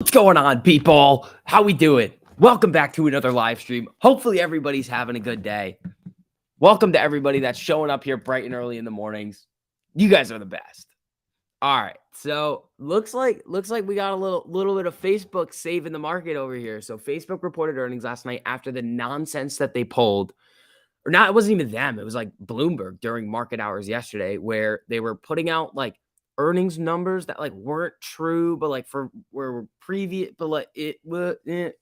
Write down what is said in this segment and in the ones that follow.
What's going on, people? How we doing? Welcome back to another live stream. Hopefully everybody's having a good day. Welcome to everybody that's showing up here bright and early in the mornings. You guys are the best. All right. So looks like we got a little bit of Facebook saving the market over here. So Facebook reported earnings last night after the nonsense that they pulled. Or not, it wasn't even them. It was like Bloomberg during market hours yesterday, where they were putting out like earnings numbers that like weren't true, but like for were previous, but like and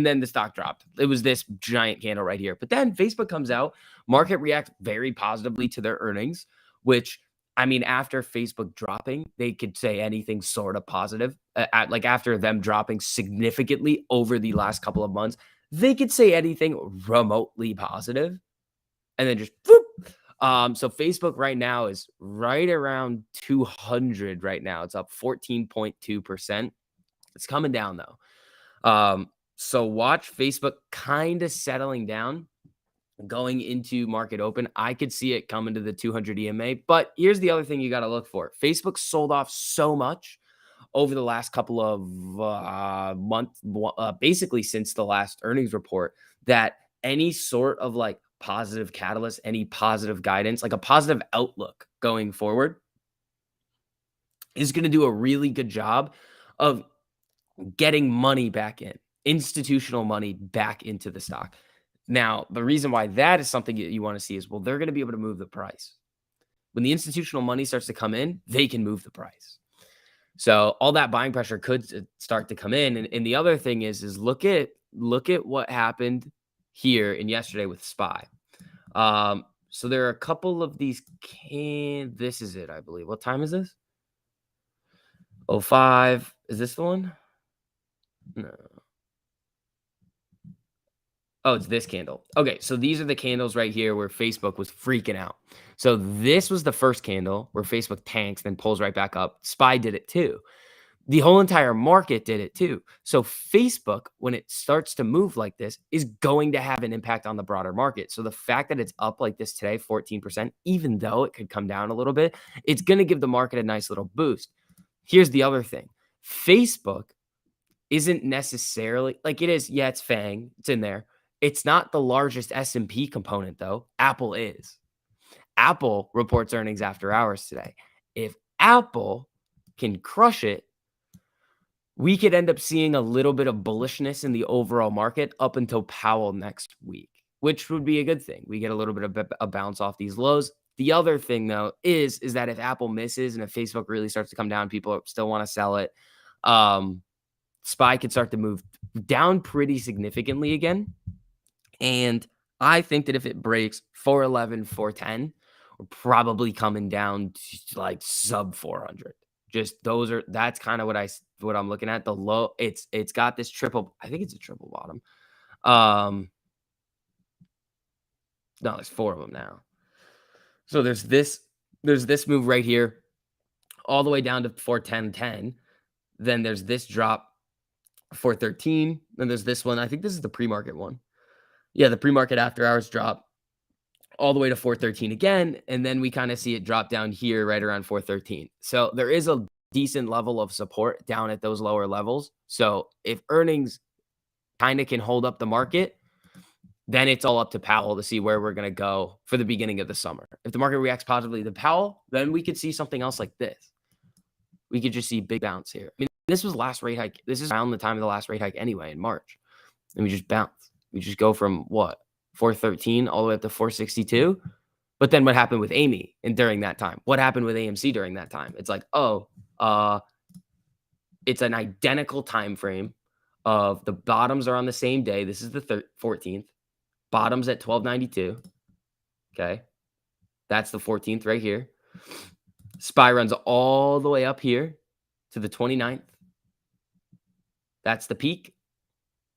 then the stock dropped. It was this giant candle right here. But then Facebook comes out, market reacts very positively to their earnings, which I mean, after Facebook dropping, they could say anything sort of positive. Like after them dropping significantly over the last couple of months, they could say anything remotely positive, and then just boop. So Facebook right now is right around 200 right now. It's up 14.2%. It's coming down though. So watch Facebook kind of settling down going into market open. I could see it coming to the 200 EMA, but here's the other thing you got to look for. Facebook sold off so much over the last couple of months, basically since the last earnings report, that any sort of like positive catalyst, any positive guidance, like a positive outlook going forward, is going to do a really good job of getting money back in, institutional money back into the stock. Now, the reason why that is something that you want to see is, well, they're going to be able to move the price. When the institutional money starts to come in, they can move the price. So all that buying pressure could start to come in. And the other thing is look at what happened here and yesterday with SPY. So there are a couple of these this is it, I believe. What time is this? 05. Is this the one? No. Oh, it's this candle. Okay, so these are the candles right here where Facebook was freaking out. So this was the first candle where Facebook tanks, then pulls right back up. SPY did it too. The whole entire market did it too. So Facebook, when it starts to move like this, is going to have an impact on the broader market. So the fact that it's up like this today, 14%, even though it could come down a little bit, it's going to give the market a nice little boost. Here's the other thing. Facebook isn't necessarily like it is. Yeah, it's FANG. It's in there. It's not the largest S&P component though. Apple is. Apple reports earnings after hours today. If Apple can crush it, we could end up seeing a little bit of bullishness in the overall market up until Powell next week, which would be a good thing. We get a little bit of a bounce off these lows. The other thing, though, is that if Apple misses and if Facebook really starts to come down, people still want to sell it. SPY could start to move down pretty significantly again. And I think that if it breaks 411, 410, we're probably coming down to like sub 400. Just that's kind of what I'm looking at. The low, it's got this triple, I think it's a triple bottom. No, there's four of them now. So there's this move right here, all the way down to 410.10. Then there's this drop, 413. Then there's this one. I think this is the pre-market one. Yeah, the pre-market after hours drop all the way to 413 again, and then we kind of see it drop down here right around 413. So there is a decent level of support down at those lower levels. So if earnings kind of can hold up the market, then it's all up to Powell to see where we're going to go for the beginning of the summer. If the market reacts positively to Powell, then we could see something else like this. We could just see big bounce here. I mean, this was last rate hike. This is around the time of the last rate hike anyway in March. And we just bounce. We just go from what? 413 all the way up to 462. But then what happened with Amy and during that time? What happened with AMC during that time? It's like, it's an identical time frame of the bottoms are on the same day. This is the 14th. Bottoms at 1292. Okay. That's the 14th right here. SPY runs all the way up here to the 29th. That's the peak.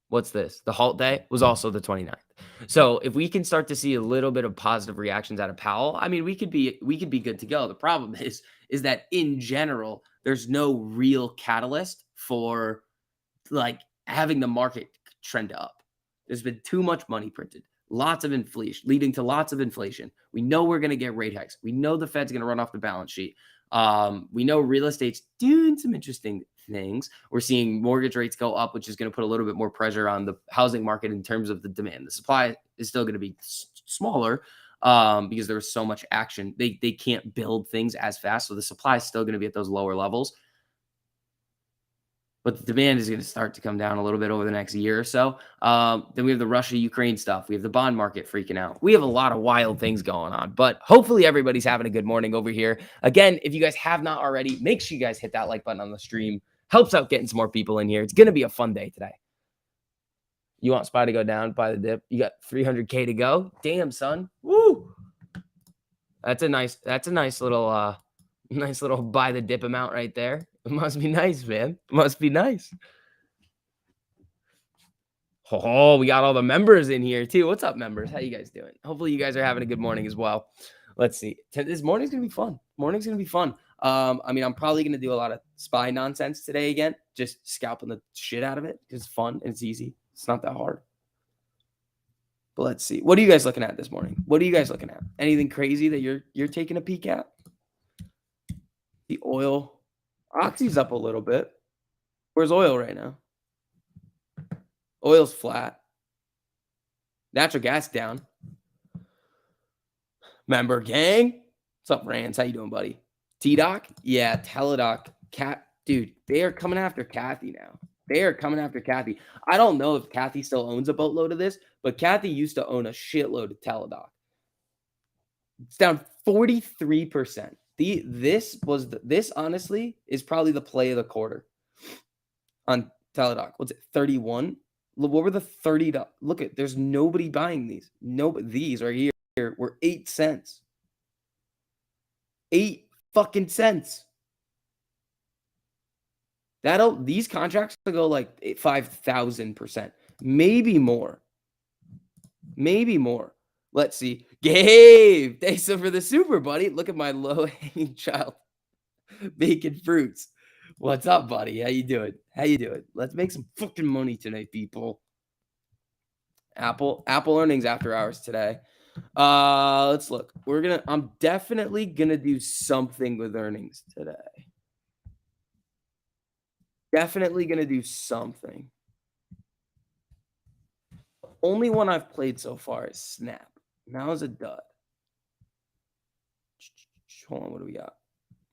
What's this? The halt day was also the 29th. So if we can start to see a little bit of positive reactions out of Powell, I mean, we could be good to go. The problem is that in general, there's no real catalyst for like having the market trend up. There's been too much money printed, lots of inflation, leading to lots of inflation. We know we're going to get rate hikes. We know the Fed's going to run off the balance sheet. We know real estate's doing some interesting things. We're seeing mortgage rates go up, which is going to put a little bit more pressure on the housing market in terms of the demand. The supply is still going to be smaller because there's so much action. They can't build things as fast, so the supply is still going to be at those lower levels. But the demand is going to start to come down a little bit over the next year or so. Then we have the Russia-Ukraine stuff. We have the bond market freaking out. We have a lot of wild things going on, but hopefully everybody's having a good morning over here. Again, if you guys have not already, make sure you guys hit that like button on the stream. Helps out getting some more people in here. It's going to be a fun day today. You want SPY to go down by the dip? You got 300K to go. Damn, son. Woo! That's a nice little buy the dip amount right there. It must be nice, man. It must be nice. Oh, we got all the members in here too. What's up, members? How you guys doing? Hopefully you guys are having a good morning as well. Let's see. This morning's going to be fun. Morning's going to be fun. I mean, I'm probably going to do a lot of SPY nonsense today again. Just scalping the shit out of it. It's fun and it's easy. It's not that hard. But let's see. What are you guys looking at this morning? What are you guys looking at? Anything crazy that you're taking a peek at? The oil. Oxy's up a little bit. Where's oil right now? Oil's flat. Natural gas down. Member gang. What's up, Rans? How you doing, buddy? T-Doc? Yeah, Teledoc. Dude, they are coming after Kathy now. They are coming after Kathy. I don't know if Kathy still owns a boatload of this, but Kathy used to own a shitload of Teledoc. It's down 43%. This honestly is probably the play of the quarter on Teledoc. What's it? 31. What were the 30? Look at, there's nobody buying these. These right here were 8 cents. 8 fucking cents. These contracts will go like 5,000%, maybe more. Maybe more. Let's see. Gabe, thanks for the super, buddy. Look at my low-hanging child. Bacon fruits. What's up, buddy? How you doing? How you doing? Let's make some fucking money today, people. Apple earnings after hours today. Let's look. I'm definitely gonna do something with earnings today. Definitely gonna do something. Only one I've played so far is Snap. Now is a dud. Hold on, what do we got?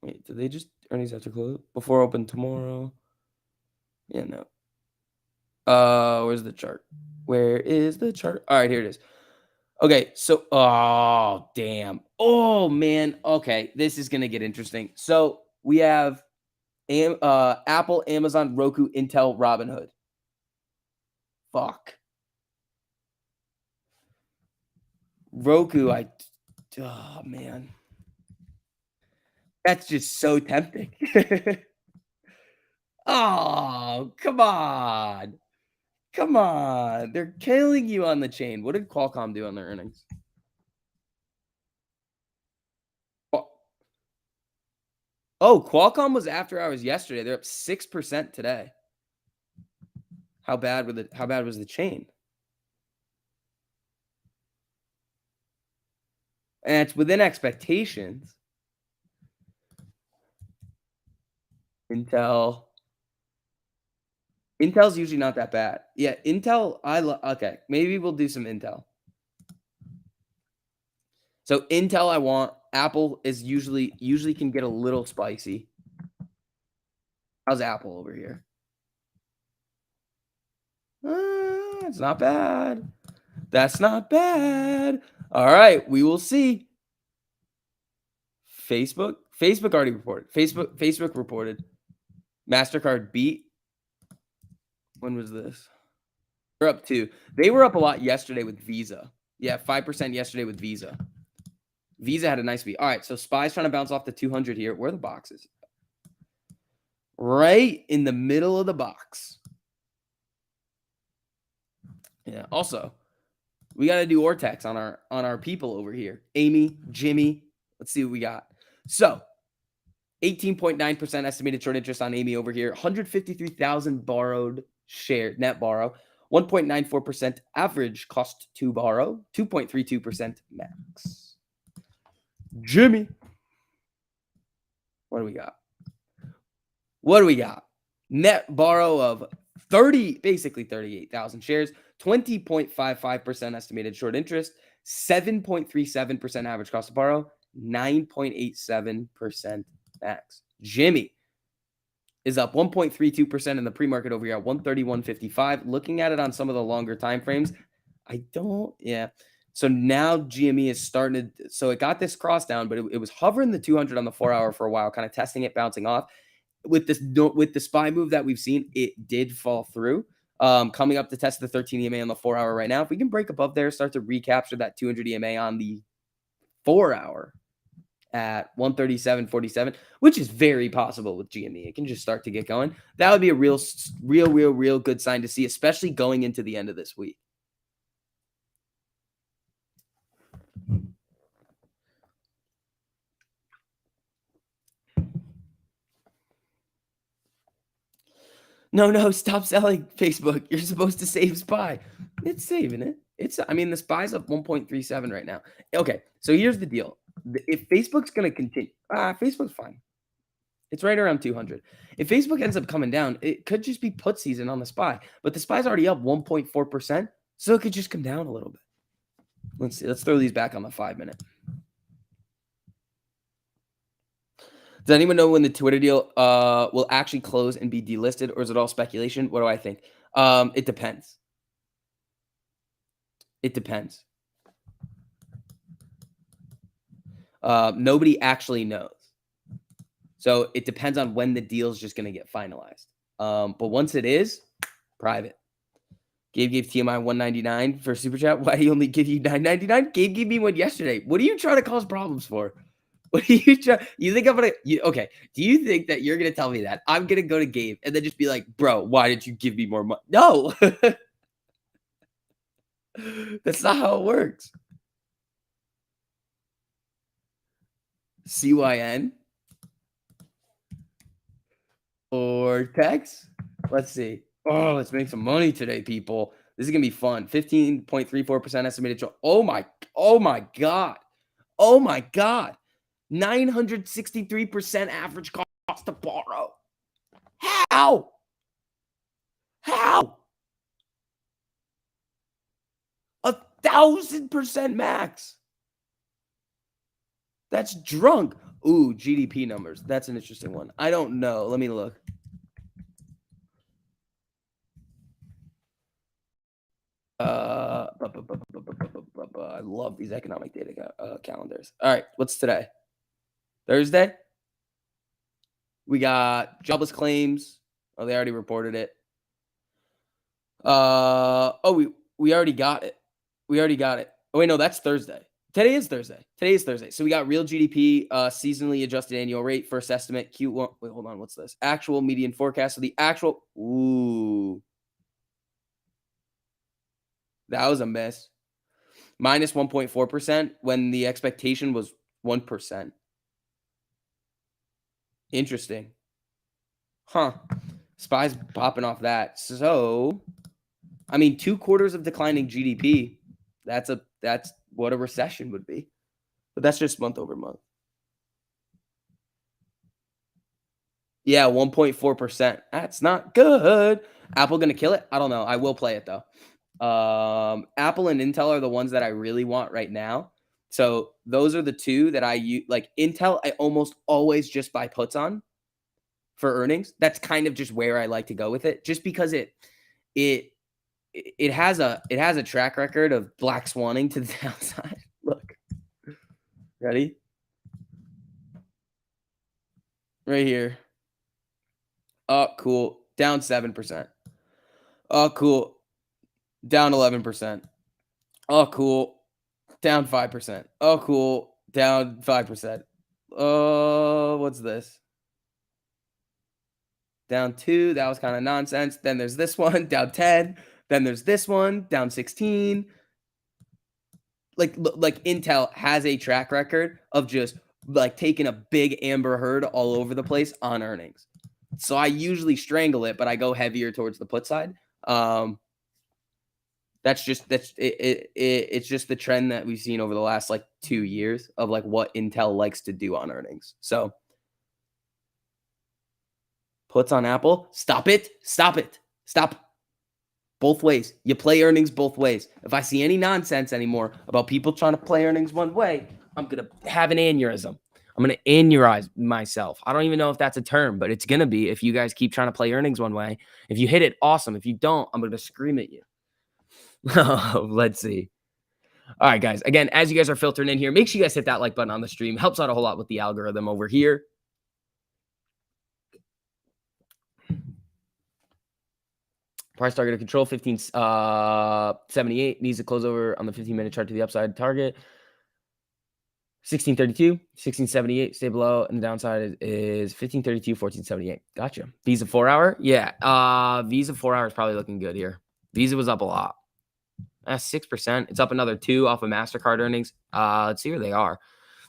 Wait, did they just earnings after close? Before open tomorrow? Yeah, no. Where's the chart? Where is the chart? All right, here it is. Okay, so oh damn. Oh man. Okay, this is gonna get interesting. So we have Apple, Amazon, Roku, Intel, Robinhood. Fuck. Roku, oh man. That's just so tempting. Oh, come on. Come on. They're killing you on the chain. What did Qualcomm do on their earnings? Oh, Qualcomm was after hours yesterday. They're up 6% today. How bad was the chain? And it's within expectations. Intel's usually not that bad. Yeah, Intel, okay, maybe we'll do some Intel. So Intel I want. Apple is usually can get a little spicy. How's Apple over here? It's not bad. That's not bad. All right, we will see. Facebook already reported. Facebook reported. MasterCard beat. When was this? They're up 2. They were up a lot yesterday with Visa. Yeah, 5% yesterday with Visa. Visa had a nice beat. All right, so SPY's trying to bounce off the 200 here. Where are the boxes? Right in the middle of the box. Yeah. Also, we got to do Ortex on our people over here. Amy, Jimmy. Let's see what we got. So, 18.9% estimated short interest on Amy over here. 153,000 borrowed share net borrow. 1.94% average cost to borrow. 2.32% max. Jimmy. What do we got? Net borrow of 30, basically 38,000 shares, 20.55% estimated short interest, 7.37% average cost to borrow, 9.87% max. Jimmy is up 1.32% in the pre-market over here at 131.55. Looking at it on some of the longer time frames, yeah. So now GME is starting to, so it got this cross down, but it was hovering the 200 on the 4-hour for a while, kind of testing it, bouncing off. With the SPY move that we've seen, it did fall through. Coming up to test the 13 EMA on the 4-hour right now. If we can break above there, start to recapture that 200 EMA on the 4-hour at 137.47, which is very possible with GME. It can just start to get going. That would be a real good sign to see, especially going into the end of this week. No, stop selling Facebook. You're supposed to save SPY. It's saving it. The SPY's up 1.37 right now. Okay, so here's the deal. If Facebook's going to continue, Facebook's fine. It's right around 200. If Facebook ends up coming down, it could just be put season on the SPY. But the SPY's already up 1.4%, so it could just come down a little bit. Let's see. Let's throw these back on the 5-minute. Does anyone know when the Twitter deal will actually close and be delisted, or is it all speculation? What do I think? It depends. It depends. Nobody actually knows. So it depends on when the deal is just going to get finalized. But once it is, private. Gabe gave TMI 199 for Super Chat. Why do you only give you 999? Gabe gave me one yesterday. What are you trying to cause problems for? What are you trying? You think I'm going to... Okay. Do you think that you're going to tell me that? I'm going to go to Gabe and then just be like, bro, why did you give me more money? No. That's not how it works. CYN or Tex? Let's see. Oh, let's make some money today, people. This is going to be fun. 15.34% estimated. Oh my God. Oh my God. 963% average cost to borrow. How? 1,000% max. That's drunk. Ooh, GDP numbers. That's an interesting one. I don't know. Let me look. I love these economic data calendars. All right, what's today? Thursday? We got jobless claims. Oh, they already reported it. We already got it. Oh, wait, no, that's Thursday. Today is Thursday. So we got real GDP, seasonally adjusted annual rate, first estimate, Q1. Wait, hold on. What's this? Actual median forecast. So the actual, that was a miss. Minus 1.4% when the expectation was 1%. Interesting. Huh. SPY's popping off that. So, 2 quarters of declining GDP. That's what a recession would be. But that's just month over month. Yeah, 1.4%. That's not good. Apple going to kill it? I don't know. I will play it though. Apple and Intel are the ones that I really want right now. So those are the two that I use. Like Intel, I almost always just buy puts on for earnings. That's kind of just where I like to go with it, just because it has a track record of black swanning to the downside. Look, ready? Right here. Oh, cool. Down 7%. Oh, cool. Down 11%. Oh, cool. Down 5%. Oh, cool. Down 5%. Oh, what's this? Down 2. That was kind of nonsense. Then there's this one, down 10. Then there's this one, down 16. Like Intel has a track record of just like taking a big amber herd all over the place on earnings. So I usually strangle it, but I go heavier towards the put side. It's just the trend that we've seen over the last like 2 years of like what Intel likes to do on earnings. So Puts on Apple. Stop it. Stop it. Stop. Both ways. You play earnings both ways. If I see any nonsense anymore about people trying to play earnings one way, I'm going to have an aneurysm. I'm going to aneurize myself. I don't even know if that's a term, but it's going to be if you guys keep trying to play earnings one way. If you hit it, awesome. If you don't, I'm going to scream at you. Let's see. All right, guys. Again, as you guys are filtering in here, make sure you guys hit that like button on the stream. Helps out a whole lot with the algorithm over here. Price target of control 1578 needs to close over on the 15-minute chart to the upside target. 1632, 1678, stay below, and the downside is 1532, 1478. Gotcha. Visa 4-hour? Yeah. Visa 4-hour is probably looking good here. Visa was up a lot. That's 6%. It's up another 2 off of MasterCard earnings. Let's see where they are.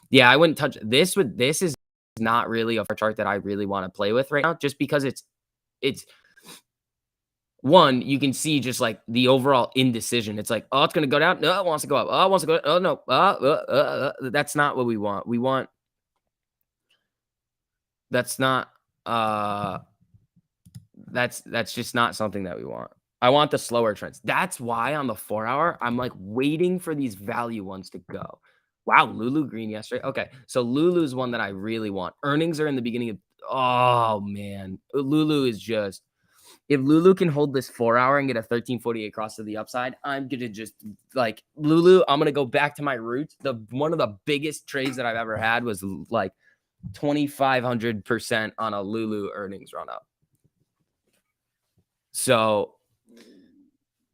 Yeah, I wouldn't touch this. This is not really a chart that I really want to play with right now, just because it's one, you can see just like the overall indecision. It's like, oh, it's going to go down. No, it wants to go up. Oh, it wants to go. Oh, no. That's not what we want. That's not, that's just not something that we want. I want the slower trends. That's why on the 4-hour, I'm like waiting for these value ones to go. Wow, Lulu green yesterday. Okay, so Lulu's one that I really want. Earnings are in the beginning of, oh man. Lulu is just, if Lulu can hold this 4-hour and get a 1348 cross to the upside, I'm going to just like Lulu. I'm going to go back to my roots. One of the biggest trades that I've ever had was like 2,500% on a Lulu earnings run up. So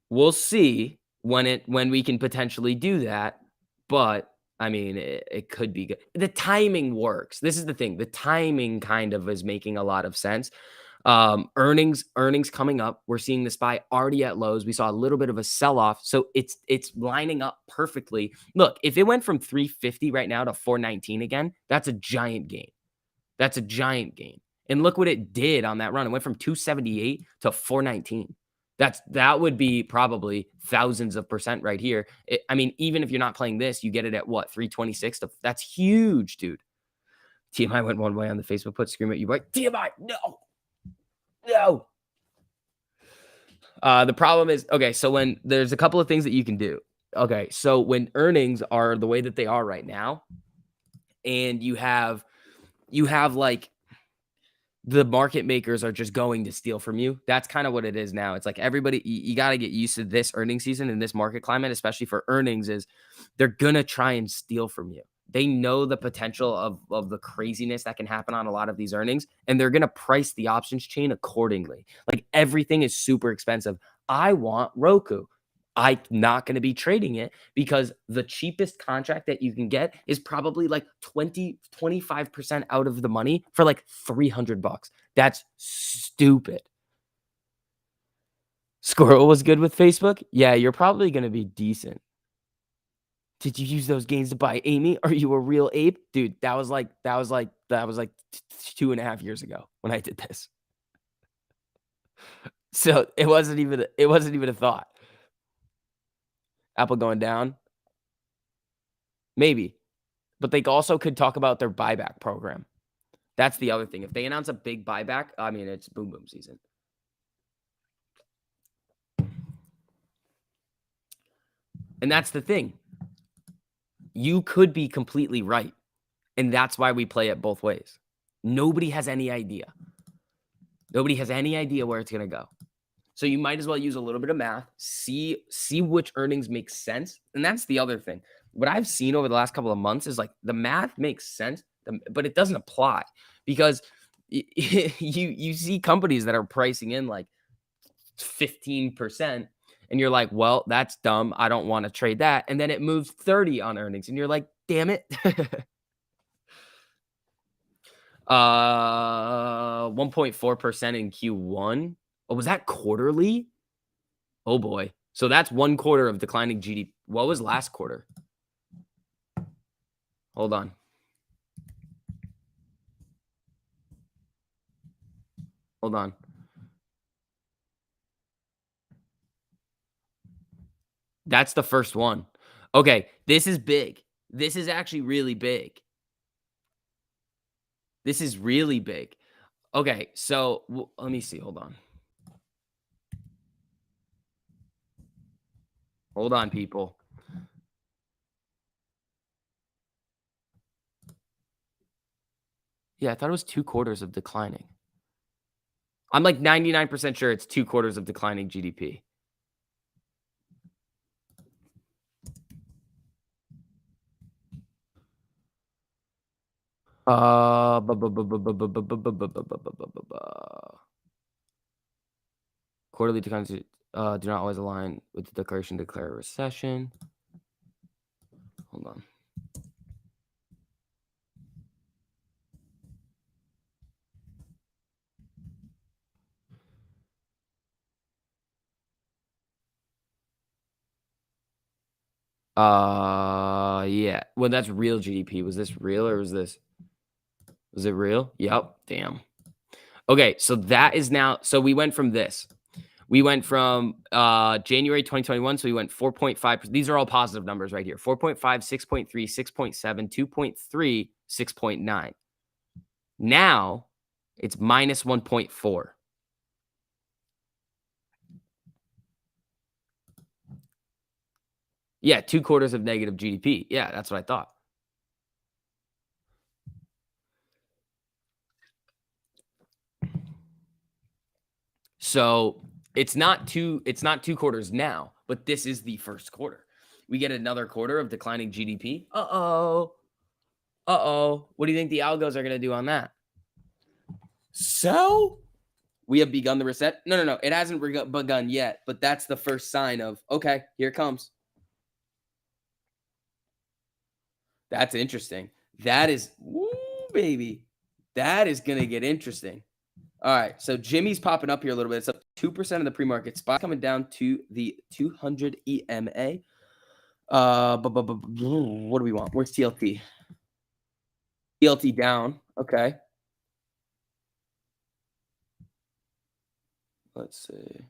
we'll see when we can potentially do that. But I mean, it could be good. The timing works. This is the thing. The timing kind of is making a lot of sense. Earnings coming up. We're seeing the SPY already at lows. We saw a little bit of a sell-off. So it's lining up perfectly. Look, if it went from 350 right now to 419 again, that's a giant gain. That's a giant gain. And look what it did on that run. It went from 278 to 419. That would be probably thousands of percent right here. I mean, even if you're not playing this, you get it at what, 326? That's huge, dude. TMI went one way on the Facebook put, scream at you, right? TMI, no. The problem is, okay, so when there's a couple of things that you can do. Okay, so when earnings are the way that they are right now, and you have like the market makers are just going to steal from you. That's kind of what it is now. It's like everybody, you got to get used to this earnings season and this market climate, especially for earnings, is they're going to try and steal from you. They know the potential of the craziness that can happen on a lot of these earnings, and they're going to price the options chain accordingly. Like everything is super expensive. I want Roku. I'm not going to be trading it because the cheapest contract that you can get is probably like 25% out of the money for like $300. That's stupid. Squirrel was good with Facebook. Yeah, you're probably going to be decent. Did you use those gains to buy Amy? Are you a real ape? Dude, that was like 2.5 years ago when I did this. So it wasn't even a thought. Apple going down? Maybe. But they also could talk about their buyback program. That's the other thing. If they announce a big buyback, I mean, it's boom boom season. And that's the thing. You could be completely right. And that's why we play it both ways. Nobody has any idea. Nobody has any idea where it's going to go. So you might as well use a little bit of math, see which earnings make sense. And that's the other thing. What I've seen over the last couple of months is like the math makes sense, but it doesn't apply because you see companies that are pricing in like 15%. And you're like, well, that's dumb. I don't want to trade that. And then it moves 30 on earnings. And you're like, damn it. 1.4% in Q1. Oh, was that quarterly? Oh boy. So that's 1 quarter of declining GDP. What was last quarter? Hold on. Hold on. That's the first one. Okay, this is big. This is actually really big. This is really big. Okay, so let me see. Hold on. Hold on, people. Yeah, I thought it was 2 quarters of declining. I'm like 99% sure it's 2 quarters of declining GDP. Quarterly declines do not always align with the declaration to declare a recession. Hold on. Yeah. Well, that's real GDP. Was this real or was it real? Yep. Damn. Okay, so that is now. So we went from this. We went from January 2021. So we went 4.5. These are all positive numbers right here. 4.5, 6.3, 6.7, 2.3, 6.9. Now it's minus 1.4. Yeah, 2 quarters of negative GDP. Yeah, that's what I thought. So it's not 2 quarters now, but this is the first quarter. We get another quarter of declining GDP. Uh-oh. Uh-oh. What do you think the algos are going to do on that? So we have begun the reset. No. It hasn't begun yet, but that's the first sign of, okay, here it comes. That's interesting. That is, woo, baby. That is going to get interesting. All right. So Jimmy's popping up here a little bit. It's up 2% of the pre-market spot coming down to the 200 EMA. What do we want? Where's TLT? TLT down. Okay. Let's see.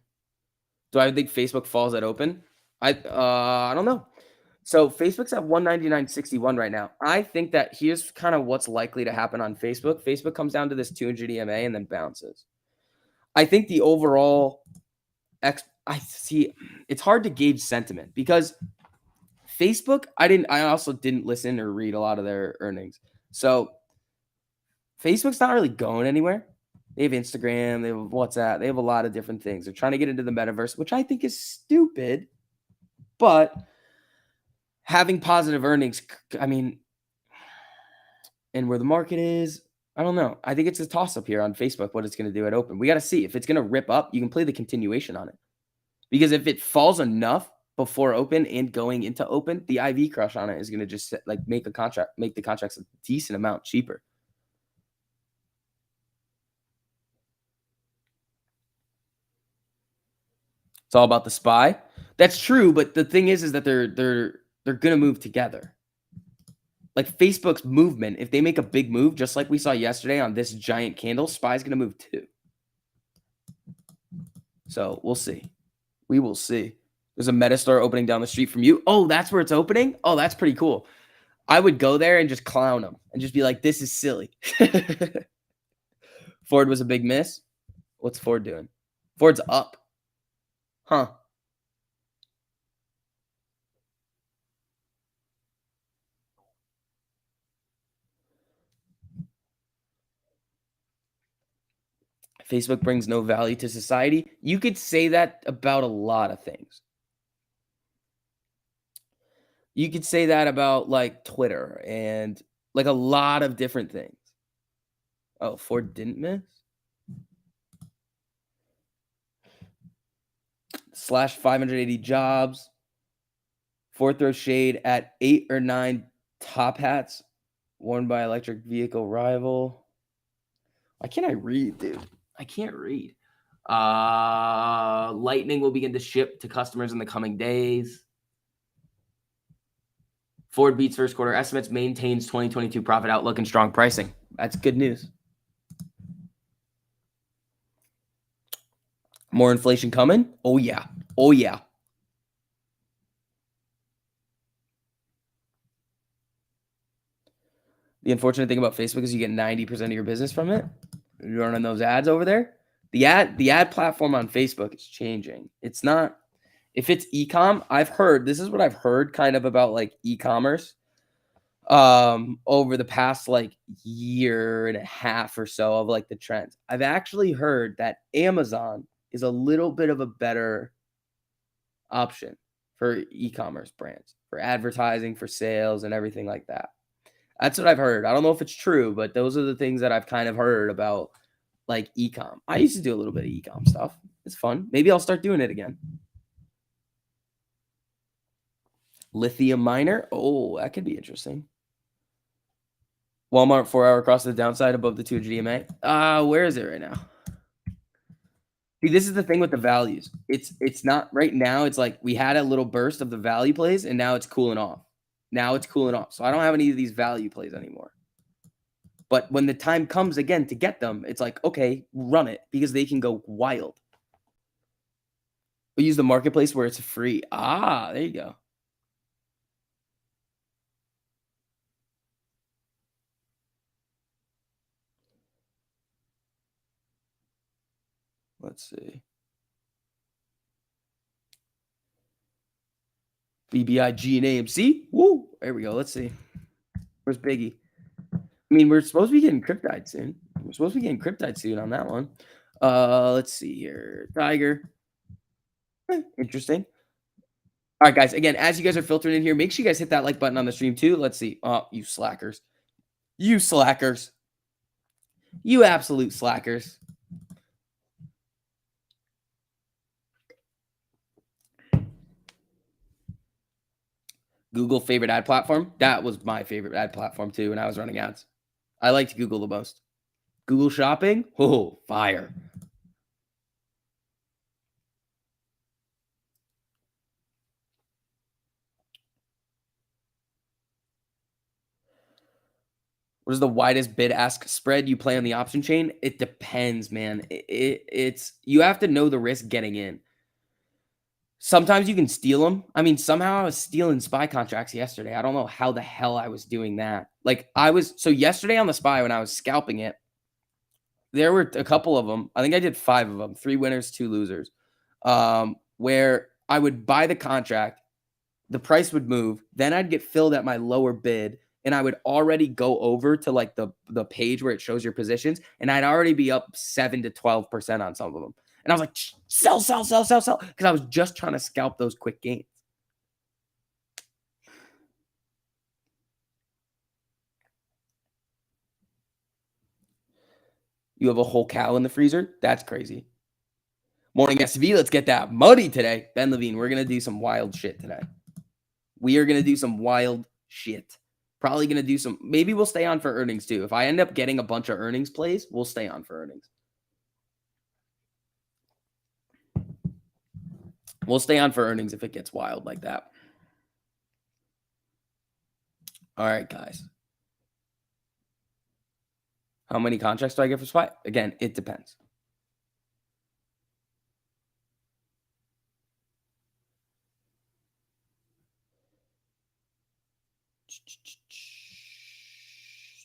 Do I think Facebook falls at open? I don't know. So Facebook's at 199.61 right now. I think that here's kind of what's likely to happen on Facebook. Facebook comes down to this 200 EMA and then bounces. I think the overall I see it's hard to gauge sentiment because Facebook, I also didn't listen or read a lot of their earnings. So Facebook's not really going anywhere. They have Instagram, they have WhatsApp, they have a lot of different things. They're trying to get into the metaverse, which I think is stupid, but having positive earnings, I mean, and where the market is, I don't know. I think it's a toss up here on Facebook what it's going to do at open. We got to see if it's going to rip up, you can play the continuation on it. Because if it falls enough before open and going into open, the IV crush on it is going to just make the contracts a decent amount cheaper. It's all about the SPY. That's true, but the thing is that they're going to move together. Like Facebook's movement, if they make a big move, just like we saw yesterday on this giant candle, SPY's going to move too. So we'll see. We will see. There's a meta store opening down the street from you. Oh, that's where it's opening? Oh, that's pretty cool. I would go there and just clown them and just be like, this is silly. Ford was a big miss. What's Ford doing? Ford's up. Huh. Facebook brings no value to society. You could say that about a lot of things. You could say that about like Twitter and like a lot of different things. Oh, Ford didn't miss? Slash 580 jobs. Ford throws shade at 8 or 9 top hats worn by electric vehicle rival. Why can't I read, dude? I can't read. Lightning will begin to ship to customers in the coming days. Ford beats first quarter estimates, maintains 2022 profit outlook and strong pricing. That's good news. More inflation coming? Oh, yeah. Oh, yeah. The unfortunate thing about Facebook is you get 90% of your business from it. You running those ads over there? The ad platform on Facebook is changing. It's not if it's e-com, I've heard this is what I've heard kind of about like e-commerce over the past like year and a half or so of like the trends. I've actually heard that Amazon is a little bit of a better option for e-commerce brands, for advertising, for sales and everything like that. That's what I've heard. I don't know if it's true, but those are the things that I've kind of heard about like e-com. I used to do a little bit of e-com stuff. It's fun. Maybe I'll start doing it again. Lithium miner. Oh, that could be interesting. Walmart 4 hour across the downside above the 200 EMA. Where is it right now? See, this is the thing with the values. It's not right now. It's like we had a little burst of the value plays, and now it's cooling off. Now it's cooling off. So I don't have any of these value plays anymore. But when the time comes again to get them, it's like, okay, run it because they can go wild. We use the marketplace where it's free. There you go. Let's see. BBIG and AMC. Woo. There we go. Let's see. Where's Biggie? I mean, we're supposed to be getting Cryptide soon. We're supposed to be getting Cryptide soon on that one. Let's see here. Tiger. Interesting. All right, guys. Again, as you guys are filtering in here, make sure you guys hit that like button on the stream too. Let's see. Oh, you slackers. You slackers. You absolute slackers. Google favorite ad platform. That was my favorite ad platform too when I was running ads. I liked Google the most. Google Shopping. Oh, fire. What is the widest bid ask spread you play on the option chain? It depends, man. It's you have to know the risk getting in. Sometimes you can steal them. I mean, somehow I was stealing SPY contracts yesterday. I don't know how the hell I was doing that. Like so yesterday on the SPY when I was scalping it, there were a couple of them. I think I did 5 of them, 3 winners, 2 losers. Where I would buy the contract, the price would move, then I'd get filled at my lower bid, and I would already go over to like the page where it shows your positions, and I'd already be up 7 to 12% on some of them. And I was like, sell, sell, sell, sell, sell, because I was just trying to scalp those quick gains. You have a whole cow in the freezer? That's crazy. Morning SV, let's get that money today. Ben Levine, we're going to do some wild shit today. We are going to do some wild shit. Probably going to do some, maybe we'll stay on for earnings too. If I end up getting a bunch of earnings plays, we'll stay on for earnings. We'll stay on for earnings if it gets wild like that. All right, guys. How many contracts do I get for SPY? Again, it depends.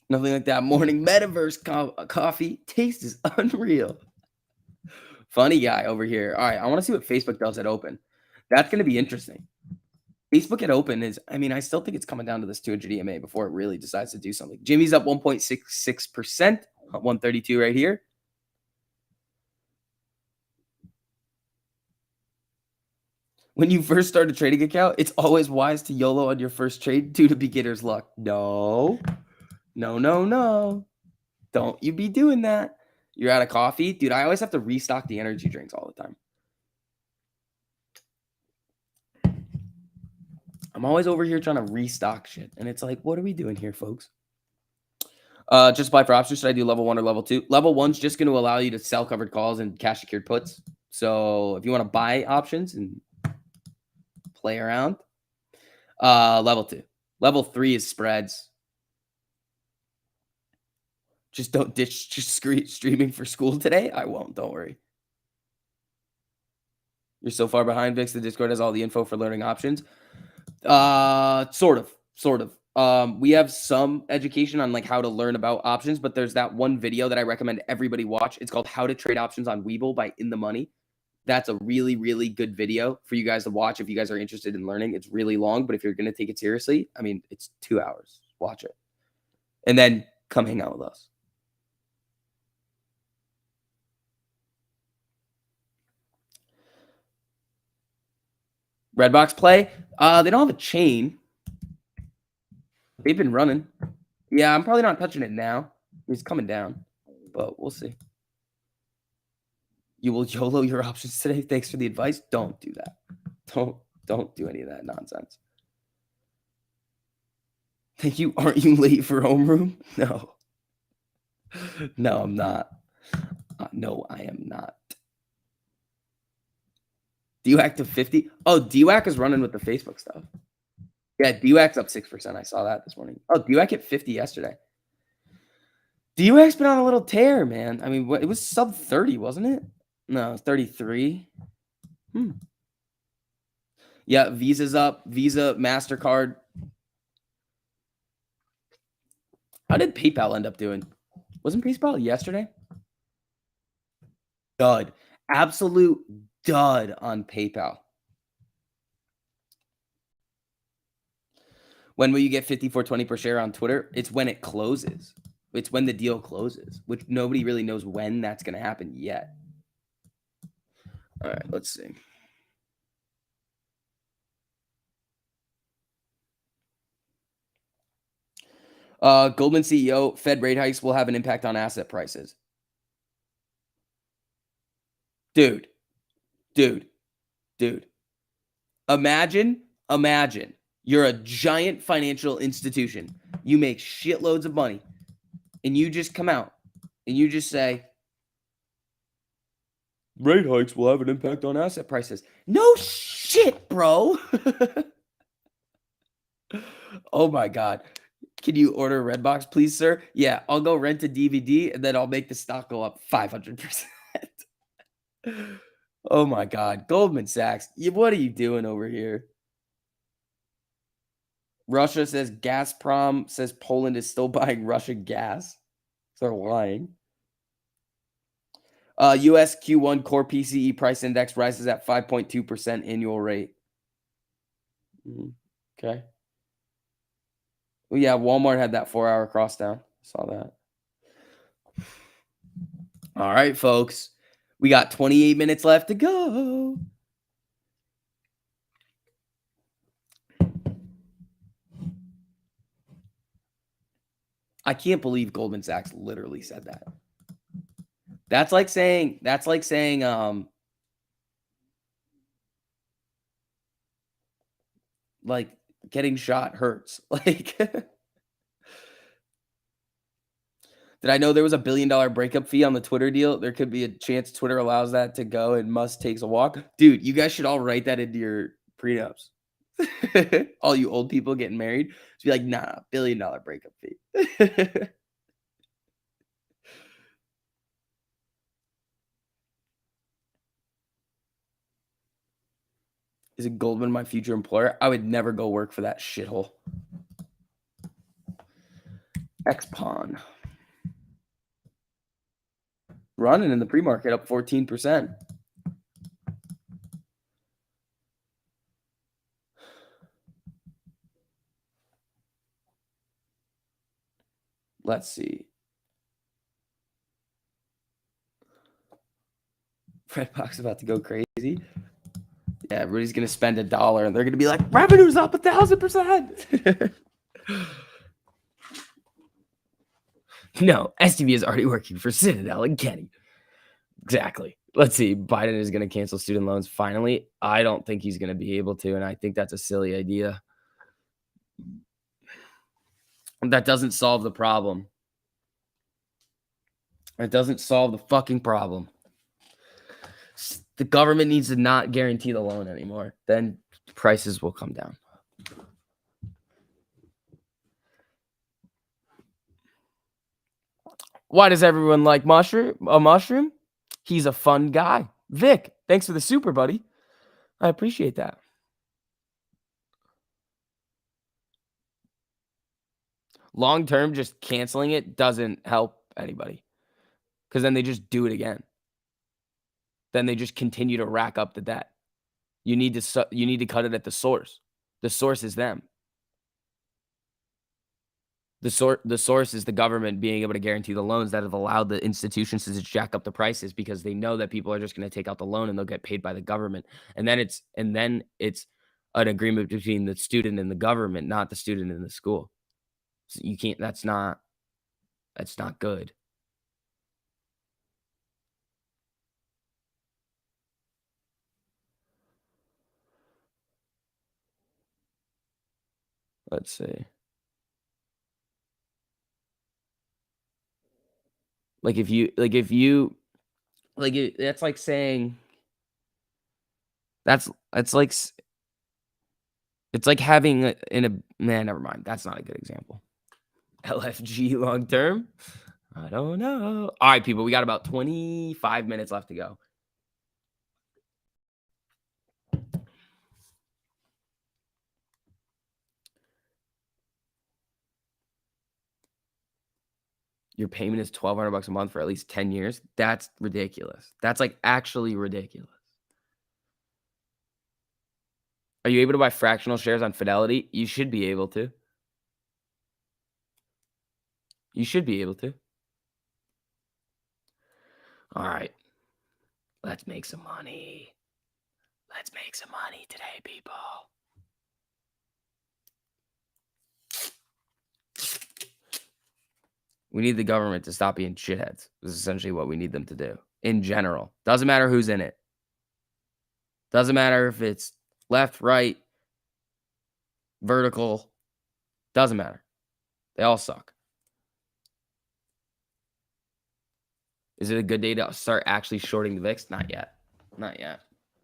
Nothing like that. Morning metaverse coffee taste is unreal. Funny guy over here. All right, I want to see what Facebook does at open. That's going to be interesting. Facebook at open is, I mean, I still think it's coming down to this 200 EMA before it really decides to do something. Jimmy's up 1.66%, 132 right here. When you first start a trading account, it's always wise to YOLO on your first trade due to beginner's luck. No. Don't you be doing that. You're out of coffee. Dude, I always have to restock the energy drinks all the time. I'm always over here trying to restock shit. And it's like, what are we doing here, folks? Just apply for options. Should I do level 1 or level 2? Level 1's just going to allow you to sell covered calls and cash secured puts. So if you want to buy options and play around, level 2. Level 3 is spreads. Just don't ditch streaming for school today. I won't. Don't worry. You're so far behind, Vix. The Discord has all the info for learning options. Sort of. We have some education on like how to learn about options, but there's that one video that I recommend everybody watch. It's called How to Trade Options on Webull by In the Money. That's a really, really good video for you guys to watch if you guys are interested in learning. It's really long, but if you're going to take it seriously, I mean, it's 2 hours. Watch it. And then come hang out with us. Redbox play. They don't have a chain. They've been running. Yeah, I'm probably not touching it now. It's coming down, but we'll see. You will YOLO your options today. Thanks for the advice. Don't do that. Don't do any of that nonsense. Thank you. Aren't you late for homeroom? No. No, I'm not. No, I am not. DWAC to 50. Oh, DWAC is running with the Facebook stuff. Yeah, DWAC's up 6%. I saw that this morning. Oh, DWAC hit 50 yesterday. DWAC's been on a little tear, man. I mean, it was sub 30, wasn't it? No, 33. Yeah, Visa's up. Visa, MasterCard. How did PayPal end up doing? Wasn't PayPal yesterday? Dud. Absolute dud on PayPal. When will you get 54.20 per share on Twitter? It's when it closes. It's when the deal closes, which nobody really knows when that's going to happen yet. All right, let's see. Goldman CEO, Fed rate hikes will have an impact on asset prices. Dude. Imagine you're a giant financial institution. You make shitloads of money, and you just come out and you just say, rate hikes will have an impact on asset prices. No shit, bro. Oh my God. Can you order Redbox, please, sir? Yeah, I'll go rent a DVD and then I'll make the stock go up 500%. Oh my God. Goldman Sachs, what are you doing over here? Russia says Gazprom says Poland is still buying Russian gas. They're lying. US Q1 core PCE price index rises at 5.2% annual rate. Okay. Well, yeah, Walmart had that 4-hour cross down. Saw that. All right, folks. We got 28 minutes left to go. I can't believe Goldman Sachs literally said that. That's like saying like getting shot hurts. Like did I know there was a $1 billion breakup fee on the Twitter deal? There could be a chance Twitter allows that to go and Musk takes a walk. Dude, you guys should all write that into your prenups. All you old people getting married. Just be like, nah, $1 billion breakup fee. Is it Goldman my future employer? I would never go work for that shithole. X-Pawn. Running in the pre-market up 14%. Let's see. Redbox about to go crazy. Yeah, everybody's going to spend $1 and they're going to be like, revenue's up 1,000%. No, STV is already working for Citadel and Kenny. Exactly. Let's see. Biden is going to cancel student loans. Finally, I don't think he's going to be able to. And I think that's a silly idea. That doesn't solve the problem. It doesn't solve the fucking problem. The government needs to not guarantee the loan anymore. Then prices will come down. Why does everyone like mushroom? He's a fun guy. Vic, thanks for the super, buddy. I appreciate that. Long term, just canceling it doesn't help anybody because then they just do it again. Then they just continue to rack up the debt. You need to cut it at the source. The source is them. The source is the government being able to guarantee the loans that have allowed the institutions to just jack up the prices because they know that people are just going to take out the loan and they'll get paid by the government. And then it's an agreement between the student and the government, not the student and the school. So you can't. That's not good. Let's see. That's like saying it's like having never mind. That's not a good example. LFG long term. I don't know. All right, people, we got about 25 minutes left to go. Your payment is $1,200 a month for at least 10 years. That's ridiculous. That's like actually ridiculous. Are you able to buy fractional shares on Fidelity? You should be able to. You should be able to. All right. Let's make some money. Let's make some money today, people. We need the government to stop being shitheads. This is essentially what we need them to do. In general. Doesn't matter who's in it. Doesn't matter if it's left, right, vertical. Doesn't matter. They all suck. Is it a good day to start actually shorting the VIX? Not yet. Not yet.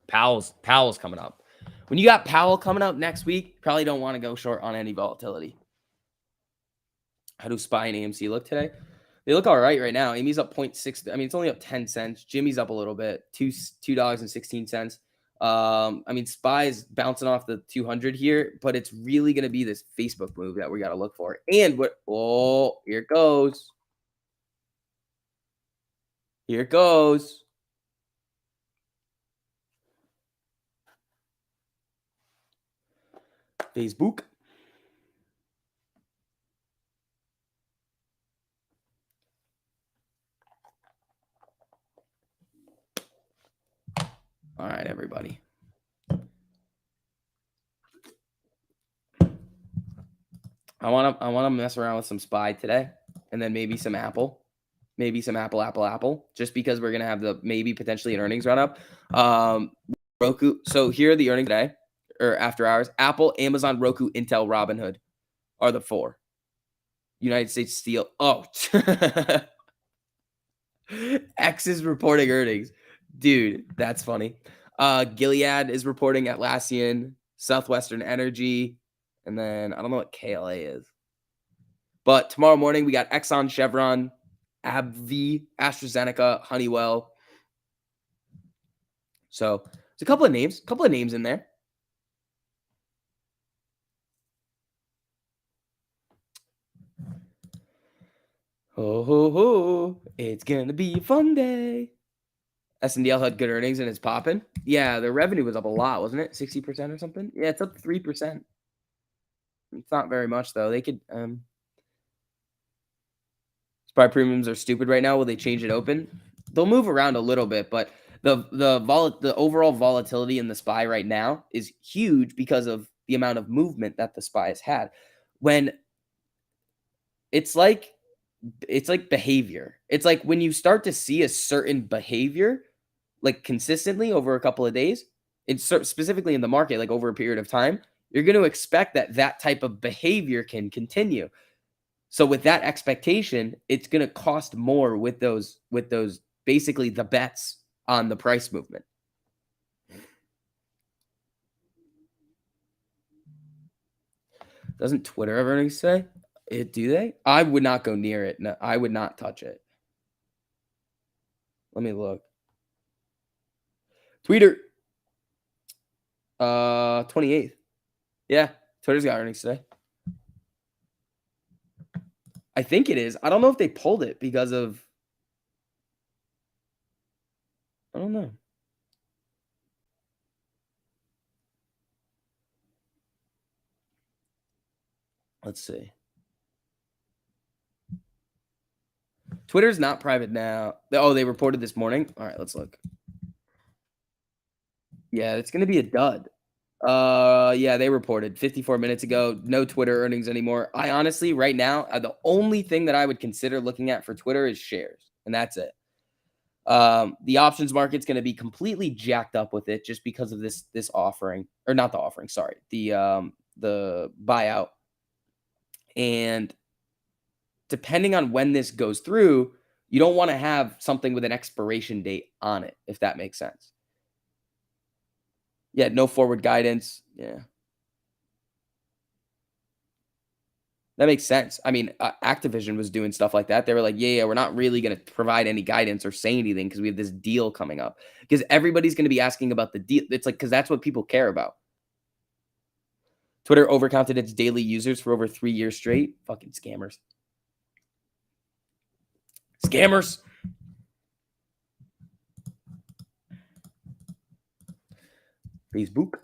Powell's coming up. When you got Powell coming up next week, probably don't want to go short on any volatility. How do SPY and AMC look today? They look all right now. Amy's up 0.6. I mean, it's only up 10 cents. Jimmy's up a little bit, $2.16. I mean, SPY's bouncing off the 200 here, but it's really going to be this Facebook move that we got to look for. And here it goes. Here it goes. Facebook. All right, everybody. I want to mess around with some SPY today, and then maybe some Apple. Maybe some Apple, just because we're going to have maybe potentially an earnings run up. Roku. So here are the earnings today or after hours. Apple, Amazon, Roku, Intel, Robinhood are the 4. United States Steel. Oh, X is reporting earnings. Dude, that's funny. Gilead is reporting, Atlassian, Southwestern Energy, and then I don't know what KLA is. But tomorrow morning, we got Exxon, Chevron, AbbVie, AstraZeneca, Honeywell. So there's a couple of names in there. Oh, it's going to be a fun day. SNDL had good earnings and it's popping. Yeah, their revenue was up a lot, wasn't it? 60% or something? Yeah, it's up 3%. It's not very much, though. They could SPY premiums are stupid right now. Will they change it open? They'll move around a little bit, but the overall volatility in the SPY right now is huge because of the amount of movement that the SPY has had. When it's like behavior. It's like when you start to see a certain behavior like consistently over a couple of days, it's specifically in the market, like over a period of time, you're going to expect that type of behavior can continue. So with that expectation, it's going to cost more with those basically the bets on the price movement. Doesn't Twitter have earnings today? Do they? I would not go near it. No, I would not touch it. Let me look. Twitter. 28th. Yeah, Twitter's got earnings today. I think it is. I don't know if they pulled it because of I don't know. Let's see. Twitter's not private now. Oh, they reported this morning? All right, let's look. Yeah, it's gonna be a dud. Yeah, they reported 54 minutes ago. No Twitter earnings anymore. I honestly, right now, the only thing that I would consider looking at for Twitter is shares, and that's it. The options market's going to be completely jacked up with it just because of this offering, or not the offering. Sorry, the buyout, and depending on when this goes through, you don't want to have something with an expiration date on it, if that makes sense. Yeah, no forward guidance. Yeah. That makes sense. I mean, Activision was doing stuff like that. They were like, "Yeah, yeah, we're not really gonna provide any guidance or say anything because we have this deal coming up." Because everybody's gonna be asking about the deal. It's like because that's what people care about. Twitter overcounted its daily users for over 3 years straight. Fucking scammers. Scammers. Facebook.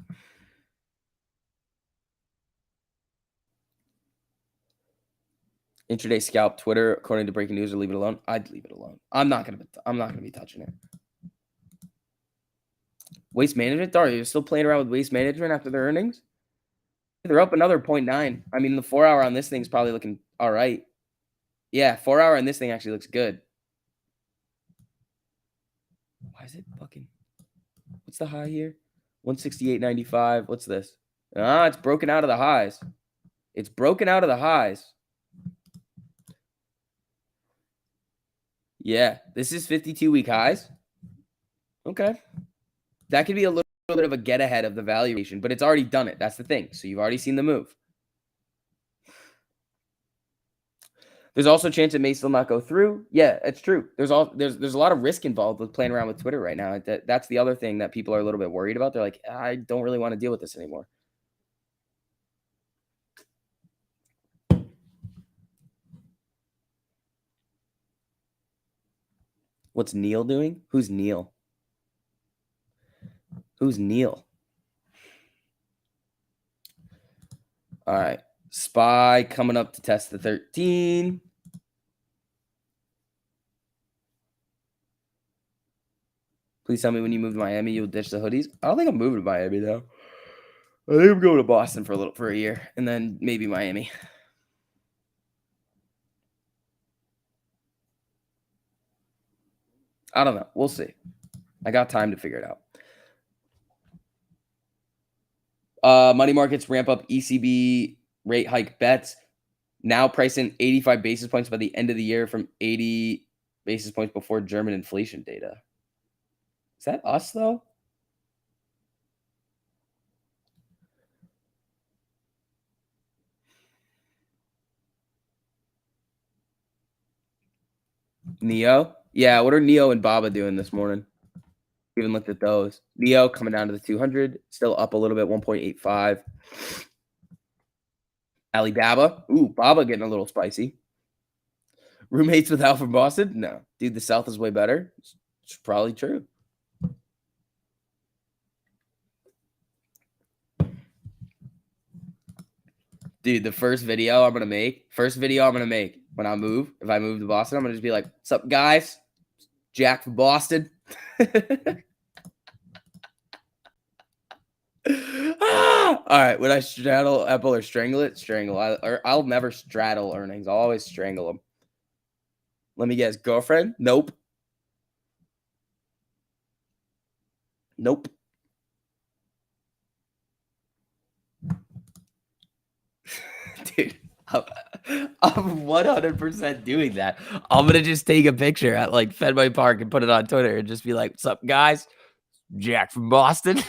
Intraday scalp Twitter, according to breaking news, or leave it alone. I'd leave it alone. I'm not gonna be touching it. Waste management. Are you still playing around with waste management after their earnings? They're up another 0.9. I mean, the 4 hour on this thing's probably looking all right. Yeah, 4 hour on this thing actually looks good. Why is it fucking? What's the high here? 168.95. What's this? Ah, it's broken out of the highs. It's broken out of the highs. Yeah, this is 52-week highs. Okay. That could be a little bit of a get ahead of the valuation, but it's already done it. That's the thing. So you've already seen the move. There's also a chance it may still not go through. Yeah, it's true. There's a lot of risk involved with playing around with Twitter right now. That's the other thing that people are a little bit worried about. They're like, I don't really want to deal with this anymore. What's Neil doing? Who's Neil? Who's Neil? All right. SPY coming up to test the 13. Please tell me when you move to Miami, you'll ditch the hoodies. I don't think I'm moving to Miami though. I think I'm going to Boston for a year and then maybe Miami. I don't know. We'll see. I got time to figure it out. Money markets ramp up ECB rate hike bets. Now pricing 85 basis points by the end of the year from 80 basis points before German inflation data. Is that us though? Neo? Yeah, what are Neo and Baba doing this morning? Even looked at those. Neo coming down to the 200, still up a little bit, 1.85. Alibaba. Ooh, Baba getting a little spicy. Roommates with Al from Boston? No. Dude, the South is way better. It's probably true. Dude, the first video I'm gonna make when I move, if I move to Boston, I'm gonna just be like, "What's up, guys? Jack from Boston." All right. Would I straddle Apple or strangle it? Strangle. I'll never straddle earnings. I'll always strangle them. Let me guess. Girlfriend? Nope. Nope. Dude, I'm 100% doing that. I'm gonna just take a picture at like Fenway Park and put it on Twitter and just be like, "What's up, guys? Jack from Boston."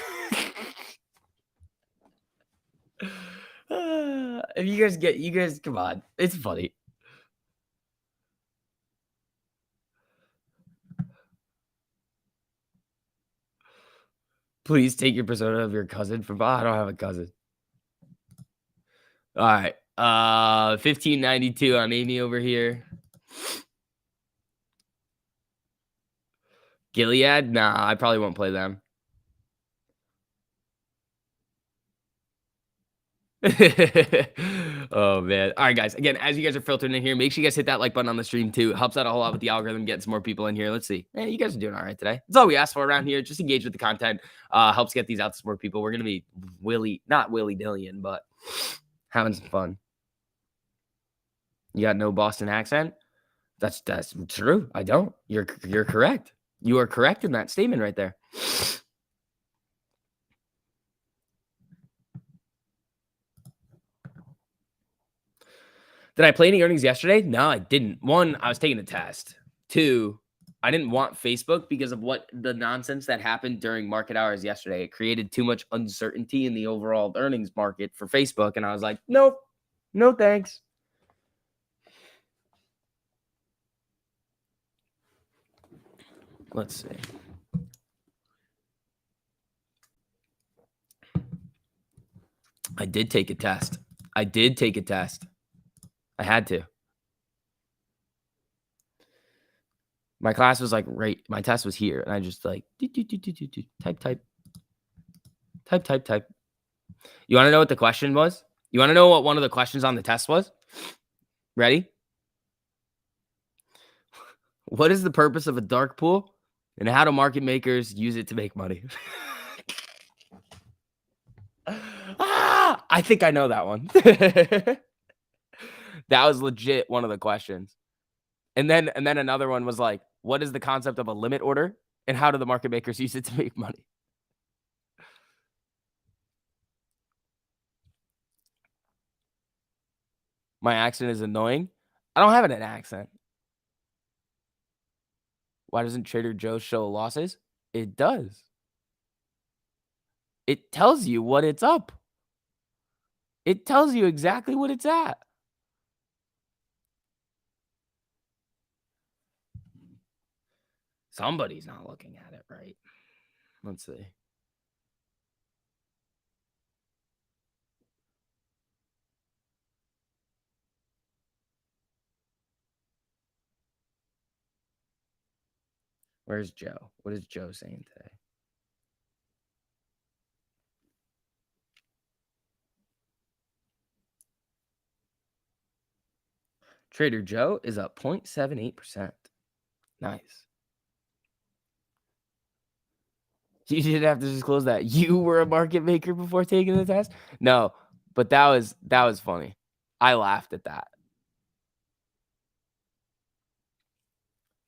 If you guys, come on, it's funny. Please take your persona of your cousin from. I don't have a cousin. All right. 1592 on Amy over here. Gilead? Nah, I probably won't play them. Oh man. All right, guys. Again, as you guys are filtering in here, make sure you guys hit that like button on the stream too. It helps out a whole lot with the algorithm, getting some more people in here. Let's see. Hey, you guys are doing all right today. That's all we ask for around here. Just engage with the content. Helps get these out to some more people. We're gonna be not willy-nilly, but having some fun. You got no Boston accent? That's true. I don't. You're correct. You are correct in that statement right there. Did I play any earnings yesterday? No, I didn't. One, I was taking a test. Two, I didn't want Facebook because of what the nonsense that happened during market hours yesterday. It created too much uncertainty in the overall earnings market for Facebook. And I was like, nope, no thanks. Let's see. I did take a test. I had to. My class was like my test was here, and I just like type. You want to know what the question was? You want to know what one of the questions on the test was? Ready? What is the purpose of a dark pool, and how do market makers use it to make money? I think I know that one. That was legit one of the questions. And then another one was like, what is the concept of a limit order, and how do the market makers use it to make money? My accent is annoying. I don't have an accent. Why doesn't Trader Joe's show losses? It does. It tells you what it's up. It tells you exactly what it's at. Somebody's not looking at it right. Let's see. Where's Joe? What is Joe saying today? Trader Joe is up 0.78%. Nice. You didn't have to disclose that you were a market maker before taking the test? No, but that was funny. I laughed at that.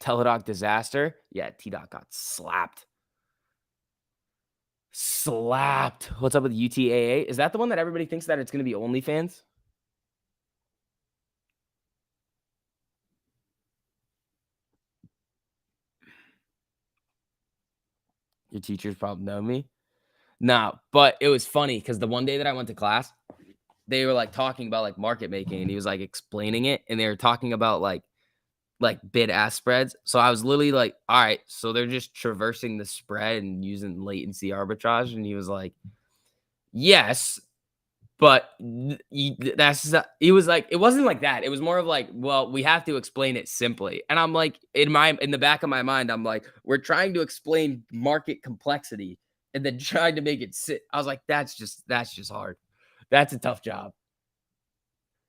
Teladoc disaster? Yeah, T-Dot got slapped. What's up with UTAA? Is that the one that everybody thinks that it's going to be OnlyFans? Your teachers probably know me. No, but it was funny because the one day that I went to class, they were like talking about like market making, and he was like explaining it, and they were talking about like bid ask spreads. So I was literally like, all right, so they're just traversing the spread and using latency arbitrage. And he was like, yes, but it was like, it wasn't like that. It was more of like, well, we have to explain it simply. And I'm like, in the back of my mind, I'm like, we're trying to explain market complexity and then trying to make it sit. I was like, that's just hard. That's a tough job.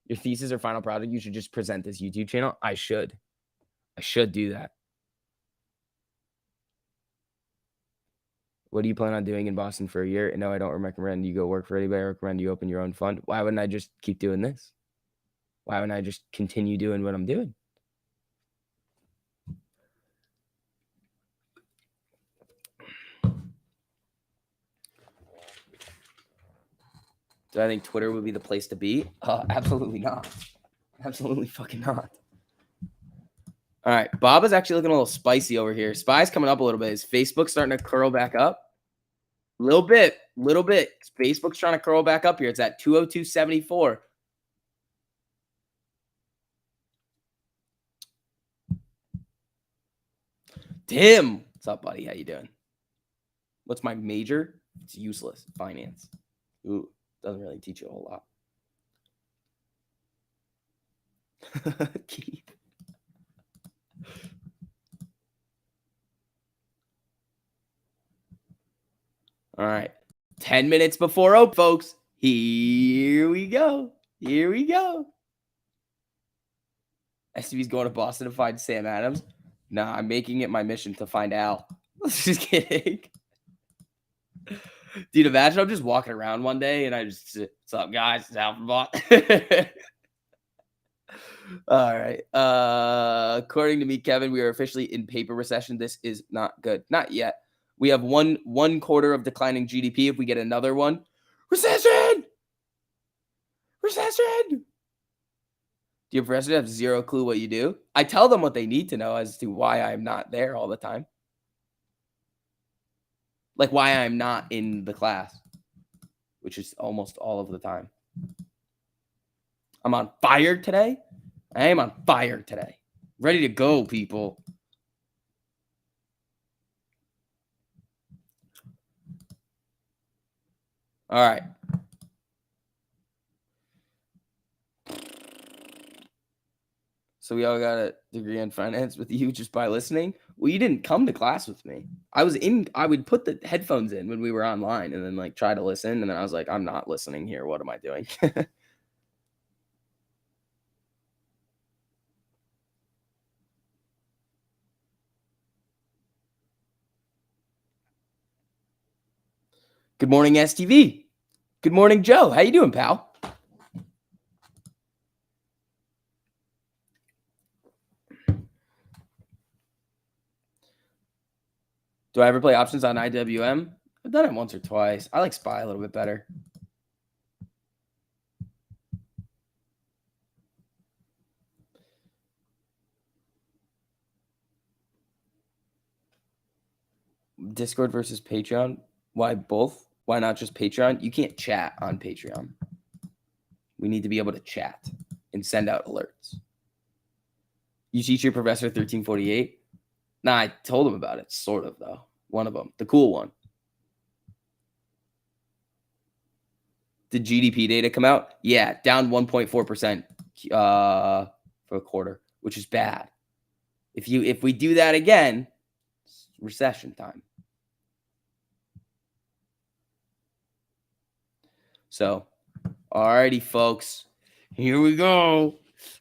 Your thesis or final project, you should just present this YouTube channel. I should do that. What do you plan on doing in Boston for a year? No, I don't recommend you go work for anybody. I recommend you open your own fund. Why wouldn't I just keep doing this? Why wouldn't I just continue doing what I'm doing? Do I think Twitter would be the place to be? Absolutely not. Absolutely fucking not. All right. Bob is actually looking a little spicy over here. Spy's coming up a little bit. Is Facebook starting to curl back up? Little bit. Facebook's trying to curl back up here. It's at 202.74. Tim, what's up, buddy? How you doing? What's my major? It's useless. Finance. Ooh, doesn't really teach you a whole lot. Keith. All right. 10 minutes before open, folks. Here we go. Here we go. STV's going to Boston to find Sam Adams. Nah, I'm making it my mission to find Al. Just kidding. Dude, imagine I'm just walking around one day and I just, what's up, guys? It's Al from Boston. All right. According to me, Kevin, we are officially in paper recession. This is not good. Not yet. We have one quarter of declining GDP. If we get another one, recession. Do your professors have zero clue what you do? I tell them what they need to know as to why I'm not there all the time. Like why I'm not in the class, which is almost all of the time. I'm on fire today. I am on fire today. Ready to go, people. All right. So we all got a degree in finance with you just by listening. Well, you didn't come to class with me. I would put the headphones in when we were online and then like try to listen. And then I was like, I'm not listening here. What am I doing? Good morning, STV. Good morning, Joe. How you doing, pal? Do I ever play options on IWM? I've done it once or twice. I like SPY a little bit better. Discord versus Patreon. Why both? Why not just Patreon? You can't chat on Patreon. We need to be able to chat and send out alerts. You teach your professor 1348? Nah, I told him about it, sort of, though. One of them. The cool one. Did GDP data come out? Yeah, down 1.4% for a quarter, which is bad. If we do that again, it's recession time. So, alrighty, folks. Here we go.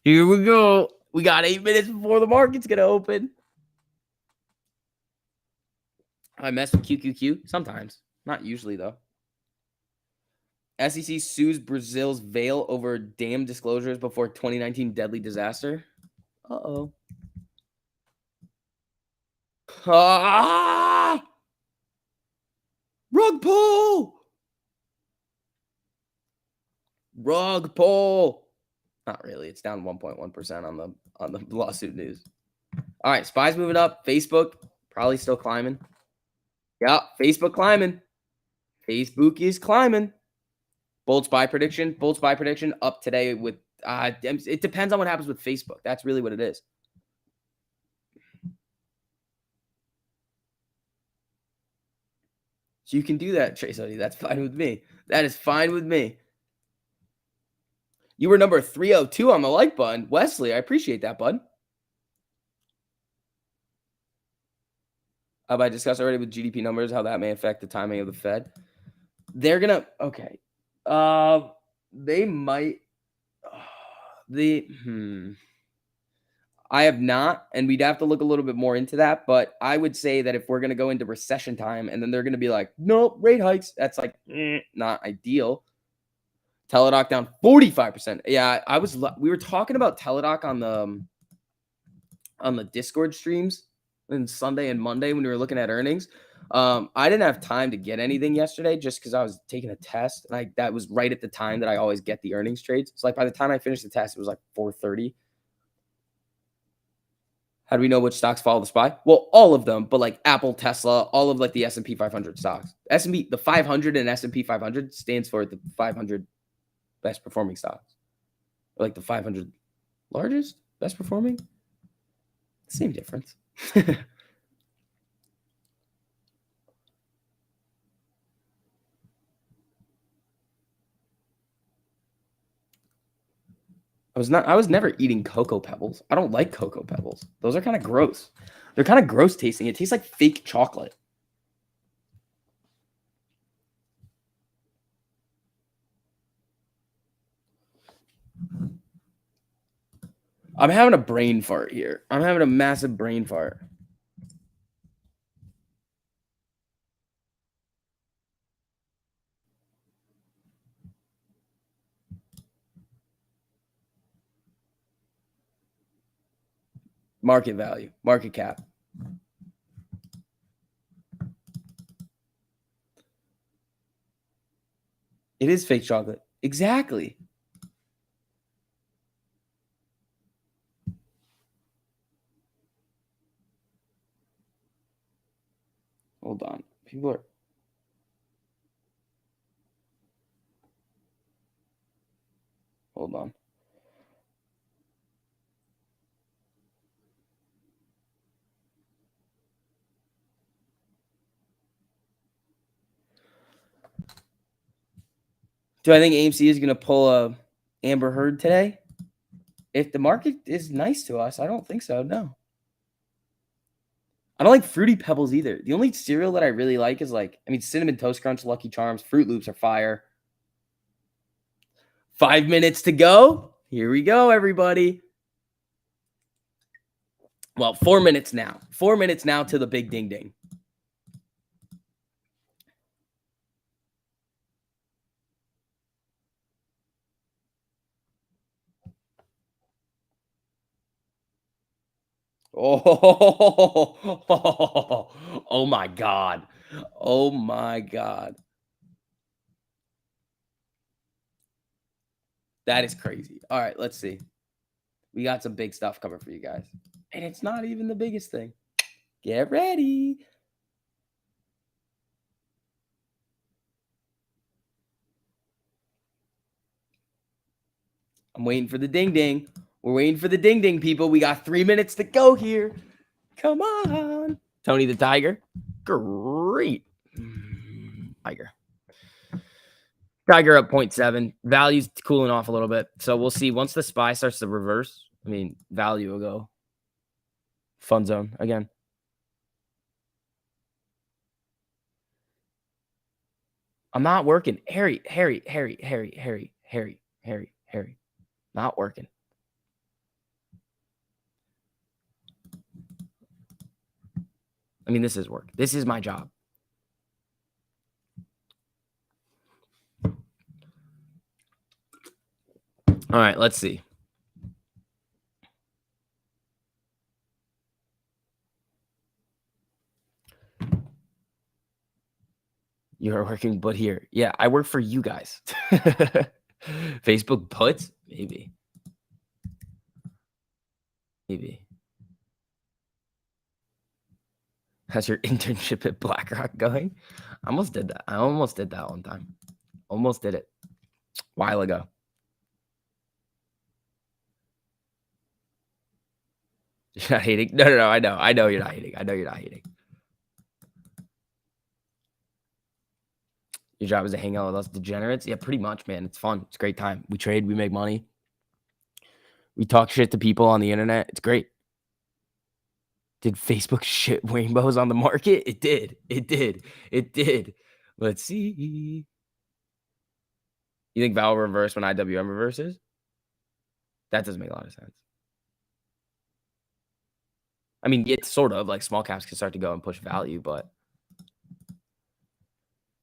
Here we go. We got 8 minutes before the market's going to open. I mess with QQQ sometimes. Not usually, though. SEC sues Brazil's Vale over dam disclosures before 2019 deadly disaster. Uh-oh. Ah! Rug pull! Rug pull! Not really. It's down 1.1% on the lawsuit news. All right, SPY's moving up. Facebook probably still climbing. Yeah, Facebook climbing. Facebook is climbing. Bold SPY prediction. Bold SPY prediction up today with it depends on what happens with Facebook. That's really what it is. So you can do that, Trace Odie. That's fine with me. That is fine with me. You were number 302 on the like button. Wesley, I appreciate that, bud. Have I discussed already with GDP numbers how that may affect the timing of the Fed? They're gonna okay. They might. I have not, and we'd have to look a little bit more into that. But I would say that if we're gonna go into recession time, and then they're gonna be like, nope, rate hikes. That's like not ideal. Teladoc down 45%. Yeah, we were talking about Teladoc on the Discord streams on Sunday and Monday when we were looking at earnings. I didn't have time to get anything yesterday just because I was taking a test, and that was right at the time that I always get the earnings trades. So like by the time I finished the test, it was like 4:30. How do we know which stocks follow the SPY? Well, all of them, but like Apple, Tesla, all of like the S&P 500 stocks. The 500 and S&P 500 stands for the 500 best performing stocks. Or like the 500 largest best performing. Same difference. I was never eating Cocoa Pebbles. I don't like Cocoa Pebbles. Those are kind of gross. They're kind of gross tasting. It tastes like fake chocolate. I'm having a brain fart here. I'm having a massive brain fart. Market value, market cap. It is fake chocolate. Exactly. Hold on. People are. Hold on. Do I think AMC is going to pull a Amber Heard today? If the market is nice to us, I don't think so. No. I don't like Fruity Pebbles either. The only cereal that I really like is Cinnamon Toast Crunch, Lucky Charms, Fruit Loops are fire. 5 minutes to go. Here we go, everybody. Well, 4 minutes now. 4 minutes now to the big ding ding. Oh, oh my God. Oh my God. That is crazy. All right, let's see. We got some big stuff coming for you guys. And it's not even the biggest thing. Get ready. I'm waiting for the ding ding. We're waiting for the ding ding, people. We got 3 minutes to go here. Come on. Tony the Tiger. Great. Tiger. Tiger up 0.7. Value's cooling off a little bit. So we'll see. Once the SPY starts to reverse, value will go fun zone again. I'm not working. Harry. Not working. This is work. This is my job. All right, let's see. You're working, but here. Yeah, I work for you guys. Facebook puts? Maybe. How's your internship at BlackRock going? I almost did that. One time. Almost did it. A while ago. You're not hating? No. I know you're not hating. Your job is to hang out with us degenerates? Yeah, pretty much, man. It's fun. It's a great time. We trade. We make money. We talk shit to people on the internet. It's great. Did Facebook shit rainbows on the market? It did. Let's see. You think Val reverse when IWM reverses? That doesn't make a lot of sense. It's sort of like small caps can start to go and push value, but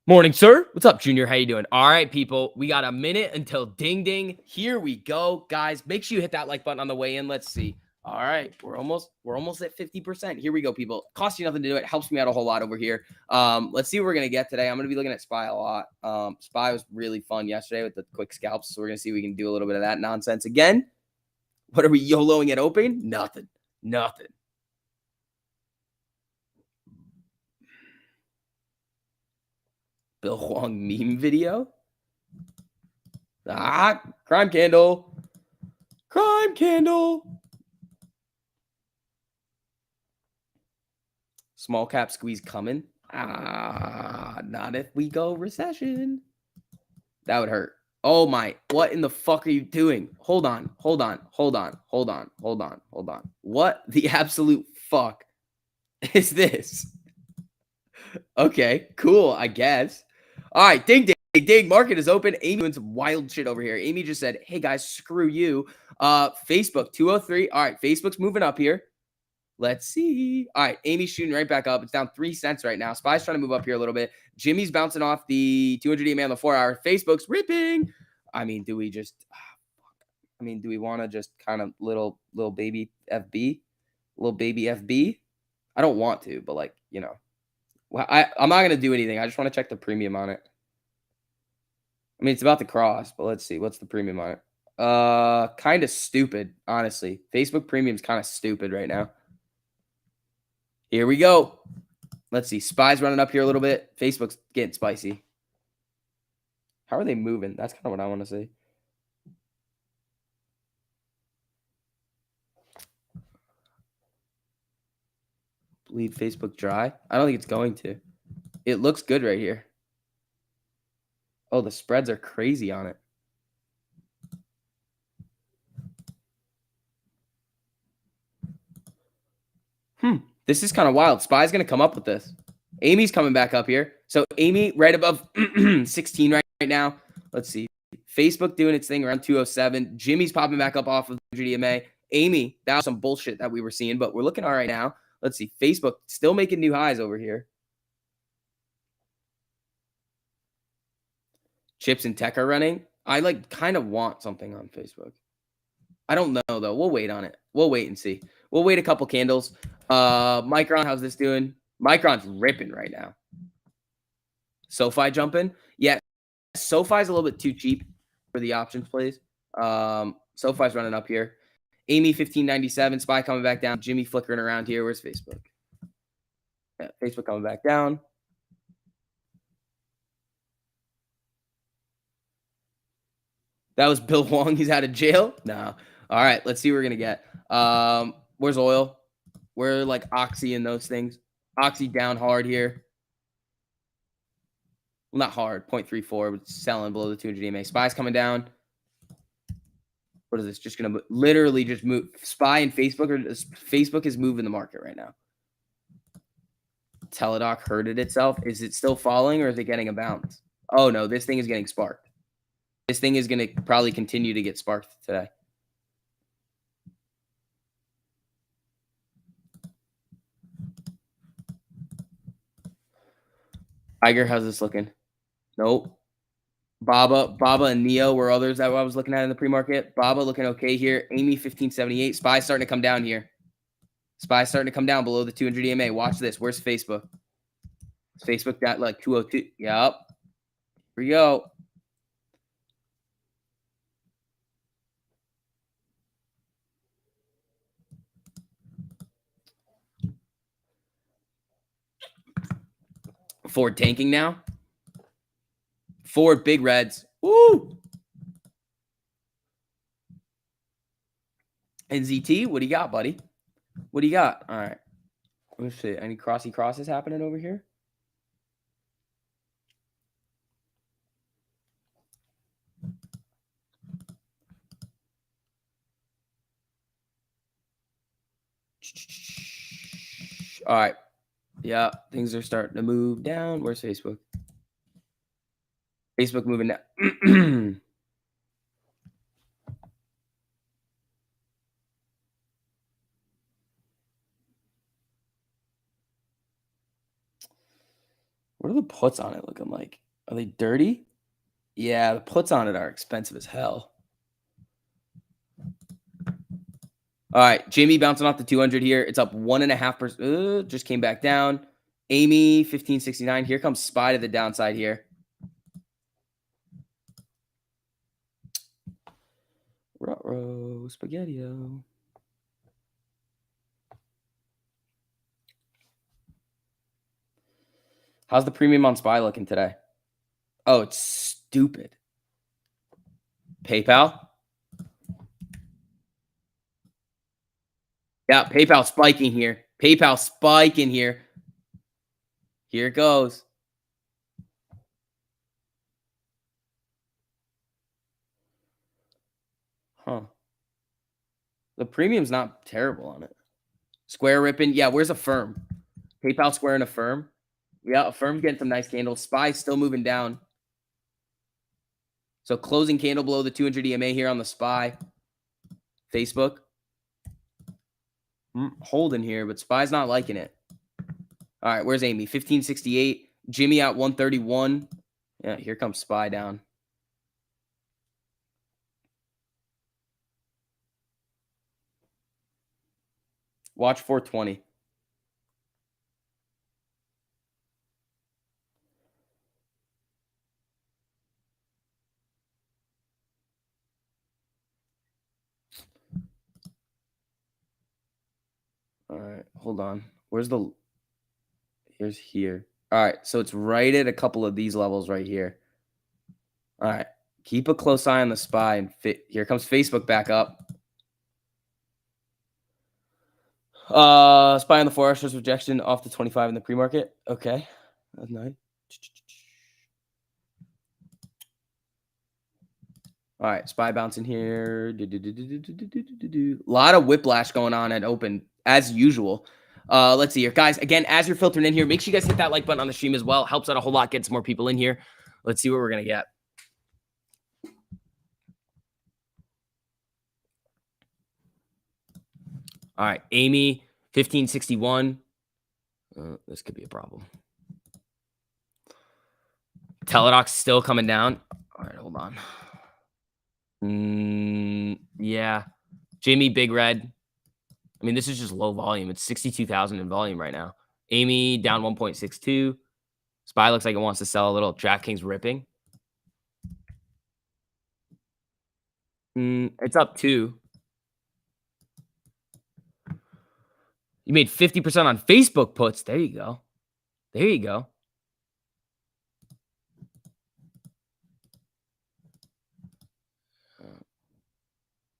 morning, sir. What's up, Junior? How you doing? All right, people. We got a minute until ding ding. Here we go, guys. Make sure you hit that like button on the way in. Let's see. All right, we're almost at 50%. Here we go, people. Costs you nothing to do it. Helps me out a whole lot over here. Let's see what we're gonna get today. I'm gonna be looking at SPY a lot. SPY was really fun yesterday with the quick scalps, so we're gonna see if we can do a little bit of that nonsense again. What are we YOLOing at open? Nothing. Bill Huang meme video. Crime candle. Small cap squeeze coming. Not if we go recession. That would hurt. Oh my, what in the fuck are you doing? Hold on, hold on, hold on, hold on, hold on, hold on. What the absolute fuck is this? Okay, cool, I guess. All right, ding, ding, ding, ding. Market is open. Amy doing some wild shit over here. Amy just said, hey guys, screw you. Facebook 203. All right, Facebook's moving up here. Let's see. All right, Amy's shooting right back up. It's down 3 cents right now. Spy's trying to move up here a little bit. Jimmy's bouncing off the 200 EMA on the 4-hour. Facebook's ripping. I mean, do we just? I mean, do we want to just kind of little baby FB, little baby FB? I don't want to, but like well, I'm not gonna do anything. I just want to check the premium on it. I mean, it's about to cross, but let's see. What's the premium on it? Kind of stupid, honestly. Facebook premium's kind of stupid right now. Here we go. Let's see. Spy's running up here a little bit. Facebook's getting spicy. How are they moving? That's kind of what I want to see. Bleed Facebook dry? I don't think it's going to. It looks good right here. Oh, the spreads are crazy on it. This is kind of wild. Spy's going to come up with this. Amy's coming back up here. So Amy right above 16 right now. Let's see. Facebook doing its thing around 207. Jimmy's popping back up off of GDMA. Amy, that was some bullshit that we were seeing, but we're looking all right now. Let's see. Facebook still making new highs over here. Chips and tech are running. I kind of want something on Facebook. I don't know though. We'll wait on it. We'll wait and see. We'll wait a couple candles. Micron, how's this doing? Micron's ripping right now. SoFi jumping. Yeah, SoFi's a little bit too cheap for the options plays. SoFi's running up here. Amy 1597. Spy coming back down. Jimmy flickering around here. Where's Facebook? Yeah, Facebook coming back down. That was Bill Wong. He's out of jail? No. All right, let's see what we're going to get. Where's oil? We're like Oxy and those things. Oxy down hard here. Well, not hard. 0.34, but selling below the 200 EMA. Spy's coming down. What is this? Just going to literally just move. Spy and Facebook is moving the market right now. Teladoc hurted itself. Is it still falling or is it getting a bounce? Oh, no. This thing is getting sparked. This thing is going to probably continue to get sparked today. Tiger, how's this looking? Nope. Baba and Neo were others that I was looking at in the pre-market. Baba looking okay here. Amy 1578. Spy starting to come down here. Spy starting to come down below the 200 EMA. Watch this. Where's Facebook? Facebook got like 202. Yep. Here we go. Ford tanking now. Ford big reds. Woo! And ZT, what do you got, buddy? What do you got? All right. Let's see. Any crossy crosses happening over here? All right. Yeah, things are starting to move down. Where's Facebook? Facebook moving down. What are the puts on it looking like? Are they dirty? Yeah, the puts on it are expensive as hell. All right, Jimmy bouncing off the 200 here. It's up 1.5%. Just came back down. Amy 1569. Here comes Spy to the downside here. Ruh-roh, spaghetti-o. How's the premium on Spy looking today? Oh, it's stupid. PayPal. Yeah, PayPal spiking here. PayPal spiking here. Here it goes. The premium's not terrible on it. Square ripping. Yeah, where's a firm? PayPal Square and a firm. Yeah, a firm getting some nice candles. SPY still moving down. So closing candle below the 200 EMA here on the SPY. Facebook. Holding here, but SPY's not liking it. All right, where's Amy? 1568. Jimmy at 131. Yeah, here comes SPY down. Watch 420. All right, hold on. Where's the... Here's here. All right, so it's right at a couple of these levels right here. All right, keep a close eye on the SPY. And here comes Facebook back up. SPY on the 4 hour shows rejection off the 25 in the pre-market. Okay, that's nice. All right, SPY bouncing here. A lot of whiplash going on at open as usual. Let's see here, guys. Again, as you're filtering in here, make sure you guys hit that like button on the stream as well. Helps out a whole lot, gets more people in here. Let's see what we're gonna get. All right, Amy, 1561. This could be a problem. Teledoc's still coming down. All right, hold on. Yeah. Jimmy, Big Red. I mean, this is just low volume. It's 62,000 in volume right now. Amy down 1.62. SPY looks like it wants to sell a little. DraftKings ripping. It's up 2. You made 50% on Facebook puts. There you go. There you go.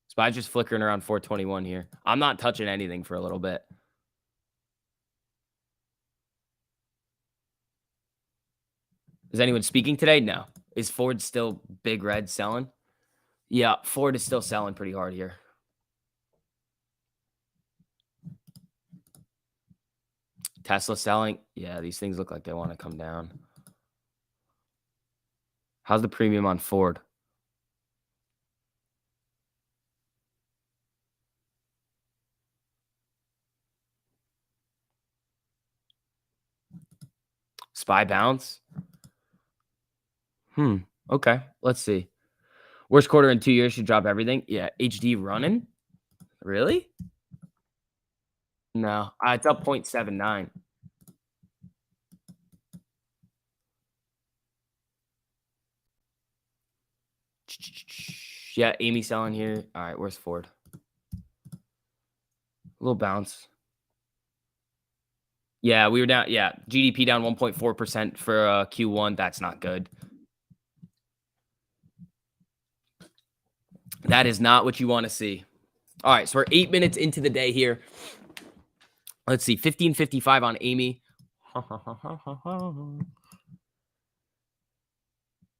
SPY's just flickering around 421 here. I'm not touching anything for a little bit. Is anyone speaking today? No. Is Ford still Big Red selling? Yeah, Ford is still selling pretty hard here. Tesla selling. Yeah, these things look like they want to come down. How's the premium on Ford? SPY bounce. Okay. Let's see. Worst quarter in 2 years should drop everything. Yeah. HD running. Really? No. It's up 0.79. Yeah. Amy selling here. All right. Where's Ford? A little bounce. Yeah. We were down. Yeah. GDP down 1.4% for Q1. That's not good. That is not what you want to see. All right, so we're 8 minutes into the day here. Let's see, 1555 on Amy.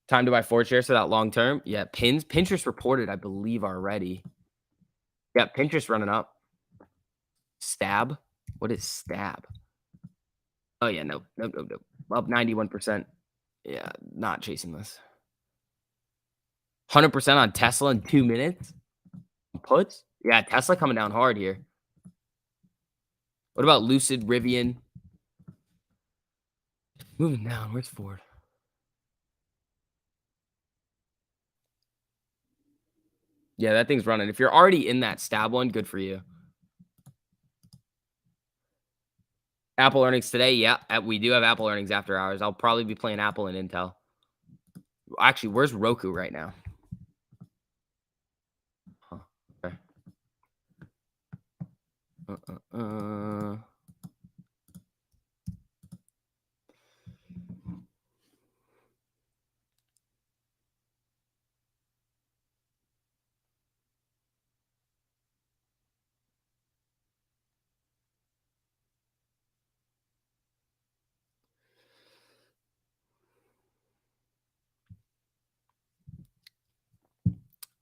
Time to buy Ford shares for that long term. Yeah, Pinterest reported, I believe, already. Yeah, Pinterest running up. Stab? What is Stab? Oh, yeah, nope. Up 91%. Yeah, not chasing this. 100% on Tesla in 2 minutes? Puts? Yeah, Tesla coming down hard here. What about Lucid, Rivian? Moving down. Where's Ford? Yeah, that thing's running. If you're already in that Stab one, good for you. Apple earnings today. Yeah, we do have Apple earnings after hours. I'll probably be playing Apple and Intel. Actually, where's Roku right now? Huh. Okay.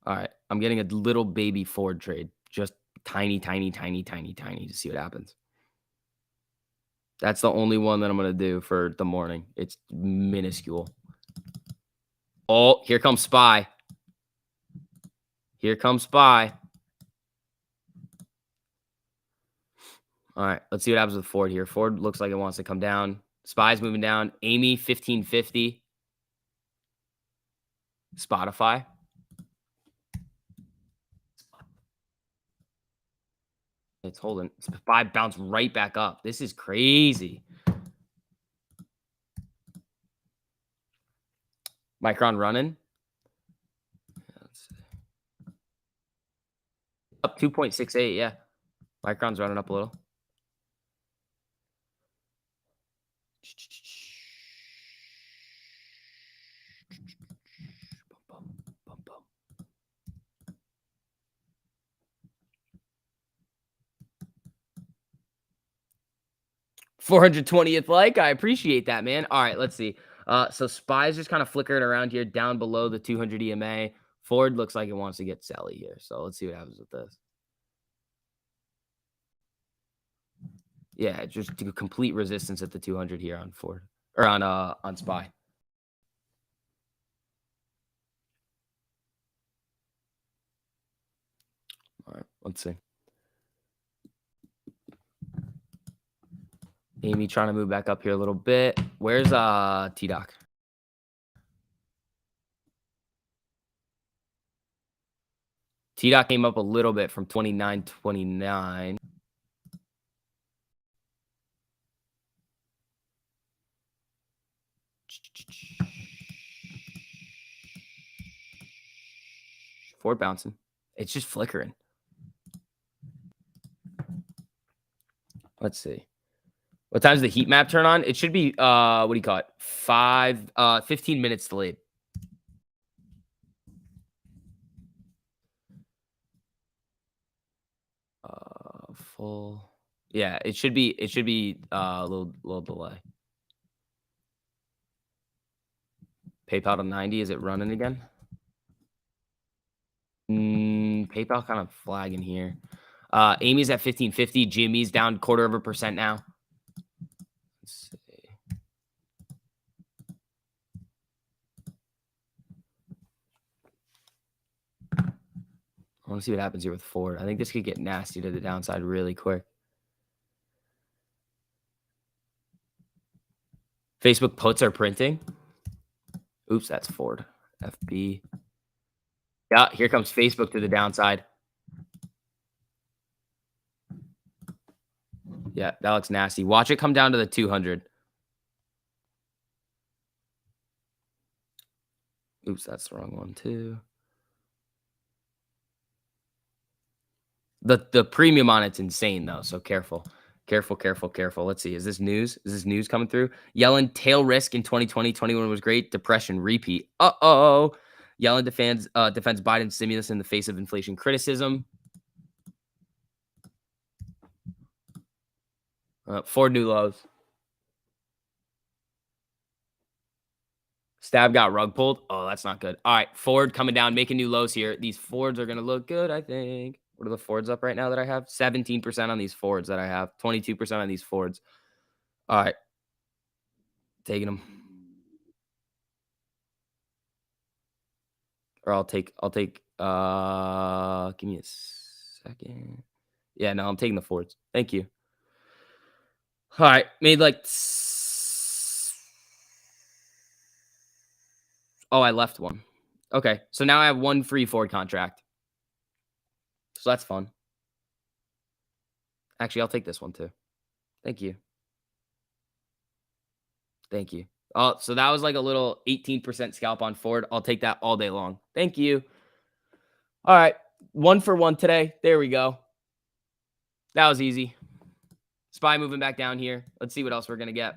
All right. I'm getting a little baby Ford trade. Just tiny to see what happens. That's the only one that I'm going to do for the morning. It's minuscule. Oh, here comes SPY. Here comes SPY. All right, let's see what happens with Ford here. Ford looks like it wants to come down. SPY's moving down. Amy, 1550. Spotify. It's holding. SPY bounced right back up. This is crazy. Micron running. Up 2.68, yeah. Micron's running up a little. $420th like. I appreciate that, man. All right, let's see. So SPY's just kind of flickering around here down below the 200 EMA. Ford looks like it wants to get selly here. So let's see what happens with this. Yeah, just do complete resistance at the 200 here on Ford or on SPY. All right, let's see. Amy trying to move back up here a little bit. Where's T-Doc? T-Doc came up a little bit from 29.29. Ford bouncing. It's just flickering. Let's see. What time's the heat map turn on? It should be what do you call it? 15 minutes delayed. Full. Yeah, it should be a little delay. PayPal to 90. Is it running again? PayPal kind of flagging here. Amy's at 1550. Jimmy's down 0.25% now. Let's see. I want to see what happens here with Ford. I think this could get nasty to the downside really quick. Facebook puts are printing. Oops, that's Ford. FB. Yeah, here comes Facebook to the downside. Yeah, that looks nasty. Watch it come down to the 200. Oops, that's the wrong one too. The premium on it's insane though, so careful. Careful. Let's see. Is this news? Is this news coming through? Yellen tail risk in 2020. 21 was great. Depression repeat. Uh-oh. Yellen defends Biden's stimulus in the face of inflation criticism. Ford new lows. Stab got rug pulled. Oh, that's not good. All right, Ford coming down, making new lows here. These Fords are going to look good, I think. What are the Fords up right now that I have? 17% on these Fords that I have. 22% on these Fords. All right. Taking them. Or I'll take give me a second. Yeah, no, I'm taking the Fords. Thank you. All right, made like oh, I left one. Okay, so now I have one free Ford contract. So that's fun. Actually, I'll take this one too. Thank you. Thank you. Oh, so that was like a little 18% scalp on Ford. I'll take that all day long. Thank you. All right, 1 for 1 today. There we go. That was easy. SPY moving back down here. Let's see what else we're going to get.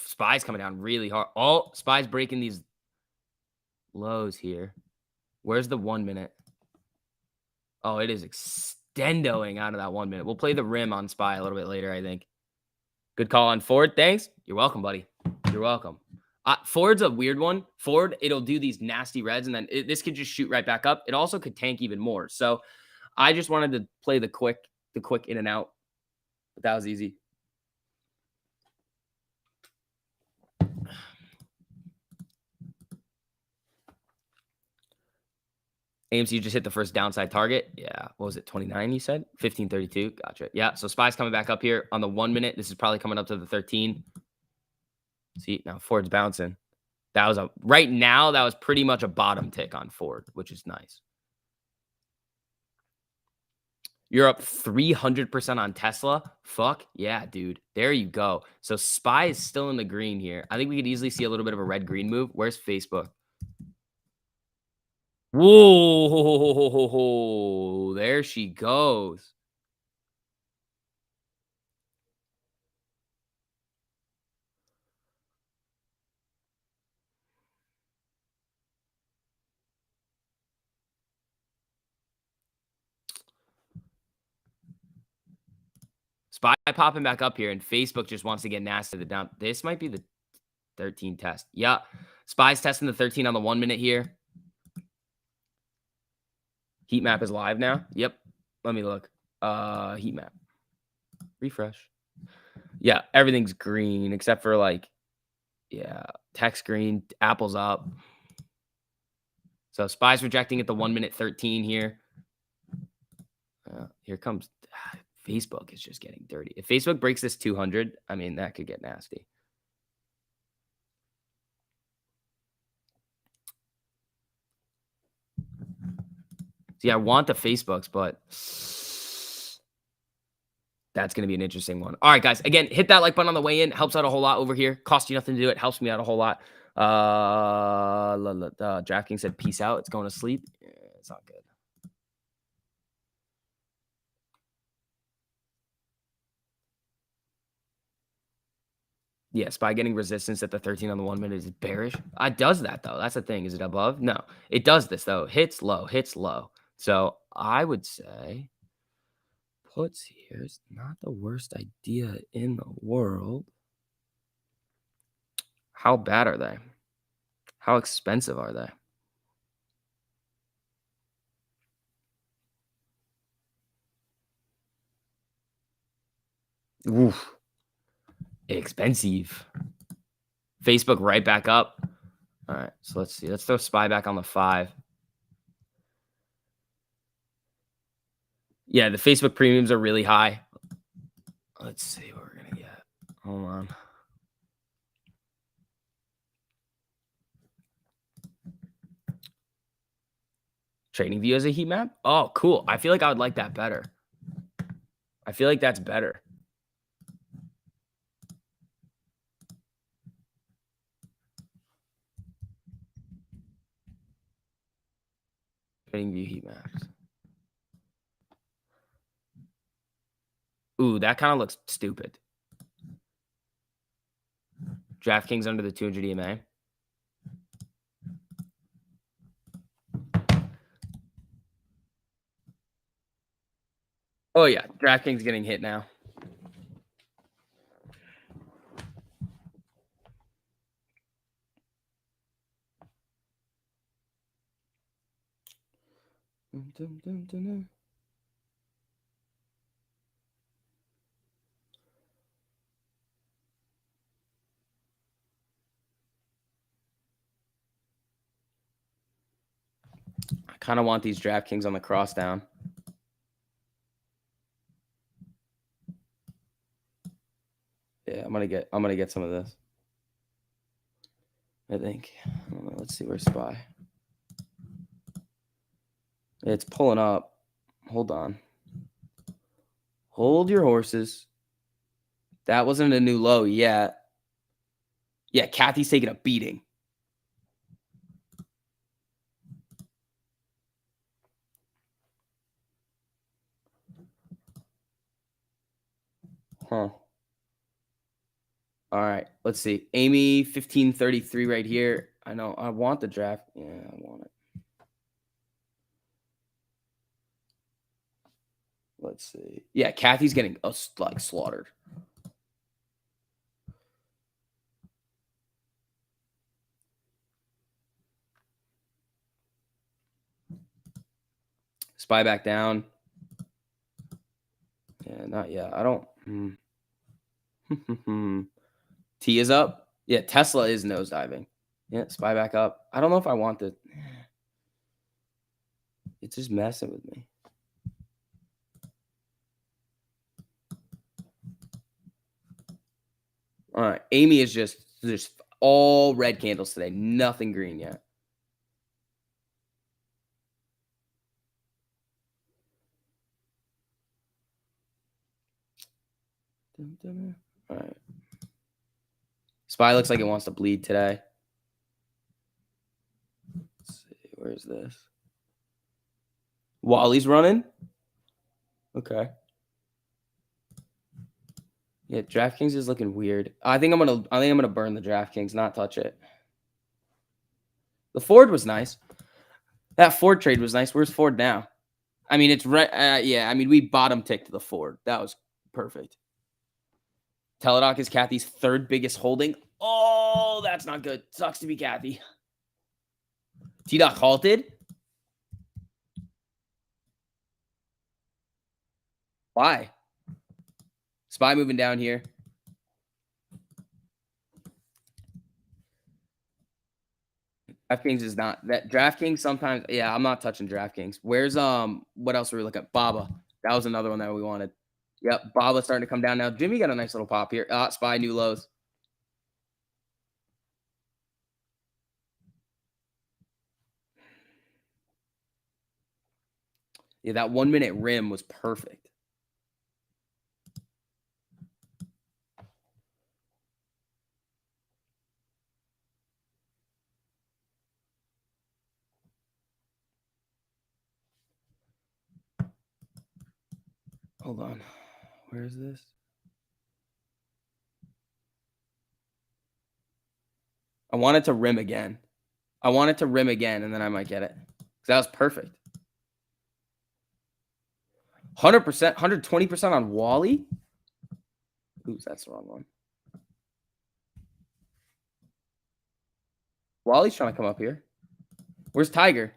SPY's coming down really hard. Oh, SPY's breaking these lows here. Where's the 1 minute? Oh, it is extendoing out of that 1 minute. We'll play the rim on SPY a little bit later, I think. Good call on Ford. Thanks. You're welcome, buddy. You're welcome. Ford's a weird one. Ford, it'll do these nasty reds, and then this could just shoot right back up. It also could tank even more. So I just wanted to play the quick in and out. But that was easy. AMC just hit the first downside target. Yeah. What was it? 29, you said? 1532. Gotcha. Yeah. So SPY's coming back up here on the 1 minute. This is probably coming up to the 13. See, now Ford's bouncing. That was right now, that was pretty much a bottom tick on Ford, which is nice. You're up 300% on Tesla. Fuck yeah, dude. There you go. So SPY is still in the green here. I think we could easily see a little bit of a red-green move. Where's Facebook? Whoa, there she goes. SPY popping back up here, and Facebook just wants to get nasty to the down. This might be the 13 test. Yeah. SPY's testing the 13 on the 1 minute here. Heat map is live now. Yep. Let me look. Heat map. Refresh. Yeah, everything's green except for like, yeah, text green, Apple's up. So SPY's rejecting at the 1 minute 13 here. Here comes Facebook is just getting dirty. If Facebook breaks this 200, I mean, that could get nasty. See, I want the Facebooks, but that's going to be an interesting one. All right, guys. Again, hit that like button on the way in. Helps out a whole lot over here. Costs you nothing to do it. Helps me out a whole lot. DraftKings said, peace out. It's going to sleep. Yeah, it's not good. Yeah, SPY getting resistance at the 13 on the 1 minute is bearish. It does that, though. That's the thing. Is it above? No. It does this, though. Hits low, hits low. So I would say puts here is not the worst idea in the world. How bad are they? How expensive are they? Oof. Expensive. Facebook right back up. All right, so let's see. Let's throw SPY back on the 5. Yeah, the Facebook premiums are really high. Let's see what we're going to get. Hold on. Trading view as a heat map? Oh, cool. I feel like I would like that better. I feel like that's better. Trading view heat maps. Ooh, that kind of looks stupid. DraftKings under the 200 EMA. Oh, yeah. DraftKings getting hit now. I kind of want these DraftKings on the cross down. Yeah, I'm gonna get some of this. I think. Let's see where's SPY. It's pulling up. Hold on. Hold your horses. That wasn't a new low yet. Yeah, Kathy's taking a beating. Huh. All right, let's see. Amy 1533 right here. I know. I want the draft. Yeah, I want it. Let's see. Yeah, Kathy's getting like slaughtered. SPY back down. Yeah, not yet. I don't. T is up. Yeah, Tesla is nosediving. Yeah, SPY back up. I don't know if I want to. It's just messing with me. All right, Amy is just all red candles today. Nothing green yet. All right. SPY looks like it wants to bleed today. Let's see, where's this? Wally's running. Okay. Yeah, DraftKings is looking weird. I think I'm gonna burn the DraftKings, not touch it. The Ford was nice. That Ford trade was nice. Where's Ford now? I mean, it's right. Yeah, I mean, we bottom ticked the Ford. That was perfect. Teladoc is Kathy's third biggest holding. Oh, that's not good. Sucks to be Kathy. T-Doc halted. Why? SPY moving down here. DraftKings is not that. DraftKings sometimes. Yeah, I'm not touching DraftKings. Where's what else are we looking at? Baba. That was another one that we wanted. Yep, Baba starting to come down now. Jimmy got a nice little pop here. SPY new lows. Yeah, that 1 minute rim was perfect. Hold on. Where is this? I want it to rim again. I want it to rim again, and then I might get it. That was perfect. 100%, 120% on Wally. Oops, that's the wrong one. Wally's trying to come up here. Where's Tiger?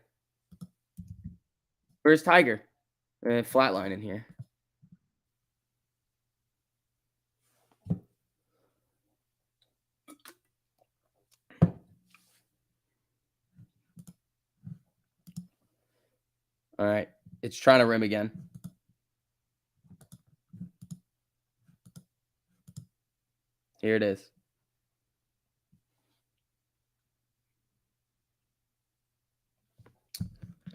Where's Tiger? Flatline in here. All right. It's trying to rim again. Here it is.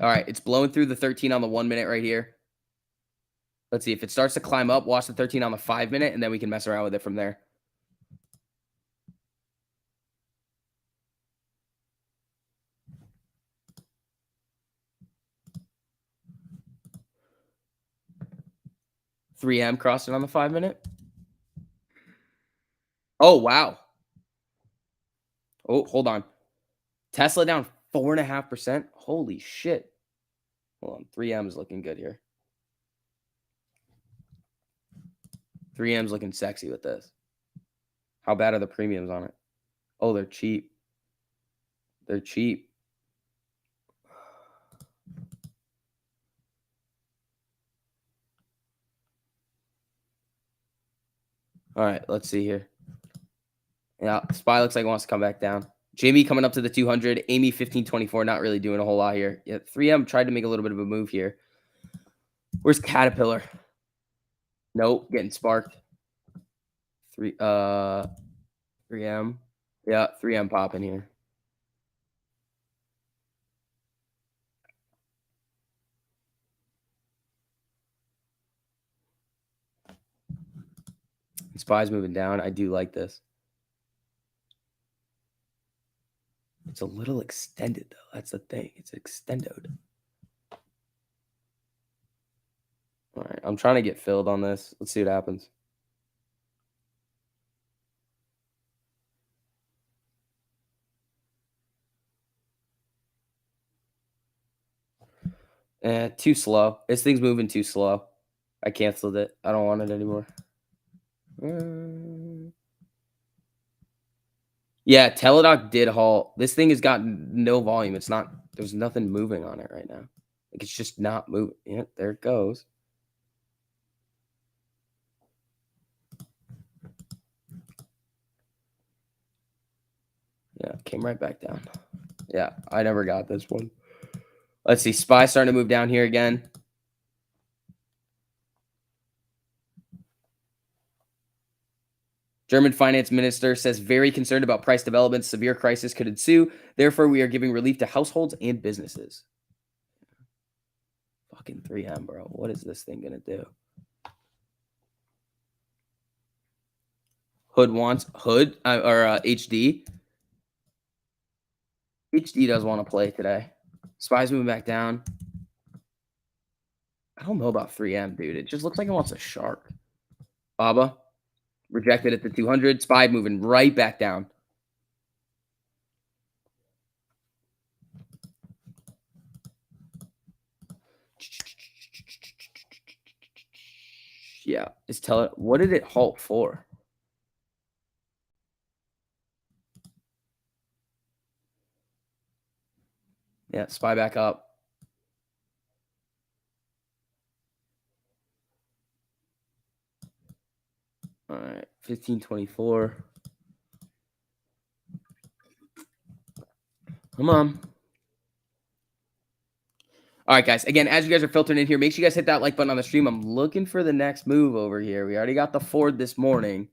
All right. It's blowing through the 13 on the 1 minute right here. Let's see. If it starts to climb up, watch the 13 on the 5 minute, and then we can mess around with it from there. $3M crossing on the 5 minute. Oh, wow. Oh, hold on. Tesla down 4.5%. Holy shit. Hold on. 3M is looking good here. 3M's looking sexy with this. How bad are the premiums on it? Oh, they're cheap. They're cheap. All right, let's see here. Yeah, SPY looks like it wants to come back down. Jamie coming up to the 200. Amy 1524, not really doing a whole lot here. Yeah, 3M tried to make a little bit of a move here. Where's Caterpillar? Nope, getting sparked. 3M. Yeah, 3M popping here. SPY's moving down. I do like this. It's a little extended, though. That's the thing. It's extended. All right. I'm trying to get filled on this. Let's see what happens. Too slow. This thing's moving too slow. I canceled it. I don't want it anymore. Yeah, Teladoc did halt. This thing has got no volume. It's not, there's nothing moving on it right now. Like it's just not moving. Yeah, there it goes. Yeah, came right back down. Yeah, I never got this one. Let's see. SPY starting to move down here again. German finance minister says very concerned about price developments. Severe crisis could ensue. Therefore, we are giving relief to households and businesses. Fucking 3M, bro. What is this thing going to do? Hood wants Hood or HD. HD does want to play today. SPY's moving back down. I don't know about 3M, dude. It just looks like it wants a shark. Baba rejected at the 200. SPY moving right back down. Yeah, what did it halt for? Yeah, SPY back up. All right, 1524. Come on. All right, guys. Again, as you guys are filtering in here, make sure you guys hit that like button on the stream. I'm looking for the next move over here. We already got the Ford this morning.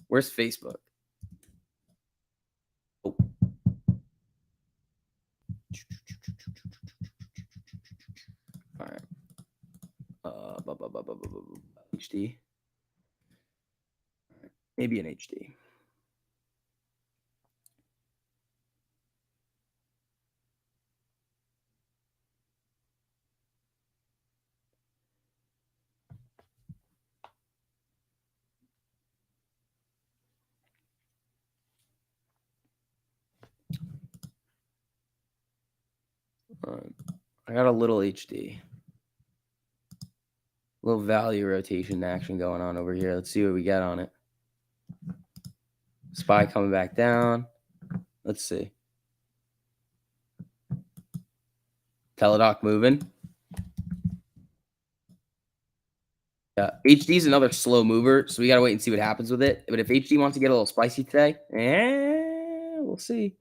Where's Facebook? Oh. All right. HD. Maybe an HD. I got a little HD. A little value rotation action going on over here. Let's see what we got on it. SPY coming back down. Let's see. Teladoc moving. Yeah, HD is another slow mover, so we got to wait and see what happens with it. But if HD wants to get a little spicy today, we'll see.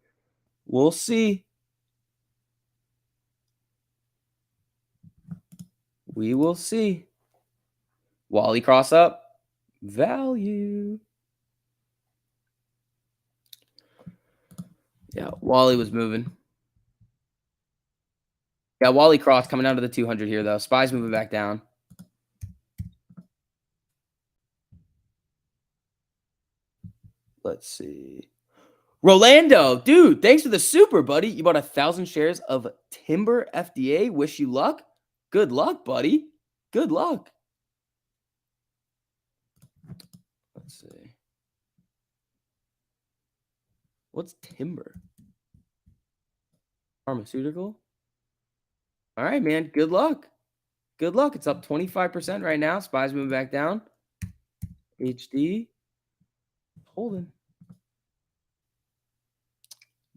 We'll see. We will see. Wally cross up. Value. Yeah, Wally was moving. Yeah, Wally cross coming down to the 200 here, though. SPY's moving back down. Let's see. Rolando, dude, thanks for the super, buddy. You bought 1,000 shares of Timber FDA. Wish you luck. Good luck, buddy. Good luck. Let's see. What's Timber? Pharmaceutical? All right, man. Good luck. Good luck. It's up 25% right now. SPY's moving back down. HD. Holding.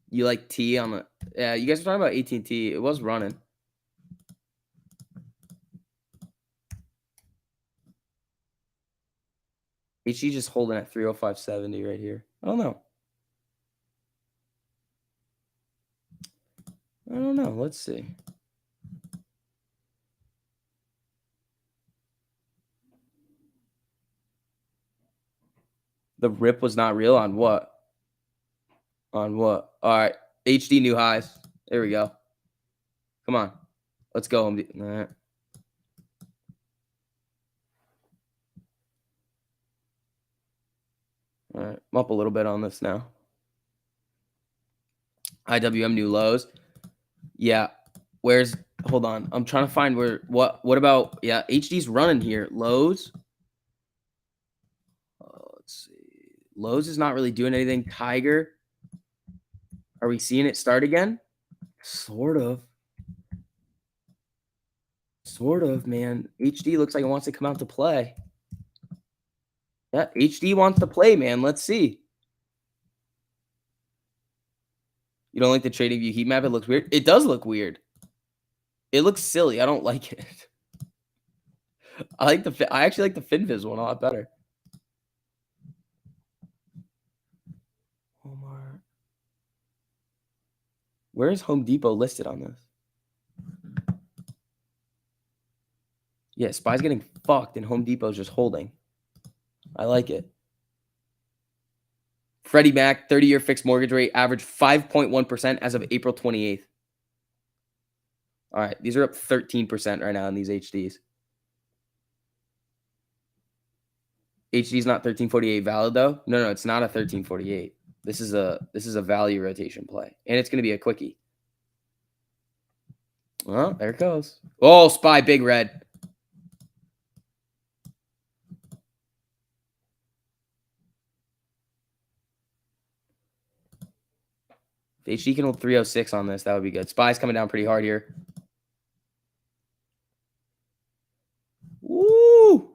You like T on the... Yeah, you guys were talking about AT&T. It was running. HG just holding at 305.70 right here. I don't know. Let's see. The rip was not real on what? On what? All right. HD new highs. There we go. Come on. Let's go. All right. All right. I'm up a little bit on this now. IWM new lows. Yeah. Hold on. I'm trying to find what about, yeah, HD's running here. Lows. Let's see. Lows is not really doing anything. Tiger. Are we seeing it start again? Sort of. Sort of, man. HD looks like it wants to come out to play. Yeah, HD wants to play, man. Let's see. You don't like the trading view heat map? It looks weird. It does look weird. It looks silly. I don't like it. I actually like the FinViz one a lot better. Walmart. Where is Home Depot listed on this? Yeah, SPY's getting fucked and Home Depot's just holding. I like it. Freddie Mac 30-year fixed mortgage rate averaged 5.1% as of April 28th. All right, these are up 13% right now in these HDs. HD's not 1348 valid though. No, it's not a 1348. This is a value rotation play, and it's going to be a quickie. Well, there it goes. Oh, SPY big red. If HD can hold 306 on this, that would be good. SPY's coming down pretty hard here. Woo!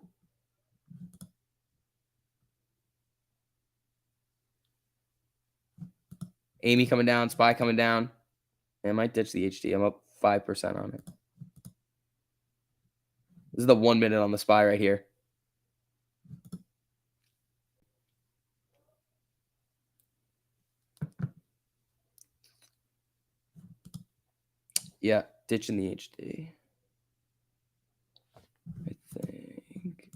Amy coming down, SPY coming down. I might ditch the HD. I'm up 5% on it. This is the 1 minute on the SPY right here. Yeah, ditching the HD. I think.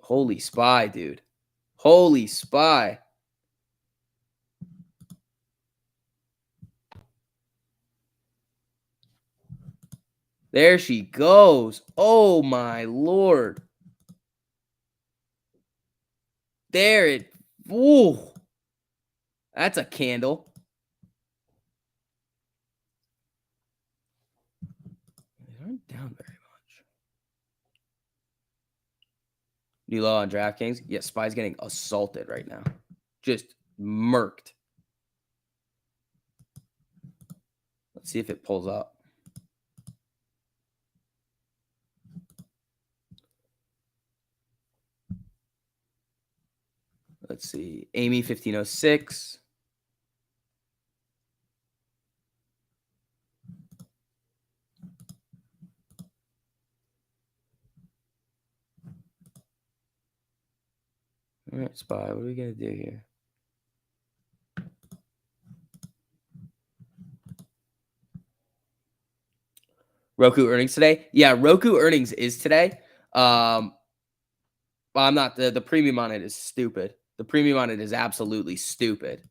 Holy SPY, dude. Holy SPY. There she goes. Oh, my Lord. There it. Ooh. That's a candle. They aren't down very much. New low on DraftKings. Yeah, SPY's getting assaulted right now. Just murked. Let's see if it pulls up. Let's see. Amy 1506. All right, SPY. What are we going to do here? Roku earnings today? Yeah, Roku earnings is today. Well, I'm not. The premium on it is stupid. The premium on it is absolutely stupid.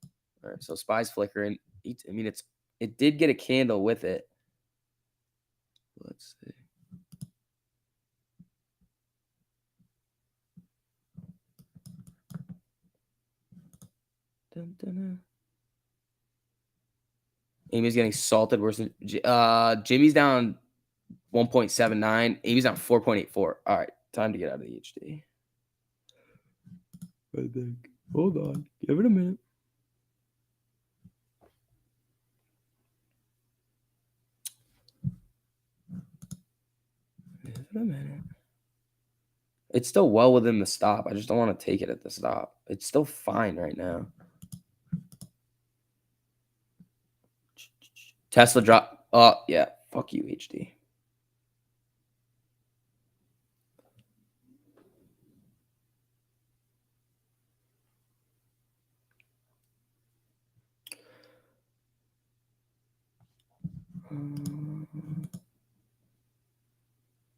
All right, so SPY's flickering. I mean, it did get a candle with it. Let's see. Dun, dun, dun. Amy's getting salted worse than Jimmy's down 1.79. Amy's down 4.84. All right, time to get out of the HD. I think. Hold on. Give it a minute. Give it a minute. It's still well within the stop. I just don't want to take it at the stop. It's still fine right now. Tesla drop. Oh, yeah. Fuck you, HD.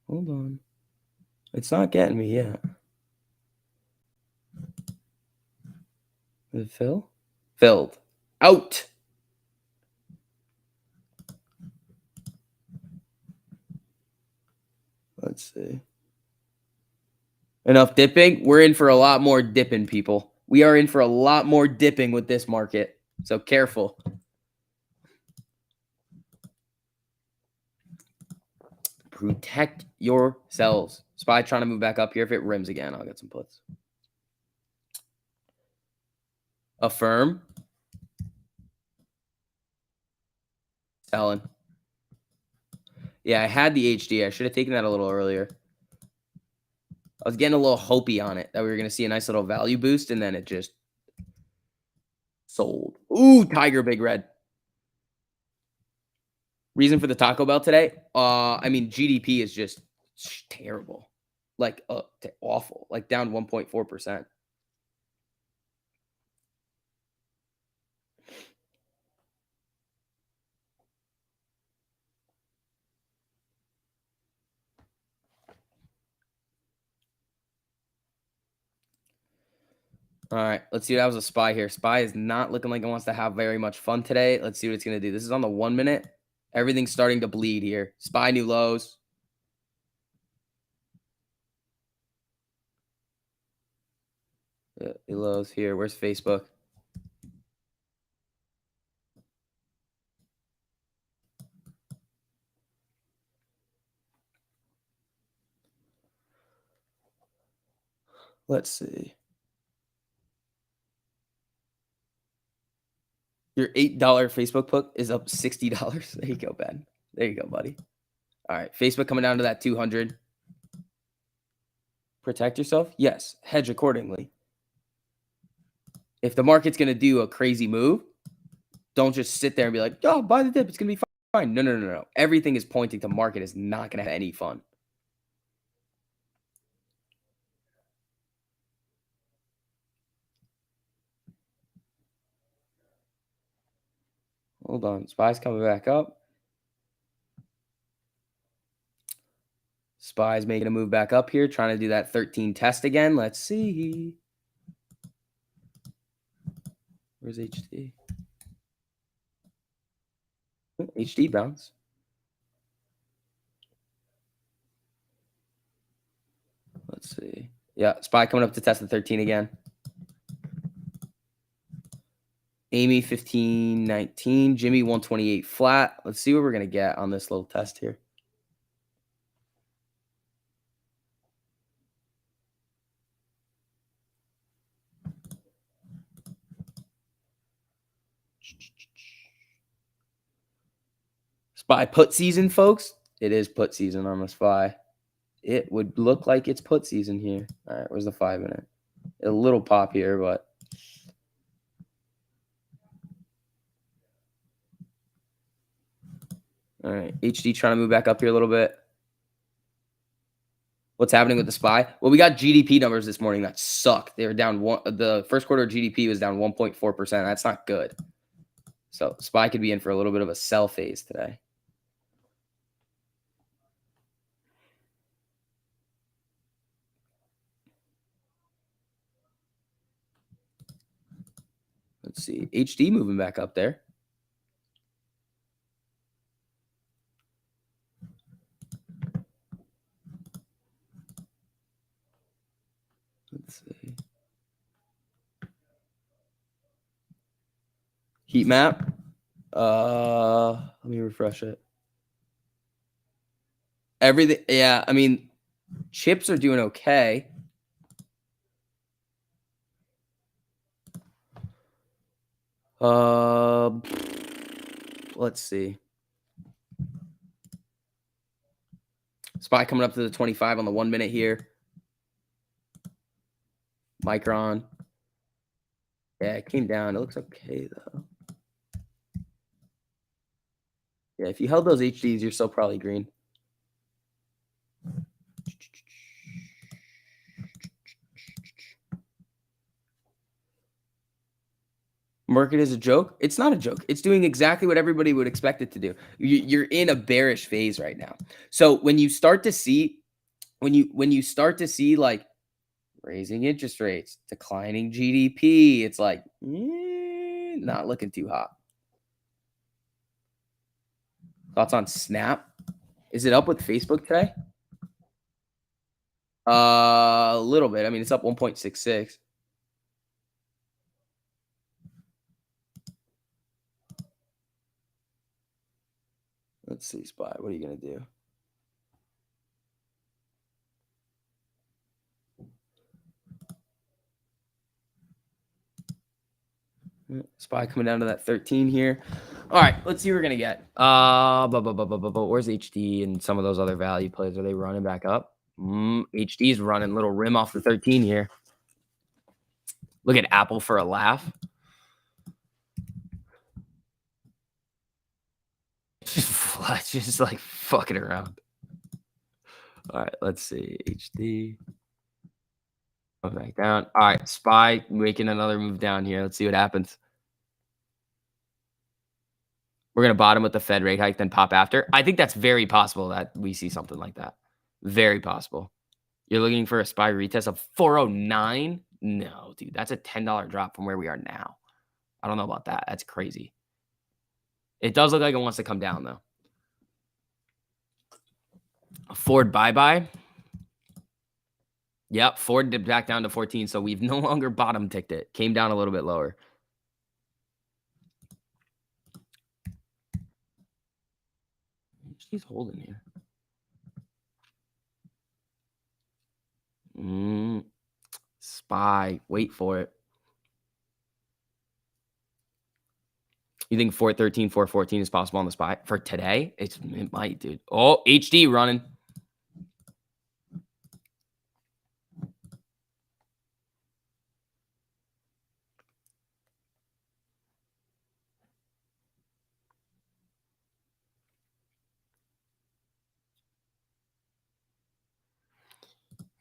Hold on. It's not getting me yet. Did it fill? Filled. Out. Let's see. Enough dipping. We're in for a lot more dipping, people. We are in for a lot more dipping with this market. So careful. Protect yourselves. SPY trying to move back up here. If it rims again, I'll get some puts. Affirm. Selling. Yeah, I had the HD. I should have taken that a little earlier. I was getting a little hopey on it that we were going to see a nice little value boost, and then it just sold. Ooh, Tiger Big Red. Reason for the Taco Bell today? I mean, GDP is just terrible. Like, awful. Like, down 1.4%. All right, let's see. That was a SPY here. SPY is not looking like it wants to have very much fun today. Let's see what it's going to do. This is on the 1 minute. Everything's starting to bleed here. SPY new lows. New lows here. Where's Facebook? Let's see. Your $8 Facebook put is up $60. There you go, Ben. There you go, buddy. All right, Facebook coming down to that 200. Protect yourself? Yes. Hedge accordingly. If the market's going to do a crazy move, don't just sit there and be like, oh, buy the dip. It's going to be fine. No. Everything is pointing to market is not going to have any fun. Hold on. SPY's coming back up. SPY's making a move back up here, trying to do that 13 test again. Let's see. Where's HD? HD bounce. Let's see. Yeah, SPY coming up to test the 13 again. Amy 1519, Jimmy 128 flat. Let's see what we're going to get on this little test here. SPY put season, folks. It is put season on the SPY. It would look like it's put season here. All right, where's the 5 minute? A little pop here, but all right. HD trying to move back up here a little bit. What's happening with the SPY? Well, we got GDP numbers this morning that sucked. They were down the first quarter GDP was down 1.4%. That's not good. So SPY could be in for a little bit of a sell phase today. Let's see. HD moving back up there. Let's see. Heat map. Let me refresh it. Everything. Yeah, I mean, chips are doing okay. Let's see. SPY coming up to the 25 on the 1 minute here. Micron. Yeah, it came down. It looks okay, though. Yeah, if you held those HDs, you're still probably green. Market is a joke. It's not a joke. It's doing exactly what everybody would expect it to do. You're in a bearish phase right now. So when you start to see, when you start to see like raising interest rates, declining GDP, it's like not looking too hot. Thoughts on Snap? Is it up with Facebook today? A little bit. I mean, it's up 1.66. Let's see, SPY. What are you going to do? SPY coming down to that 13 here. All right, let's see what we're going to get. Where's HD and some of those other value plays? Are they running back up? HD's running little rim off the 13 here. Look at Apple for a laugh. it's just like fucking around. All right, let's see. HD. Go back down. All right, SPY making another move down here. Let's see what happens. We're going to bottom with the Fed rate hike, then pop after. I think that's very possible that we see something like that. Very possible. You're looking for a SPY retest of 409? No, dude, that's a $10 drop from where we are now. I don't know about that. That's crazy. It does look like it wants to come down, though. Ford bye-bye. Yep, Ford dipped back down to 14, so we've no longer bottom ticked it. Came down a little bit lower. She's holding here. SPY. Wait for it. You think 413, 414 is possible on the SPY for today? It might, dude. Oh, HD running.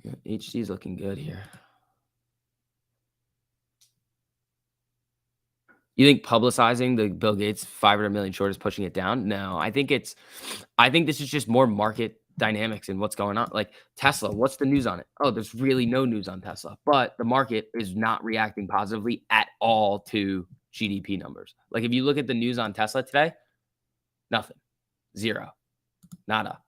Yeah, HD is looking good here. You think publicizing the Bill Gates 500 million short is pushing it down? No, I think this is just more market dynamics and what's going on. Like Tesla, what's the news on it? Oh, there's really no news on Tesla, but the market is not reacting positively at all to GDP numbers. Like if you look at the news on Tesla today, nothing, zero, nada.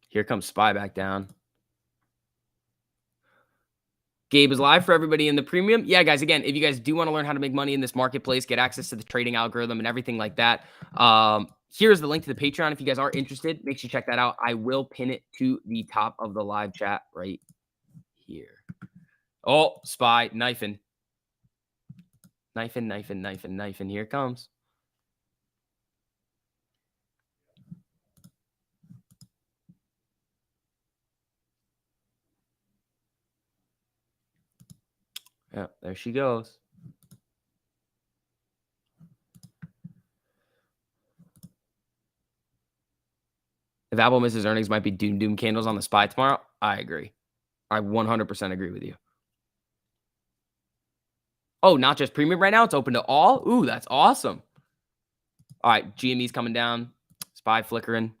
Here comes SPY back down. Gabe is live for everybody in the premium. Yeah, guys, again, if you guys do want to learn how to make money in this marketplace, get access to the trading algorithm and everything like that, here's the link to the Patreon. If you guys are interested, make sure you check that out. I will pin it to the top of the live chat right here. Oh, SPY, knifing. Knifing. Here it comes. Yeah, there she goes. If Apple misses earnings, might be doom candles on the SPY tomorrow. I agree. I 100% agree with you. Oh, not just premium right now. It's open to all. Ooh, that's awesome. All right, GME's coming down. SPY flickering.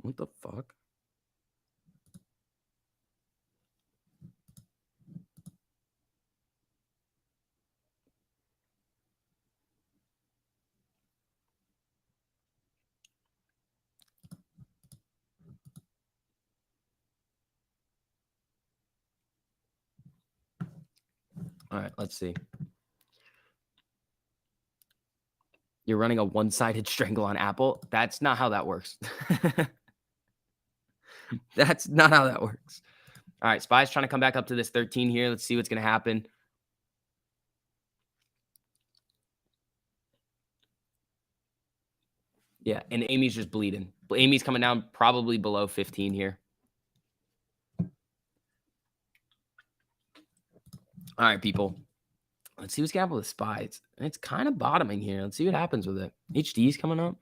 What the fuck? All right, let's see. You're running a one-sided strangle on Apple. That's not how that works. That's not how that works. All right, SPY's trying to come back up to this 13 here. Let's see what's going to happen. Yeah, and Amy's just bleeding. Amy's coming down probably below 15 here. All right, people. Let's see what's going to happen with SPY. It's kind of bottoming here. Let's see what happens with it. HD's coming up.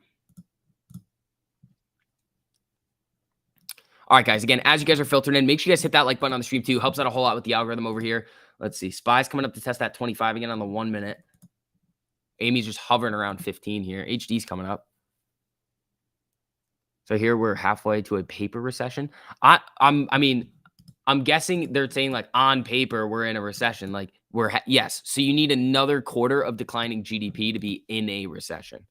All right, guys. Again, as you guys are filtering in, make sure you guys hit that like button on the stream too. Helps out a whole lot with the algorithm over here. Let's see. SPY's coming up to test that 25 again on the 1 minute. Amy's just hovering around 15 here. HD's coming up. So here we're halfway to a paper recession. I'm guessing they're saying like on paper we're in a recession. Like yes. So you need another quarter of declining GDP to be in a recession.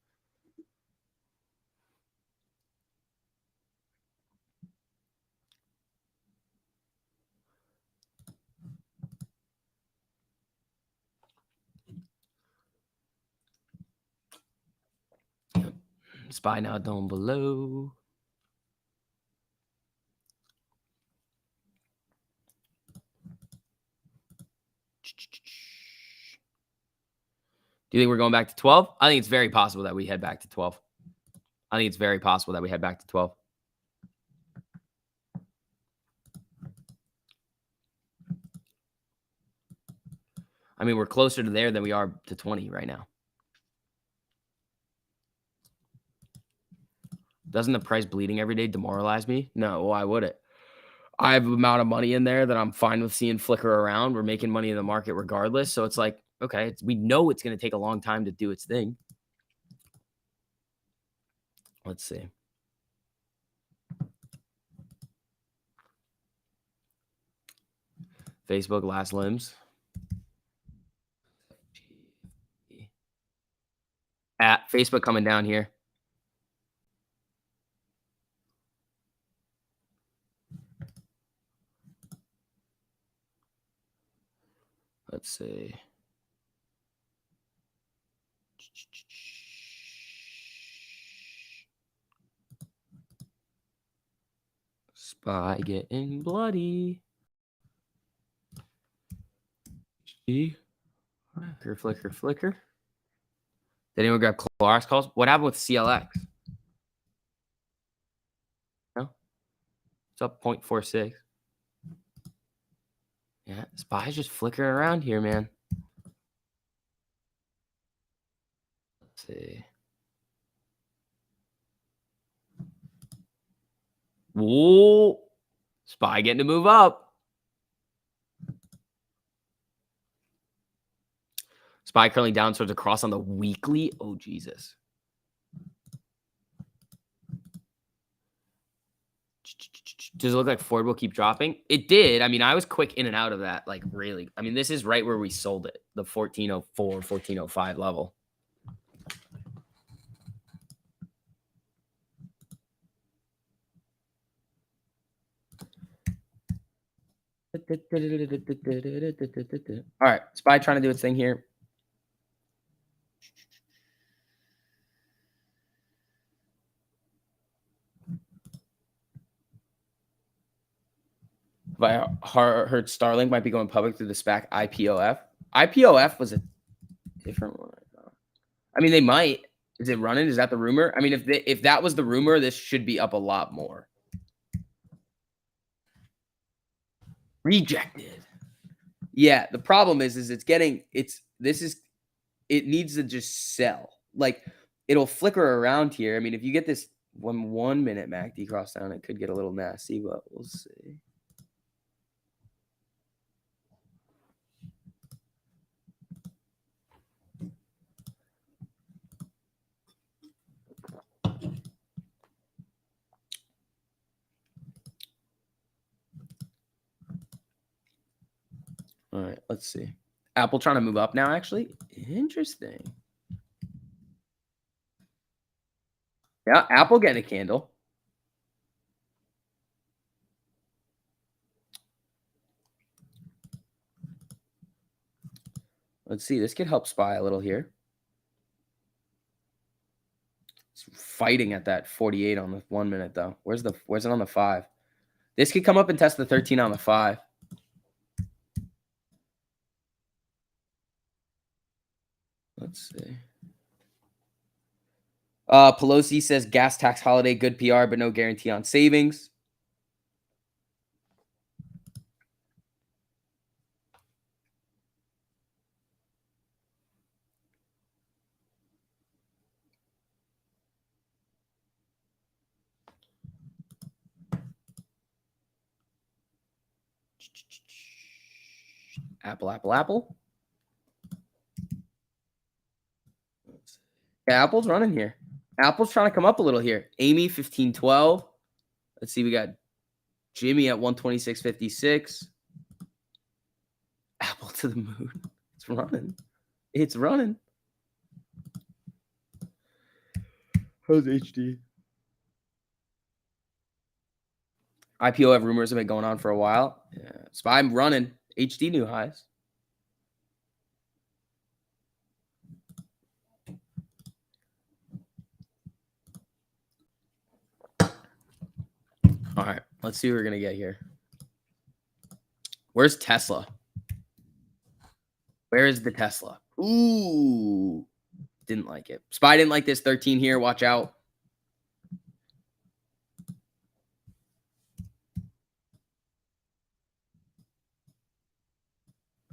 SPY now down below. Do you think we're going back to 12? I think it's very possible that we head back to 12. I think it's very possible that we head back to 12. I mean, we're closer to there than we are to 20 right now. Doesn't the price bleeding every day demoralize me? No, why would it? I have an amount of money in there that I'm fine with seeing flicker around. We're making money in the market regardless. So it's like, okay, we know it's going to take a long time to do its thing. Let's see. Facebook last limbs. At Facebook coming down here. Let's see. SPY getting bloody. Flicker, flicker, flicker. Did anyone grab Clorox calls? What happened with CLX? No? It's up 0.46. Yeah, SPY's just flickering around here, man. Let's see. Whoa. SPY getting to move up. SPY curling down towards a cross on the weekly. Oh, Jesus. Does it look like Ford will keep dropping? It did. I mean, I was quick in and out of that. Like, really. I mean, this is right where we sold it. The 1404, 1405 level. All right. SPY trying to do its thing here. I heard Starlink might be going public through the SPAC IPOF. IPOF was a different one. I mean, they might. Is it running? Is that the rumor? I mean, if that was the rumor, this should be up a lot more. Rejected. Yeah, the problem is it needs to just sell. Like, it'll flicker around here. I mean, if you get this 1 minute MACD cross down, it could get a little nasty, but we'll see. All right, let's see. Apple trying to move up now, actually. Interesting. Yeah, Apple getting a candle. Let's see. This could help SPY a little here. It's fighting at that 48 on the 1 minute, though. Where's it on the 5? This could come up and test the 13 on the 5. Let's see. Pelosi says gas tax holiday, good PR, but no guarantee on savings. Apple. Yeah, Apple's running here. Apple's trying to come up a little here. Amy 1512. Let's see. We got Jimmy at 126.56. Apple to the moon. It's running. It's running. How's HD? IPO rumors have been going on for a while. Yeah. SPY running. HD new highs. All right, let's see what we're going to get here. Where's Tesla? Where is the Tesla? Ooh, didn't like it. SPY didn't like this 13 here. Watch out.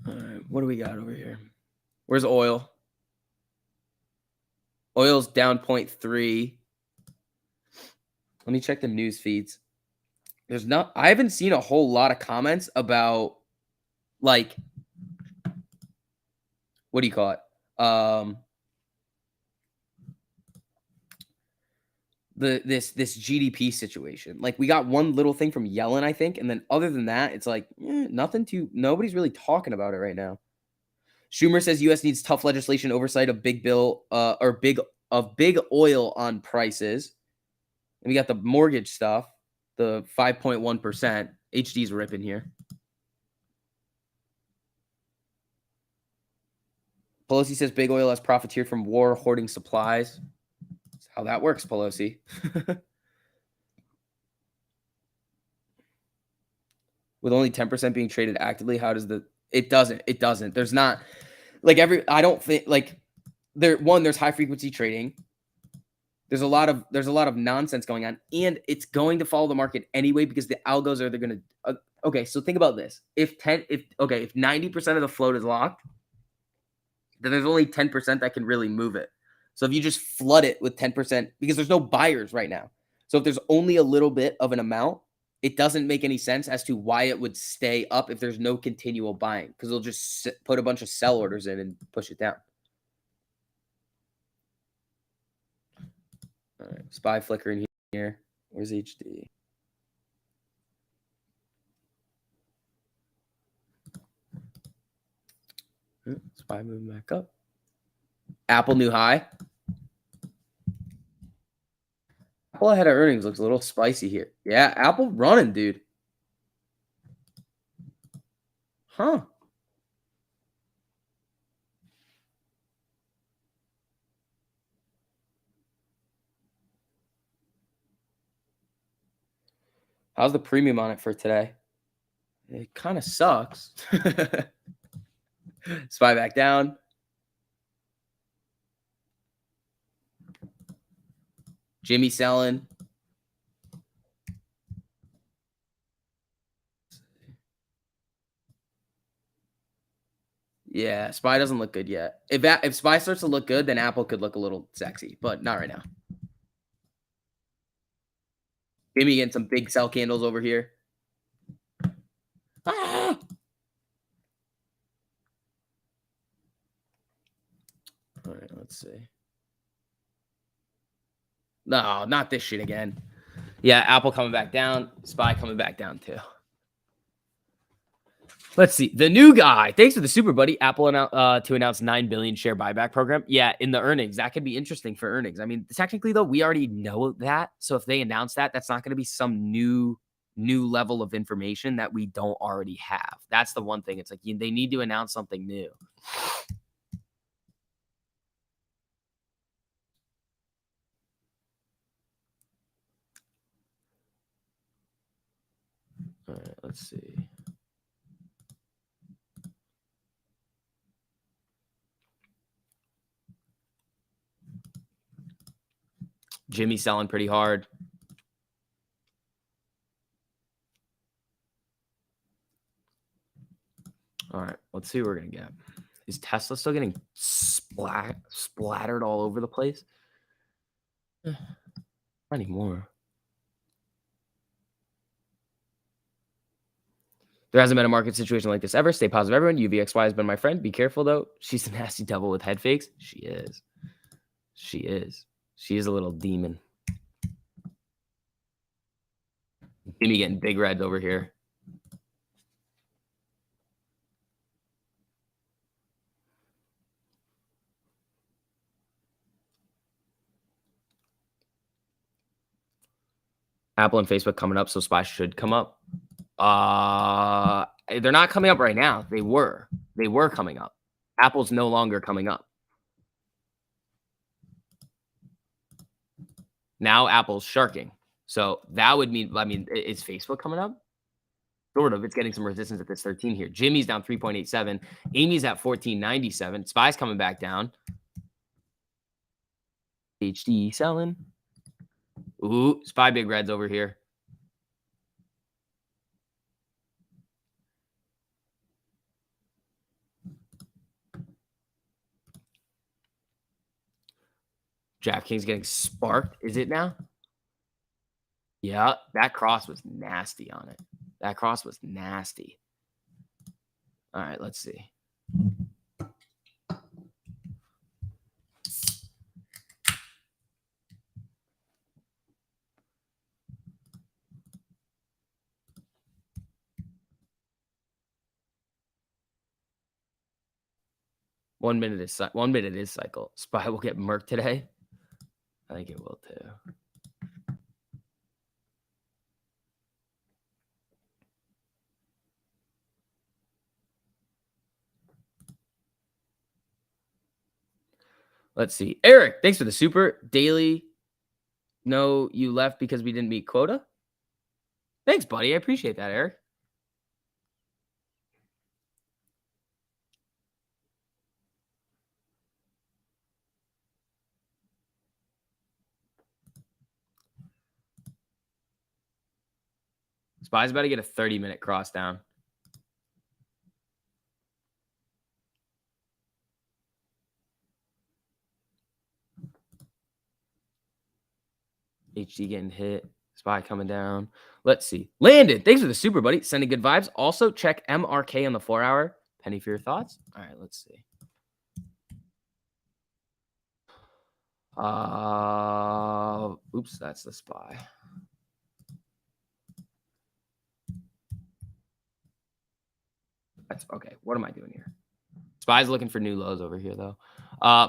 All right, what do we got over here? Where's oil? Oil's down 0.3. Let me check the news feeds. I haven't seen a whole lot of comments about, like, what do you call it? This GDP situation. Like, we got one little thing from Yellen, I think, and then other than that, it's like nobody's really talking about it right now. Schumer says U.S. needs tough legislation oversight of big oil on prices. And we got the mortgage stuff, the 5.1%. HD's ripping here. Pelosi says big oil has profiteered from war, hoarding supplies. That's how that works, Pelosi. With only 10% being traded actively, how does it doesn't. There's not like I don't think like there's high frequency trading. There's a lot of nonsense going on, and it's going to follow the market anyway because the algos are going to. Okay, so think about this: if 90% of the float is locked, then there's only 10% that can really move it. So if you just flood it with 10%, because there's no buyers right now, so if there's only a little bit of an amount, it doesn't make any sense as to why it would stay up if there's no continual buying, because they'll just put a bunch of sell orders in and push it down. All right, SPY flickering here. Where's HD? SPY moving back up. Apple new high. Apple ahead of earnings looks a little spicy here. Yeah, Apple running, dude. Huh. How's the premium on it for today? It kind of sucks. SPY back down. Jimmy selling. Yeah, SPY doesn't look good yet. If SPY starts to look good, then Apple could look a little sexy, but not right now. Jimmy getting some big sell candles over here. Ah! All right, let's see. No, not this shit again. Yeah, Apple coming back down. SPY coming back down too. Let's see. The new guy. Thanks for the super, buddy. Apple to announce 9 billion share buyback program. Yeah, in the earnings. That could be interesting for earnings. I mean, technically, though, we already know that. So if they announce that, that's not going to be some new level of information that we don't already have. That's the one thing. It's like they need to announce something new. All right, let's see. Jimmy selling pretty hard. All right, let's see what we're going to get. Is Tesla still getting splattered all over the place? Not anymore. There hasn't been a market situation like this ever. Stay positive, everyone. UVXY has been my friend. Be careful, though. She's a nasty devil with head fakes. She is. She is. She is a little demon. Jimmy getting big reds over here. Apple and Facebook coming up, so SPY should come up. They're not coming up right now. They were coming up. Apple's no longer coming up. Now Apple's sharking. So that would mean, I mean, is Facebook coming up? Sort of. It's getting some resistance at this 13 here. Jimmy's down 3.87. Amy's at 14.97. Spy's coming back down. HD selling. Ooh, Spy big reds over here. DraftKings getting sparked. Is it now? Yeah, that cross was nasty on it. That cross was nasty. All right, let's see. One minute is cycle. Spy will get murked today. I think it will too. Let's see. Eric, thanks for the super. Daily, no, you left because we didn't meet quota. Thanks, buddy. I appreciate that, Eric. Spy's about to get a 30-minute cross down. HD getting hit. Spy coming down. Let's see. Landon, thanks for the super, buddy. Sending good vibes. Also, check MRK on the 4-hour. Penny for your thoughts. All right, let's see. Oops, that's the Spy. That's okay. What am I doing here? Spy's looking for new lows over here, though.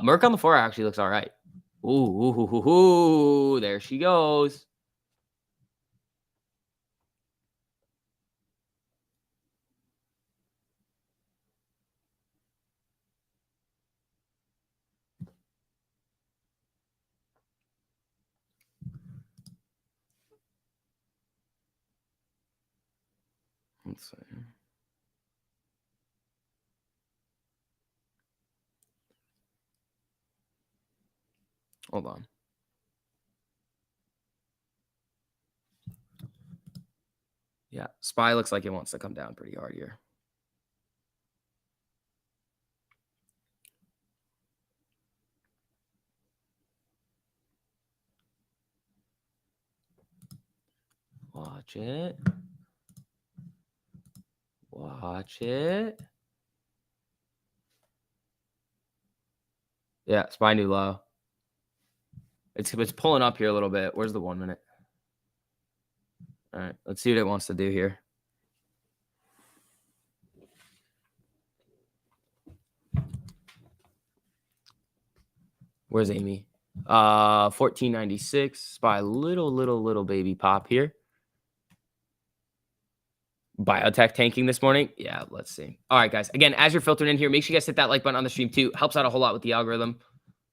Merc on the 4-hour actually looks all right. Ooh, there she goes. Let's see. Hold on. Yeah, Spy looks like it wants to come down pretty hard here. Watch it. Watch it. Yeah, Spy new low. It's pulling up here a little bit. Where's the 1 minute? All right, let's see what it wants to do here. Where's Amy? 1496. Spy little baby pop here. Biotech tanking this morning. Yeah, let's see. All right, guys. Again, as you're filtering in here, make sure you guys hit that like button on the stream too. Helps out a whole lot with the algorithm.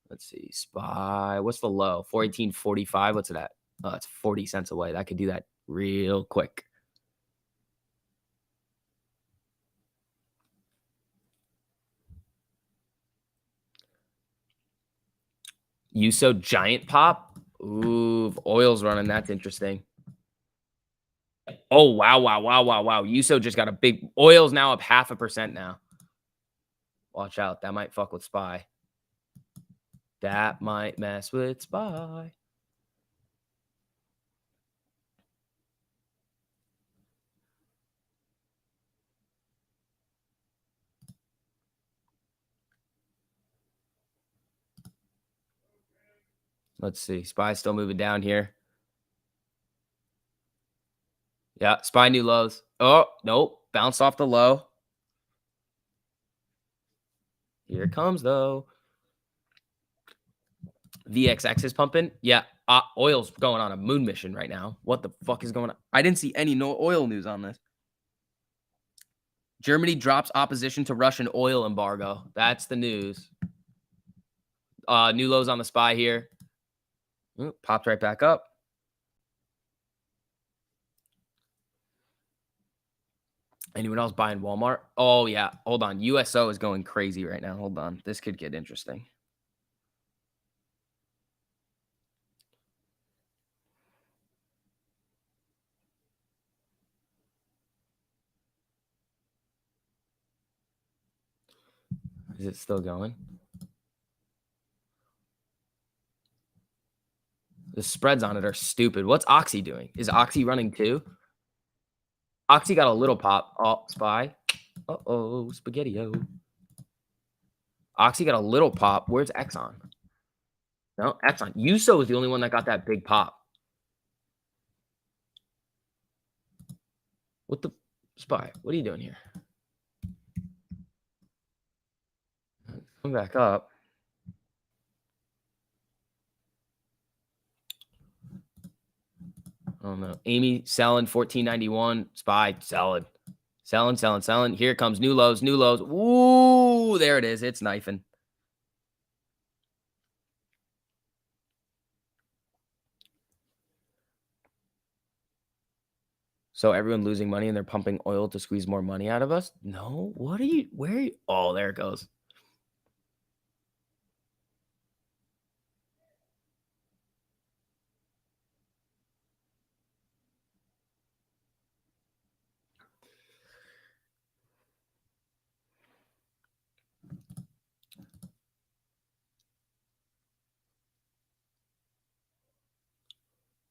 Let's see. Spy. What's the low? 418.45. What's it at? Oh, it's 40 cents away. That could do that real quick. USO giant pop. Ooh, oil's running. That's interesting. Oh, wow. USO just got a big oil's now up 0.5% now. Watch out. That might fuck with Spy. That might mess with Spy. Let's see. Spy's still moving down here. Yeah, Spy new lows. Oh, nope. Bounced off the low. Here it comes, though. VXX is pumping. Yeah, oil's going on a moon mission right now. What the fuck is going on? I didn't see any oil news on this. Germany drops opposition to Russian oil embargo. That's the news. New lows on the Spy here. Ooh, popped right back up. Anyone else buying Walmart? Oh, yeah. Hold on. USO is going crazy right now. Hold on. This could get interesting. Is it still going? The spreads on it are stupid. What's Oxy doing? Is Oxy running too? Oxy got a little pop. Oh, SPY. Uh-oh, spaghetti-o. Oxy got a little pop. Where's Exxon? No, Exxon. USO is the only one that got that big pop. What the SPY? What are you doing here? Come back up. I don't know. Amy selling 1491. SPY selling. Selling. Here comes new lows. Ooh, there it is. It's knifing. So everyone losing money and they're pumping oil to squeeze more money out of us? No. What are you? Where are you? Oh, there it goes.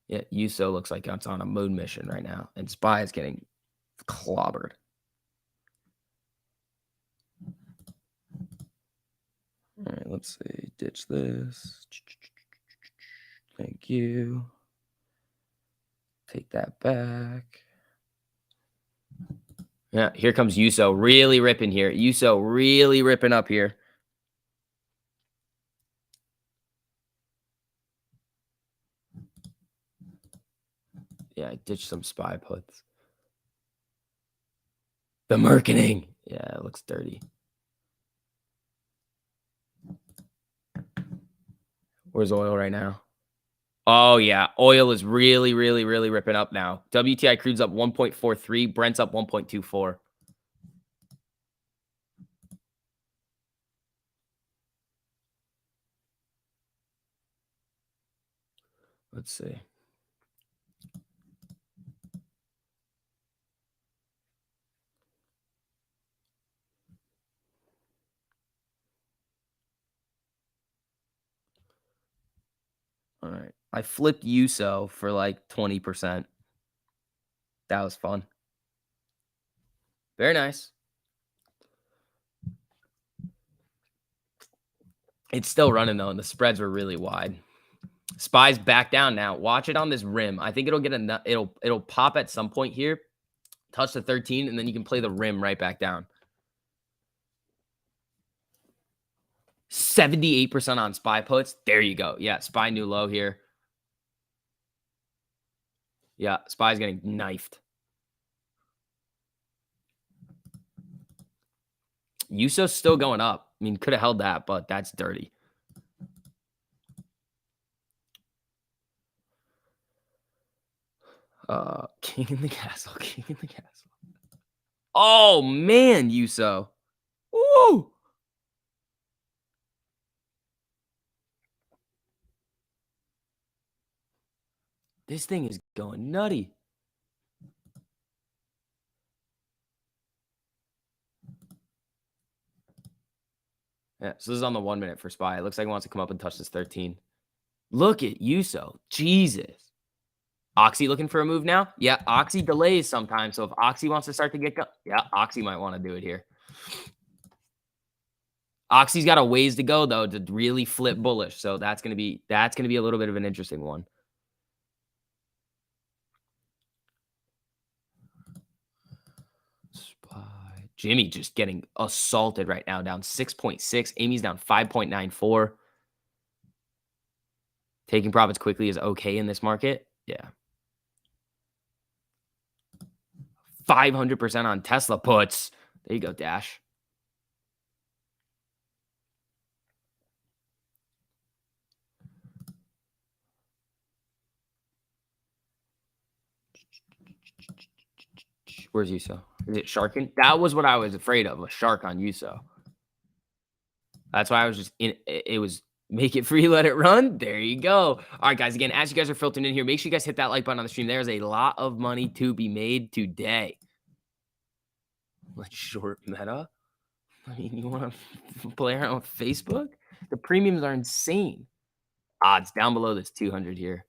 Yeah, USO looks like it's on a moon mission right now, and SPY is getting clobbered. All right, let's see. Ditch this. Thank you. Take that back. Yeah, here comes USO really ripping here. USO really ripping up here. Yeah, I ditched some SPY puts. The marketing. Yeah, it looks dirty. Where's oil right now? Oh, yeah. Oil is really ripping up now. WTI crude's up 1.43. Brent's up 1.24. Let's see. All right. I flipped USO for like 20%. That was fun. Very nice. It's still running though, and the spreads were really wide. SPY's back down now. Watch it on this rim. I think it'll get it'll pop at some point here, touch the 13, and then you can play the rim right back down. 78% on SPY puts. There you go. Yeah, SPY new low here. Yeah, SPY's getting knifed. USO's still going up. I mean, could have held that, but that's dirty. King in the castle. Oh man, USO. Woo! This thing is going nutty. Yeah, so this is on the 1 minute for SPY. It looks like it wants to come up and touch this 13. Look at USO. Jesus. Oxy looking for a move now? Yeah, Oxy delays sometimes. So if Oxy wants to start to get yeah, Oxy might want to do it here. Oxy's got a ways to go though to really flip bullish. So that's gonna be a little bit of an interesting one. SPY. Jimmy just getting assaulted right now, down 6.6. Amy's down 5.94. Taking profits quickly is okay in this market. Yeah. 500% on Tesla puts. There you go, Dash. Where's USO? Is it sharking? That was what I was afraid of, a shark on USO. That's why I was just it was make it free, let it run. There you go. All right, guys. Again, as you guys are filtering in here, make sure you guys hit that like button on the stream. There's a lot of money to be made today. Let's short Meta. I mean, you want to play around with Facebook? The premiums are insane. Odds down below this 200 here.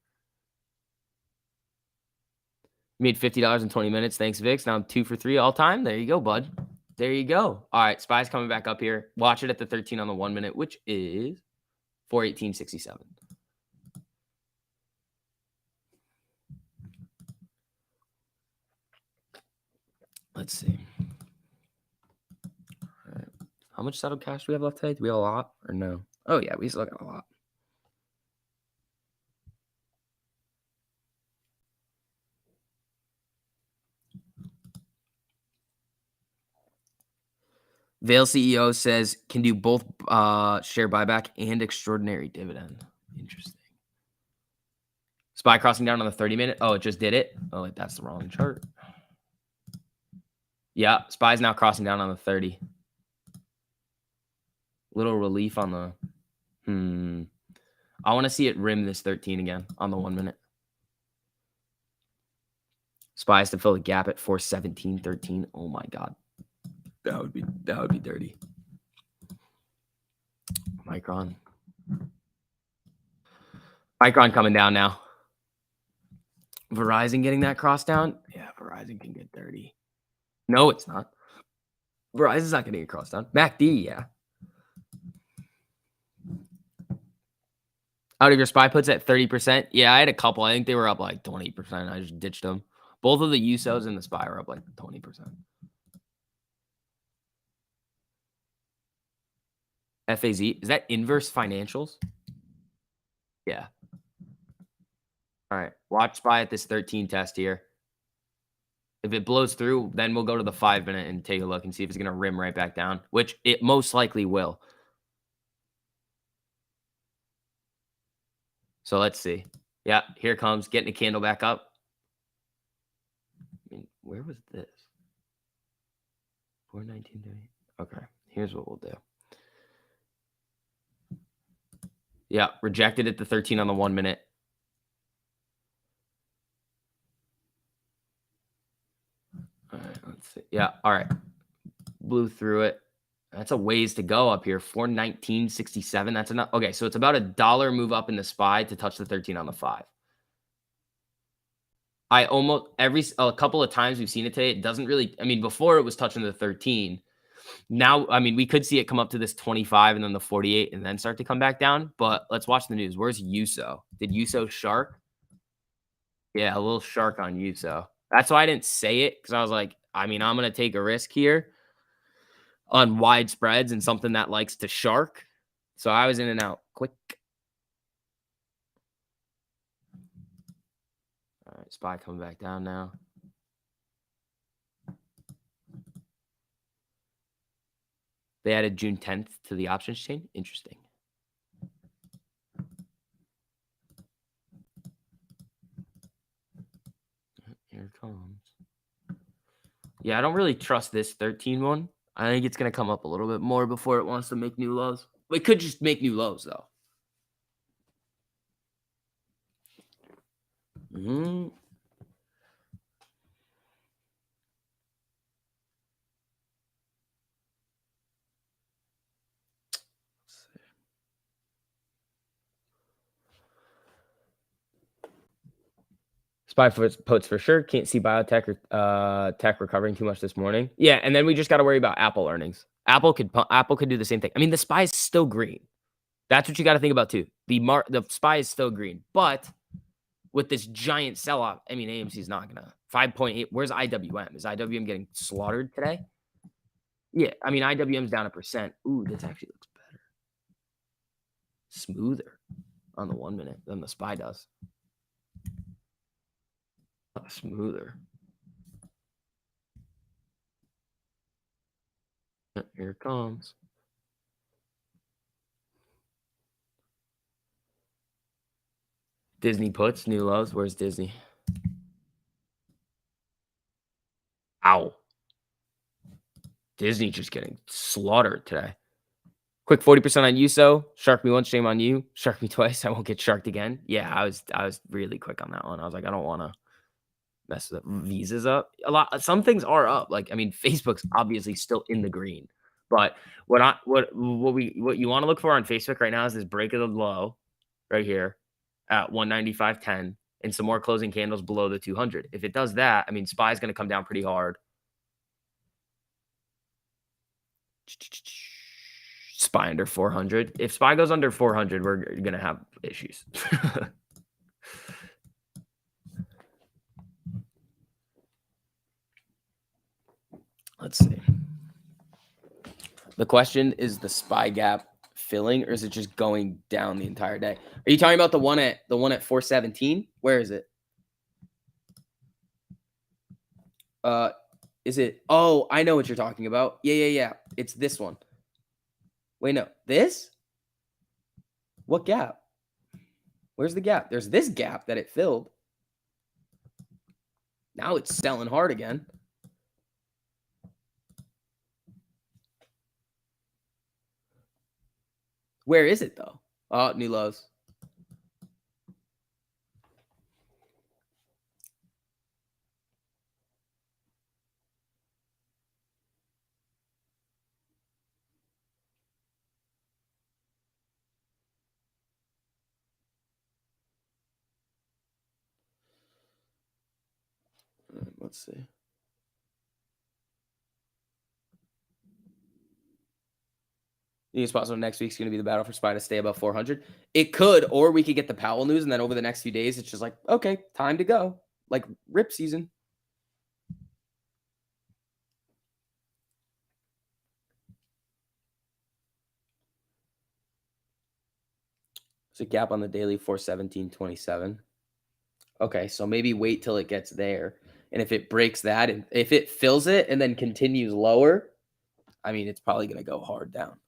You made $50 in 20 minutes. Thanks, Vix. Now I'm 2 for 3 all time. There you go, bud. There you go. All right, SPY's coming back up here. Watch it at the 13 on the 1 minute, which is 418.67. Let's see. All right. How much settled cash do we have left today? Do we have a lot or no? Oh, yeah, we still got a lot. Vail CEO says can do both share buyback and extraordinary dividend. Interesting. SPY crossing down on the 30 minute. Oh, it just did it. Oh, wait, that's the wrong chart. Yeah, SPY's now crossing down on the 30. Little relief on the I want to see it rim this 13 again on the 1 minute. SPY's to fill the gap at 417.13. Oh my god. That would be dirty. Micron coming down now. Verizon getting that cross down? Yeah, Verizon can get dirty. No, it's not. Verizon's not getting a cross down. MACD, yeah. Out of your SPY puts at 30%. Yeah, I had a couple. I think they were up like 20%. I just ditched them. Both of the USOs and the SPY were up like 20%. FAZ, is that inverse financials? Yeah. All right. Watch SPY at this 13 test here. If it blows through, then we'll go to the 5 minute and take a look and see if it's going to rim right back down, which it most likely will. So let's see. Yeah, here it comes. Getting a candle back up. I mean, where was this? 419. Okay, here's what we'll do. Yeah, rejected at the 13 on the 1 minute. All right, let's see. Yeah, all right. Blew through it. That's a ways to go up here. 419.67. That's enough. Okay, so it's about $1 move up in the SPY to touch the 13 on the 5. I almost a couple of times we've seen it today. It doesn't really, I mean, before it was touching the 13. Now, I mean, we could see it come up to this 25 and then the 48 and then start to come back down. But let's watch the news. Where's USO? Did USO shark? Yeah, a little shark on USO. That's why I didn't say it because I was like, I mean, I'm going to take a risk here on wide spreads and something that likes to shark. So I was in and out quick. All right, SPY coming back down now. They added June 10th to the options chain. Interesting. Here it comes. Yeah, I don't really trust this 13 one. I think it's going to come up a little bit more before it wants to make new lows. It could just make new lows, though. SPY puts for sure. Can't see biotech or tech recovering too much this morning. Yeah, and then we just got to worry about Apple earnings. Apple could do the same thing. I mean, the SPY is still green. That's what you got to think about too. The SPY is still green, but with this giant sell-off, I mean, AMC is not gonna 5.8. Where's IWM? Is IWM getting slaughtered today? Yeah, I mean, IWM's down 1%. Ooh, this actually looks better. Smoother on the 1 minute than the SPY does. Smoother. Here it comes. Disney puts new lows. Where's Disney? Ow. Disney just getting slaughtered today. Quick 40% on USO. Shark me once, shame on you. Shark me twice. I won't get sharked again. Yeah, I was really quick on that one. I was like, I don't want to mess the visas up. Some things are up. Like, I mean, Facebook's obviously still in the green. But what you want to look for on Facebook right now is this break of the low right here at 195.10 and some more closing candles below the 200. If it does that, I mean, SPY's going to come down pretty hard. SPY under 400. If SPY goes under 400, we're going to have issues. Let's see. The question is the SPY gap filling, or is it just going down the entire day? Are you talking about the one at 417? Where is it? Is it? Oh, I know what you're talking about. Yeah. It's this one. Wait, no. This? What gap? Where's the gap? There's this gap that it filled. Now it's selling hard again. Where is it though? Oh, new lows. Let's see. You think it's possible next week's going to be the battle for SPY to stay above 400? It could, or we could get the Powell news, and then over the next few days, it's just like, okay, time to go. Like rip season. There's a gap on the daily 417.27. Okay, so maybe wait till it gets there. And if it breaks that, and if it fills it and then continues lower, I mean, it's probably going to go hard down.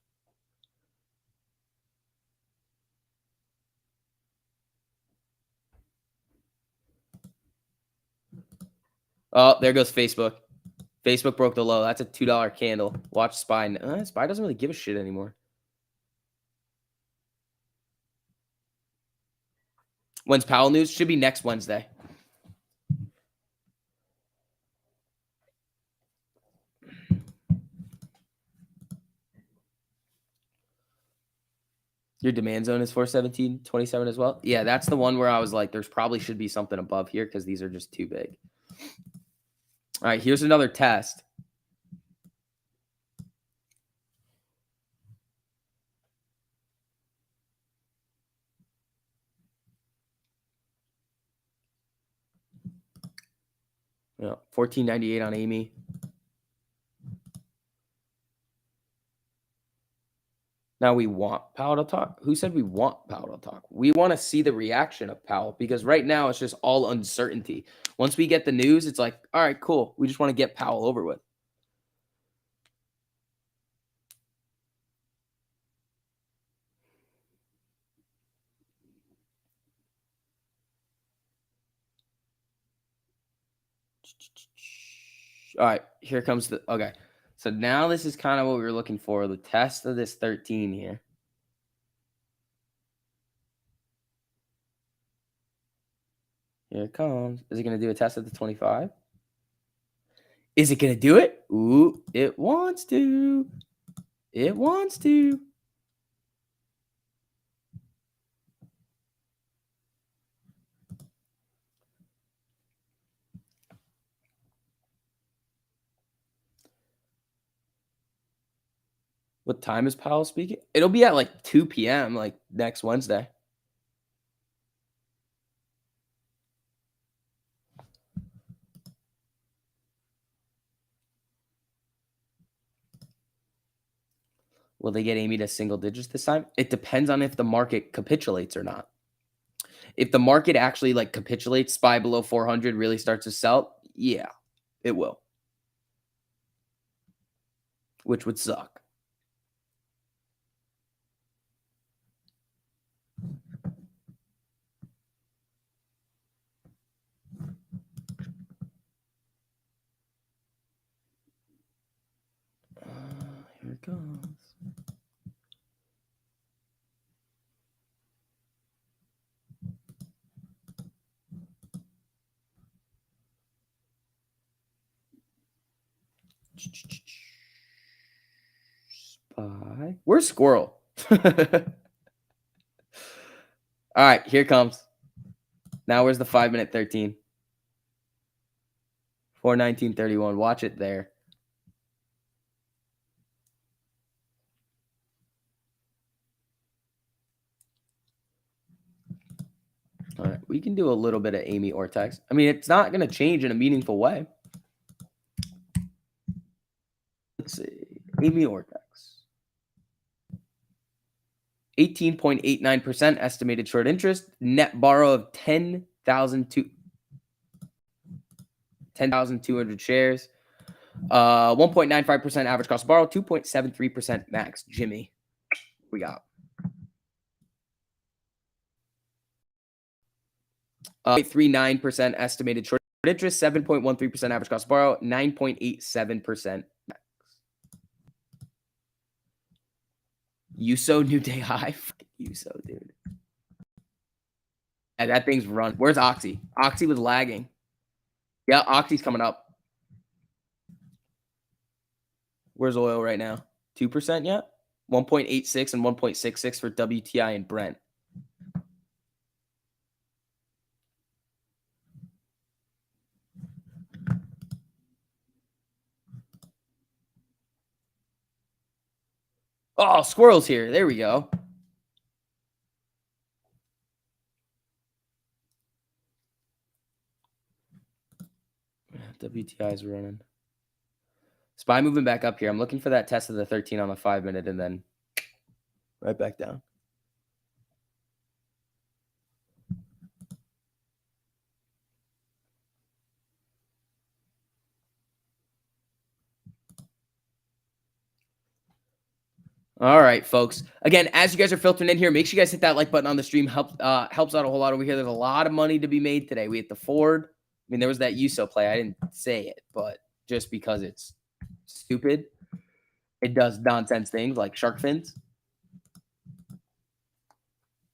Oh, there goes Facebook. Facebook broke the low. That's a $2 candle. Watch SPY. SPY doesn't really give a shit anymore. When's Powell news? Should be next Wednesday. Your demand zone is 417.27 as well? Yeah, that's the one where I was like, there's probably should be something above here because these are just too big. All right, here's another test. Yeah, 1498 on Amy. Now we want Powell to talk. Who said we want Powell to talk? We want to see the reaction of Powell because right now it's just all uncertainty. Once we get the news, it's like, all right, cool. We just want to get Powell over with. All right, here comes the okay. So now this is kind of what we were looking for, the test of this 13 here. Here it comes. Is it going to do a test at the 25? Is it going to do it? Ooh, it wants to. It wants to. What time is Powell speaking? It'll be at like 2 p.m. like next Wednesday. Will they get Amy to single digits this time? It depends on if the market capitulates or not. If the market actually like capitulates, SPY below 400 really starts to sell, yeah, it will. Which would suck. SPY. Where's Squirrel? All right, here comes. Now where's the 5-minute 13? 4:19:31. Watch it there. All right, we can do a little bit of Amy Ortex. I mean, it's not going to change in a meaningful way. Let's see. Amy Ortex. 18.89% estimated short interest. Net borrow of 10,200 shares. 1.95% average cost of borrow. 2.73% max. Jimmy. We got 0.39% estimated short interest, 7.13% average cost of borrow, 9.87% max. USO new day high. USO, dude. Yeah, that thing's run. Where's Oxy? Oxy was lagging. Yeah, Oxy's coming up. Where's oil right now? 2% yet? 1.86 and 1.66 for WTI and Brent. Oh, Squirrel's here. There we go. WTI is running. SPY moving back up here. I'm looking for that test of the 13 on the 5-minute and then right back down. All right, folks. Again, as you guys are filtering in here, make sure you guys hit that like button on the stream. Helps out a whole lot over here. There's a lot of money to be made today. We hit the Ford. I mean, there was that USO play. I didn't say it, but just because it's stupid, it does nonsense things like shark fins.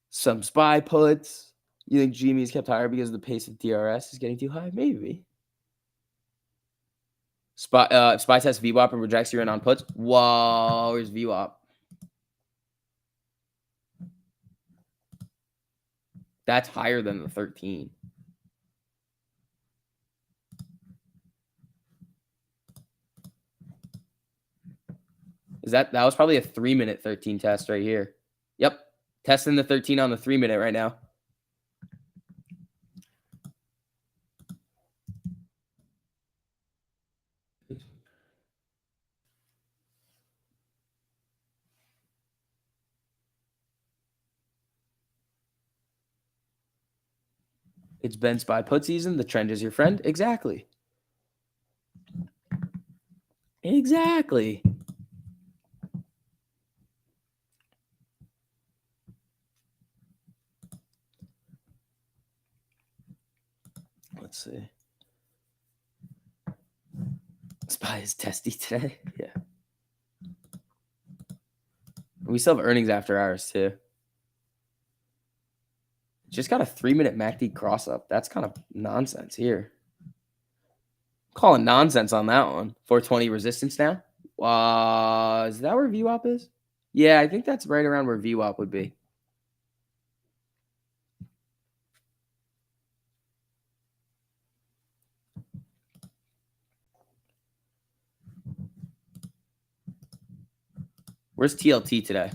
Some SPY puts. You think GME's kept higher because the pace of DRS is getting too high? Maybe. SPY tests VWAP and rejects, you're in on puts. Whoa, where's VWAP? That's higher than the 13. That was probably a 3-minute 13 test right here. Yep. Testing the 13 on the 3-minute right now. It's been SPY put season. The trend is your friend. Exactly. Exactly. Let's see. SPY is testy today. Yeah. We still have earnings after hours too. Just got a 3-minute MACD cross up. That's kind of nonsense here. Calling nonsense on that one. 420 resistance now. Is that where VWAP is? Yeah, I think that's right around where VWAP would be. Where's TLT today?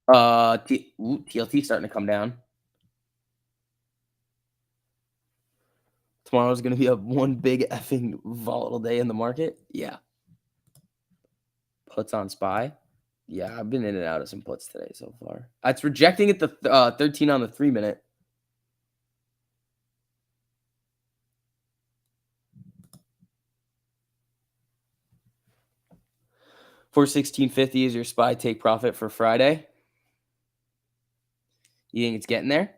TLT starting to come down. Tomorrow's going to be one big effing volatile day in the market. Yeah. Puts on SPY. Yeah, I've been in and out of some puts today so far. It's rejecting at the 13 on the 3-minute. For 1650 is your SPY take profit for Friday. You think it's getting there?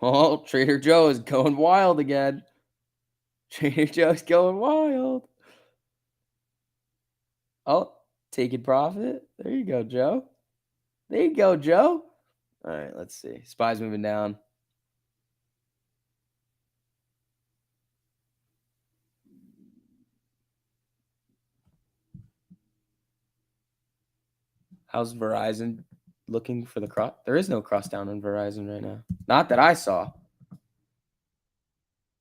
Oh, Trader Joe is going wild again. Trader Joe's going wild. Oh, taking profit. There you go, Joe. There you go, Joe. All right, let's see. SPY's moving down. How's Verizon looking for the cross? There is no cross down on Verizon right now. Not that I saw.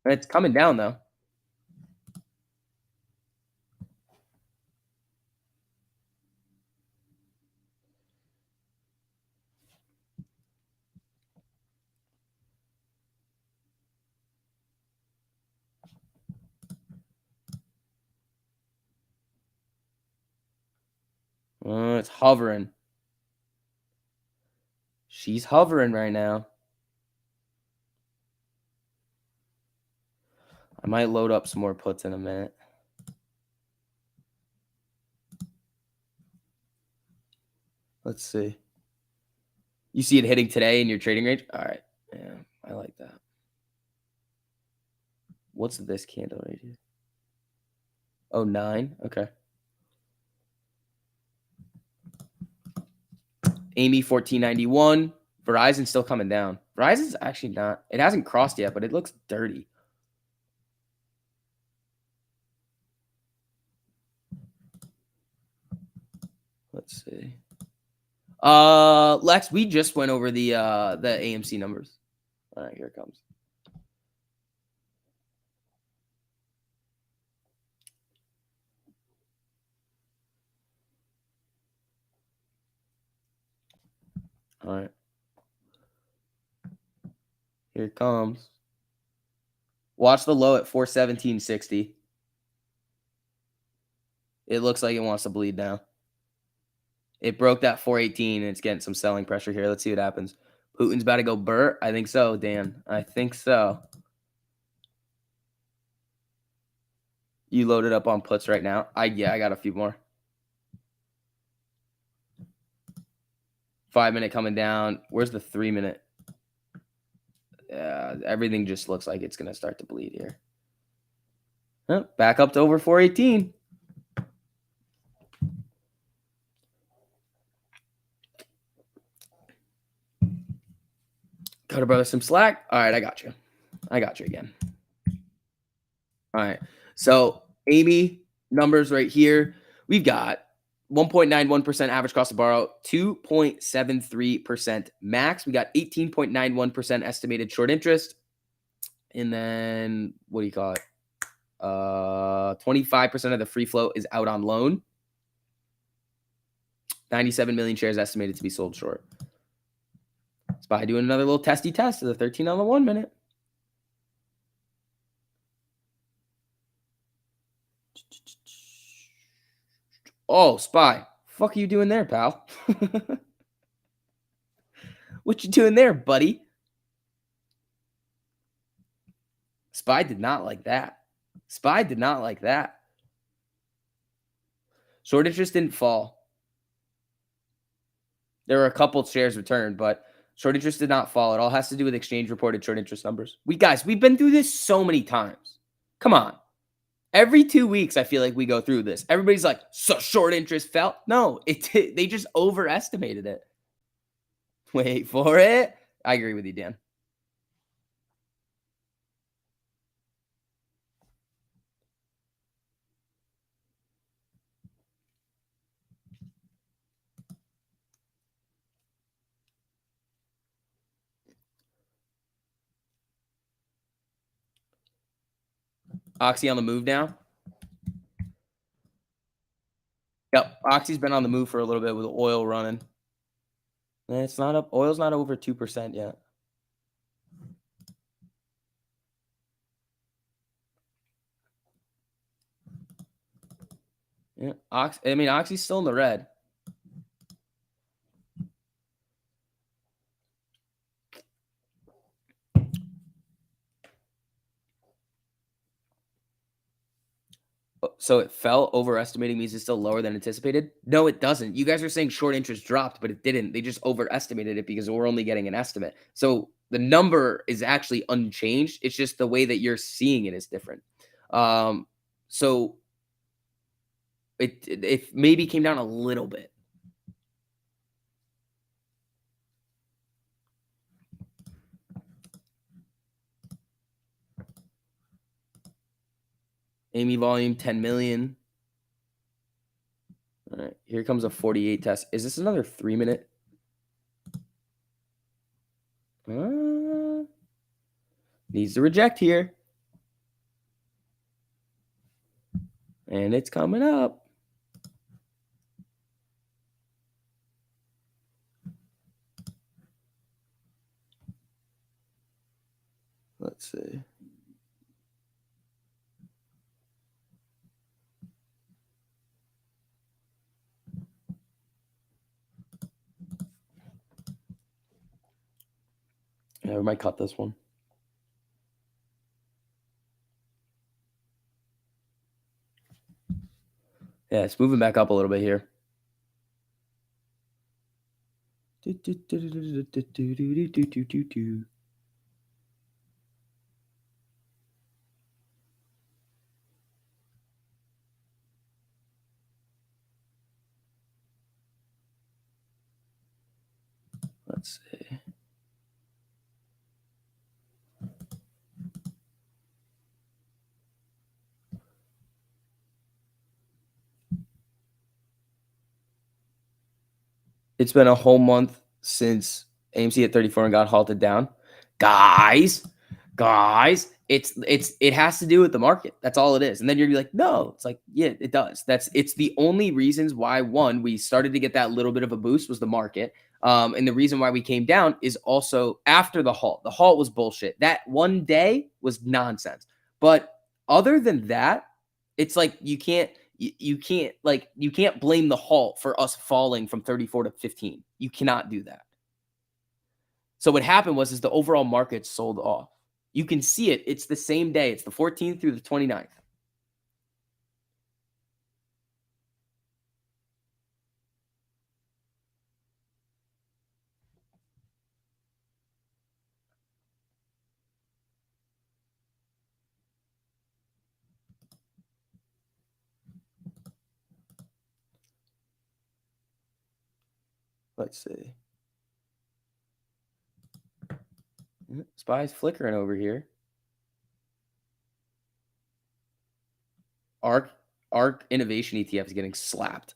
It's coming down though. It's hovering. She's hovering right now. I might load up some more puts in a minute. Let's see. You see it hitting today in your trading range? All right. Yeah, I like that. What's this candle right here? Oh, 9. Okay. Amy 1491. Verizon's still coming down. Verizon's actually not. It hasn't crossed yet, but it looks dirty. Let's see. Lex, we just went over the AMC numbers. All right, here it comes. All right. Here it comes. Watch the low at 417.60. It looks like it wants to bleed now. It broke that 418 and it's getting some selling pressure here. Let's see what happens. Putin's about to go Burt. I think so, Dan. I think so. You loaded up on puts right now? I got a few more. 5 minute coming down. Where's the 3 minute? Everything just looks like it's gonna start to bleed here. Back up to over 418. Cut a brother some slack. All right, I got you. I got you again. All right. So Amy numbers right here. We've got 1.91% average cost to borrow, 2.73% max. We got 18.91% estimated short interest. And then what do you call it? 25% of the free float is out on loan. 97 million shares estimated to be sold short. SPY doing another little testy test of the 13 on the 1 minute. Oh, SPY. Fuck are you doing there, pal? What you doing there, buddy? SPY did not like that. SPY did not like that. Short interest didn't fall. There were a couple shares returned, but short interest did not fall. It all has to do with exchange reported short interest numbers. We've been through this so many times. Come on. Every 2 weeks, I feel like we go through this. Everybody's like, so short interest fell. No, they just overestimated it. Wait for it. I agree with you, Dan. Oxy on the move now. Yep, Oxy's been on the move for a little bit with oil running. And it's not up. Oil's not over 2% yet. Yeah, Oxy's still in the red. So it fell. Overestimating means it's still lower than anticipated? No, it doesn't. You guys are saying short interest dropped, but it didn't. They just overestimated it because we're only getting an estimate. So the number is actually unchanged. It's just the way that you're seeing it is different. So it maybe came down a little bit. Amy volume 10 million. All right, Here comes a 48 test. Is this another 3-minute? Needs to reject here. And it's coming up. Let's see. Yeah, we might cut this one. Yeah, it's moving back up a little bit here. Let's see. It's been a whole month since AMC at 34 and got halted down. Guys, it has to do with the market. That's all it is. And then you're like, no, it's like, yeah, it does. It's the only reasons why we started to get that little bit of a boost was the market. And the reason why we came down is also after the halt. The halt was bullshit. That one day was nonsense. But other than that, it's like you can't blame the halt for us falling from 34 to 15. You cannot do that. So what happened was the overall market sold off. You can see it. It's the same day. It's the 14th through the 29th. Let's see. SPY's flickering over here. ARK Innovation ETF is getting slapped.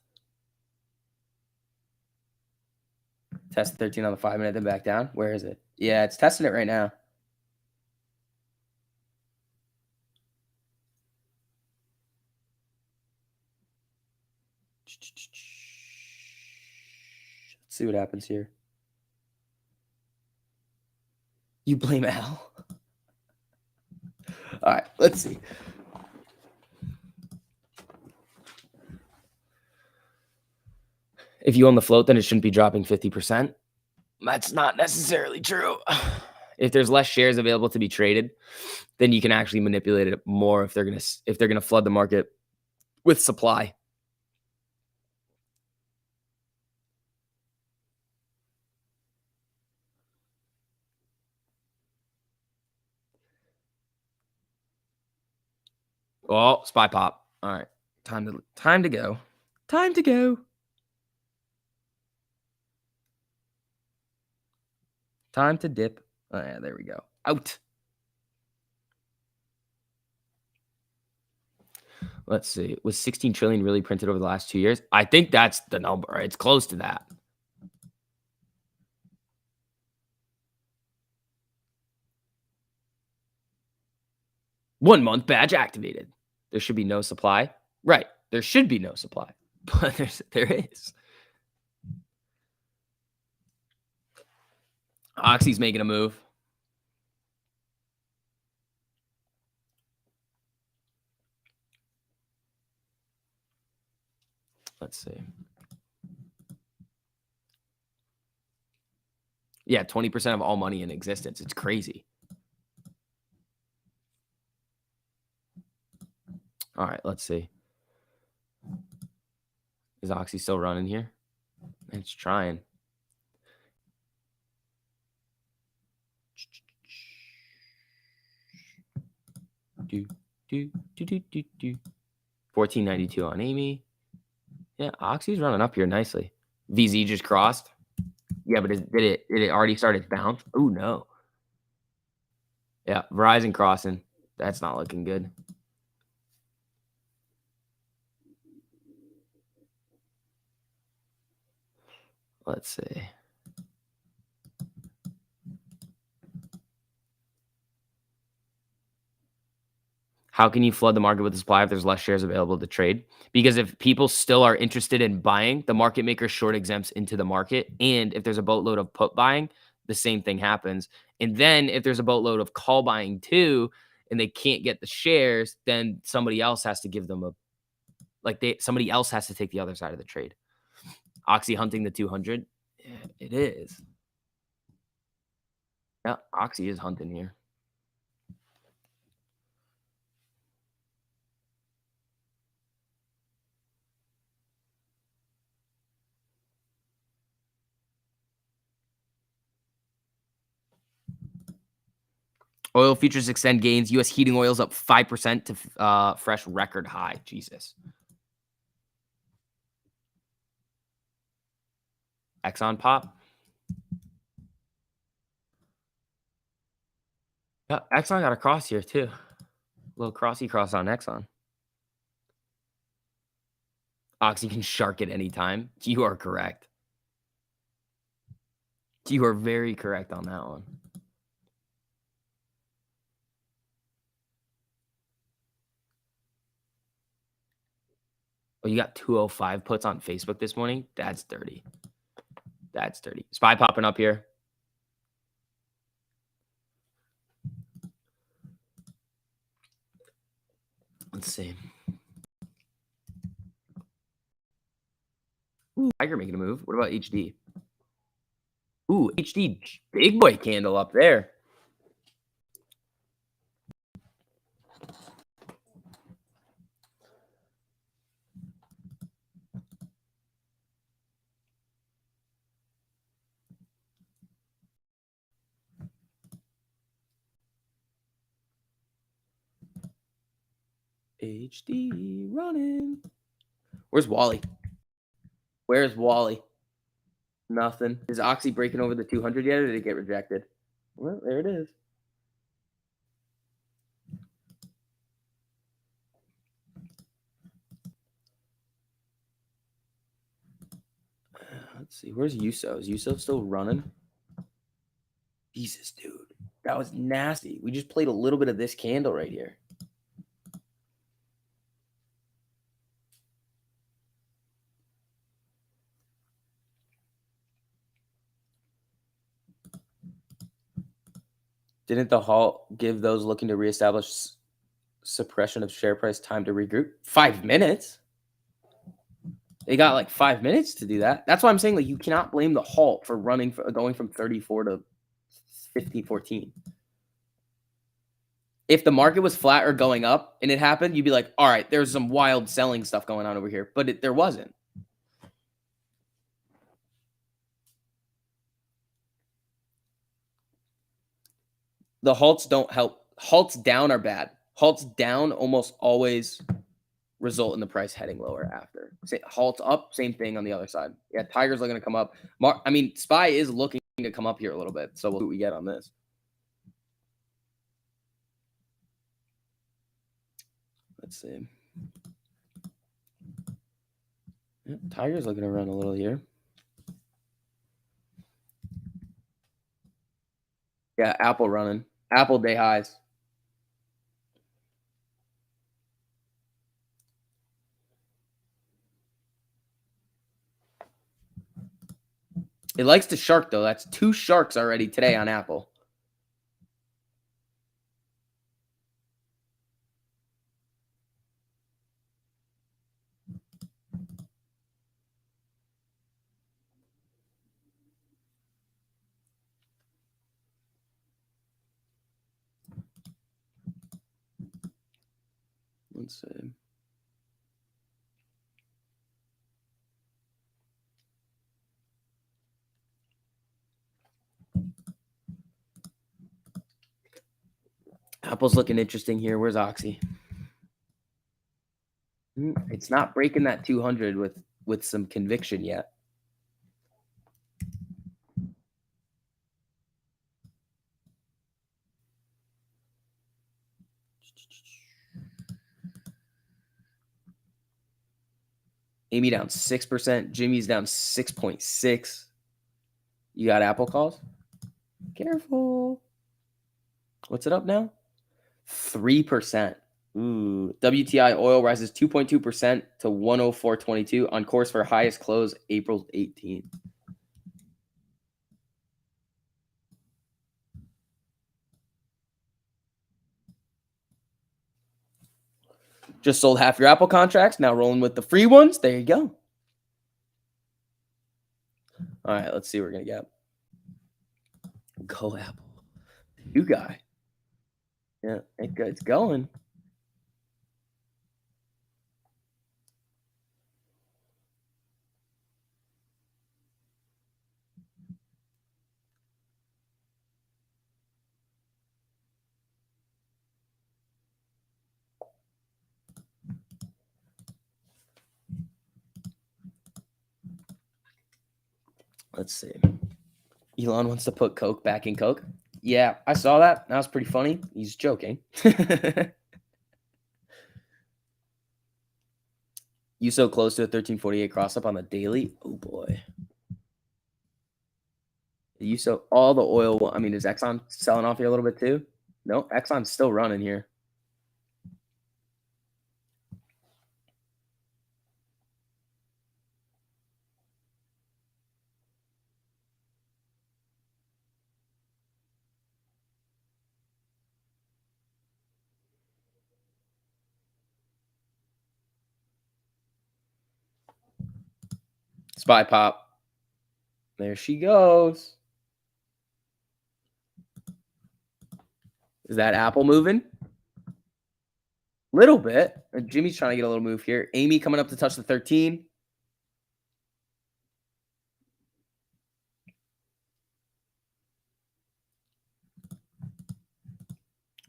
Test 13 on the 5-minute, then back down. Where is it? Yeah, it's testing it right now. Let's see what happens here. You blame Al. All right, let's see. If you own the float, then it shouldn't be dropping 50%. That's not necessarily true. If there's less shares available to be traded, then you can actually manipulate it more if they're gonna flood the market with supply. Oh, SPY pop. All right. Time to go. Time to go. Time to dip. Oh, yeah, there we go. Out. Let's see. Was 16 trillion really printed over the last 2 years? I think that's the number. It's close to that. 1 month badge activated. There should be no supply. Right. There should be no supply. But there is. Oxy's making a move. Let's see. Yeah, 20% of all money in existence. It's crazy. All right, let's see. Is Oxy still running here? It's trying. Do. 1492 on Amy. Yeah, Oxy's running up here nicely. VZ just crossed. Yeah, but did it already start its bounce? Oh no. Yeah, Verizon crossing. That's not looking good. Let's see. How can you flood the market with the supply if there's less shares available to trade? Because if people still are interested in buying, the market maker short exempts into the market. And if there's a boatload of put buying, the same thing happens. And then if there's a boatload of call buying too, and they can't get the shares, then somebody else has to give them somebody else has to take the other side of the trade. Oxy hunting the 200. Yeah, it is. Yeah, Oxy is hunting here. Oil futures extend gains. U.S. heating oils up 5% to fresh record high. Jesus. Exxon pop. Yeah, Exxon got a cross here too. A little crossy cross on Exxon. Oxy can shark at any time. You are correct. You are very correct on that one. Oh, you got 205 puts on Facebook this morning? That's dirty. That's dirty. SPY popping up here. Let's see. Ooh, Tiger making a move. What about HD? Ooh, HD big boy candle up there. HD running. Where's Wally? Where's Wally? Nothing. Is Oxy breaking over the 200 yet, or did it get rejected? Well, there it is. Let's see. Where's Yuso? Is Yuso still running? Jesus, dude. That was nasty. We just played a little bit of this candle right here. Didn't the halt give those looking to reestablish suppression of share price time to regroup? 5 minutes? They got like 5 minutes to do that. That's why I'm saying like you cannot blame the halt for going from 34 to 15, 14. If the market was flat or going up and it happened, you'd be like, all right, there's some wild selling stuff going on over here. But there wasn't. The halts don't help. Halts down are bad. Halts down almost always result in the price heading lower after. Say halts up, same thing on the other side. Yeah, Tiger's looking to come up. SPY is looking to come up here a little bit. So we'll see what we get on this. Let's see. Yeah, Tiger's looking to run a little here. Yeah, Apple running. Apple day highs. It likes to shark, though. That's 2 sharks already today on Apple. Let's see. Apple's looking interesting here. Where's Oxy? It's not breaking that 200 with some conviction yet. Amy down 6%. Jimmy's down 6.6. You got Apple calls? Careful. What's it up now? 3%. Ooh. WTI oil rises 2.2% to 104.22 on course for highest close April 18th. Just sold half your Apple contracts. Now rolling with the free ones. There you go. All right, let's see what we're going to get. Go Apple. You guy. Yeah, it's going. Let's see. Elon wants to put Coke back in Coke. Yeah, I saw that. That was pretty funny. He's joking. You so close to a 1348 cross up on the daily. Oh boy. You so all the oil. I mean, is Exxon selling off here a little bit too? No, Exxon's still running here. Spy pop. There she goes. Is that Apple moving? Little bit. Jimmy's trying to get a little move here. Amy coming up to touch the 13.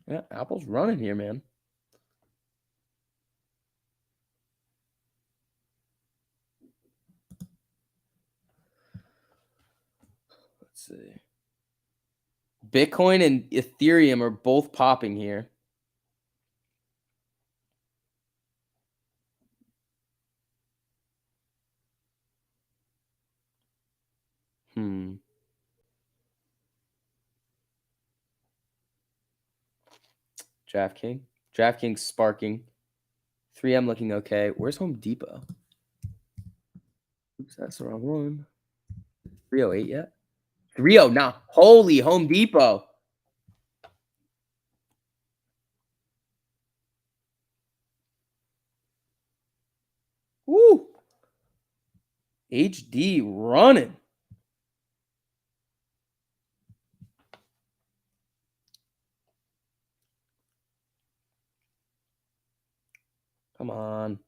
Yeah, Apple's running here, man. Let's see. Bitcoin and Ethereum are both popping here. DraftKings sparking. 3M looking okay. Where's Home Depot? Oops, that's the wrong one. 308 yet? 30 now. Holy Home Depot. Woo. HD running. Come on.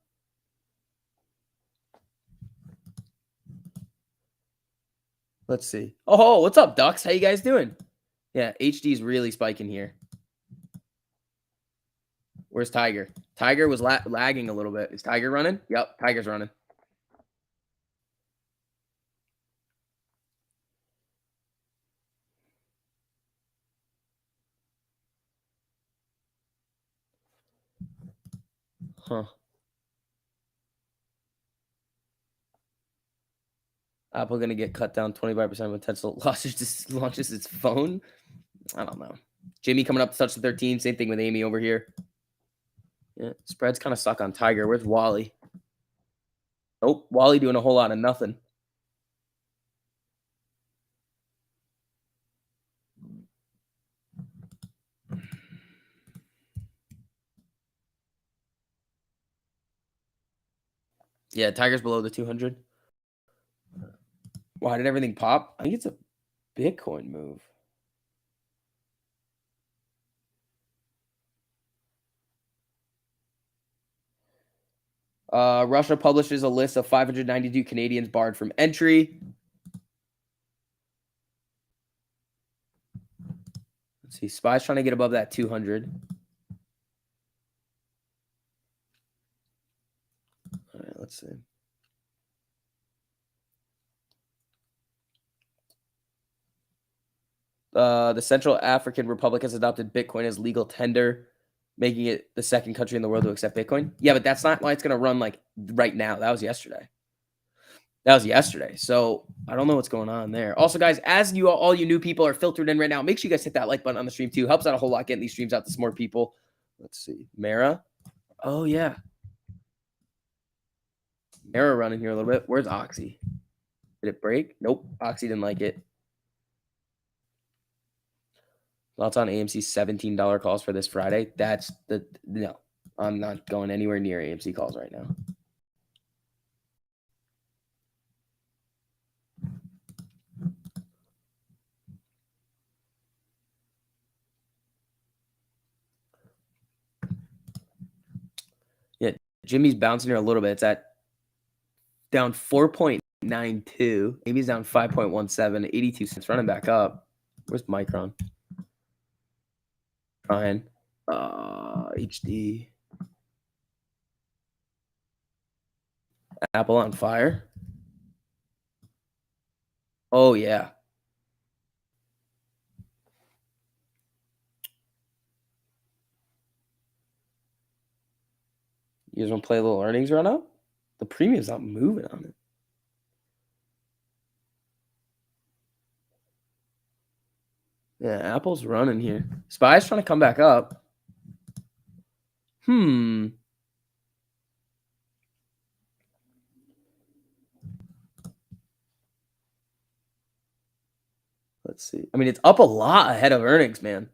Let's see. Oh, what's up, Ducks? How you guys doing? Yeah, HD's really spiking here. Where's Tiger? Tiger was lagging a little bit. Is Tiger running? Yep, Tiger's running. Huh. Apple going to get cut down 25% of potential losses just launches its phone? I don't know. Jimmy coming up to touch the 13. Same thing with Amy over here. Yeah, spreads kind of suck on Tiger. Where's Wally? Nope, Wally doing a whole lot of nothing. Yeah, Tiger's below the 200. Why did everything pop? I think it's a Bitcoin move. Russia publishes a list of 592 Canadians barred from entry. Let's see. Spy's trying to get above that 200. All right, let's see. The Central African Republic has adopted Bitcoin as legal tender, making it the second country in the world to accept Bitcoin. Yeah, but that's not why it's going to run like right now. That was yesterday. That was yesterday. So I don't know what's going on there. Also, guys, as you all you new people are filtered in right now, make sure you guys hit that like button on the stream too. Helps out a whole lot getting these streams out to some more people. Let's see. Mara. Oh yeah. Mara running here a little bit. Where's Oxy? Did it break? Nope. Oxy didn't like it. Lots on AMC $17 calls for this Friday. That's the no. I'm not going anywhere near AMC calls right now. Yeah, Jimmy's bouncing here a little bit. It's at down 4.92. Amy's down 5.17, 82 cents. Running back up. Where's Micron? Trying. HD. Apple on fire. Oh, yeah. You guys want to play a little earnings run up? The premium's not moving on it. Yeah, Apple's running here. Spy's trying to come back up. Let's see. I mean, it's up a lot ahead of earnings, man.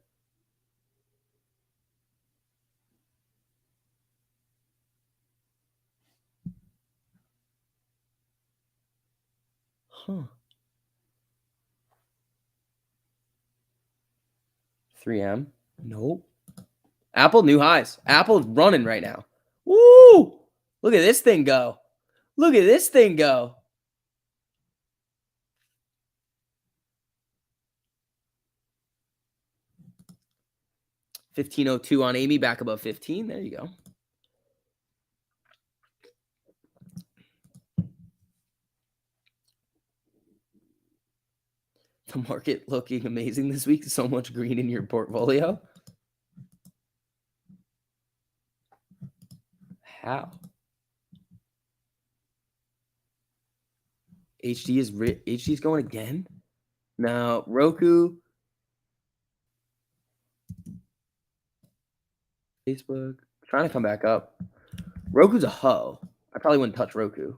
Huh. 3M? Nope. Apple new highs. Apple's running right now. Woo! Look at this thing go. Look at this thing go. $15.02 on Amy, back above 15. There you go. The market looking amazing this week. So much green in your portfolio. How? HD's going again? Now, Roku, Facebook, trying to come back up. Roku's a hoe. I probably wouldn't touch Roku.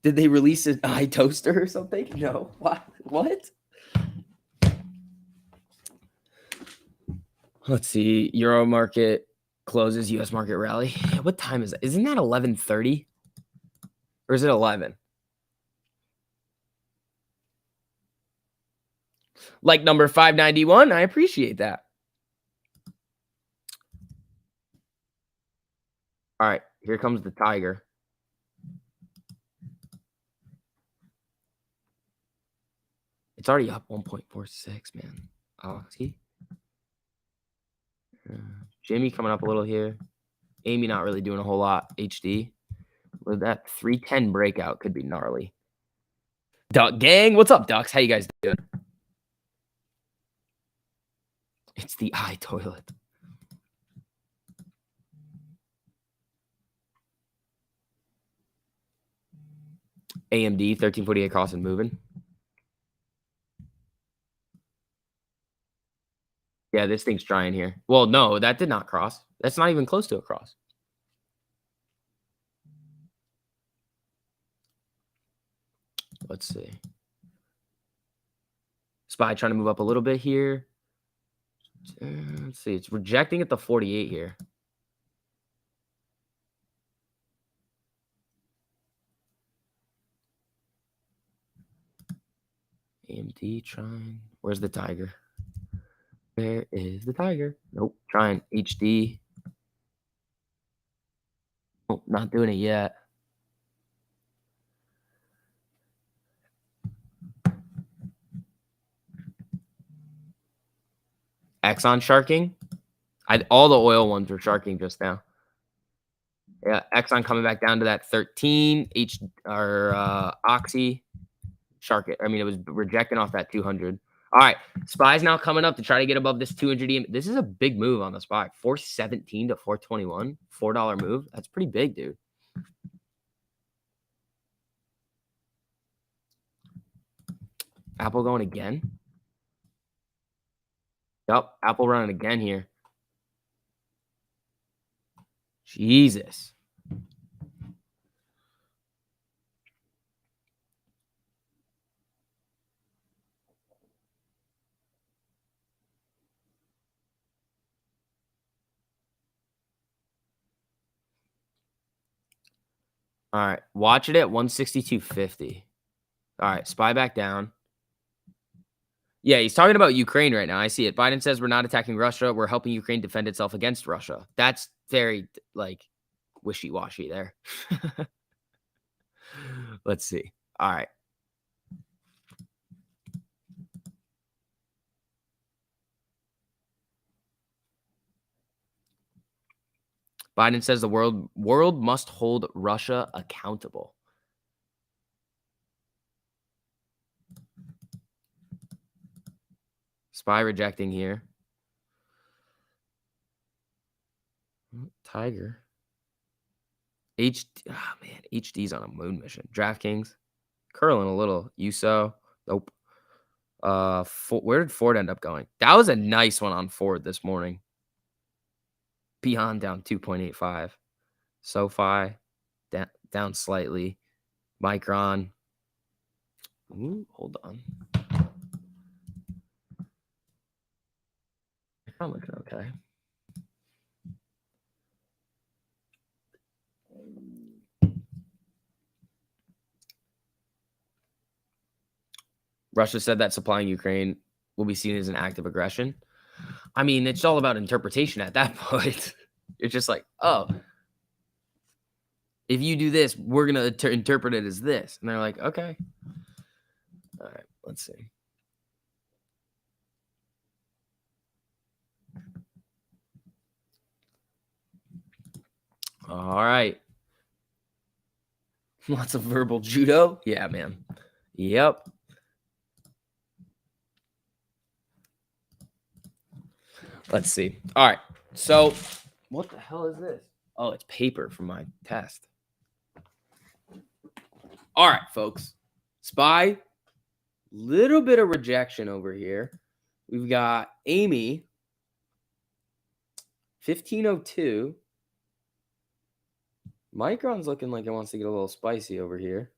Did they release an iToaster or something? No. What? Let's see. Euro market closes. U.S. market rally. What time is it? Isn't that 11:30? Or is it 11? Like number 591. I appreciate that. All right. Here comes the tiger. It's already up 1.46, man. Oxy. Jimmy coming up a little here. Amy not really doing a whole lot. HD. With that 310 breakout could be gnarly. Duck gang, what's up, Ducks? How you guys doing? It's the eye toilet. AMD 1348 cross and moving. Yeah, this thing's trying here. Well, no, that did not cross. That's not even close to a cross. Let's see. SPY trying to move up a little bit here. Let's see. It's rejecting at the 48 here. AMD trying. Where's the tiger? Where is the tiger? Nope. Trying HD. Nope, not doing it yet. Exxon sharking. All the oil ones were sharking just now. Yeah, Exxon coming back down to that 13. Oxy shark it. I mean, it was rejecting off that 200. All right, SPY's now coming up to try to get above this 200 EM. This is a big move on the SPY. 417 to 421, $4 move. That's pretty big, dude. Apple going again? Yep, Apple running again here. Jesus. All right, watch it at 162.50. All right, SPY back down. Yeah, he's talking about Ukraine right now. I see it. Biden says we're not attacking Russia. We're helping Ukraine defend itself against Russia. That's very, like, wishy-washy there. Let's see. All right. Biden says the world must hold Russia accountable. SPY rejecting here. Tiger. HD. Oh, man. HD's on a moon mission. DraftKings. Curling a little. USO. Nope. Where did Ford end up going? That was a nice one on Ford this morning. Beyond down 2.85. SoFi down slightly. Micron. Ooh, hold on. I'm looking okay. Russia said that supplying Ukraine will be seen as an act of aggression. I mean, it's all about interpretation at that point. You're just like, oh, if you do this, we're going to interpret it as this. And they're like, okay. All right, let's see. All right. Lots of verbal judo. Yeah, man. Yep. Let's see. All right. So what the hell is this? Oh, it's paper from my test. All right, folks. SPY. Little bit of rejection over here. We've got Amy. 1502. Micron's looking like it wants to get a little spicy over here.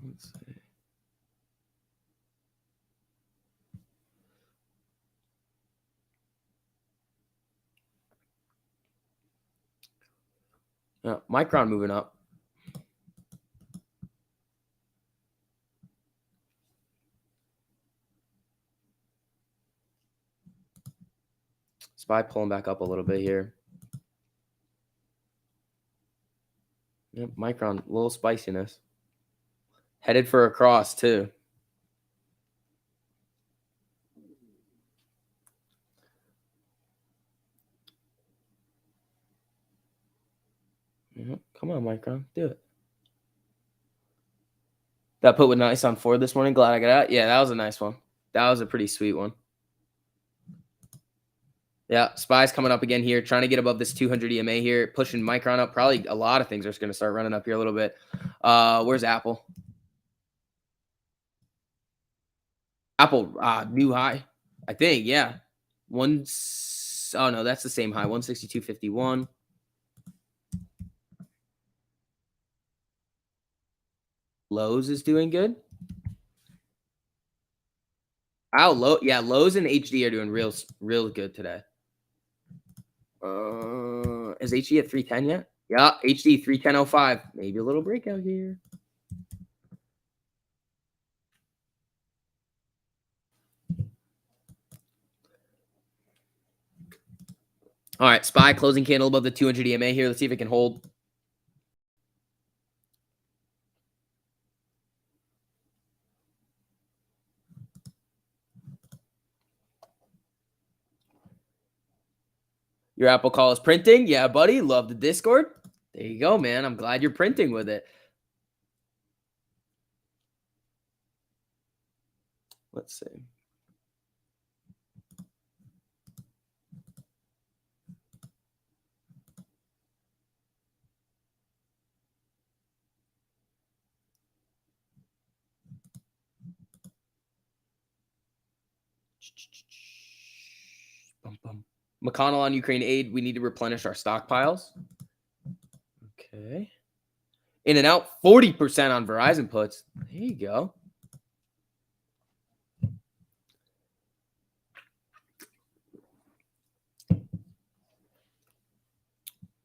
Let's see. Micron moving up. SPY pulling back up a little bit here. Yep, Micron, a little spiciness. Headed for a cross, too. Come on, Micron. Do it. That put with nice on Ford this morning. Glad I got out. Yeah, that was a nice one. That was a pretty sweet one. Yeah, SPY's coming up again here, trying to get above this 200 EMA here, pushing Micron up. Probably a lot of things are going to start running up here a little bit. Where's Apple? Apple, new high, I think. Yeah. Oh, no, that's the same high. 162.51. Lowe's is doing good. Oh, yeah, Lowe's and HD are doing real good today. Is HD at 310 yet? Yeah, HD 310.05. Maybe a little breakout here. All right, SPY closing candle above the 200 EMA here. Let's see if it can hold. Your Apple call is printing. Yeah, buddy. Love the Discord. There you go, man. I'm glad you're printing with it. Let's see. Bum, bum. McConnell on Ukraine aid. We need to replenish our stockpiles. Okay. In and out, 40% on Verizon puts. There you go.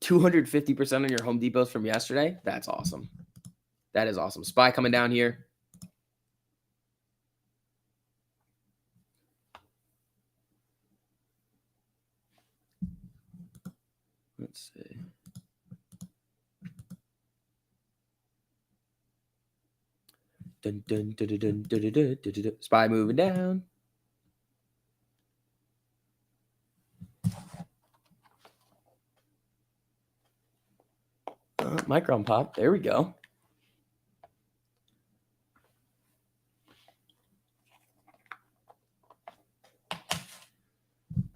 $250% on your Home Depots from yesterday. That's awesome. That is awesome. SPY coming down here. Let's see. Dun, dun, dun, dun, dun, dun, dun, dun, dun, dun. SPY moving down. Micron pop. There we go.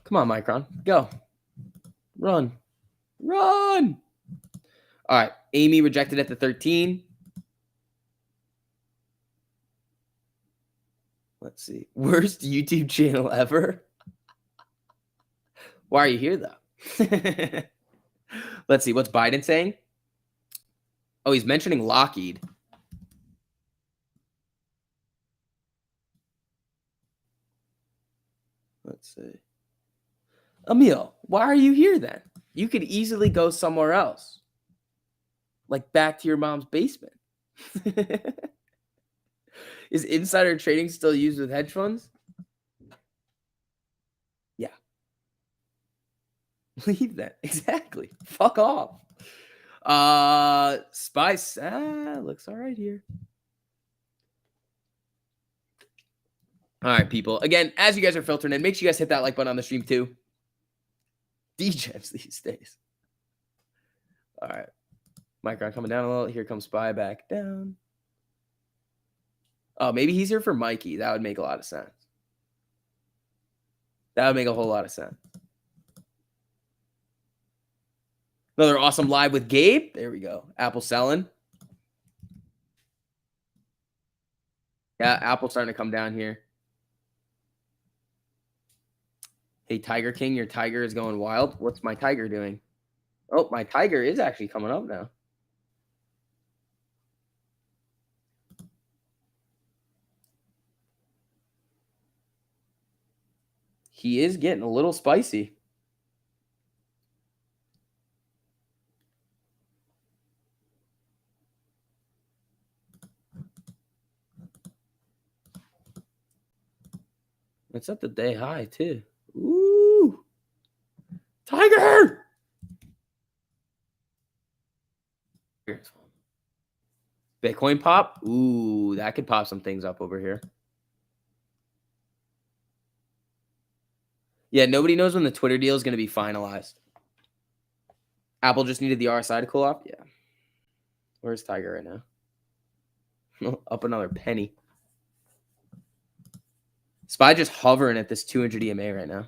Come on, Micron. Go. Run. Run. All right. Amy rejected at the 13. Let's see. Worst YouTube channel ever? Why are you here, though? Let's see. What's Biden saying? Oh, he's mentioning Lockheed. Let's see. Emil, why are you here then? You could easily go somewhere else. Like back to your mom's basement. Is insider trading still used with hedge funds? Yeah. Leave that. Exactly. Fuck off. Spice. Looks all right here. All right, people. Again, as you guys are filtering in, make sure you guys hit that like button on the stream too. DJs these days. All right. Micron coming down a little. Here comes SPY back down. Oh, maybe he's here for Mikey. That would make a lot of sense. That would make a whole lot of sense. Another awesome live with Gabe. There we go. Apple selling. Yeah, Apple's starting to come down here. Hey, Tiger King, your tiger is going wild. What's my tiger doing? Oh, my tiger is actually coming up now. He is getting a little spicy. It's at the day high, too. Ooh. Tiger! Bitcoin pop? Ooh, that could pop some things up over here. Yeah, nobody knows when the Twitter deal is going to be finalized. Apple just needed the RSI to cool off? Yeah. Where's Tiger right now? Up another penny. SPY just hovering at this 200 EMA right now.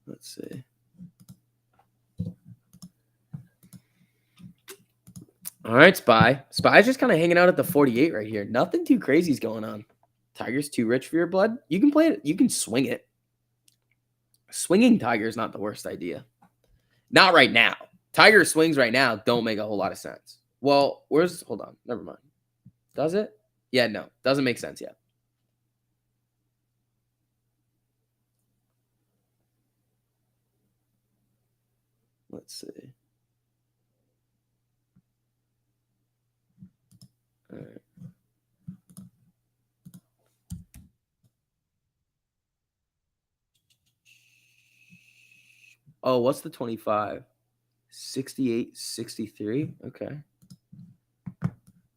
Let's see. All right, SPY. SPY's just kind of hanging out at the 48 right here. Nothing too crazy is going on. Tiger's too rich for your blood. You can play it. You can swing it. Swinging Tiger is not the worst idea. Not right now. Tiger swings right now don't make a whole lot of sense. Well, hold on. Never mind. Does it? Yeah, no. Doesn't make sense yet. Let's see. All right. Oh, what's the 25? 68, 63. Okay.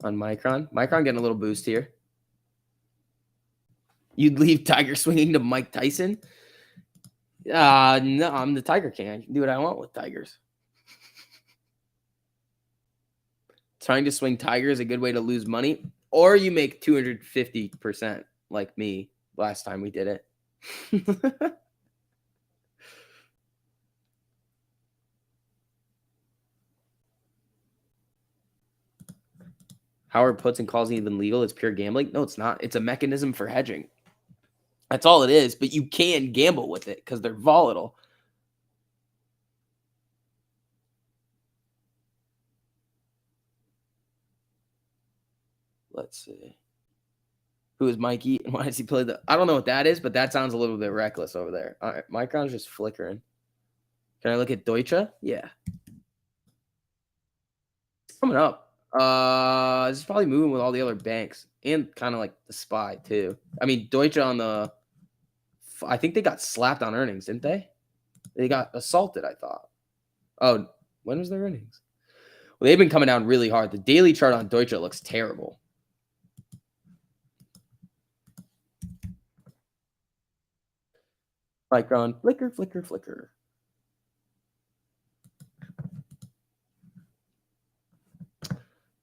On Micron. Micron getting a little boost here. You'd leave Tiger swinging to Mike Tyson? No, I'm the Tiger King. I can do what I want with Tigers. Trying to swing Tiger is a good way to lose money. Or you make 250% like me last time we did it. How are puts and calls even legal? It's pure gambling. No, it's not. It's a mechanism for hedging. That's all it is. But you can gamble with it because they're volatile. Let's see. Who is Mikey and why does he play the? I don't know what that is, but that sounds a little bit reckless over there. All right, Micron's just flickering. Can I look at Deutsche? Yeah, it's coming up. This is probably moving with all the other banks and kind of like the SPY too. I mean, Deutsche on the. I think they got slapped on earnings, didn't they? They got assaulted. I thought. Oh, when was their earnings? Well, they've been coming down really hard. The daily chart on Deutsche looks terrible. Micron, flicker, flicker, flicker.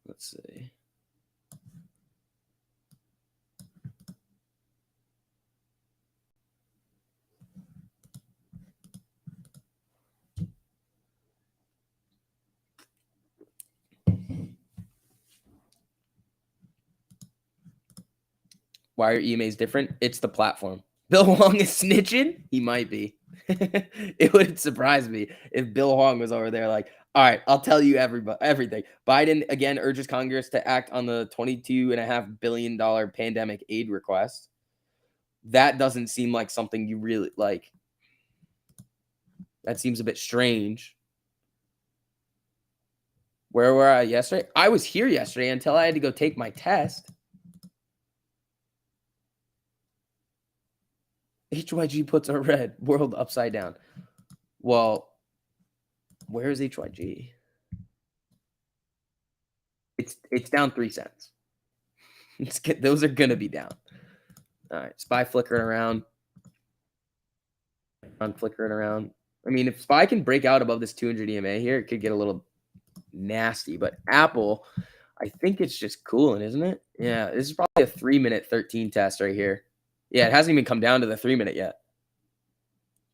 Let's see. Why are EMAs different? It's the platform. Bill Huang is snitching? He might be. It wouldn't surprise me if Bill Huang was over there like, all right, I'll tell you everything. Biden again urges Congress to act on the $22.5 billion pandemic aid request. That doesn't seem like something you really like. That seems a bit strange. Where were I yesterday? I was here yesterday until I had to go take my test. HYG puts are red. World upside down. Well, where is HYG? It's down 3 cents. Those are gonna be down. All right, SPY flickering around. I'm flickering around. I mean, if SPY can break out above this 200 EMA here, it could get a little nasty. But Apple, I think it's just cooling, isn't it? Yeah, this is probably a 3-minute 13 test right here. Yeah, it hasn't even come down to the 3-minute yet.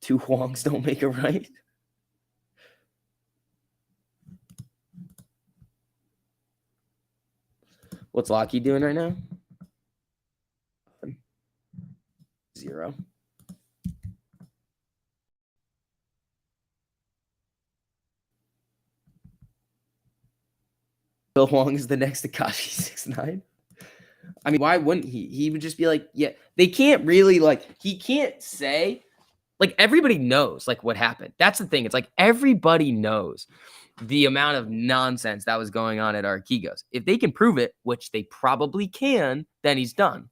2 Huangs don't make a right. What's Lockheed doing right now? 0. Bill Huang is the next Tekashi 69. I mean, why wouldn't he? He would just be like, yeah, they can't really he can't say, everybody knows what happened. That's the thing. It's like everybody knows the amount of nonsense that was going on at Archegos. If they can prove it, which they probably can, then he's done.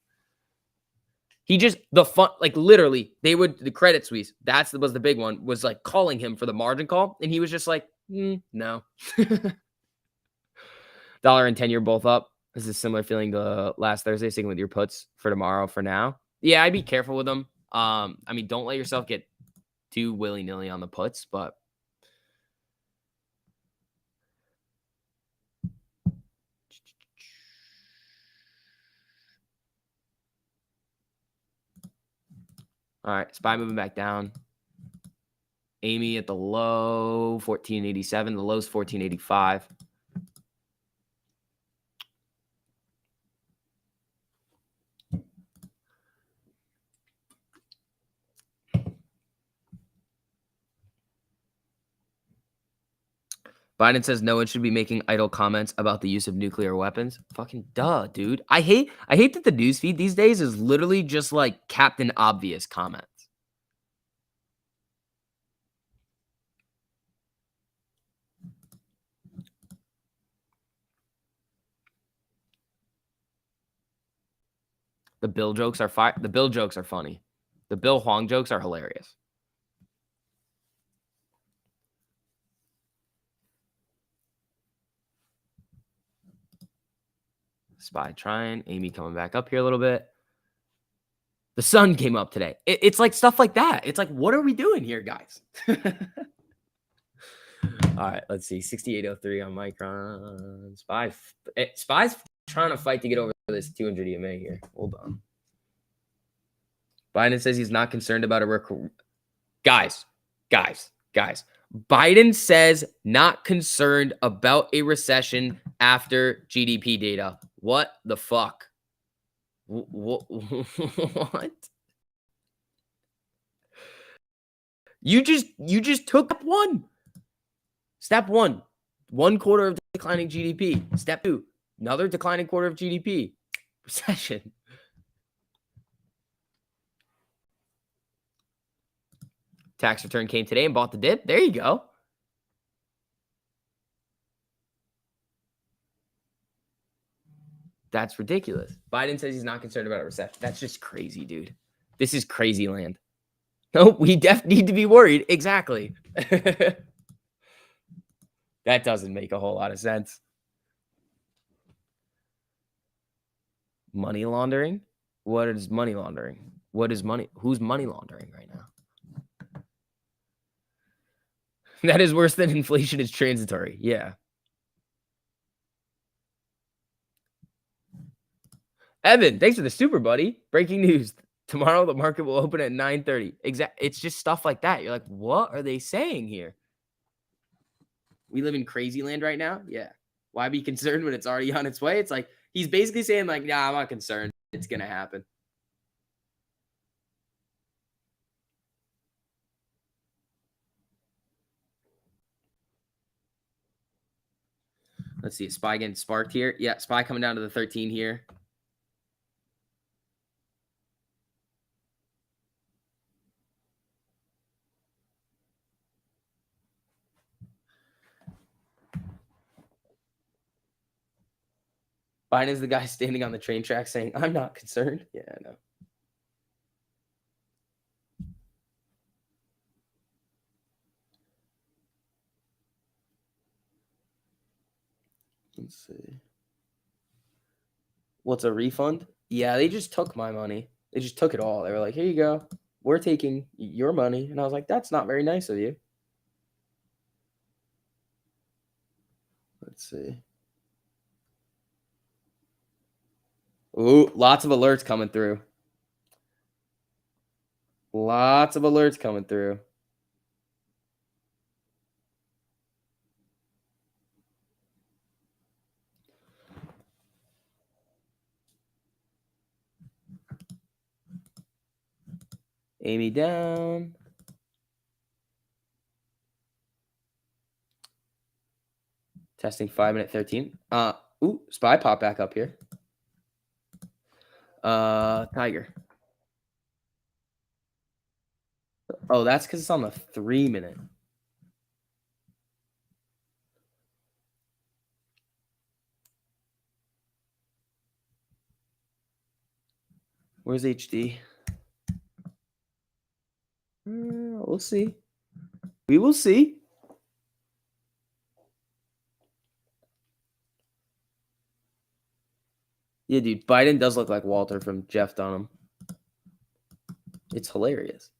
He just, literally, the Credit Suisse, was the big one, was calling him for the margin call. And he was just like, no. Dollar and 10-year both up. This is a similar feeling to last Thursday, sticking with your puts for tomorrow for now. Yeah, I'd be careful with them. I mean, don't let yourself get too willy-nilly on the puts, but all right, SPY moving back down. Amy at the low, 1487. The low's 1485. Biden says no one should be making idle comments about the use of nuclear weapons. Fucking duh, dude. I hate that the newsfeed these days is literally just Captain Obvious comments. The Bill jokes are The Bill jokes are funny. The Bill Huang jokes are hilarious. SPY trying. Amy coming back up here a little bit. The sun came up today. It's stuff like that. It's what are we doing here, guys? All right, let's see. 6803 on Micron. SPY's trying to fight to get over this 200 EMA here. Hold on. Biden says he's not concerned about guys. Biden says not concerned about a recession after GDP data. What the fuck? What? What? You just took step one. Step one, 1/4 of declining GDP. Step two, another declining quarter of GDP. Recession. Tax return came today and bought the dip. There you go. That's ridiculous. Biden says he's not concerned about a recession. That's just crazy, dude. This is crazy land. No, we need to be worried. Exactly. That doesn't make a whole lot of sense. Money laundering? What is money laundering? What is money? Who's money laundering right now? That is worse than inflation is transitory. Yeah. Evan, thanks for the super, buddy. Breaking news. Tomorrow the market will open at 9:30. It's just stuff like that. You're like, what are they saying here? We live in crazy land right now. Yeah. Why be concerned when it's already on its way? It's like he's basically saying, like, nah, I'm not concerned. It's gonna happen. Let's see. A SPY getting sparked here. Yeah, SPY coming down to the 13 here. Biden is the guy standing on the train track saying, I'm not concerned. Yeah, I know. Let's see. What's a refund? Yeah, they just took my money. They just took it all. They were like, here you go. We're taking your money. And I was like, that's not very nice of you. Let's see. Ooh, lots of alerts coming through. Lots of alerts coming through. Amy down. Testing 5-minute 13. Ooh, SPY pop back up here. Tiger. Oh, that's because it's on the 3-minute. Where's HD? We'll see. We will see. Yeah, dude. Biden does look like Walter from Jeff Dunham. It's hilarious.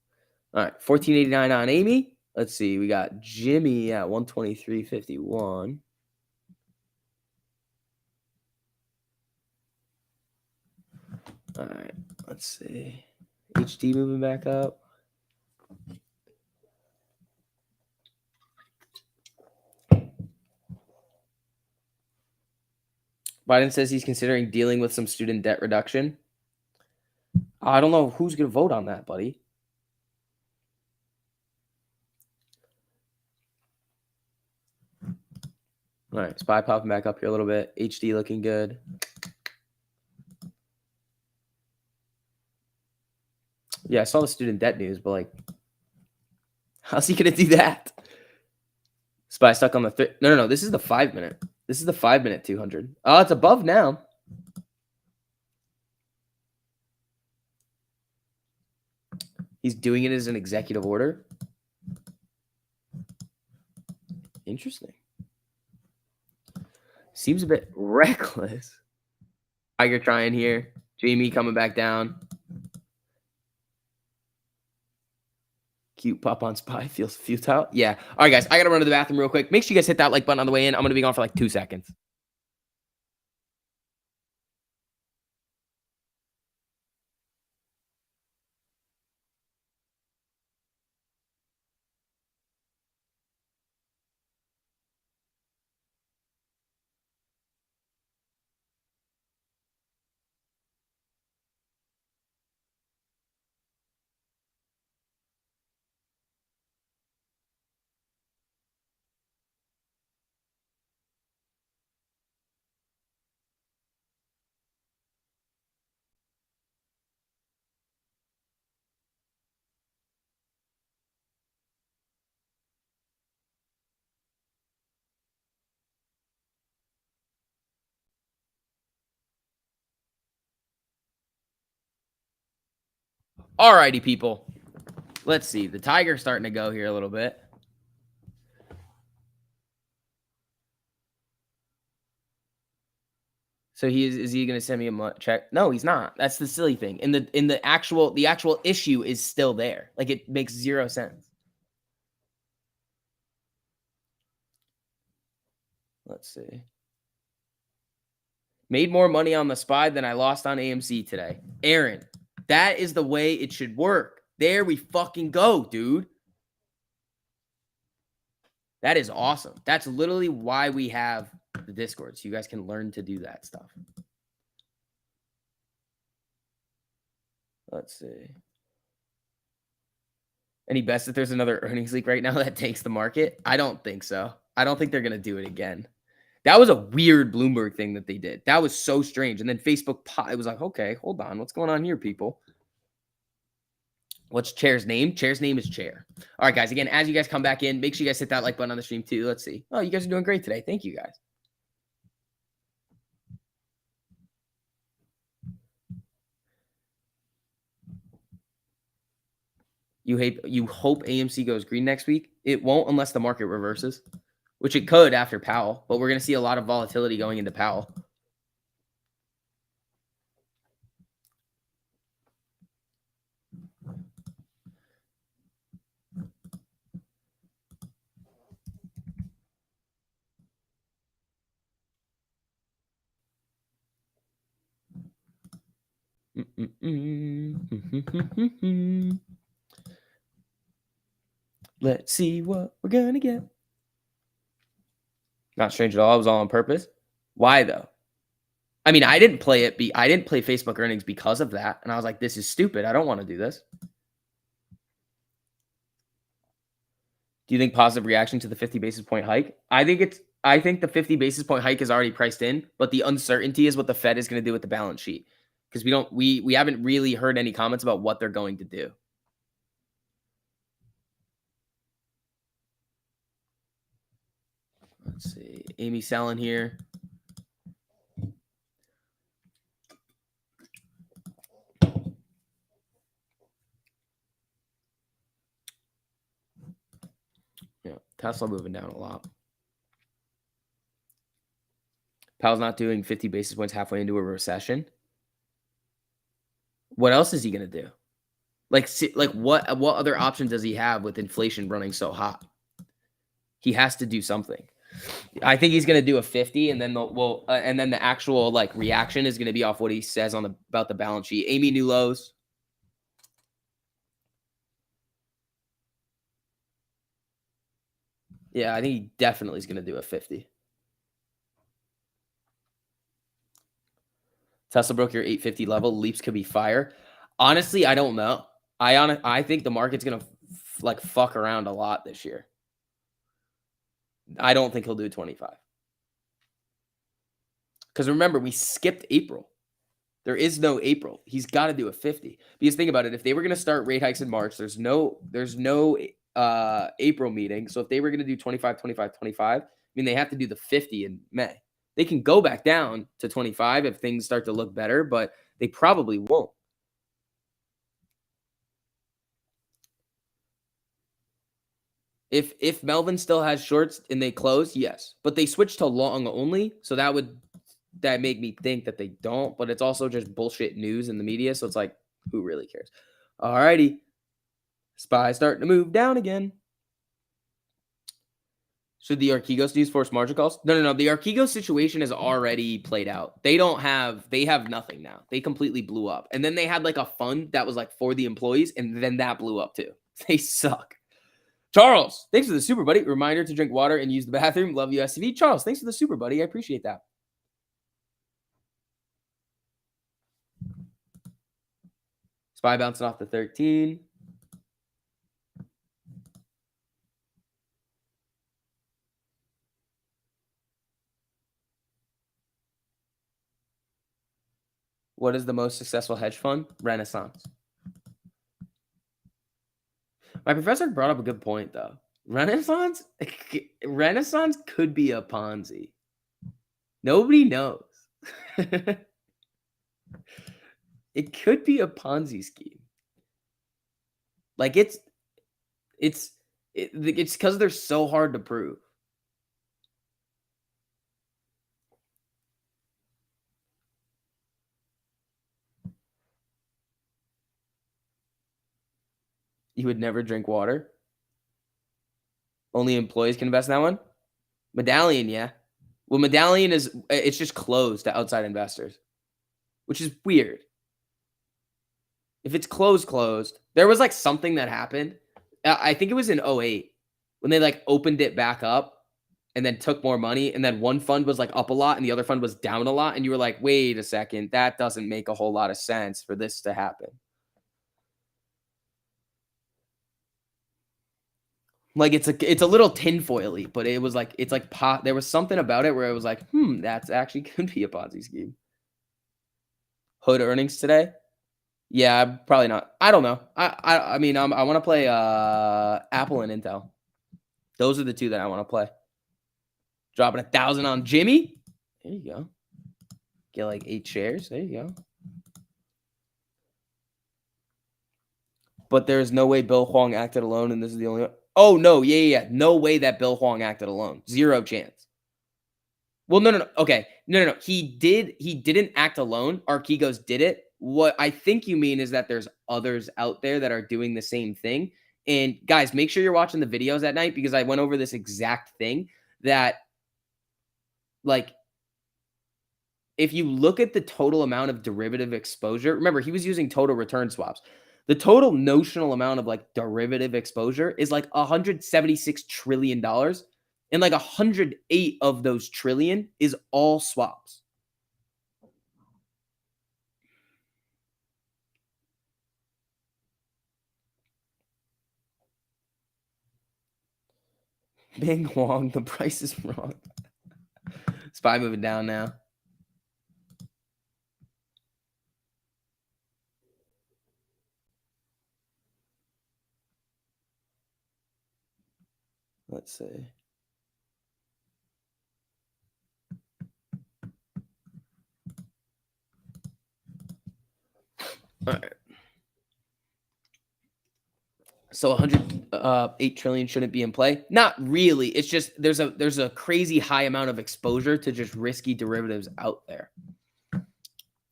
All right, 1489 on Amy. Let's see. We got Jimmy at 123.51. All right, let's see. HD moving back up. Biden says he's considering dealing with some student debt reduction. I don't know who's going to vote on that, buddy. All right, SPY popping back up here a little bit. HD looking good. Yeah, I saw the student debt news, but like, how's he going to do that? SPY stuck on the no. This is the 5-minute. This is the 5-minute 200. Oh, it's above now. He's doing it as an executive order. Interesting. Seems a bit reckless. Tiger trying here. Jamie coming back down. Cute pop on SPY feels futile. Yeah. All right, guys. I got to run to the bathroom real quick. Make sure you guys hit that like button on the way in. I'm going to be gone for like 2 seconds. Alrighty, people. Let's see. The Tiger's starting to go here a little bit. So is he going to send me a check? No, he's not. That's the silly thing. And the actual issue is still there. Like, it makes 0 sense. Let's see. Made more money on the SPY than I lost on AMC today. Aaron, that is the way it should work. There we fucking go, dude. That is awesome. That's literally why we have the Discord, so you guys can learn to do that stuff. Let's see. Any bets that there's another earnings leak right now that takes the market? I don't think so. I don't think they're going to do it again. That was a weird Bloomberg thing that they did. That was so strange. And then Facebook, it was like, okay, hold on. What's going on here, people? What's Chair's name? Chair's name is Chair. All right, guys. Again, as you guys come back in, make sure you guys hit that like button on the stream too. Let's see. Oh, you guys are doing great today. Thank you, guys. You hope AMC goes green next week? It won't unless the market reverses, which it could after Powell, but we're going to see a lot of volatility going into Powell. Let's see what we're going to get. Not strange at all. It was all on purpose. Why though? I mean, I didn't play Facebook earnings because of that. And I was like, this is stupid. I don't want to do this. Do you think positive reaction to the 50 basis point hike? I think the 50 basis point hike is already priced in, but the uncertainty is what the Fed is going to do with the balance sheet. Because we haven't really heard any comments about what they're going to do. Let's see. Amy selling here. Yeah, Tesla moving down a lot. Powell's not doing 50 basis points halfway into a recession. What else is he going to do? Like what other option does he have with inflation running so hot? He has to do something. I think he's going to do a 50, and then the actual like reaction is going to be off what he says about the balance sheet. Amy, new lows. Yeah, I think he definitely is going to do a 50. Tesla broke your 850 level. Leaps could be fire. Honestly, I don't know. I think the market's going to fuck around a lot this year. I don't think he'll do 25. Because remember, we skipped April. There is no April. He's got to do a 50. Because think about it. If they were going to start rate hikes in March, there's no April meeting. So if they were going to do 25, 25, 25, I mean, they have to do the 50 in May. They can go back down to 25 if things start to look better, but they probably won't. If Melvin still has shorts and they close, yes. But they switched to long only, so that make me think that they don't, but it's also just bullshit news in the media, so it's like, who really cares? All righty. SPY starting to move down again. Should the Archegos news force margin calls? No. The Archegos situation has already played out. They have nothing now. They completely blew up. And then they had like a fund that was like for the employees, and then that blew up too. They suck. Charles, thanks for the super, buddy. Reminder to drink water and use the bathroom. Love you, SCV. Charles, thanks for the super, buddy. I appreciate that. SPY bouncing off the 13. What is the most successful hedge fund? Renaissance. My professor brought up a good point, though. Renaissance could be a Ponzi. Nobody knows. It could be a Ponzi scheme. Like it's it's because they're so hard to prove. You would never drink water. Only employees can invest in that one. Medallion, yeah. Well, Medallion is it's just closed to outside investors, which is weird. If it's closed, there was like something that happened. I think it was in '08 when they like opened it back up and then took more money. And then one fund was like up a lot and the other fund was down a lot. And you were like, wait a second, that doesn't make a whole lot of sense for this to happen. Like it's a little tinfoily, but it was like it's like pot. There was something about it where it was like, that's actually could be a Ponzi scheme. Hood earnings today? Yeah, probably not. I don't know. I mean, I want to play Apple and Intel. Those are the two that I want to play. Dropping 1,000 on Jimmy. There you go. Get like 8 shares. There you go. But there's no way Bill Huang acted alone, and this is the only one. Oh no, yeah. No way that Bill Huang acted alone. Zero chance. Well, no. Okay, no. He didn't act alone. Archegos did it. What I think you mean is that there's others out there that are doing the same thing. And guys, make sure you're watching the videos at night because I went over this exact thing that, like, if you look at the total amount of derivative exposure, remember he was using total return swaps. The total notional amount of like derivative exposure is like $176 trillion. And like 108 of those trillion is all swaps. Bing Wong, the price is wrong. SPY moving down now. Let's see. All right. So 108 trillion shouldn't be in play. Not really. It's just there's a crazy high amount of exposure to just risky derivatives out there.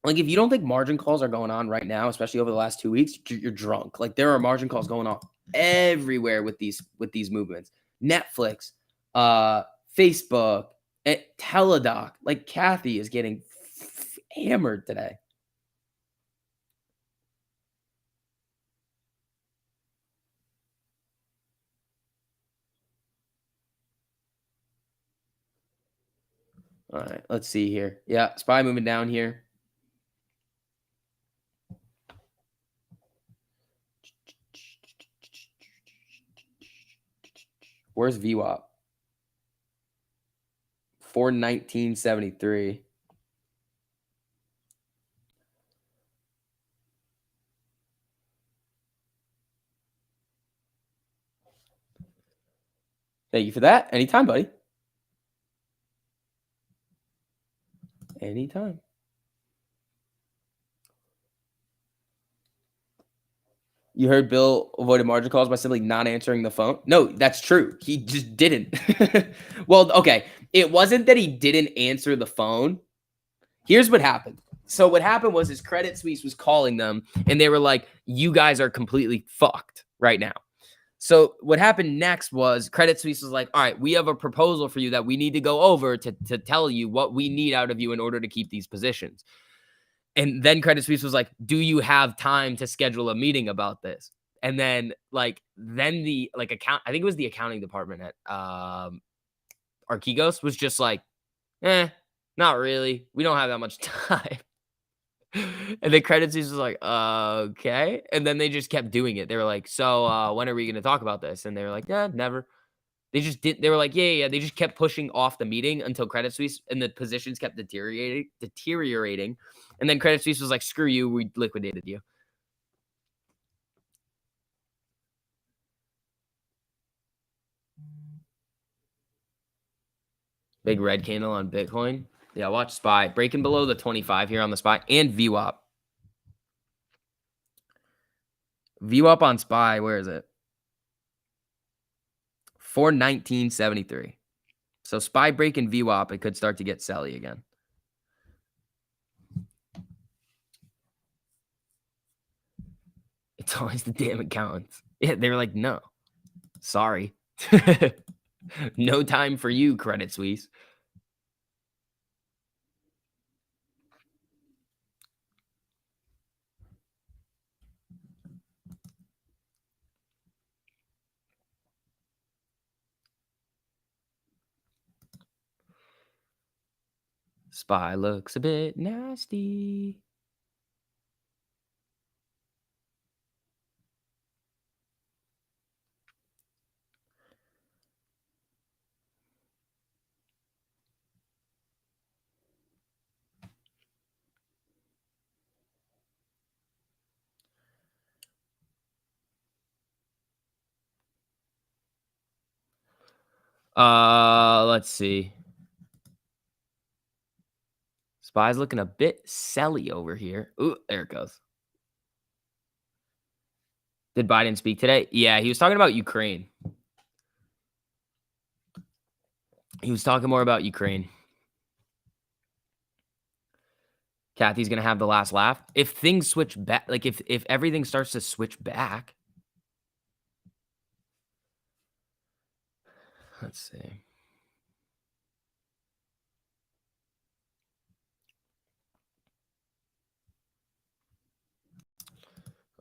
Like if you don't think margin calls are going on right now, especially over the last 2 weeks, you're drunk. Like there are margin calls going on everywhere with these movements. Netflix, Facebook, Teladoc. Like Kathy is getting hammered today. All right, let's see here. Yeah, SPY moving down here. Where's VWAP? 419.73. Thank you for that. Anytime, buddy. Anytime. You heard Bill avoided margin calls by simply not answering the phone? No, that's true. He just didn't. Well, okay. It wasn't that he didn't answer the phone. Here's what happened. So what happened was his Credit Suisse was calling them and they were like, you guys are completely fucked right now. So what happened next was Credit Suisse was like, all right, we have a proposal for you that we need to go over to tell you what we need out of you in order to keep these positions. And then Credit Suisse was like, do you have time to schedule a meeting about this? And then the account, I think it was the accounting department at Archegos was just like, not really. We don't have that much time. And then Credit Suisse was like, okay. And then they just kept doing it. They were like, so when are we going to talk about this? And they were like, yeah, never. They were like, yeah. They just kept pushing off the meeting until Credit Suisse and the positions kept deteriorating. And then Credit Suisse was like, screw you. We liquidated you. Big red candle on Bitcoin. Yeah, watch SPY. Breaking below the 25 here on the SPY and VWAP. VWAP on SPY, where is it? 419.73. So SPY breaking VWAP, it could start to get selly again. It's always the damn accountants. Yeah, they were like, no, sorry. No time for you, Credit Suisse. SPY looks a bit nasty. Let's see. SPY's looking a bit selly over here. Ooh, there it goes. Did Biden speak today? Yeah, he was talking about Ukraine. He was talking more about Ukraine. Kathy's gonna have the last laugh. If things switch back, like if everything starts to switch back. Let's see.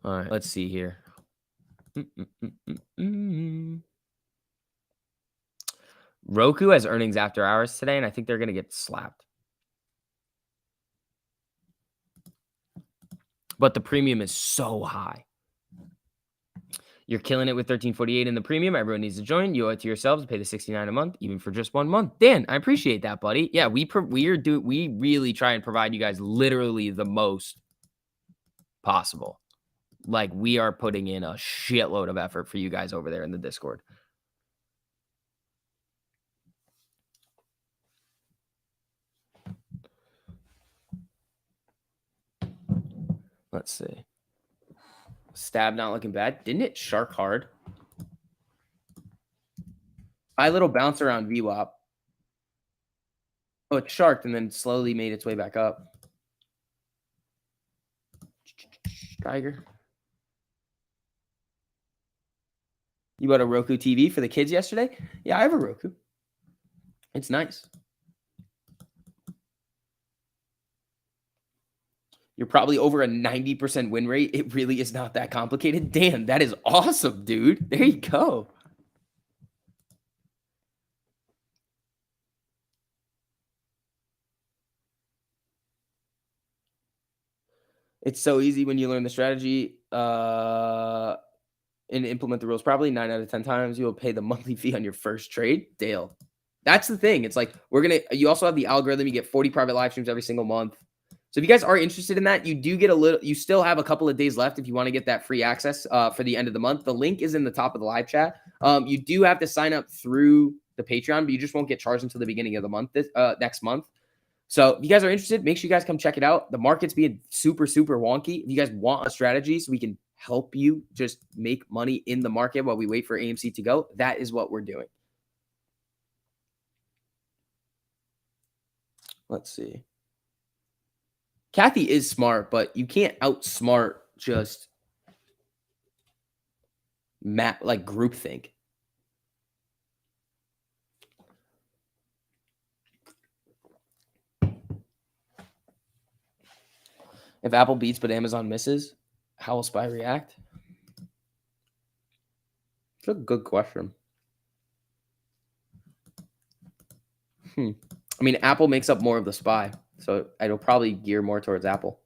All right, let's see here. Roku has earnings after hours today, and I think they're gonna get slapped. But the premium is so high. You're killing it with 1348 in the premium. Everyone needs to join. You owe it to yourselves to pay the $69 a month, even for just 1 month. Dan, I appreciate that, buddy. Yeah, we really try and provide you guys literally the most possible. Like, we are putting in a shitload of effort for you guys over there in the Discord. Let's see. Stab not looking bad. Didn't it shark hard? My little bounce around VWAP. Oh, it sharked and then slowly made its way back up. Tiger. You bought a Roku TV for the kids yesterday? Yeah, I have a Roku. It's nice. You're probably over a 90% win rate. It really is not that complicated. Damn, that is awesome, dude. There you go. It's so easy when you learn the strategy and implement the rules properly. 9 out of 10 times, you will pay the monthly fee on your first trade. Dale. That's the thing. It's like you also have the algorithm. You get 40 private live streams every single month. So if you guys are interested in that, you still have a couple of days left if you want to get that free access for the end of the month. The link is in the top of the live chat. You do have to sign up through the Patreon, but you just won't get charged until the beginning of the month, next month. So if you guys are interested, make sure you guys come check it out. The market's being super, super wonky. If you guys want a strategy so we can help you just make money in the market while we wait for AMC to go, that is what we're doing. Let's see. Kathy is smart, but you can't outsmart just like groupthink. If Apple beats but Amazon misses, how will SPY react? It's a good question. I mean, Apple makes up more of the SPY, so it'll probably gear more towards Apple.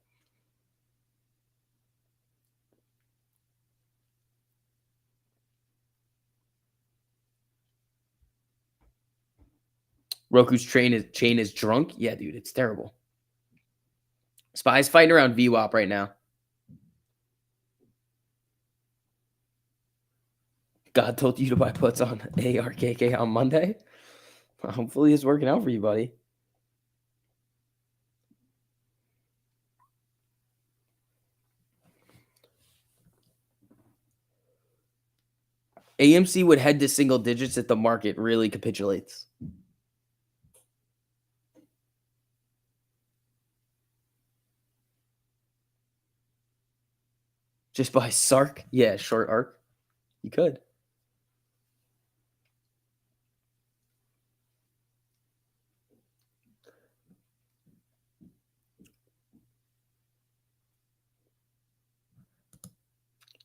Roku's chain is drunk. Yeah, dude, it's terrible. SPY's fighting around VWAP right now. God told you to buy puts on ARKK on Monday. Hopefully it's working out for you, buddy. AMC would head to single digits if the market really capitulates. Just by SARK? Yeah, short arc. You could.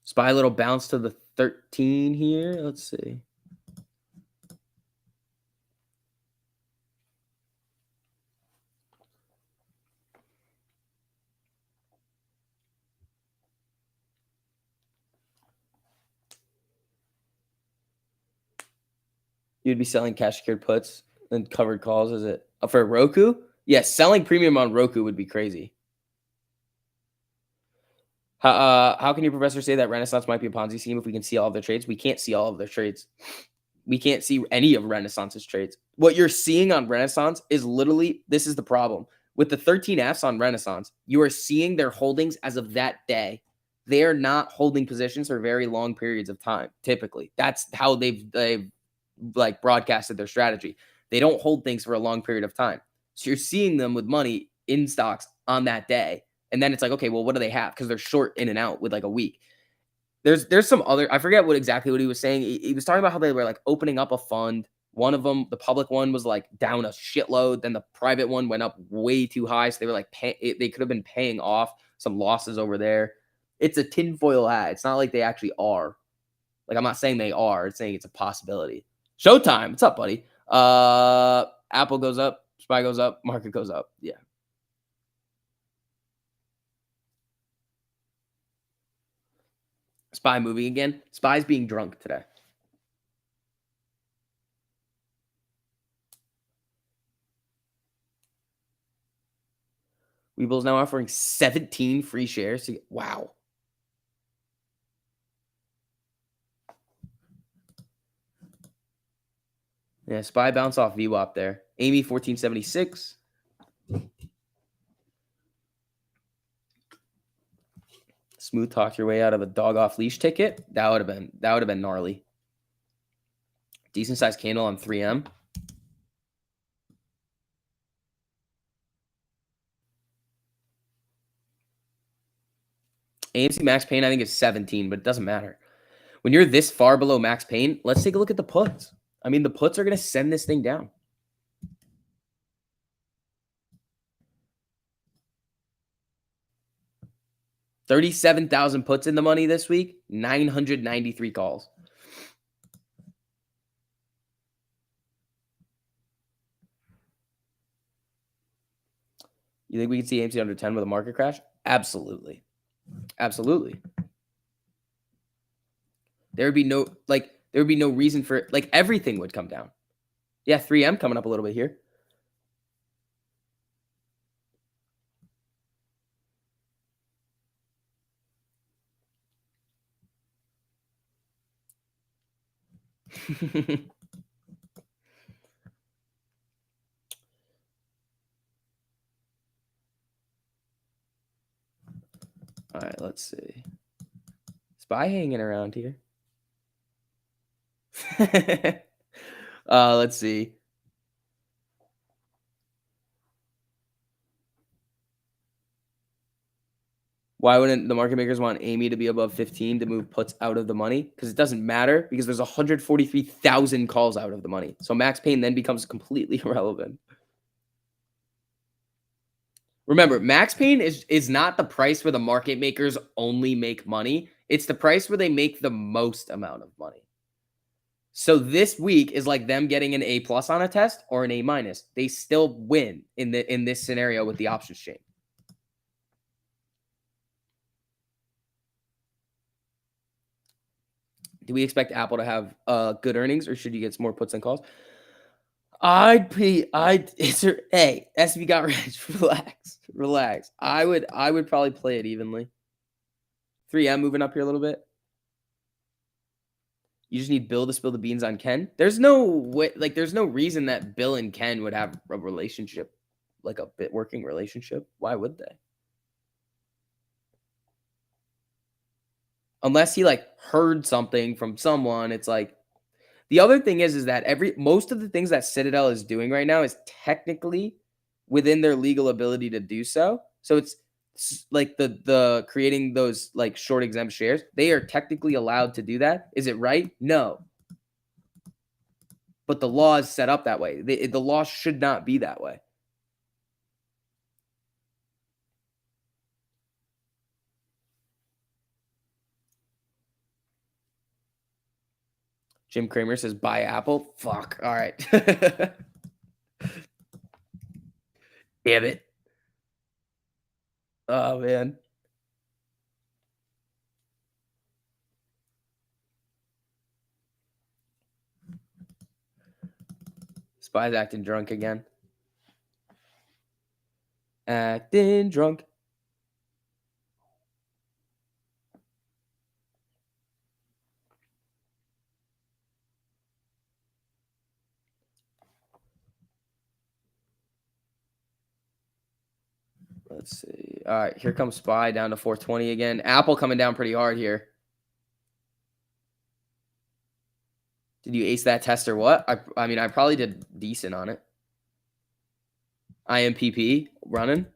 SPY a little bounce to the 13 here. Let's see. You'd be selling cash secured puts and covered calls. Is it for Roku? Yes, selling premium on Roku would be crazy. How can your professor say that Renaissance might be a Ponzi scheme if we can see all of their trades? We can't see all of their trades. We can't see any of Renaissance's trades. What you're seeing on Renaissance is literally, this is the problem. With the 13Fs on Renaissance, you are seeing their holdings as of that day. They are not holding positions for very long periods of time, typically. That's how they've like broadcasted their strategy. They don't hold things for a long period of time. So you're seeing them with money in stocks on that day. And then it's like, okay, well, what do they have? Because they're short in and out with like a week. There's some other, I forget exactly what he was saying. He was talking about how they were like opening up a fund. One of them, the public one, was like down a shitload. Then the private one went up way too high. So they were like, they could have been paying off some losses over there. It's a tinfoil hat. It's not like they actually are. Like, I'm not saying they are. It's saying it's a possibility. Showtime. What's up, buddy? Apple goes up. SPY goes up. Market goes up. Yeah. SPY moving again. SPY's being drunk today. Weeble's now offering 17 free shares. Wow. Yeah, SPY bounce off VWAP there. Amy 1476. Smooth talk your way out of a dog off leash ticket. That would have been gnarly. Decent sized candle on 3M. AMC max pain, I think, is 17, but it doesn't matter. When you're this far below max pain, let's take a look at the puts. I mean, the puts are going to send this thing down. $37,000 puts in the money this week, 993 calls. You think we can see AMC under 10 with a market crash? Absolutely. Absolutely. There would be no reason for it. Like, everything would come down. Yeah, 3M coming up a little bit here. All right, let's see. SPY hanging around here. Let's see. Why wouldn't the market makers want Amy to be above 15 to move puts out of the money? Because it doesn't matter, because there's 143,000 calls out of the money. So max pain then becomes completely irrelevant. Remember, max pain is not the price where the market makers only make money. It's the price where they make the most amount of money. So this week is like them getting an A+ on a test or an A-. They still win in this scenario with the options chain. Do we expect Apple to have good earnings, or should you get some more puts and calls? Hey, SB got rich. Relax. I would probably play it evenly. 3M moving up here a little bit. You just need Bill to spill the beans on Ken. There's no way, like, there's no reason that Bill and Ken would have a relationship, like a working relationship. Why would they? Unless he like heard something from someone, it's like the other thing is that most of the things that Citadel is doing right now is technically within their legal ability to do so. So it's like the creating those like short exempt shares, they are technically allowed to do that. Is it right? No. But the law is set up that way. The law should not be that way. Jim Cramer says buy Apple. Fuck. All right. Damn it. Oh man. Spy's acting drunk again. Acting drunk. Let's see. All right, here comes Spy down to 420 again. Apple coming down pretty hard here. Did you ace that test or what? I mean, I probably did decent on it. IMPP running.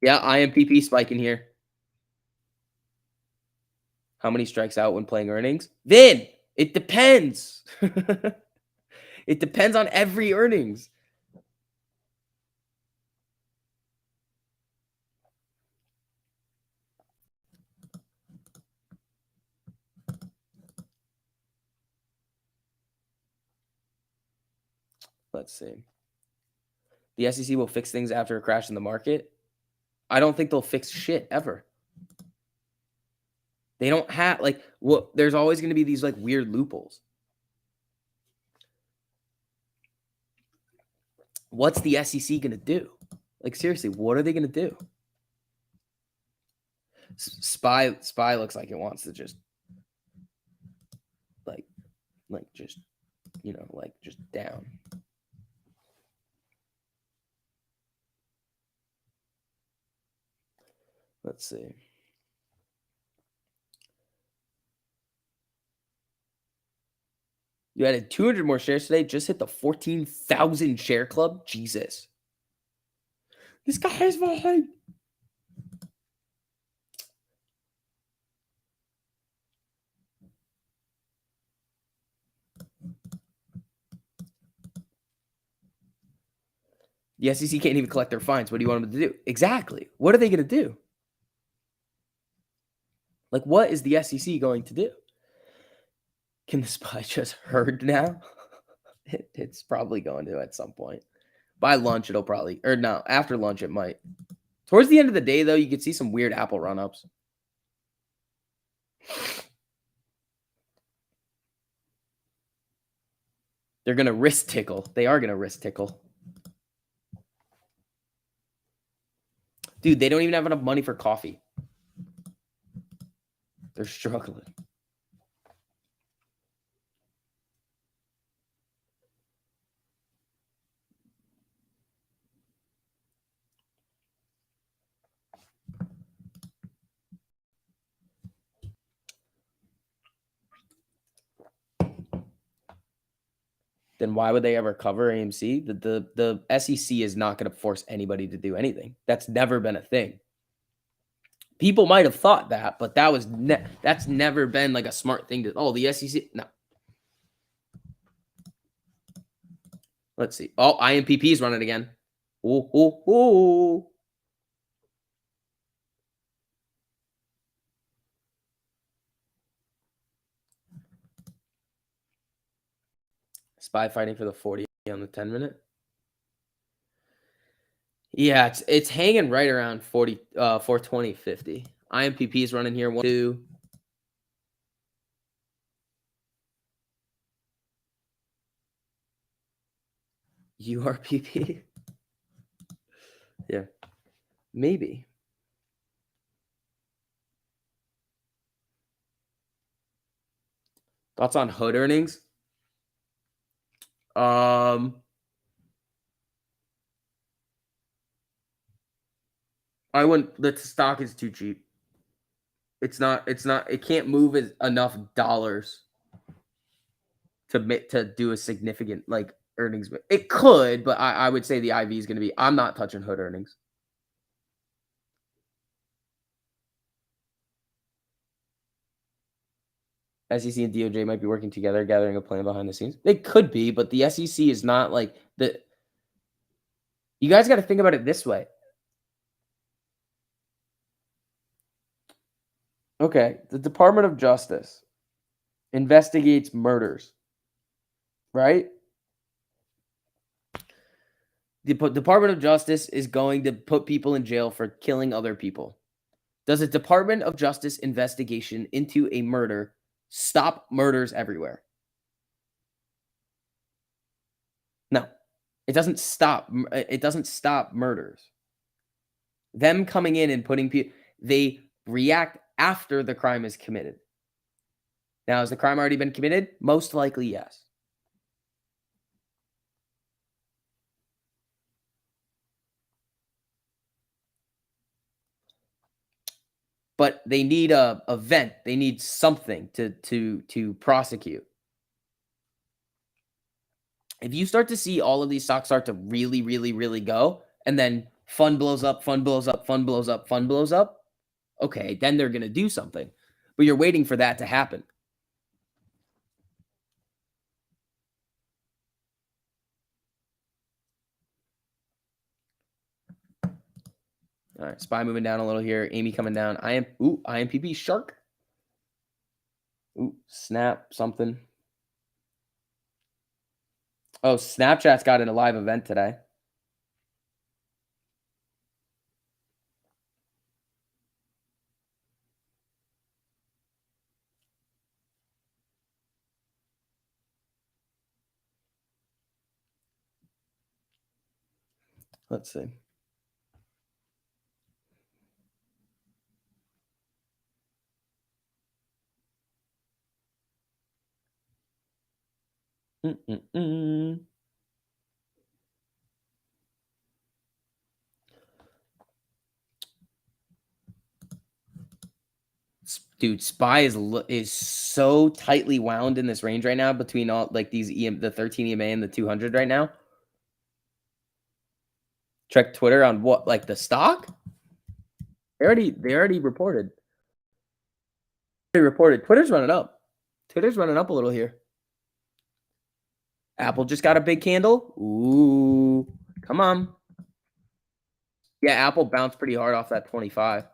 Yeah, IMPP spiking here. How many strikes out when playing earnings? Then it depends. It depends on every earnings. Let's see. The SEC will fix things after a crash in the market. I don't think they'll fix shit ever. They don't have like well, there's always going to be these like weird loopholes. What's the SEC going to do? Like seriously, what are they going to do? Spy looks like it wants to just like just like just down. Let's see. You added 200 more shares today. Just hit the 14,000 share club. Jesus. This guy is behind. The SEC can't even collect their fines. What do you want them to do? Exactly. What are they going to do? Like, what is the SEC going to do? Can the Spy just herd now? It's probably going to at some point. By lunch, it'll probably, or no, after lunch, it might. Towards the end of the day, though, you could see some weird Apple run-ups. They're going to wrist tickle. They are going to wrist tickle. Dude, they don't even have enough money for coffee. They're struggling. Then why would they ever cover AMC? The SEC is not going to force anybody to do anything. That's never been a thing. People might have thought that, but that's never been like a smart thing to. Oh, the SEC. No. Let's see. Oh, IMPP is running again. Oh, oh, oh. Spy fighting for the 40 on the 10-minute. Yeah, it's hanging right around 40, 420, 50. IMPP is running here. 1, 2. URPP. Yeah, maybe. Thoughts on Hood earnings? I wouldn't. The stock is too cheap. It can't move enough dollars to do a significant like earnings. It could, but I would say the IV is going to be. I'm not touching hood earnings. SEC and DOJ might be working together, gathering a plan behind the scenes. They could be, but the SEC is not like the. You guys got to think about it this way. Okay, the Department of Justice investigates murders, right? The Department of Justice is going to put people in jail for killing other people. Does a Department of Justice investigation into a murder stop murders everywhere? No, it doesn't stop. It doesn't stop murders. Them coming in and putting people, they react after the crime is committed. Now, has the crime already been committed? Most likely, yes. But they need a event. They need something to prosecute. If you start to see all of these stocks start to really, really, really go, and then fund blows up, fund blows up, fund blows up, fund blows up, okay, then they're going to do something. But you're waiting for that to happen. All right, SPY moving down a little here. Amy coming down. IMPP shark. Ooh, snap something. Oh, Snapchat's got in a live event today. Let's see. Dude, SPY is so tightly wound in this range right now between all like these the 13 EMA and the 200 right now. Check Twitter on what, like the stock? They already reported. They reported. Twitter's running up. Twitter's running up a little here. Apple just got a big candle. Ooh, come on. Yeah, Apple bounced pretty hard off that 25.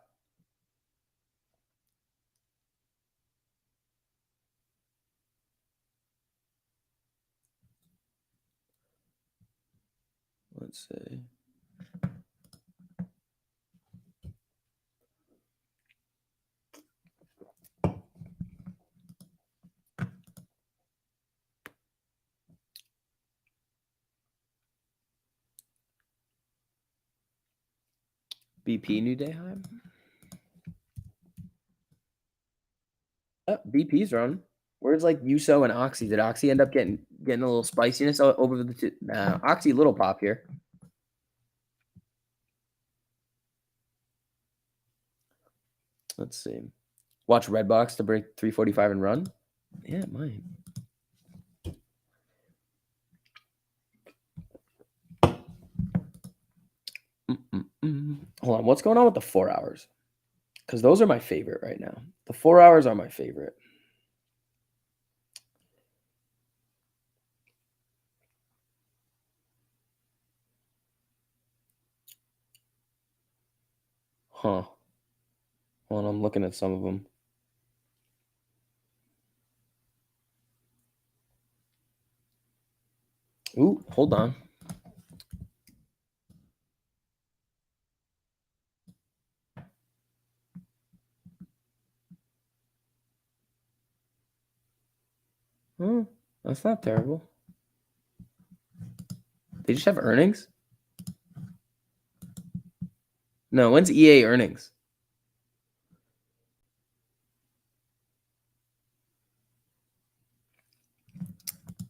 Let's see. BP new day high. BP's run. Where's like USO and Oxy? Did Oxy end up getting a little spiciness over the two? Nah, Oxy little pop here. Let's see. Watch Redbox to break 345 and run. Yeah, it might. Hold on. What's going on with the 4 hours? Because those are my favorite right now. The 4 hours are my favorite. Huh. Well, I'm looking at some of them. Ooh, hold on. That's not terrible. They just have earnings? No, when's EA earnings?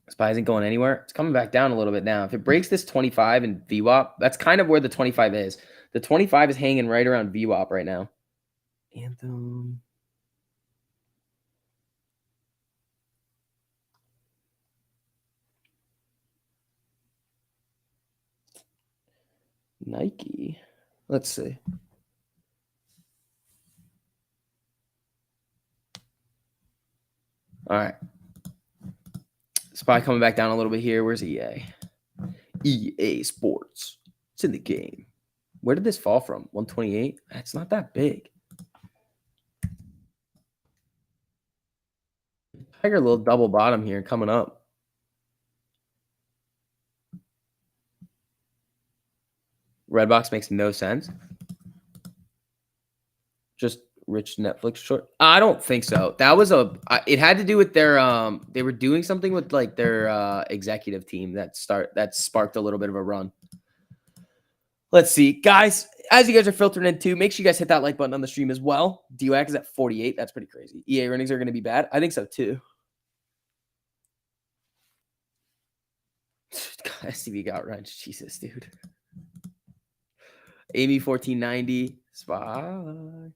SPY isn't going anywhere. It's coming back down a little bit now. If it breaks this 25 and VWAP, that's kind of where the 25 is. The 25 is hanging right around VWAP right now. Anthem. Nike. Let's see. All right. Spy coming back down a little bit here. Where's EA? EA Sports. It's in the game. Where did this fall from? 128? It's not that big. Tiger little double bottom here coming up. Redbox makes no sense. Just rich Netflix short. I don't think so. That was it had to do with their they were doing something with like their executive team that sparked a little bit of a run. Let's see, guys. As you guys are filtering in too, make sure you guys hit that like button on the stream as well. DUAC is at 48. That's pretty crazy. EA earnings are going to be bad. I think so too. SCB got wrenched. Jesus, dude. Amy 1490. Spy.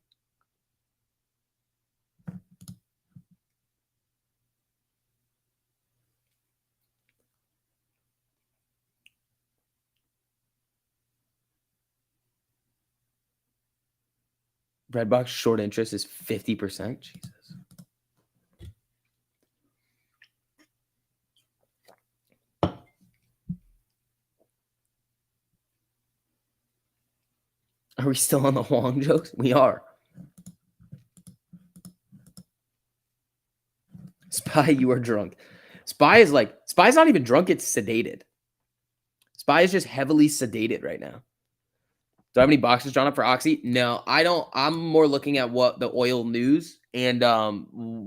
Redbox short interest is 50%. Jesus. Are we still on the Huang jokes? We are. Spy, you are drunk. Spy's not even drunk, it's sedated. Spy is just heavily sedated right now. Do I have any boxes drawn up for Oxy? No, I don't. I'm more looking at what the oil news and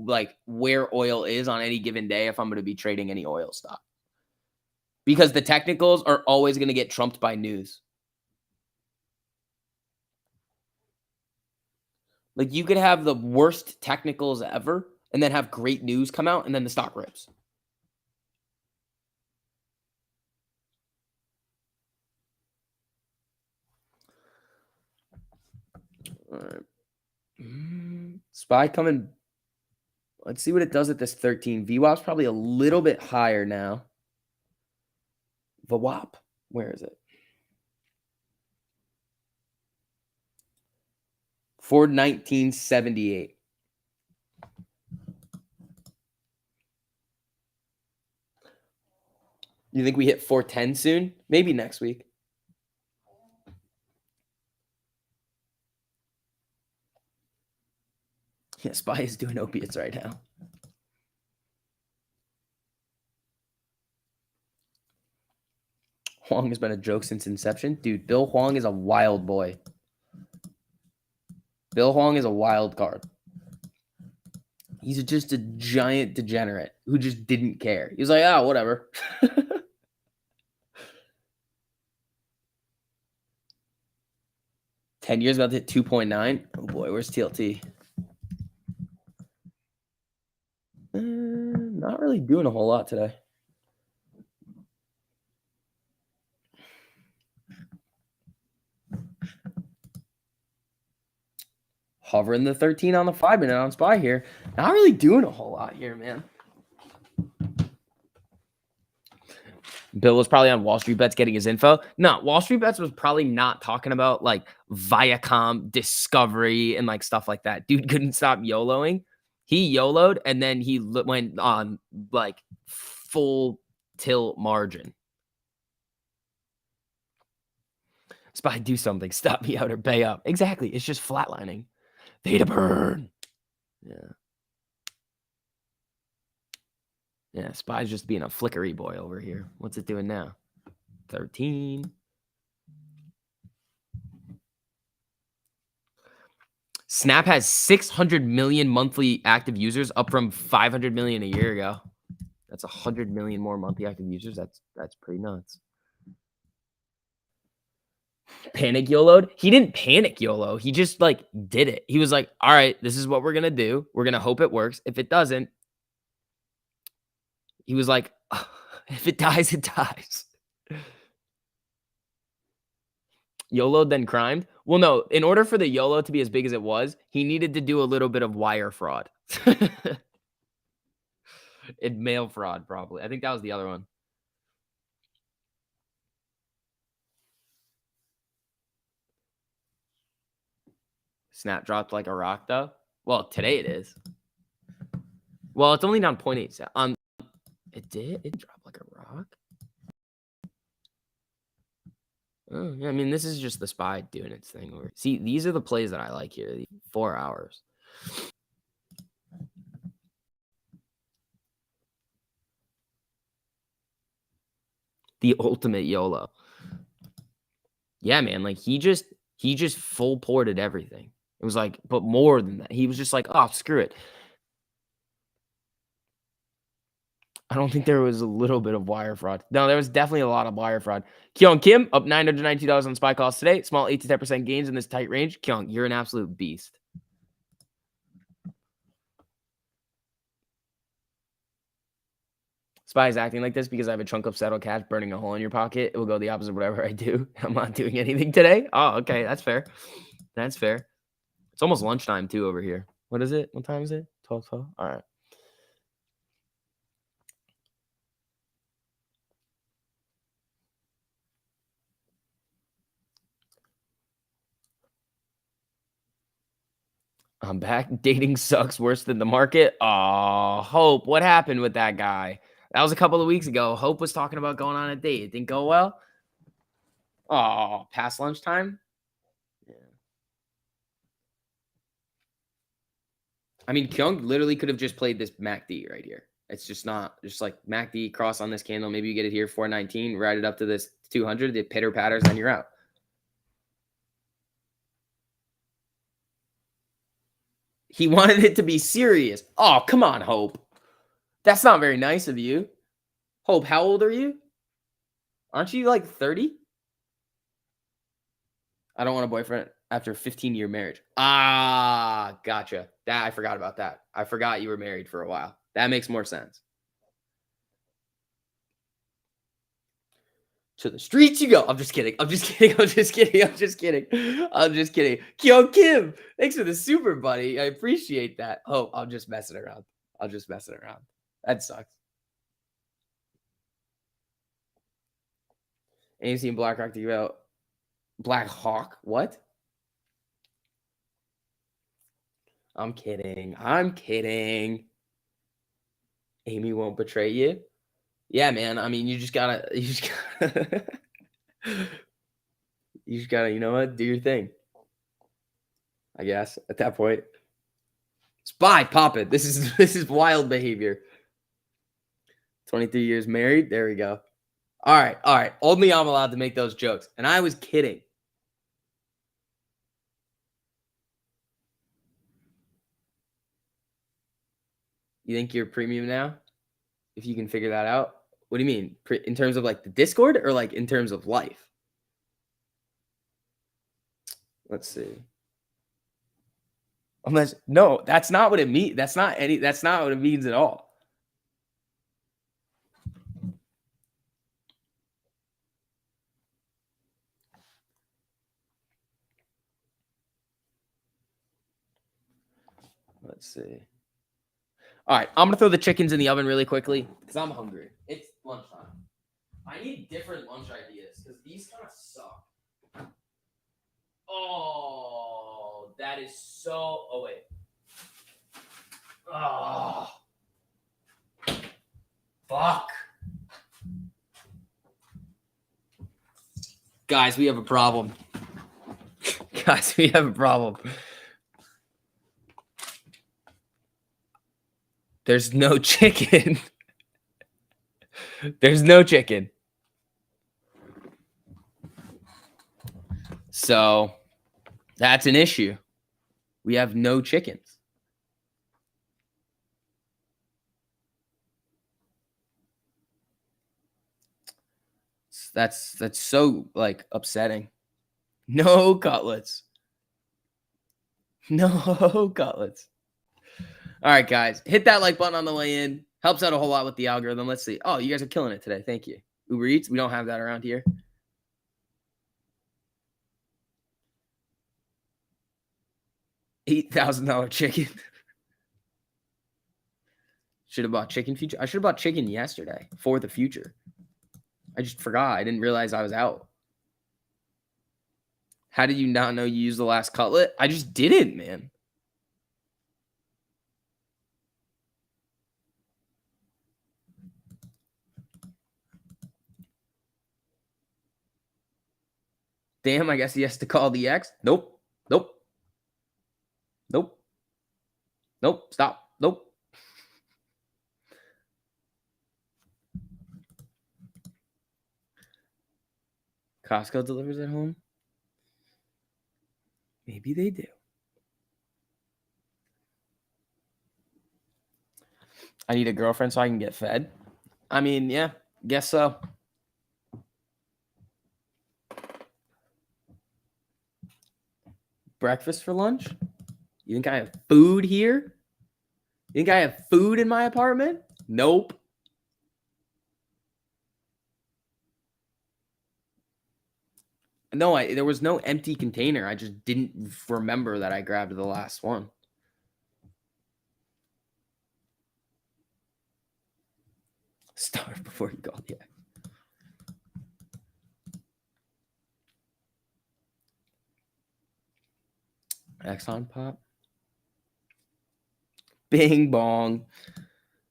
like where oil is on any given day if I'm going to be trading any oil stock. Because the technicals are always going to get trumped by news. Like you could have the worst technicals ever and then have great news come out and then the stock rips. All right. Spy coming. Let's see what it does at this 13. VWAP's probably a little bit higher now. VWAP. Where is it? For 1978. You think we hit 410 soon? Maybe next week. Yeah, Spy is doing opiates right now. Huang has been a joke since inception. Dude, Bill Huang is a wild boy. Bill Huang is a wild card. He's just a giant degenerate who just didn't care. He was like, oh, whatever. 10 years about to hit 2.9. Oh boy, where's TLT? Not really doing a whole lot today. Hovering the 13 on the 5-minute on Spy here. Not really doing a whole lot here, man. Bill was probably on Wall Street Bets getting his info. No, Wall Street Bets was probably not talking about like Viacom, Discovery, and like stuff like that. Dude couldn't stop YOLOing. He YOLO'd and then he went on like full tilt margin. Spy, do something. Stop me out or pay up. Exactly. It's just flatlining. Theta burn. Yeah. Yeah, Spy's just being a flickery boy over here. What's it doing now? 13. Snap has 600 million monthly active users, up from 500 million a year ago. That's 100 million more monthly active users. That's pretty nuts. Panic YOLO'd? He didn't panic YOLO. He just like did it. He was like, all right, this is what we're going to do. We're going to hope it works. If it doesn't, he was like, if it dies, it dies. YOLO then crimed. Well, no, in order for the YOLO to be as big as it was, he needed to do a little bit of wire fraud. And mail fraud, probably. I think that was the other one. Snap dropped like a rock, though. Well, today it is. Well, it's only down 0.8. It did? It dropped like a rock? Oh, yeah, I mean, this is just the SPY doing its thing. See, these are the plays that I like here. 4 hours. The ultimate YOLO. Yeah, man. Like, he just full ported everything. It was like, but more than that. He was just like, oh, screw it. I don't think there was a little bit of wire fraud. No, there was definitely a lot of wire fraud. Kyung Kim up $992 on SPY calls today. Small 8 to 10% gains in this tight range. Kyung, you're an absolute beast. SPY is acting like this because I have a chunk of settled cash burning a hole in your pocket. It will go the opposite of whatever I do. I'm not doing anything today. Oh, okay. That's fair. That's fair. It's almost lunchtime, too, over here. What is it? What time is it? 12:12? All right. I'm back. Dating sucks worse than the market. Oh, Hope. What happened with that guy? That was a couple of weeks ago. Hope was talking about going on a date. It didn't go well. Oh, past lunchtime? Yeah. I mean, Kyung literally could have just played this MACD right here. It's just not just like MACD cross on this candle. Maybe you get it here, 419, ride it up to this 200. The pitter patters, then you're out. He wanted it to be serious. Oh, come on, Hope. That's not very nice of you. Hope, how old are you? Aren't you like 30? I don't want a boyfriend after a 15-year marriage. Ah, gotcha. That I forgot about that. I forgot you were married for a while. That makes more sense. To the streets you go. I'm just kidding. I'm just kidding. I'm just kidding. I'm just kidding. I'm just kidding. Kyung Kim, thanks for the super, buddy. I appreciate that. Oh, I'm just messing around. I'm just messing around. That sucks. And you seen BlackRock to about Black Hawk? What? I'm kidding. I'm kidding. Amy won't betray you. Yeah, man. I mean, you just gotta, you know what? Do your thing. I guess at that point. SPY, pop it. This is wild behavior. 23 years married. There we go. All right. All right. Only I'm allowed to make those jokes. And I was kidding. You think you're premium now? If you can figure that out? What do you mean? In terms of like the Discord or like in terms of life? Let's see. Unless no, that's not what it means. That's not what it means at all. Let's see. All right, I'm gonna throw the chickens in the oven really quickly because I'm hungry. It's lunchtime. I need different lunch ideas because these kind of suck. Oh, that is so. Oh wait. Oh, fuck. Guys, we have a problem. Guys, we have a problem. There's no chicken. There's no chicken. So that's an issue. We have no chickens. That's so like upsetting. No cutlets. No cutlets. All right, guys. Hit that like button on the way in. Helps out a whole lot with the algorithm. Let's see. Oh, you guys are killing it today. Thank you. Uber Eats. We don't have that around here. $8,000 chicken. Should have bought chicken future. I should have bought chicken yesterday for the future. I just forgot. I didn't realize I was out. How did you not know you used the last cutlet? I just didn't, man. Damn, I guess he has to call the X. Nope. Nope. Nope. Nope. Stop. Nope. Costco delivers at home? Maybe they do. I need a girlfriend so I can get fed. I mean, yeah, guess so. Breakfast for lunch? You think I have food here? You think I have food in my apartment? Nope. No, there was no empty container. I just didn't remember that I grabbed the last one. Start before you go. Yeah. Exxon pop. Bing bong.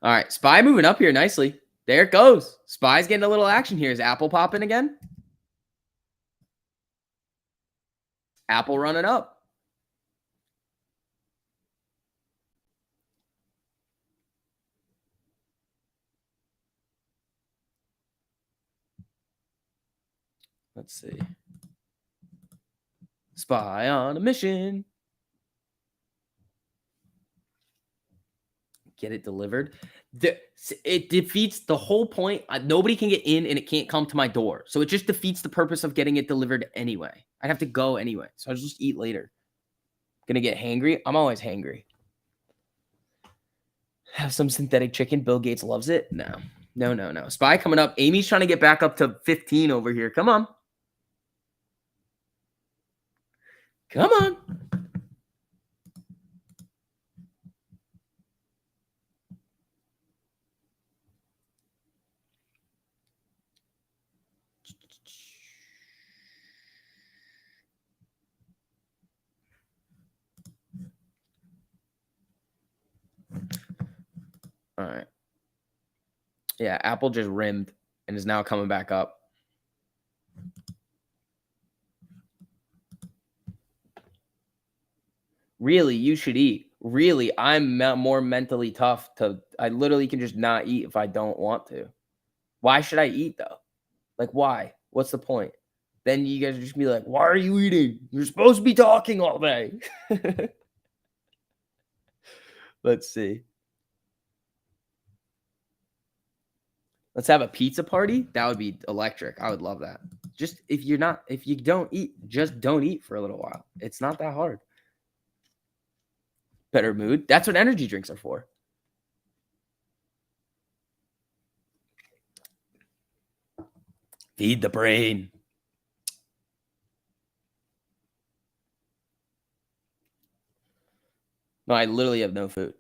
All right. Spy moving up here nicely. There it goes. Spy's getting a little action here. Is Apple popping again? Apple running up. Let's see. Spy on a mission. Get it delivered. It defeats the whole point. Nobody can get in and it can't come to my door. So it just defeats the purpose of getting it delivered anyway. I'd have to go anyway. So I'll just eat later. Gonna get hangry. I'm always hangry. Have some synthetic chicken. Bill Gates loves it. No. No. Spy coming up. Amy's trying to get back up to 15 over here. Come on. Come on. All right. Yeah, Apple just rimmed and is now coming back up. Really, you should eat. Really, I'm more mentally tough I literally can just not eat if I don't want to. Why should I eat though? Like, why? What's the point? Then you guys are just gonna be like, why are you eating? You're supposed to be talking all day. Let's see. Let's have a pizza party. That would be electric. I would love that. Just if you don't eat, just don't eat for a little while. It's not that hard. Better mood. That's what energy drinks are for. Feed the brain. No, I literally have no food.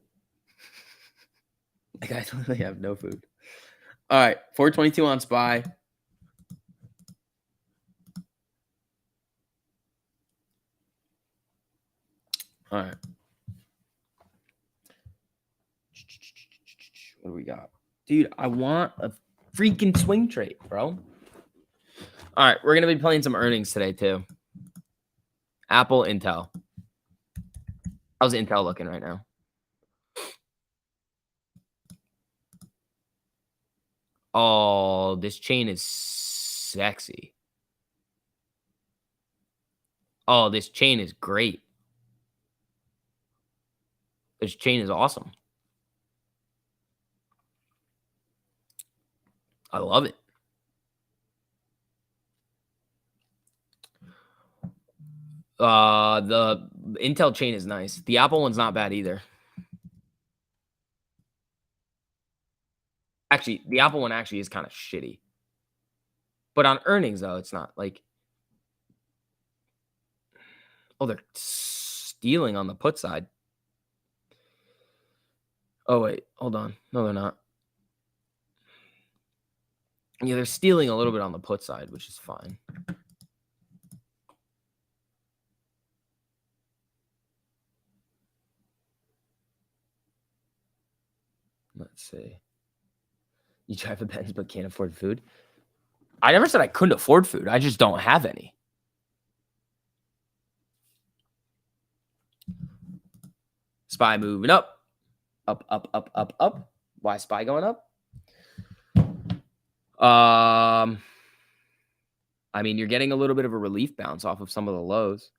Like, I literally have no food. All right, 422 on Spy. All right. What do we got? Dude, I want a freaking swing trade, bro. All right, we're going to be playing some earnings today, too. Apple, Intel. How's Intel looking right now? Oh, this chain is sexy. Oh, this chain is great. This chain is awesome. I love it. The Intel chain is nice. The Apple one's not bad either. Actually, the Apple one actually is kind of shitty. But on earnings, though, it's not like... Oh, they're stealing on the put side. Oh, wait. Hold on. No, they're not. Yeah, they're stealing a little bit on the put side, which is fine. Let's see. You drive a Benz but can't afford food? I never said I couldn't afford food. I just don't have any. SPY moving up. Up, up, up, up, up. Why is SPY going up? I mean, you're getting a little bit of a relief bounce off of some of the lows.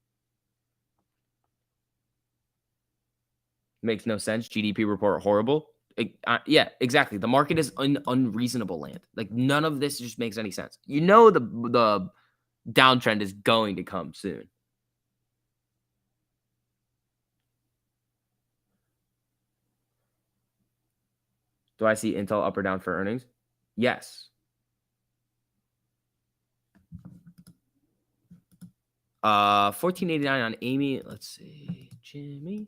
Makes no sense. GDP report horrible. Yeah, exactly. The market is unreasonable land. Like none of this just makes any sense. You know the downtrend is going to come soon. Do I see Intel up or down for earnings? Yes. 1489 on Amy. Let's see. Jimmy.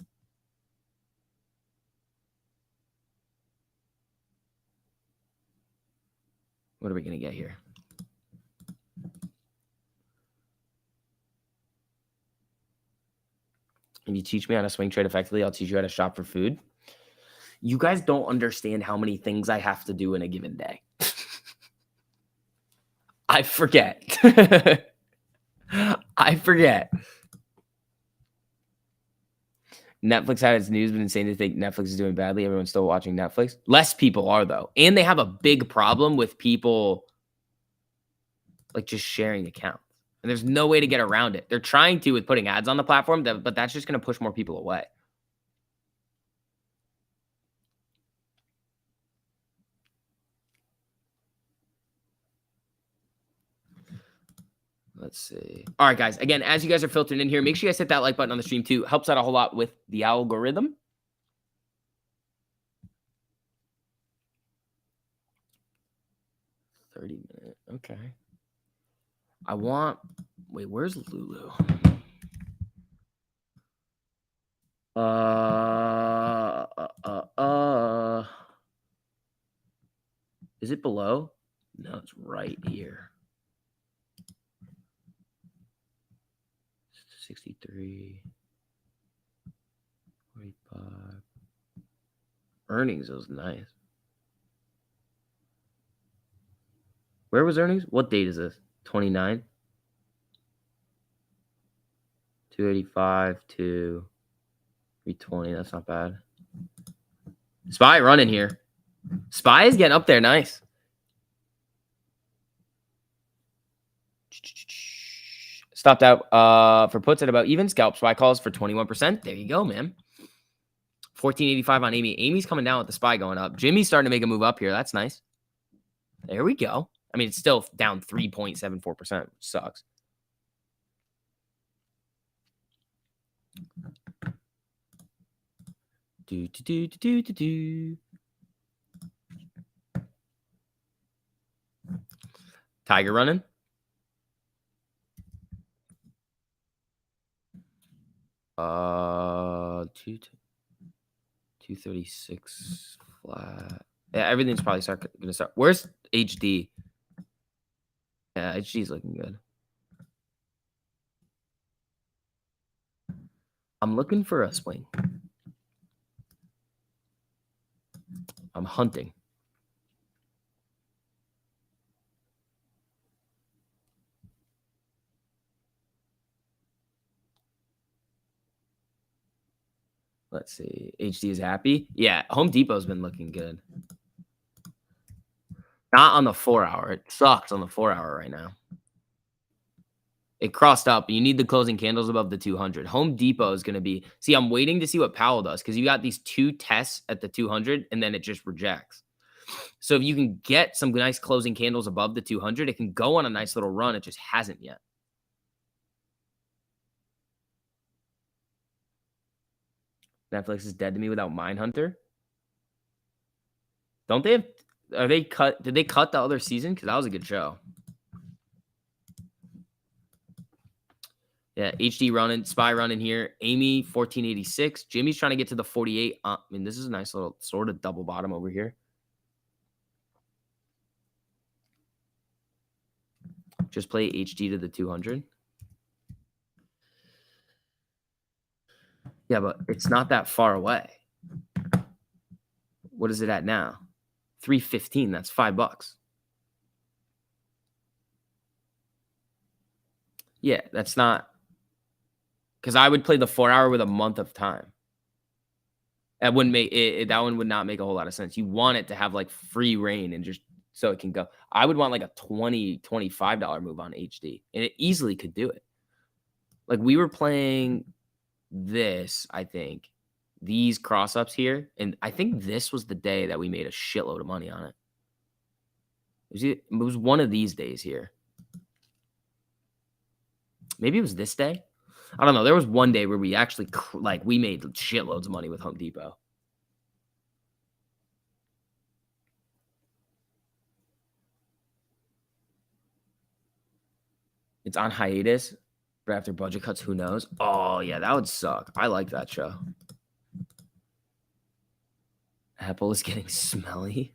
What are we going to get here? If you teach me how to swing trade effectively, I'll teach you how to shop for food. You guys don't understand how many things I have to do in a given day. I forget. I forget. Netflix had its news, but insane to think Netflix is doing badly. Everyone's still watching Netflix. Less people are, though. And they have a big problem with people like just sharing accounts. And there's no way to get around it. They're trying to with putting ads on the platform, but that's just going to push more people away. Let's see. All right, guys. Again, as you guys are filtering in here, make sure you guys hit that like button on the stream too. Helps out a whole lot with the algorithm. $30-minute. Okay. Wait, where's Lulu? Is it below? No, it's right here. 63, 45. Earnings was nice. Where was earnings? What date is this? 29? 285 to 320. That's not bad. SPY running here. SPY is getting up there. Nice. Stopped out for puts at about even. Scalp SPY calls for 21%. There you go, man. 1485 on Amy. Amy's coming down with the SPY going up. Jimmy's starting to make a move up here. That's nice. There we go. I mean, it's still down 3.74%, which sucks. Tiger running. Uh, 236 flat. Yeah, everything's probably gonna start. Where's HD? Yeah, HD's looking good. I'm looking for a swing. I'm hunting. Let's see. HD is happy. Yeah, Home Depot's been looking good. Not on the 4-hour. It sucks on the 4-hour right now. It crossed up. You need the closing candles above the 200. Home Depot is going to be... See, I'm waiting to see what Powell does because you got these two tests at the 200 and then it just rejects. So if you can get some nice closing candles above the 200, it can go on a nice little run. It just hasn't yet. Netflix is dead to me without Mindhunter. Don't they have... Are they cut? Did they cut the other season? Because that was a good show. Yeah, HD running, SPY running here. Amy, 1486. Jimmy's trying to get to the 48. I mean, this is a nice little sort of double bottom over here. Just play HD to the 200. Yeah, but it's not that far away. What is it at now? 315. That's $5. Yeah, that's not because I would play the 4 hour with a month of time. That wouldn't make it, that one would not make a whole lot of sense. You want it to have like free reign and just so it can go. I would want like a $25 move on HD, and it easily could do it. Like we were playing this, I think, these cross ups here, and I think this was the day that we made a shitload of money on it. It was one of these days here. Maybe it was this day. I don't know. There was one day where we actually we made shitloads of money with Home Depot. It's on hiatus, but after budget cuts, who knows? Oh yeah, that would suck. I like that show. Apple is getting smelly.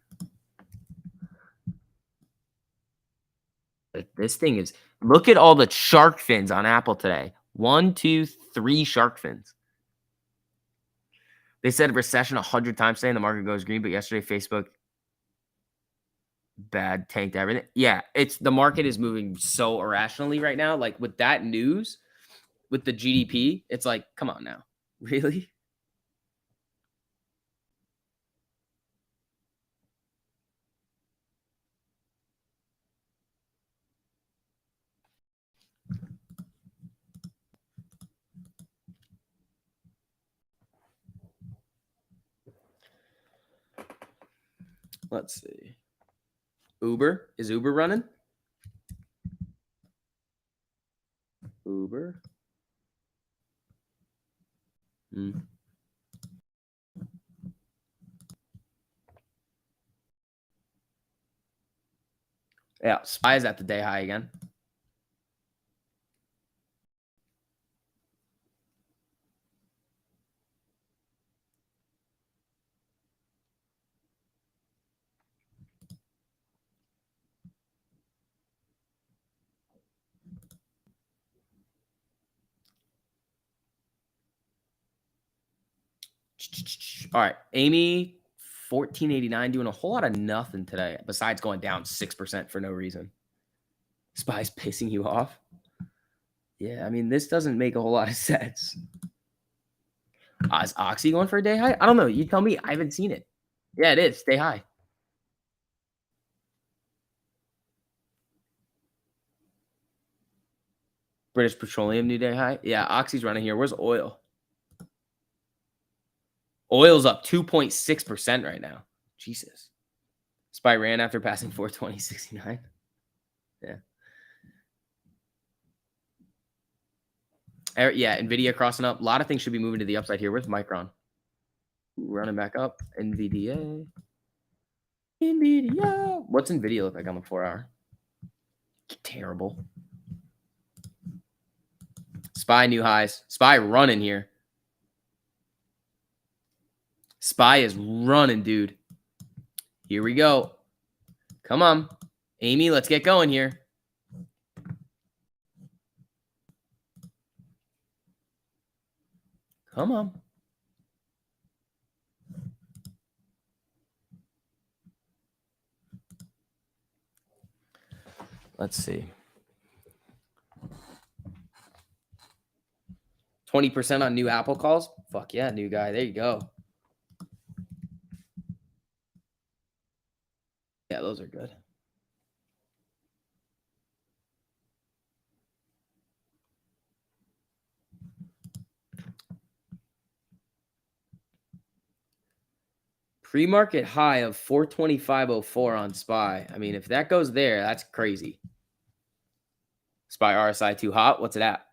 This thing is. Look at all the shark fins on Apple today. 1, 2, 3 shark fins. They said recession 100 times today and the market goes green, but yesterday Facebook bad tanked everything. Yeah, it's the market is moving so irrationally right now. Like with that news, with the GDP, it's like, come on now. Really? Let's see. Uber? Is Uber running? Uber. Yeah, SPY is at the day high again. All right, Amy, 1489, doing a whole lot of nothing today besides going down 6% for no reason. SPY's pissing you off? Yeah, I mean, this doesn't make a whole lot of sense. Is Oxy going for a day high? I don't know. You tell me. I haven't seen it. Yeah, it is. Day high. British Petroleum new day high. Yeah, Oxy's running here. Where's oil? Oil's up 2.6% right now. Jesus. SPY ran after passing 420.69. Yeah. Yeah, Nvidia crossing up. A lot of things should be moving to the upside here. Where's Micron? Running back up. Nvidia. What's Nvidia look like on the 4 hour? Terrible. SPY new highs. SPY running here. SPY is running, dude. Here we go. Come on. Amy, let's get going here. Come on. Let's see. 20% on new Apple calls? Fuck yeah, new guy. There you go. Yeah, those are good. Pre-market high of 425.04 on SPY. I mean, if that goes there, that's crazy. SPY RSI too hot. What's it at?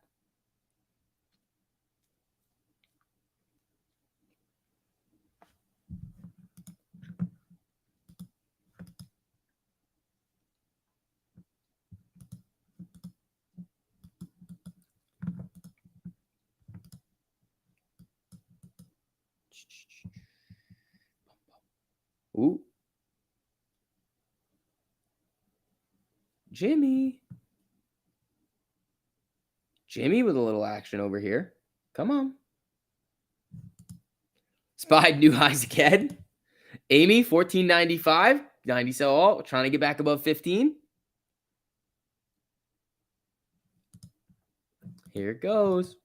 Ooh. Jimmy with a little action over here. Come on. SPY new highs again. Amy, 14.95. 90 sell all. Trying to get back above 15. Here it goes.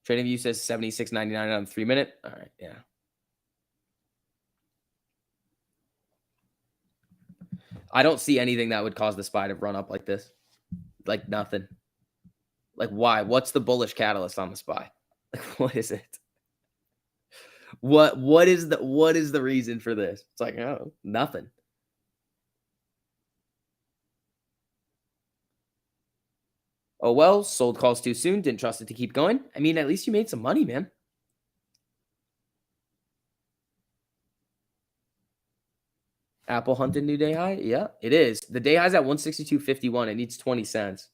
Trading View says 76.99 on the 3-minute. All right, yeah. I don't see anything that would cause the SPY to run up like this. Like nothing. Like why? What's the bullish catalyst on the SPY? Like what is it? What is the reason for this? It's like, oh, nothing. Oh well, sold calls too soon. Didn't trust it to keep going. I mean, at least you made some money, man. Apple hunted new day high. Yeah, it is. The day high's at 162.51. It needs 20 cents.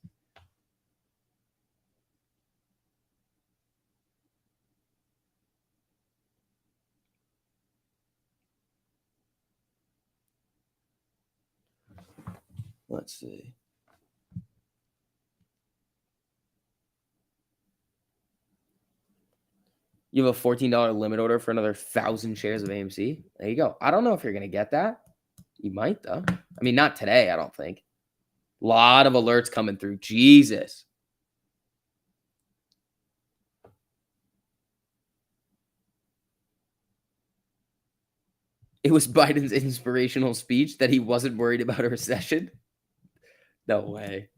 Let's see. You have a $14 limit order for another 1,000 shares of AMC. There you go. I don't know if you're going to get that. You might, though. I mean, not today, I don't think. A lot of alerts coming through. Jesus. It was Biden's inspirational speech that he wasn't worried about a recession. No way.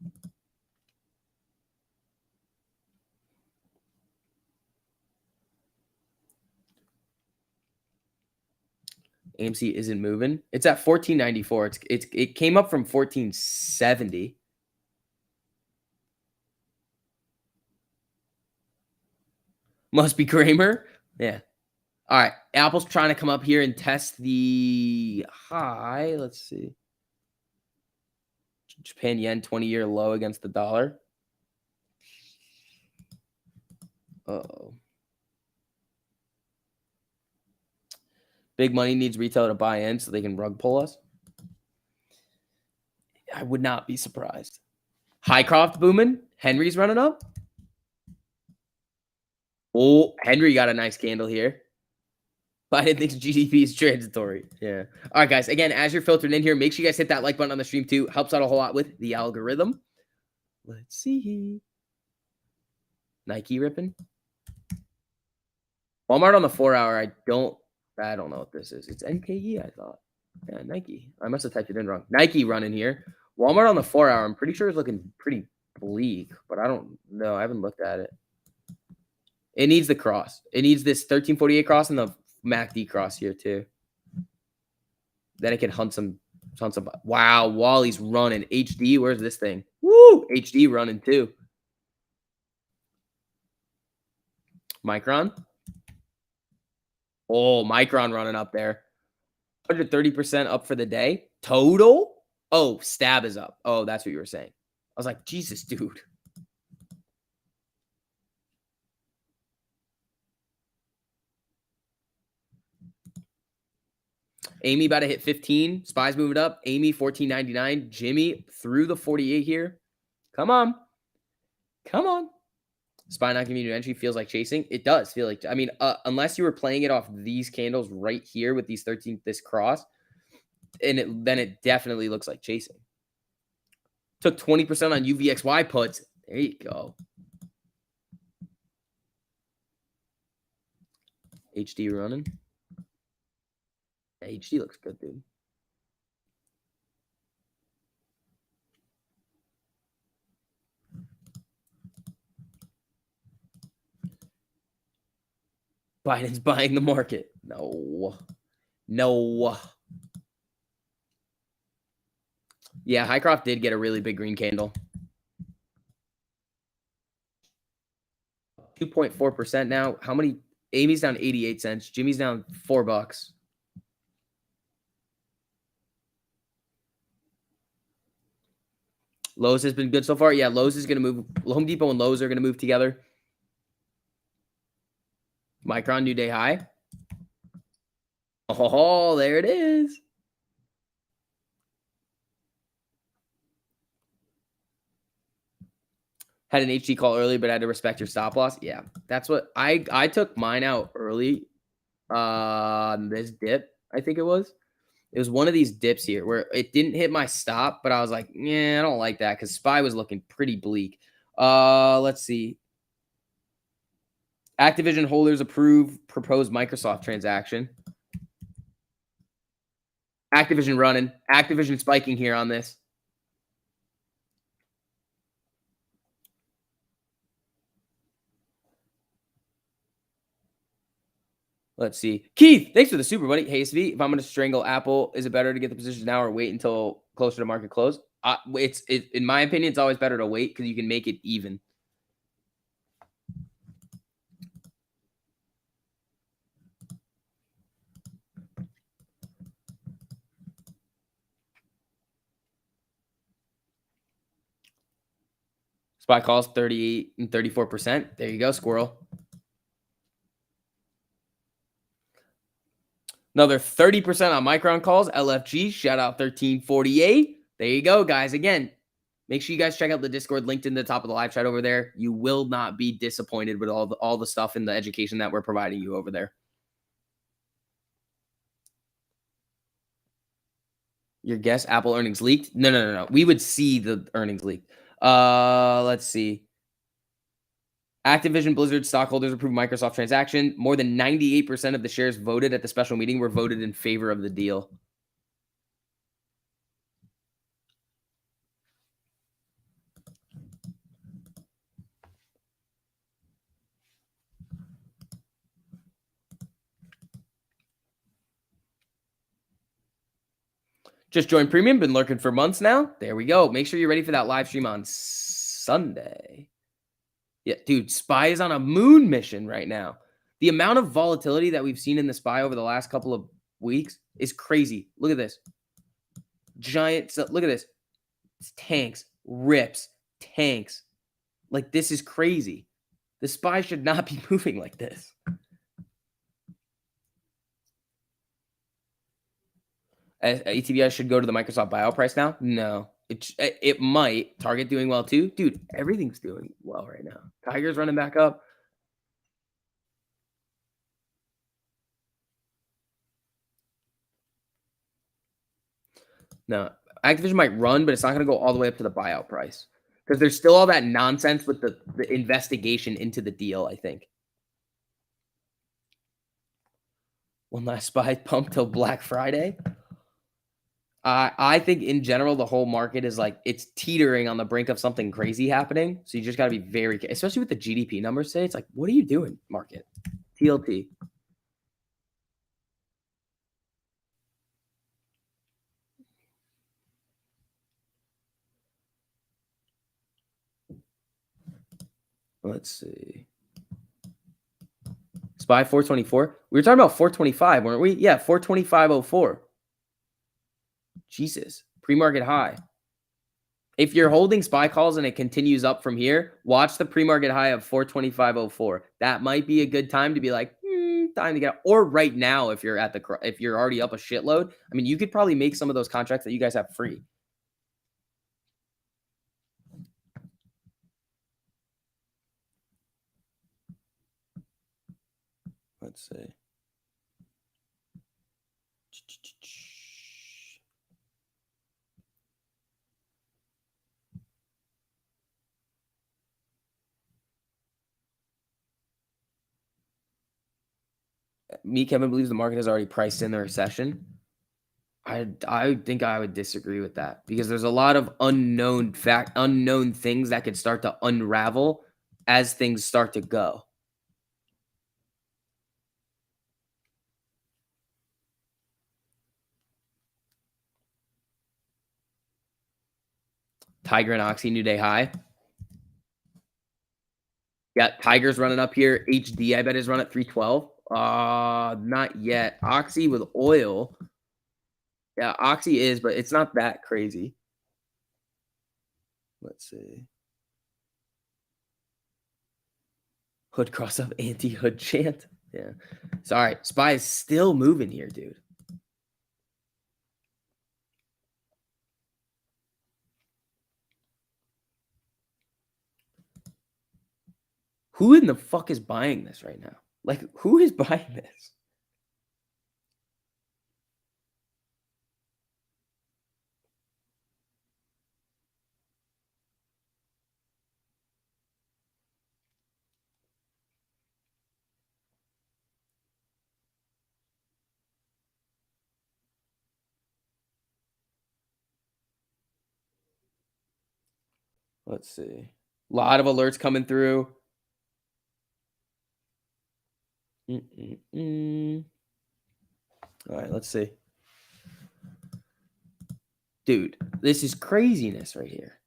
AMC isn't moving. It's at 14.94. It came up from 14.70. Must be Kramer. Yeah. All right. Apple's trying to come up here and test the high. Let's see. Japan yen 20-year low against the dollar. Uh-oh. Big money needs retail to buy in so they can rug pull us. I would not be surprised. Highcroft booming. Henry's running up. Oh, Henry got a nice candle here. Biden thinks GDP is transitory. Yeah. All right, guys. Again, as you're filtered in here, make sure you guys hit that like button on the stream too. Helps out a whole lot with the algorithm. Let's see. Nike ripping. Walmart on the 4-hour. I don't know what this is. It's NKE, I thought. Yeah, Nike. I must have typed it in wrong. Nike running here. Walmart on the 4-hour. I'm pretty sure it's looking pretty bleak, but I don't know. I haven't looked at it. It needs the cross. It needs this 1348 cross and the MACD cross here too. Then it can hunt some. Wow, Wally's running. HD, where's this thing? Woo! HD running too. Micron. Oh, Micron running up there. 130% up for the day. Total? Oh, Stab is up. Oh, that's what you were saying. I was like, Jesus, dude. Amy about to hit 15. Spy's moving up. Amy 14.99. Jimmy through the 48 here. Come on. Come on. Spy not giving you entry feels like chasing. It does feel like, I mean, unless you were playing it off these candles right here with these 13, this cross, and then it definitely looks like chasing. Took 20% on UVXY puts. There you go. HD running. Yeah, HD looks good, dude. Biden's buying the market. No. Yeah, Highcroft did get a really big green candle. 2.4% now. How many? Amy's down 88 cents. Jimmy's down $4. Lowe's has been good so far. Yeah, Lowe's is going to move. Home Depot and Lowe's are going to move together. Micron, new day high. Oh, there it is. Had an HT call early, but had to respect your stop loss. Yeah, that's what I took mine out early. This dip, I think it was. It was one of these dips here where it didn't hit my stop, but I was like, yeah, I don't like that because SPY was looking pretty bleak. Let's see. Activision holders approve proposed Microsoft transaction. Activision running. Activision spiking here on this. Let's see. Keith, thanks for the super, buddy. Hey, SV, if I'm going to strangle Apple, is it better to get the positions now or wait until closer to market close? In my opinion, it's always better to wait because you can make it even. SPY calls 38 and 34%. There you go, squirrel. Another 30% on Micron calls. LFG, shout out 1348. There you go, guys. Again, make sure you guys check out the Discord linked in the top of the live chat over there. You will not be disappointed with all the stuff and the education that we're providing you over there. Your guess, Apple earnings leaked? No. We would see the earnings leaked. Let's see. Activision Blizzard stockholders approved Microsoft transaction. More than 98% of the shares voted at the special meeting were voted in favor of the deal. Just joined Premium. Been lurking for months now. There we go. Make sure you're ready for that live stream on Sunday. Yeah, dude, SPY is on a moon mission right now. The amount of volatility that we've seen in the SPY over the last couple of weeks is crazy. Look at this. Giant. Look at this. It's tanks, rips, tanks. Like, this is crazy. The SPY should not be moving like this. ATBI should go to the Microsoft buyout price now? No. It might. Target doing well too? Dude, everything's doing well right now. Tiger's running back up. No. Activision might run, but it's not going to go all the way up to the buyout price. Because there's still all that nonsense with the investigation into the deal, I think. One last SPY pump till Black Friday. I think in general, the whole market is like, it's teetering on the brink of something crazy happening. So you just got to be very, especially with the GDP numbers today. It's like, what are you doing, market? TLT. Let's see. SPY 424. We were talking about 425, weren't we? Yeah, 425.04. Jesus. Pre-market high. If you're holding SPY calls and it continues up from here, watch the pre-market high of 425.04. That might be a good time to be like, time to get out. Or right now, if you're already up a shitload. I mean, you could probably make some of those contracts that you guys have free. Let's see. Kevin believes the market has already priced in the recession. I think I would disagree with that because there's a lot of unknown things that could start to unravel as things start to go. Tiger and Oxy, new day high. Yeah, Tiger's running up here. HD, I bet, is run at 312. Not yet. Oxy with oil. Yeah, Oxy is, but it's not that crazy. Let's see. Hood cross up, anti-hood chant. Yeah. Sorry. SPY is still moving here, dude. Who in the fuck is buying this right now? Like, who is buying this? Let's see. A lot of alerts coming through. All right, let's see. Dude, this is craziness right here.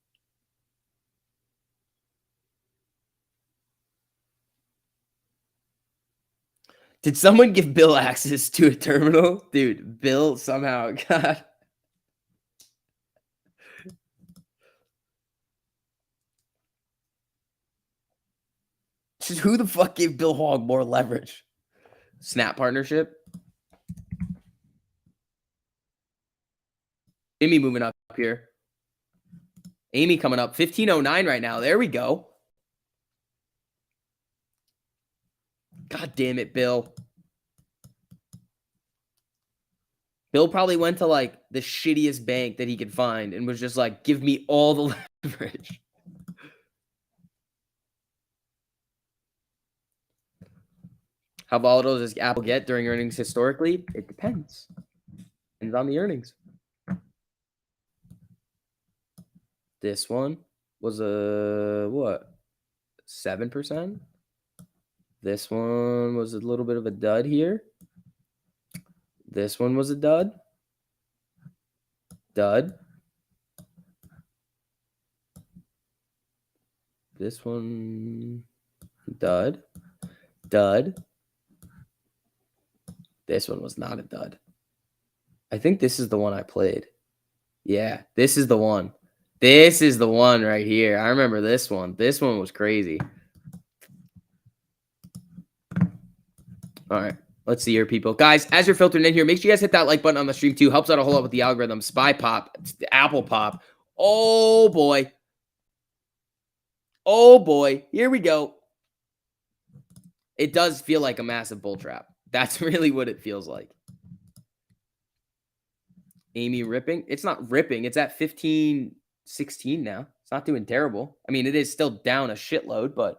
Did someone give Bill access to a terminal? Dude, Bill somehow got... Who the fuck gave Bill Hogg more leverage? Snap partnership? Amy moving up here. Amy coming up. 1509 right now. There we go. God damn it, Bill. Bill probably went to like the shittiest bank that he could find and was just like, give me all the leverage. How volatile does Apple get during earnings historically? It depends. Depends on the earnings. This one was a what? 7%. This one was a little bit of a dud here. This one was a dud. Dud. This one, dud. Dud. This one was not a dud. I think this is the one I played. Yeah, this is the one. This is the one right here. I remember this one. This one was crazy. All right. Let's see here, people. Guys, as you're filtering in here, make sure you guys hit that like button on the stream too. Helps out a whole lot with the algorithm. Spy pop. Apple pop. Oh, boy. Oh, boy. Here we go. It does feel like a massive bull trap. That's really what it feels like. Amy ripping. It's not ripping. It's at 15.16 now. It's not doing terrible. I mean, it is still down a shitload, but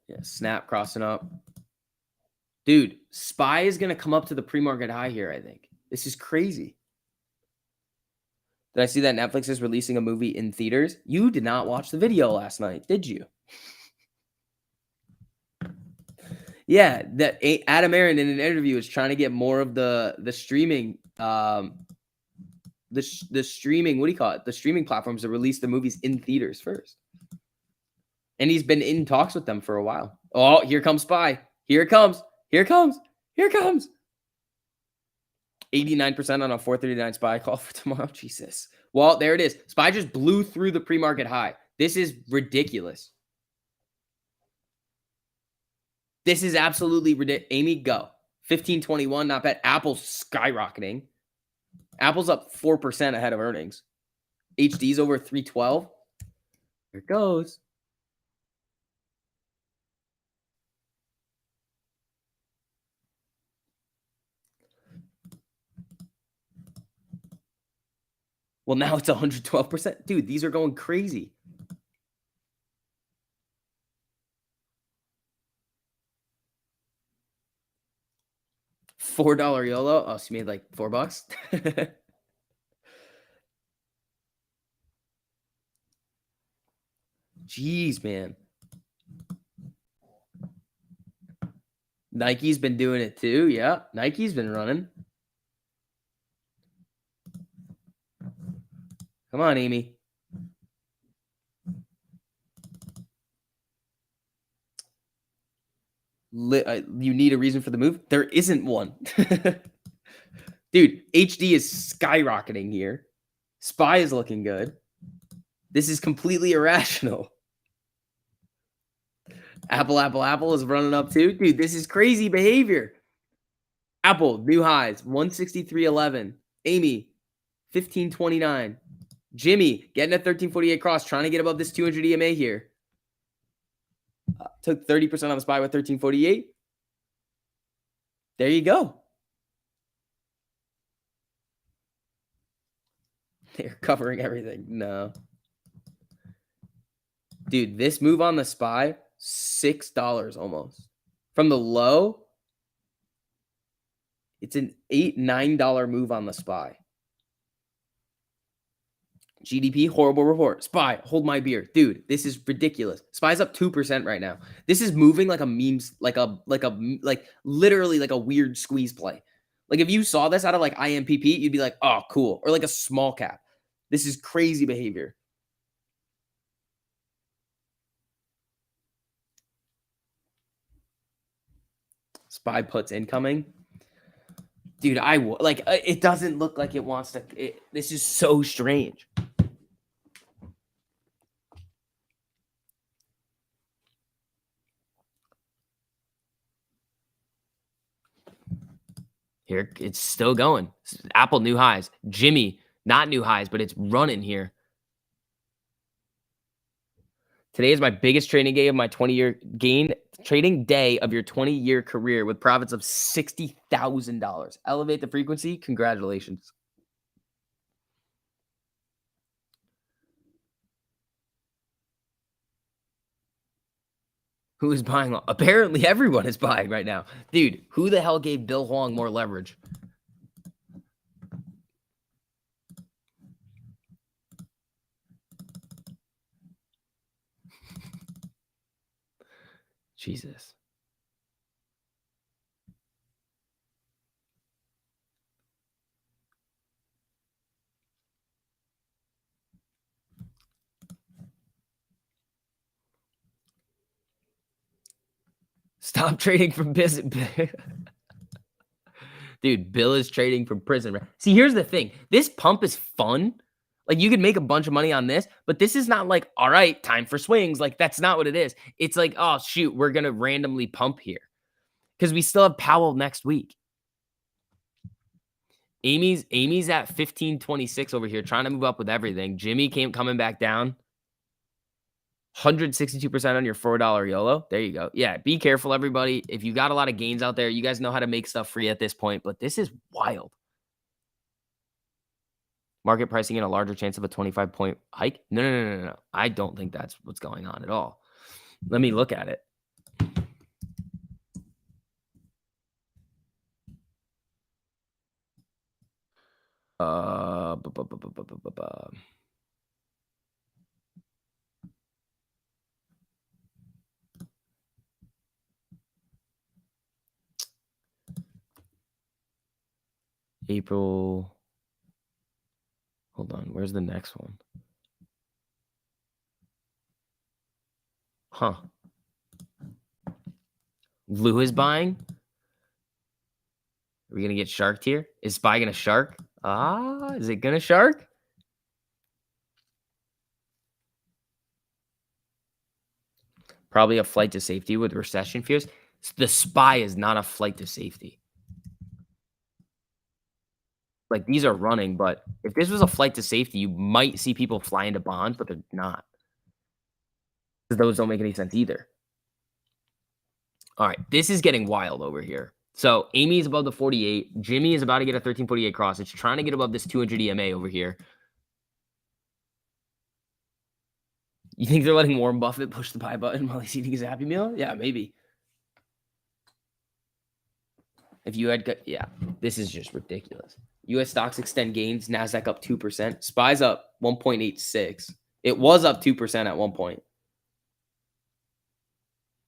yeah, snap crossing up. Dude, SPY is going to come up to the pre-market high here, I think. This is crazy. Did I see that Netflix is releasing a movie in theaters? You did not watch the video last night, did you? Yeah, that Adam Aaron in an interview is trying to get more of the streaming, the streaming, what do you call it? The streaming platforms to release the movies in theaters first. And he's been in talks with them for a while. Oh, here comes SPY. Here it comes. Here it comes. Here it comes. 89% on a 439 SPY call for tomorrow. Jesus. Well, there it is. SPY just blew through the pre-market high. This is ridiculous. This is absolutely ridiculous. Amy, go. 1521, not bad. Apple's skyrocketing. Apple's up 4% ahead of earnings. HD's over 312. Here it goes. Well, now it's 112%. Dude, these are going crazy. $4 YOLO. Oh, so you made like $4? Jeez, man. Nike's been doing it too. Yeah, Nike's been running. Come on, Amy. You need a reason for the move? There isn't one. Dude, HD is skyrocketing here. SPY is looking good. This is completely irrational. Apple is running up too. Dude, this is crazy behavior. Apple, new highs, 163.11. Amy, 15.29. Jimmy, getting a 13.48 cross, trying to get above this 200 EMA here. Took 30% on the SPY with 13.48. There you go. They're covering everything. No. Dude, this move on the SPY, $6 almost. From the low, it's an $8, $9 move on the SPY. GDP, horrible report. SPY, hold my beer. Dude, this is ridiculous. SPY's up 2% right now. This is moving like a memes, like literally like a weird squeeze play. Like if you saw this out of like IMPP, you'd be like, oh, cool. Or like a small cap. This is crazy behavior. SPY puts incoming. Dude, it doesn't look like it wants to. This is so strange. Here, it's still going. Apple, new highs. Jimmy, not new highs, but it's running here. Today is my biggest trading day of my 20-year gain. Trading day of your 20-year career with profits of $60,000. Elevate the frequency. Congratulations. Who is buying? Apparently, everyone is buying right now. Dude, who the hell gave Bill Huang more leverage? Jesus. Stop trading from business. Dude, Bill is trading from prison. See, here's the thing. This pump is fun. Like, you could make a bunch of money on this, but this is not like, all right, time for swings. Like, that's not what it is. It's like, oh, shoot, we're going to randomly pump here because we still have Powell next week. Amy's at 15.26 over here, trying to move up with everything. Jimmy coming back down. 162% on your $4 YOLO. There you go. Yeah, be careful, everybody. If you got a lot of gains out there, you guys know how to make stuff free at this point, but this is wild. Market pricing in a larger chance of a 25-point hike? No. I don't think that's what's going on at all. Let me look at it. April. Hold on. Where's the next one? Huh. Lou is buying. Are we going to get sharked here? Is SPY going to shark? Is it going to shark? Probably a flight to safety with recession fears. The SPY is not a flight to safety. Like, these are running, but if this was a flight to safety, you might see people fly into bonds, but they're not. Because those don't make any sense either. All right, this is getting wild over here. So Amy is above the 48. Jimmy is about to get a 13.48 cross. It's trying to get above this 200 EMA over here. You think they're letting Warren Buffett push the buy button while he's eating his Happy Meal? Yeah, maybe. If you had, yeah, this is just ridiculous. U.S. stocks extend gains. NASDAQ up 2%. SPY's up 1.86. It was up 2% at one point.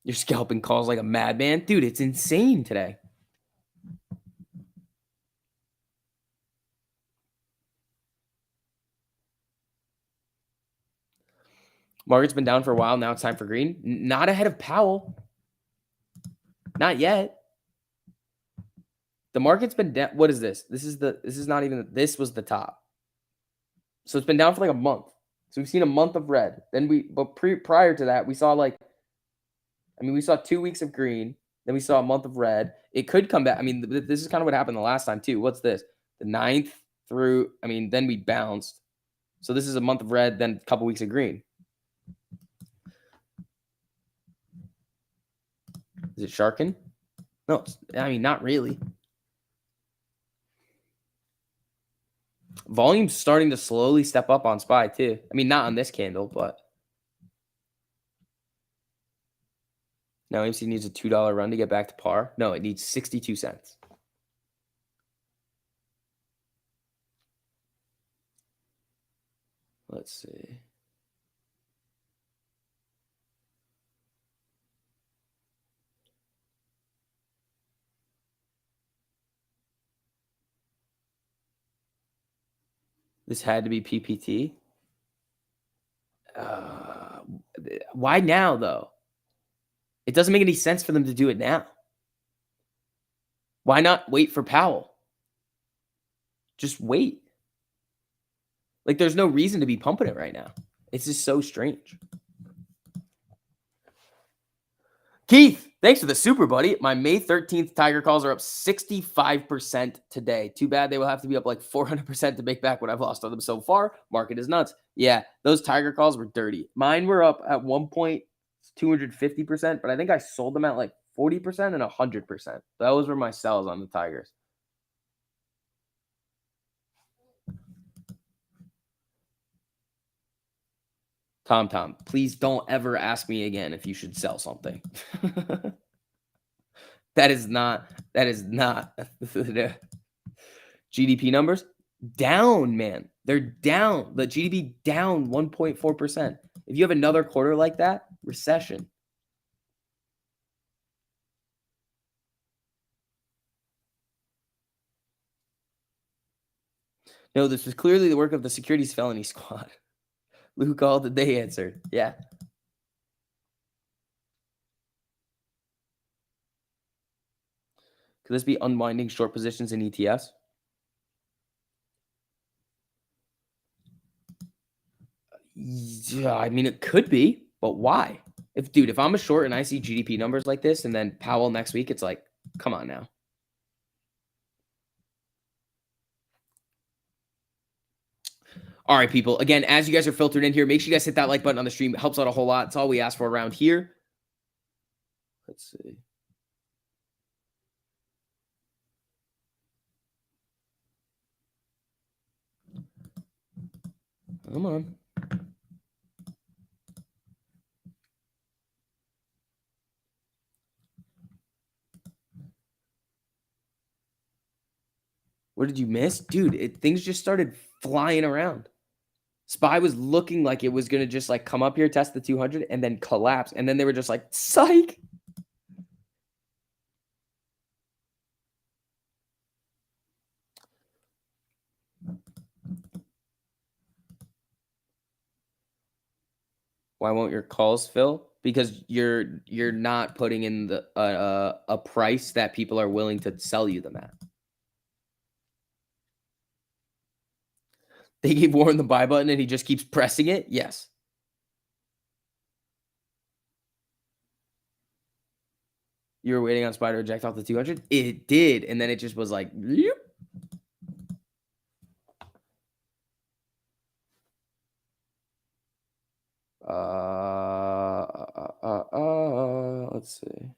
You're scalping calls like a madman. Dude, it's insane today. Market's been down for a while. Now it's time for green. Not ahead of Powell. Not yet. The market's been down. What is this? This is not even, this was the top. So it's been down for like a month. So we've seen a month of red. Then prior to that, we saw we saw 2 weeks of green. Then we saw a month of red. It could come back. I mean, this is kind of what happened the last time too. What's this? The 9th through, I mean, then we bounced. So this is a month of red, then a couple weeks of green. Is it sharking? No, I mean, not really. Volume's starting to slowly step up on SPY too. I mean, not on this candle, but now AMC needs a $2 run to get back to par. No, it needs 62 cents. Let's see. This had to be PPT. Why now, though? It doesn't make any sense for them to do it now. Why not wait for Powell? Just wait. Like, there's no reason to be pumping it right now. It's just so strange. Keith, thanks for the super, buddy. My May 13th Tiger calls are up 65% today. Too bad they will have to be up like 400% to make back what I've lost on them so far. Market is nuts. Yeah, those Tiger calls were dirty. Mine were up at 1.250%, but I think I sold them at like 40% and 100%. Those were my sells on the Tigers. Tom, please don't ever ask me again if you should sell something. That is not GDP numbers down, man. They're down. The GDP down 1.4%. If you have another quarter like that, recession. No, this was clearly the work of the securities felony squad. Who called it? They answered. Yeah. Could this be unwinding short positions in ETFs? Yeah, I mean, it could be, but why? If I'm a short and I see GDP numbers like this and then Powell next week, it's like, come on now. All right, people. Again, as you guys are filtered in here, make sure you guys hit that like button on the stream. It helps out a whole lot. It's all we ask for around here. Let's see. Come on. What did you miss? Dude, things just started flying around. SPY was looking like it was going to just like come up here, test the 200, and then collapse. And then they were just like, psych. Why won't your calls fill? Because you're not putting in the a price that people are willing to sell you them at. They gave Warren the buy button and he just keeps pressing it? Yes. You were waiting on SPY to reject off the 200? It did. And then it just was like, yep. Let's see.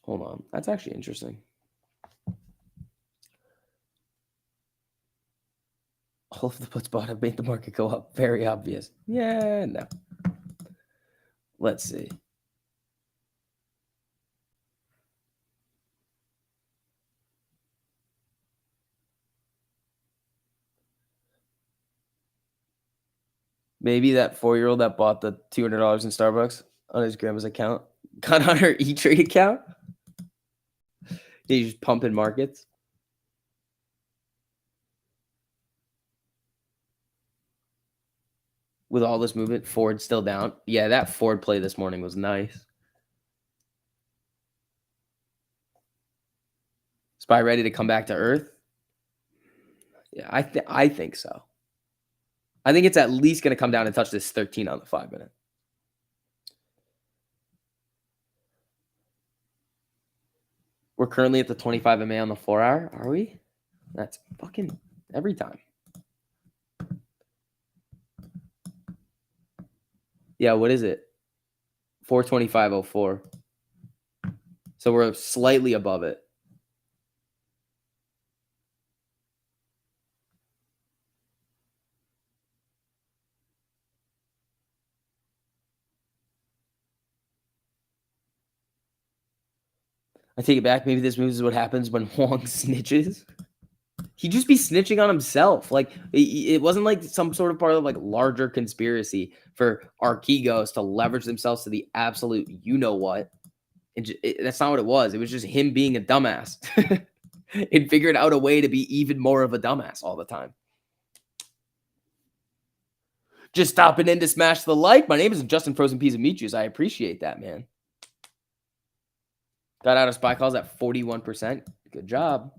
Hold on. That's actually interesting. All of the puts bought have made the market go up. Very obvious. Yeah, no. Let's see. Maybe that 4-year-old that bought the $200 in Starbucks on his grandma's account got on her E-Trade account. He's just pumping markets. With all this movement, Ford still down. Yeah, that Ford play this morning was nice. SPY ready to come back to Earth? Yeah, I think so. I think it's at least going to come down and touch this 13 on the 5-minute. We're currently at the 25 MA on the 4-hour. Are we? That's fucking every time. Yeah, what is it? 425.04. So we're slightly above it. I take it back. Maybe this move is what happens when Wong snitches. He'd just be snitching on himself. Like it wasn't like some sort of part of like larger conspiracy for Archegos to leverage themselves to the absolute you know what. That's not what it was. It was just him being a dumbass. And figured out a way to be even more of a dumbass all the time. Just stopping in to smash the like. My name is Justin Frozen Peas and Meat Juice. I appreciate that, man. Got out of SPY calls at 41%. Good job.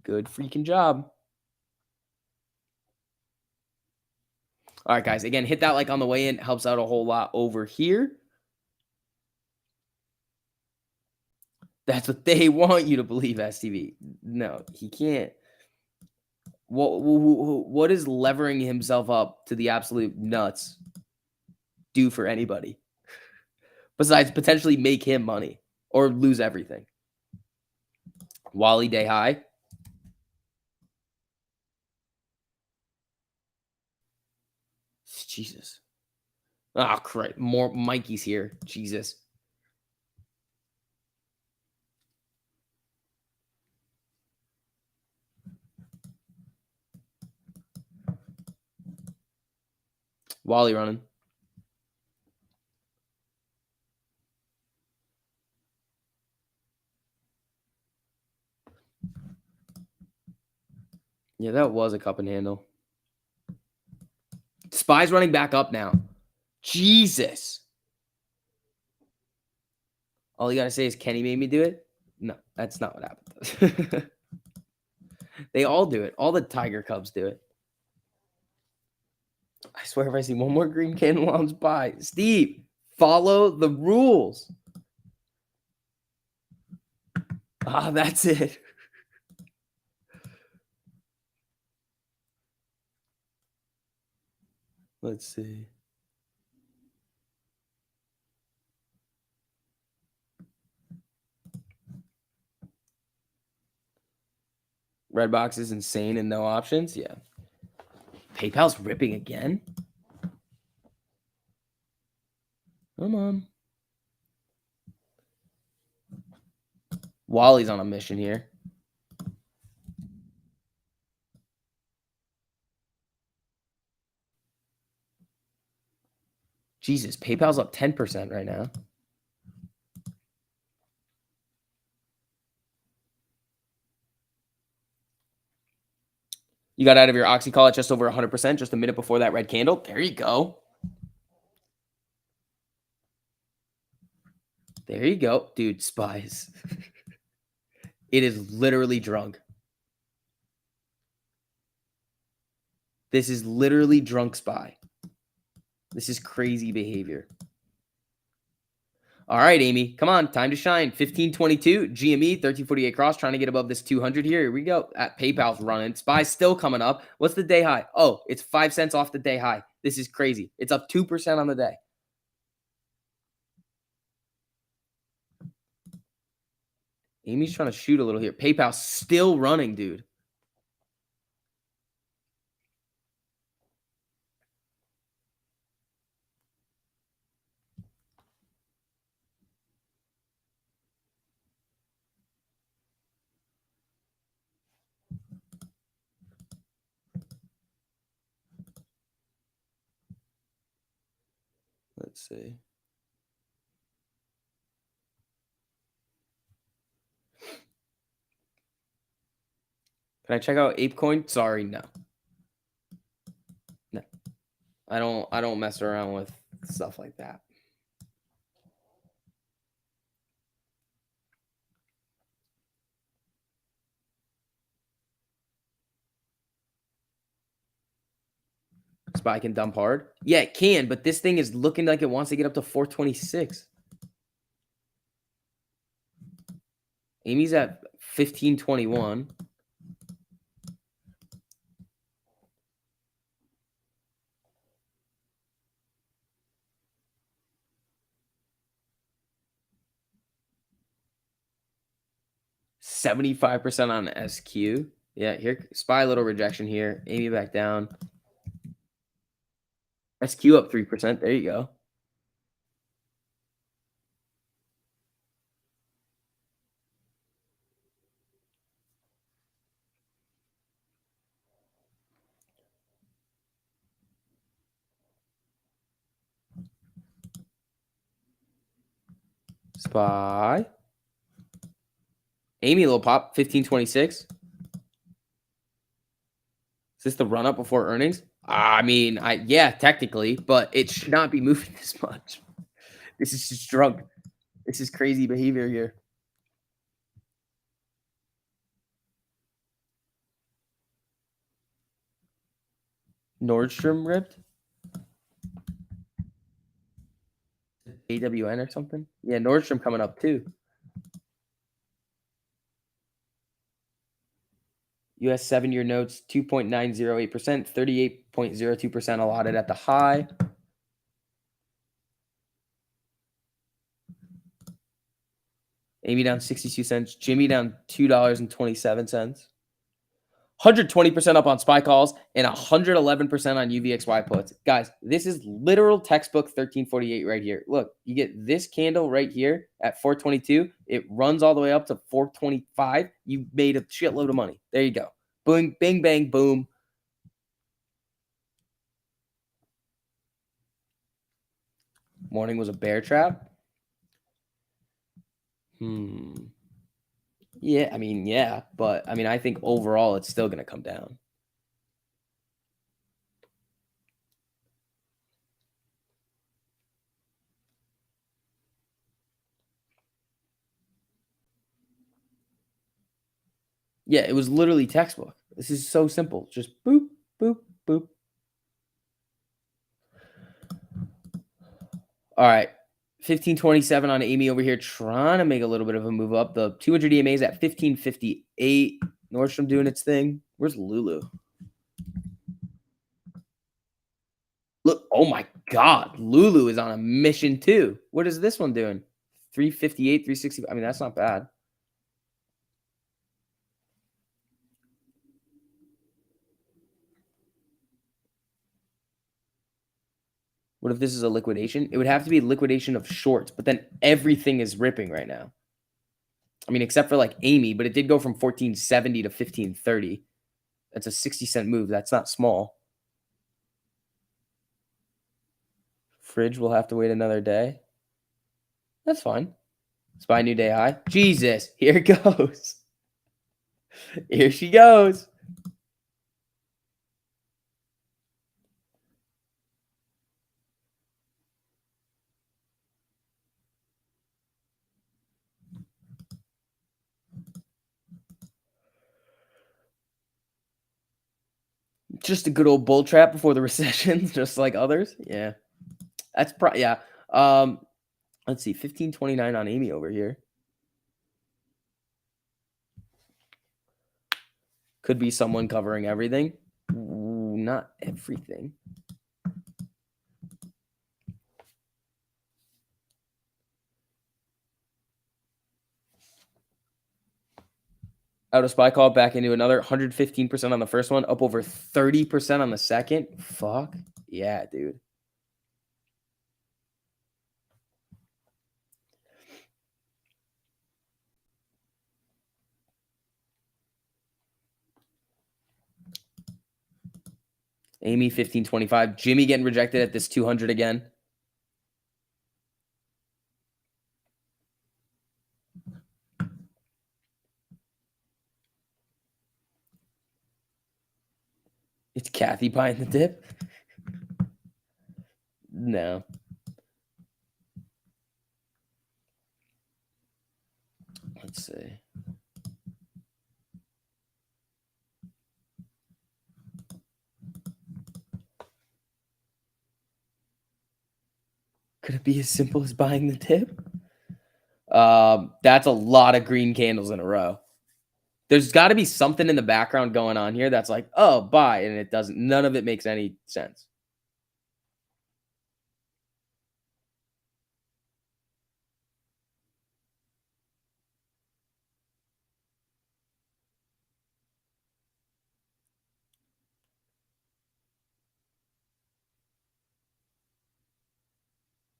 Good freaking job. All right, guys. Again, hit that like on the way in. It helps out a whole lot over here. That's what they want you to believe, STV. No, he can't. What is levering himself up to the absolute nuts do for anybody? Besides potentially make him money or lose everything. Wally day high. Jesus. Oh, crap. More Mikey's here. Jesus. Wally running. Yeah, that was a cup and handle. SPY's running back up now. Jesus. All you got to say is Kenny made me do it? No, that's not what happened. They all do it. All the Tiger Cubs do it. I swear if I see one more green candle on SPY. Steve, follow the rules. Ah, that's it. Let's see. Red box is insane and no options. Yeah. PayPal's ripping again. Come on. Wally's on a mission here. Jesus, PayPal's up 10% right now. You got out of your Oxy call at just over 100%, just a minute before that red candle. There you go. There you go. Dude, SPYs. It is literally drunk. This is literally drunk SPY. This is crazy behavior. All right, Amy. Come on. Time to shine. 1522. GME, 1348 cross. Trying to get above this 200 here. Here we go. At PayPal's running. SPY's still coming up. What's the day high? Oh, it's 5 cents off the day high. This is crazy. It's up 2% on the day. Amy's trying to shoot a little here. PayPal's still running, dude. Let's see. Can I check out ApeCoin? Sorry, no. No. I don't mess around with stuff like that. SPY can dump hard. Yeah, it can, but this thing is looking like it wants to get up to 426. Amy's at 1521. $75% on SQ. Yeah, here SPY little rejection here. Amy back down. SQ up 3%. There you go. SPY. Amy little pop 1526. Is this the run up before earnings? I mean, yeah, technically, but it should not be moving this much. This is just drunk. This is crazy behavior here. Nordstrom ripped. AWN or something. Yeah, Nordstrom coming up too. US 7-year notes 2.908%, 38.02% allotted at the high. Amy down 62 cents. Jimmy down $2.27. 120% up on SPY calls and 111% on UVXY puts. Guys, this is literal textbook 1348 right here. Look, you get this candle right here at 422. It runs all the way up to 425. You made a shitload of money. There you go. Boom, bing, bang, boom. Morning was a bear trap. Yeah, I mean, yeah, but I mean, I think overall it's still going to come down. Yeah, it was literally textbook. This is so simple. Just boop, boop, boop. All right. 1527 on Amy over here, trying to make a little bit of a move up. The 200 EMA is at 1558. Nordstrom doing its thing. Where's Lulu? Look, oh my God. Lulu is on a mission too. What is this one doing? 358, 360. I mean, that's not bad. What if this is a liquidation? It would have to be liquidation of shorts, but then everything is ripping right now. I mean, except for like Amy, but it did go from 1470 to 1530. That's a 60-cent move. That's not small. Fridge will have to wait another day. That's fine. SPY new day high. Jesus, here it goes. Here she goes. Just a good old bull trap before the recession, just like others. Yeah. That's yeah. Let's see, 1529 on Amy over here. Could be someone covering everything. Ooh, not everything. Out of SPY call back into another 115% on the first one, up over 30% on the second. Fuck. Yeah, dude. Amy 1525. Jimmy getting rejected at this 200 again. It's Kathy buying the dip. No. Let's see. it be as simple as buying the dip? That's a lot of green candles in a row. There's got to be something in the background going on here that's like, oh, buy, and it doesn't. None of it makes any sense.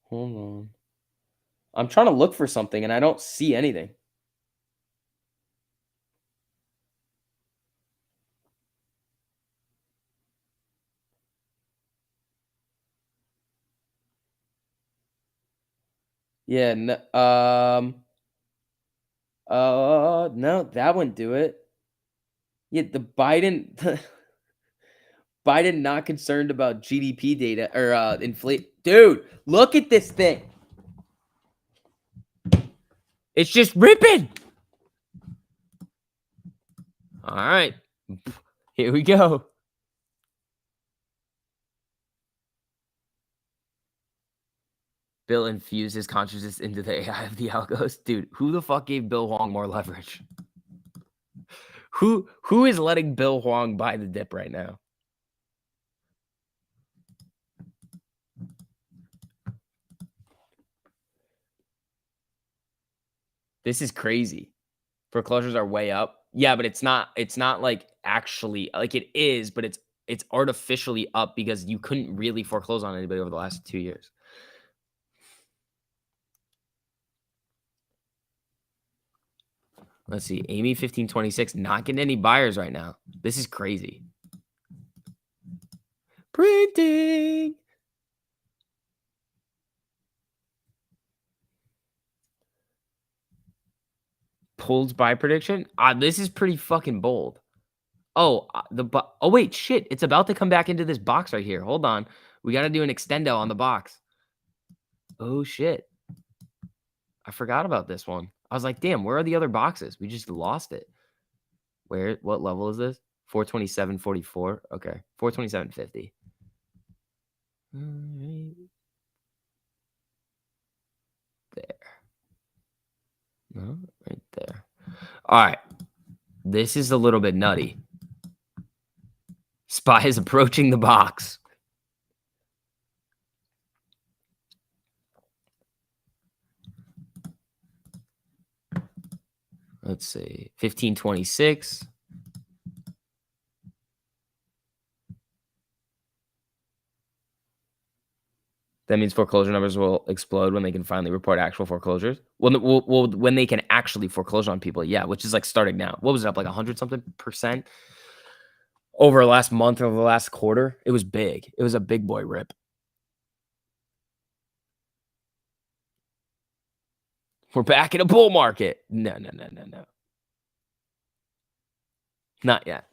Hold on. I'm trying to look for something and I don't see anything. Yeah, no, that wouldn't do it. Yeah, the Biden Biden not concerned about GDP data or inflate. Dude, look at this thing. It's just ripping. All right. Here we go. Bill infused his consciousness into the AI of the algos. Dude, who the fuck gave Bill Huang more leverage? Who is letting Bill Huang buy the dip right now? This is crazy. Foreclosures are way up. Yeah, but it's not like actually like it is, but it's artificially up because you couldn't really foreclose on anybody over the last 2 years. Let's see. Amy 1526 not getting any buyers right now. This is crazy. Printing. Pulled buy prediction. This is pretty fucking bold. Oh, oh wait, shit. It's about to come back into this box right here. Hold on. We got to do an extendo on the box. Oh shit. I forgot about this one. I was like, damn, where are the other boxes? We just lost it. What level is this? 427.44. Okay. 427.50. Right there. No, right there. All right. This is a little bit nutty. SPY is approaching the box. Let's see. 1526. That means foreclosure numbers will explode when they can finally report actual foreclosures. Well, when they can actually foreclose on people, yeah, which is like starting now. What was it up like 100-something% over last month or the last quarter? It was big. It was a big boy rip. We're back in a bull market. No. Not yet.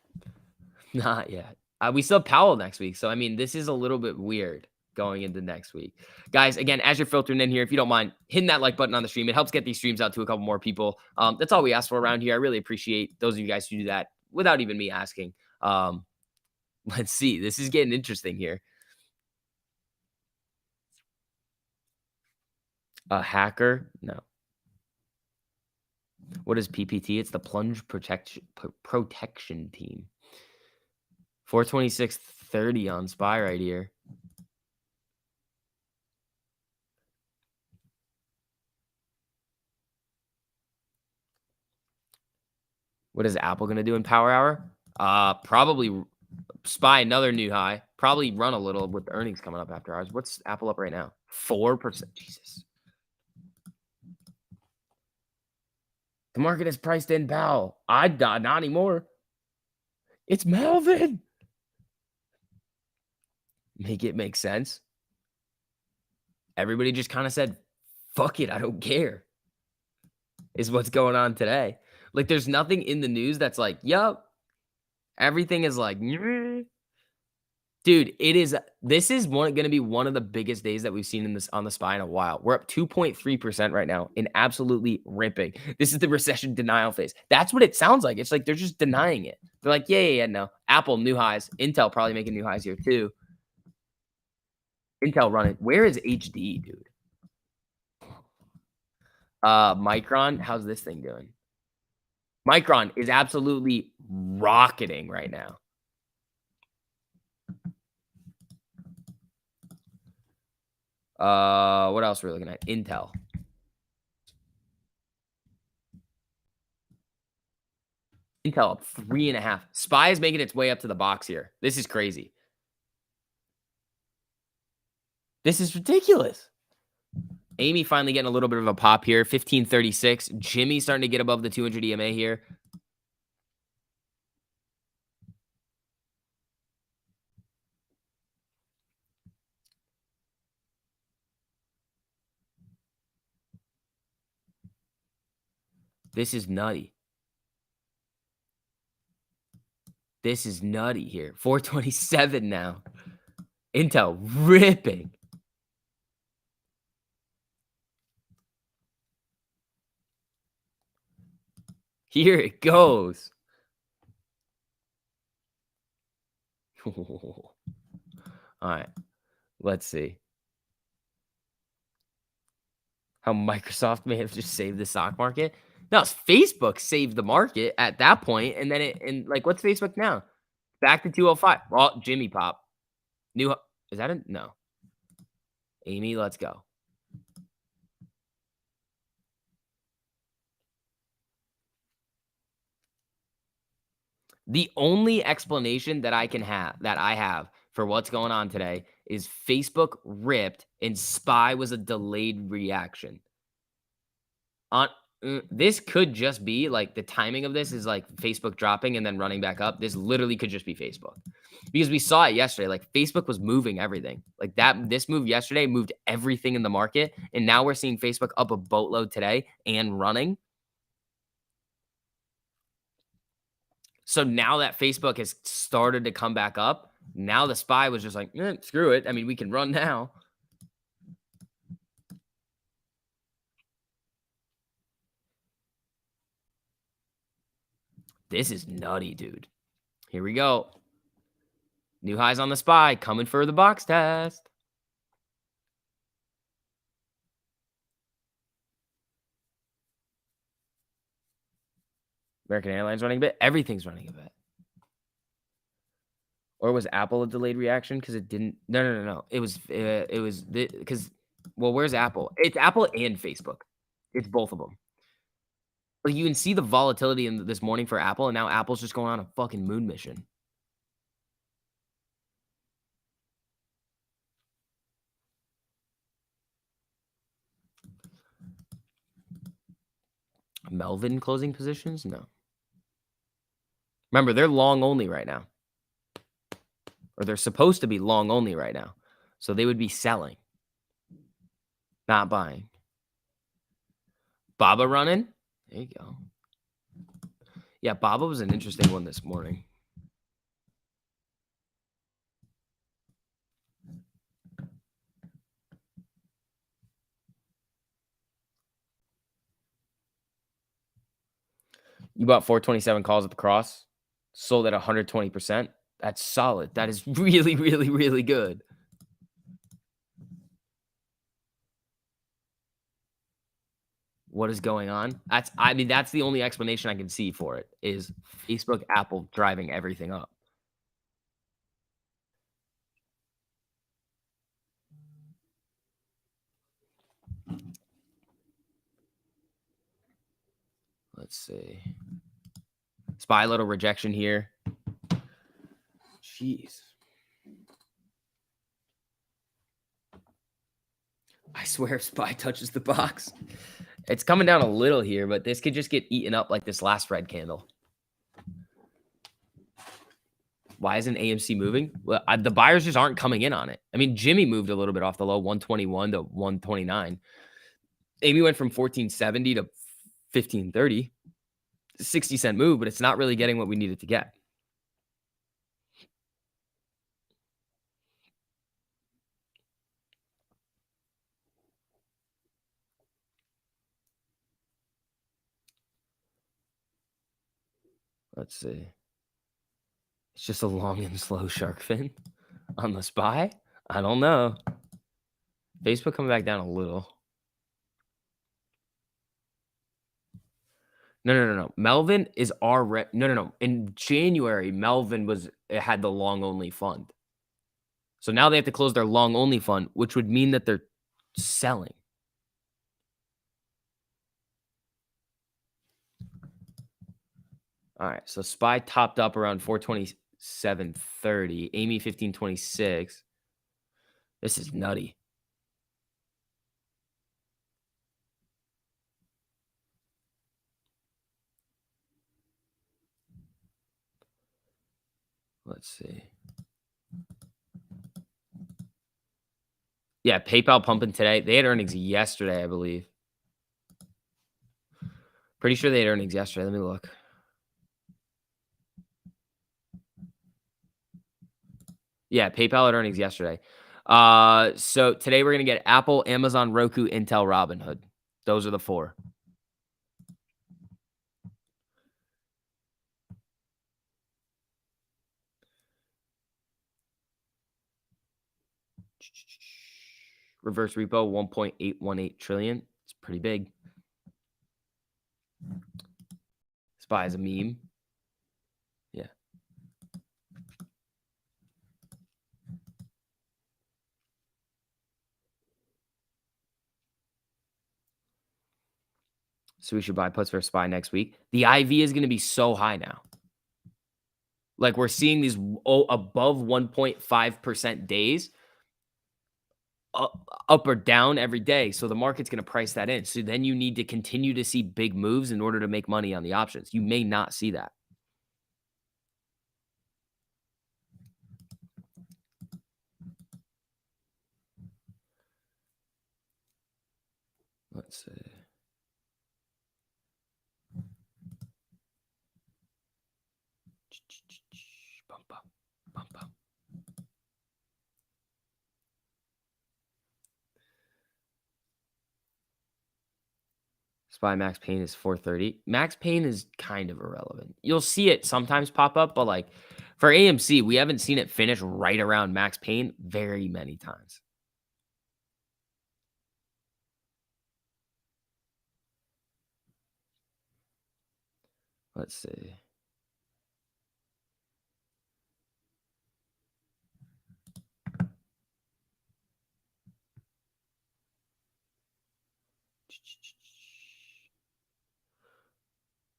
Not yet. We still have Powell next week. So, I mean, this is a little bit weird going into next week. Guys, again, as you're filtering in here, if you don't mind hitting that like button on the stream, it helps get these streams out to a couple more people. That's all we ask for around here. I really appreciate those of you guys who do that without even me asking. Let's see. This is getting interesting here. A hacker? No. What is PPT? It's the plunge protection team. 426.30 on SPY right here. What is Apple going to do in Power Hour? Probably SPY another new high. Probably run a little with the earnings coming up after ours. What's Apple up right now? 4%. Jesus. The market has priced in Powell. Not anymore. It's Melvin. Make it make sense. Everybody just kind of said, fuck it, I don't care. Is what's going on today. Like, there's nothing in the news that's like, yup. Everything is like, dude, this is going to be one of the biggest days that we've seen on the SPY in a while. We're up 2.3% right now and absolutely ripping. This is the recession denial phase. That's what it sounds like. It's like they're just denying it. They're like, yeah, no. Apple, new highs. Intel probably making new highs here too. Intel running. Where is HD, dude? Micron, how's this thing doing? Micron is absolutely rocketing right now. What else are we looking at? Intel. Intel up 3.5. SPY is making its way up to the box here. This is crazy. This is ridiculous. Amy finally getting a little bit of a pop here. 1536. Jimmy starting to get above the 200 EMA here. This is nutty. This is nutty here. 427 now. Intel ripping. Here it goes. All right. Let's see. How Microsoft may have just saved the stock market. No, Facebook saved the market at that point, and then like what's Facebook now? Back to 205. Well, Jimmy pop. New is that a no? Amy, let's go. The only explanation that I have for what's going on today is Facebook ripped and SPY was a delayed reaction. This could just be like the timing of this is like Facebook dropping and then running back up. This literally could just be Facebook because we saw it yesterday. Like Facebook was moving everything like that. This move yesterday moved everything in the market. And now we're seeing Facebook up a boatload today and running. So now that Facebook has started to come back up, now the SPY was just like, screw it. I mean, we can run now. This is nutty, dude. Here we go. New highs on the SPY coming for the box test. American Airlines running a bit. Everything's running a bit. Or was Apple a delayed reaction because it didn't? No. It was because well, where's Apple? It's Apple and Facebook. It's both of them. Like you can see the volatility in this morning for Apple, and now Apple's just going on a fucking moon mission. Melvin closing positions? No. Remember, they're long only right now. Or they're supposed to be long only right now. So they would be selling, not buying. Baba running? There you go. Yeah, Baba was an interesting one this morning. You bought 427 calls at the cross, sold at 120%. That's solid. That is really, really, really good. What is going on? That's the only explanation I can see for it is Facebook, Apple driving everything up. Let's see. SPY little rejection here. Jeez. I swear if SPY touches the box. It's coming down a little here, but this could just get eaten up like this last red candle. Why isn't AMC moving? Well, the buyers just aren't coming in on it. I mean, Jimmy moved a little bit off the low, 121 to 129. Amy went from 1470 to 1530. 60-cent move, but it's not really getting what we needed to get. Let's see. It's just a long and slow shark fin on the SPY. I don't know. Facebook coming back down a little. No. Melvin is already no. In January, Melvin it had the long only fund. So now they have to close their long only fund, which would mean that they're selling. All right. So SPY topped up around 427.30. Amy 15.26. This is nutty. Let's see. Yeah, PayPal pumping today. They had earnings yesterday, I believe. Pretty sure they had earnings yesterday. Let me look. Yeah, PayPal had earnings yesterday. So today we're gonna get Apple, Amazon, Roku, Intel, Robinhood. Those are the four. Reverse repo 1.818 trillion. It's pretty big. SPY is a meme. Yeah. So we should buy puts for SPY next week. The IV is going to be so high now. Like we're seeing these above 1.5% days up or down every day. So the market's going to price that in. So then you need to continue to see big moves in order to make money on the options. You may not see that. Let's see. Bump up, bump up. SPY max pain is 430. Max pain is kind of irrelevant. You'll see it sometimes pop up, but like for AMC, we haven't seen it finish right around max pain very many times. Let's see.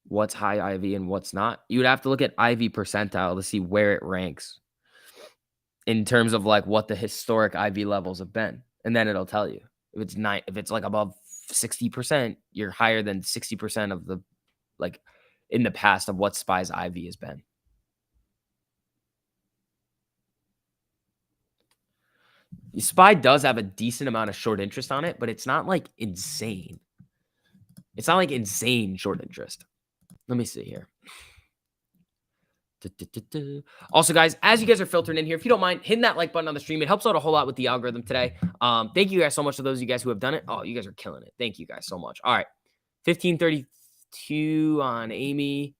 What's high IV and what's not? You would have to look at IV percentile to see where it ranks in terms of like what the historic IV levels have been. And then it'll tell you. If it's like above 60%, you're higher than 60% of the like in the past of what SPY's IV has been. SPY does have a decent amount of short interest on it, but it's not like insane. It's not like insane short interest. Let me see here. Also, guys, as you guys are filtering in here, if you don't mind hitting that like button on the stream, it helps out a whole lot with the algorithm today. Thank you guys so much to those of you guys who have done it. Oh, you guys are killing it. Thank you guys so much. All right. 1532 on Amy.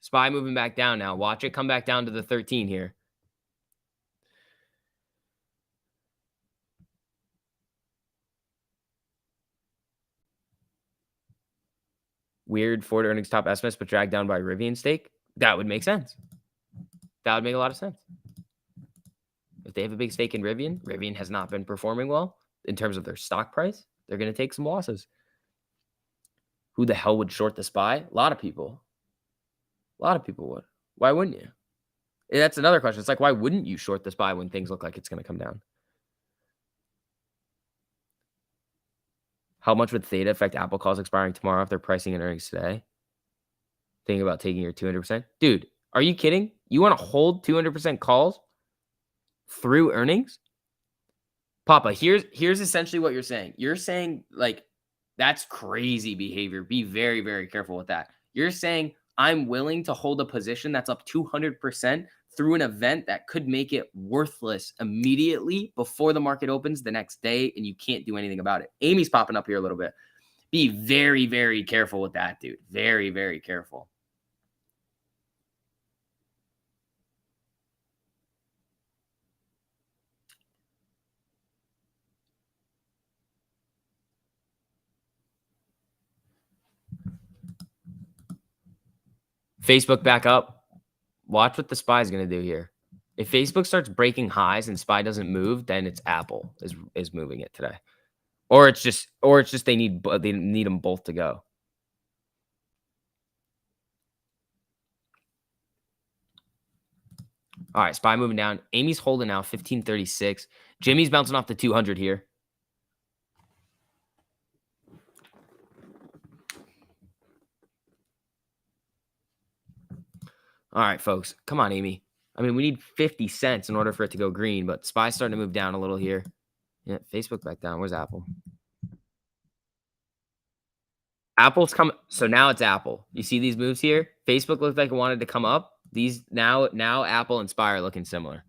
SPY moving back down now. Watch it come back down to the 13 here. Weird Ford earnings top estimates, but dragged down by Rivian stake. That would make sense. That would make a lot of sense. If they have a big stake in Rivian, Rivian has not been performing well in terms of their stock price. They're going to take some losses. Who the hell would short the SPY? A lot of people. A lot of people would. Why wouldn't you? That's another question. It's like, why wouldn't you short the SPY when things look like it's going to come down? How much would Theta affect Apple calls expiring tomorrow if they're pricing in earnings today? Thinking about taking your 200%? Dude, are you kidding? You want to hold 200% calls through earnings? Papa, here's essentially what you're saying. You're saying like that's crazy behavior. Be very, very careful with that. You're saying I'm willing to hold a position that's up 200% through an event that could make it worthless immediately before the market opens the next day, and you can't do anything about it. Amy's popping up here a little bit. Be very, very careful with that, dude. Very, very careful. Facebook back up. Watch what the SPY is going to do here. If Facebook starts breaking highs and SPY doesn't move, then it's Apple is moving it today. Or it's just they need them both to go. All right, SPY moving down. Amy's holding now 1536. Jimmy's bouncing off the 200 here. All right, folks. Come on, Amy. I mean, we need 50 cents in order for it to go green, but SPY's starting to move down a little here. Yeah, Facebook back down. Where's Apple? Apple's come. So now it's Apple. You see these moves here? Facebook looked like it wanted to come up. These now Apple and SPY are looking similar.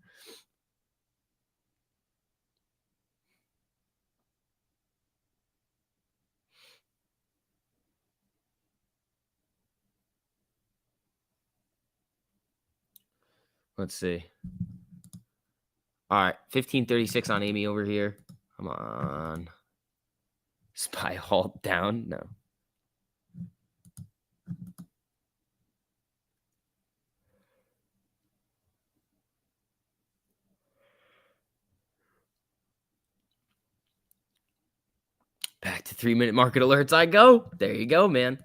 Let's see. All right, 1536 on Amy over here. Come on. SPY halt down. No. Back to 3-minute market alerts I go. There you go, man.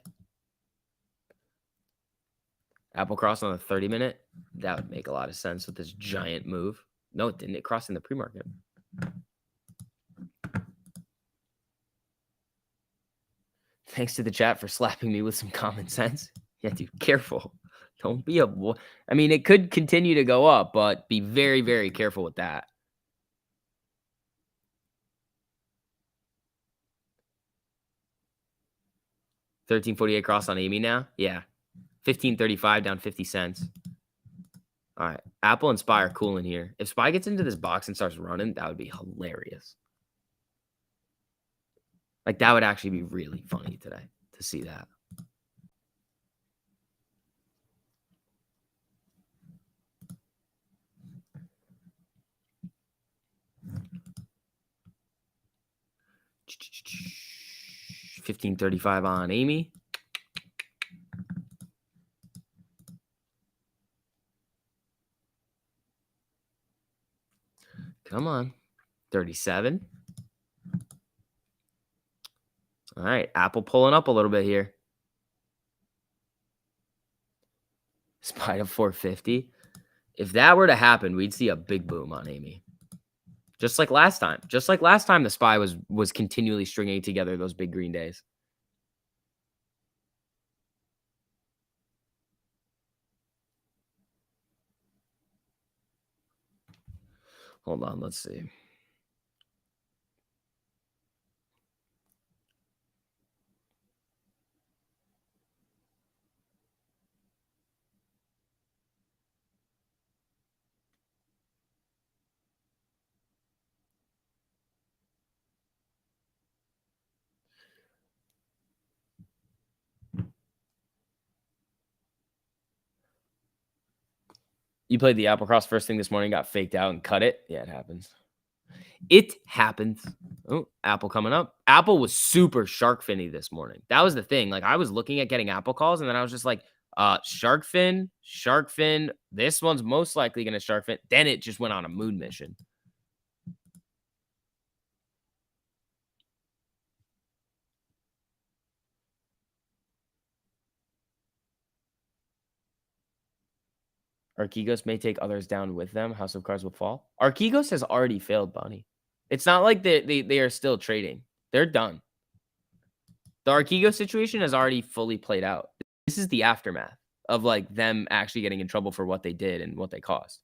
Apple crossed on the 30-minute. That would make a lot of sense with this giant move. No, it didn't. It crossed in the pre-market. Thanks to the chat for slapping me with some common sense. Yeah, dude, careful. Don't be a... I mean, it could continue to go up, but be very, very careful with that. $13.48 cross on Amy now. Yeah. $15.35 down 50 cents. All right. Apple and SPY are cooling here. If SPY gets into this box and starts running, that would be hilarious. Like, that would actually be really funny today to see that. $15.35 on Amy. Come on. 37. All right. Apple pulling up a little bit here. SPY to 450. If that were to happen, we'd see a big boom on Amy. Just like last time. Just like last time the SPY was continually stringing together those big green days. Hold on, let's see. You played the Apple Cross first thing this morning, got faked out and cut it. Yeah, it happens. It happens. Oh, Apple coming up. Apple was super shark finny this morning. That was the thing. Like, I was looking at getting Apple calls, and then I was just like, shark fin. This one's most likely going to shark fin. Then it just went on a moon mission. Archegos may take others down with them. House of Cards will fall. Archegos has already failed, Bonnie. It's not like they are still trading. They're done. The Archegos situation has already fully played out. This is the aftermath of like them actually getting in trouble for what they did and what they caused.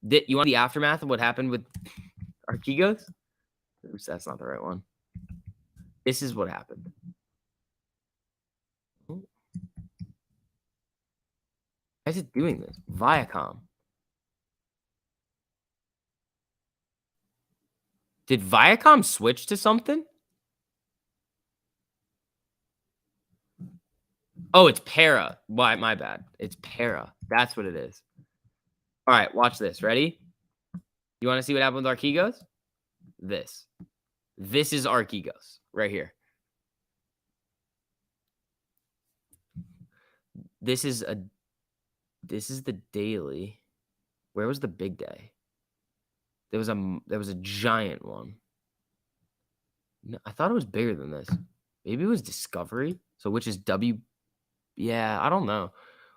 You want the aftermath of what happened with Archegos? Oops, that's not the right one. This is what happened. Why is it doing this? Viacom. Did Viacom switch to something? Oh, it's Para. Why? My bad. It's Para. That's what it is. All right, watch this. Ready? You want to see what happened with Archegos? This. This is Archegos right here. This is the daily. Where was the big day? There was a giant one. No, I thought it was bigger than this. Maybe it was Discovery. So which is W? Yeah, I don't know.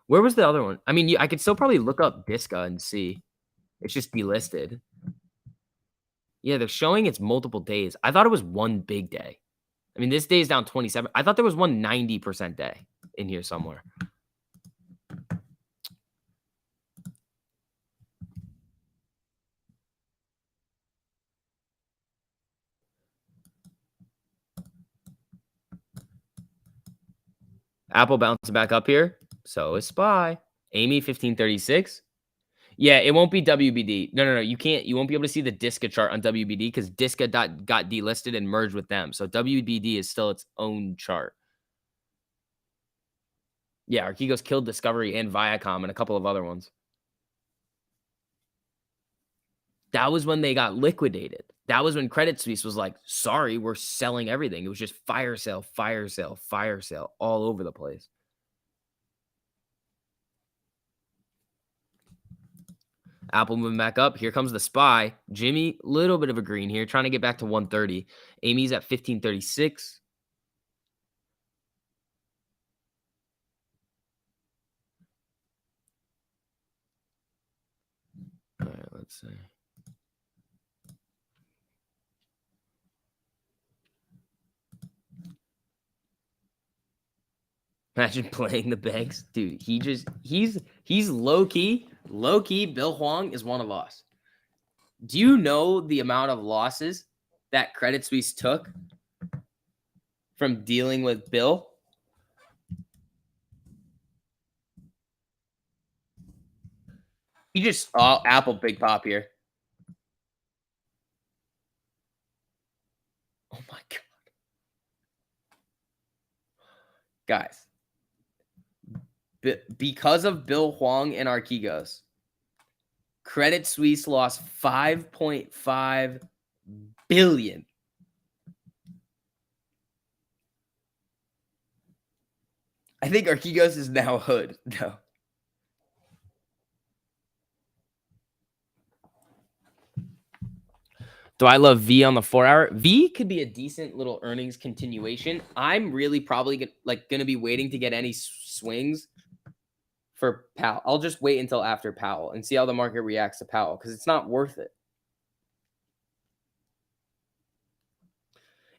Where was the other one? I mean, I could still probably look up Disca and see. It's just delisted. Yeah, they're showing it's multiple days. I thought it was one big day. I mean, this day is down 27. I thought there was one 90% day in here somewhere. Apple bouncing back up here. So is SPY. Amy 1536. Yeah, it won't be WBD. No. You can't. You won't be able to see the Disca chart on WBD because Disca got delisted and merged with them. So WBD is still its own chart. Yeah, Archegos killed Discovery and Viacom and a couple of other ones. That was when they got liquidated. That was when Credit Suisse was like, sorry, we're selling everything. It was just fire sale, fire sale, fire sale all over the place. Apple moving back up. Here comes the SPY. Jimmy, little bit of a green here, trying to get back to 130. Amy's at 1536. All right, let's see. Imagine playing the banks. Dude, he's low-key. Low-key, Bill Huang is one of us. Do you know the amount of losses that Credit Suisse took from dealing with Bill? He just Apple big pop here. Oh my god. Guys. Because of Bill Huang and Archegos, Credit Suisse lost 5.5 billion. I think Archegos is now hood. No. Do I love V on the 4-hour? V could be a decent little earnings continuation. I'm really probably going to be waiting to get any swings for Powell. I'll just wait until after Powell and see how the market reacts to Powell because it's not worth it.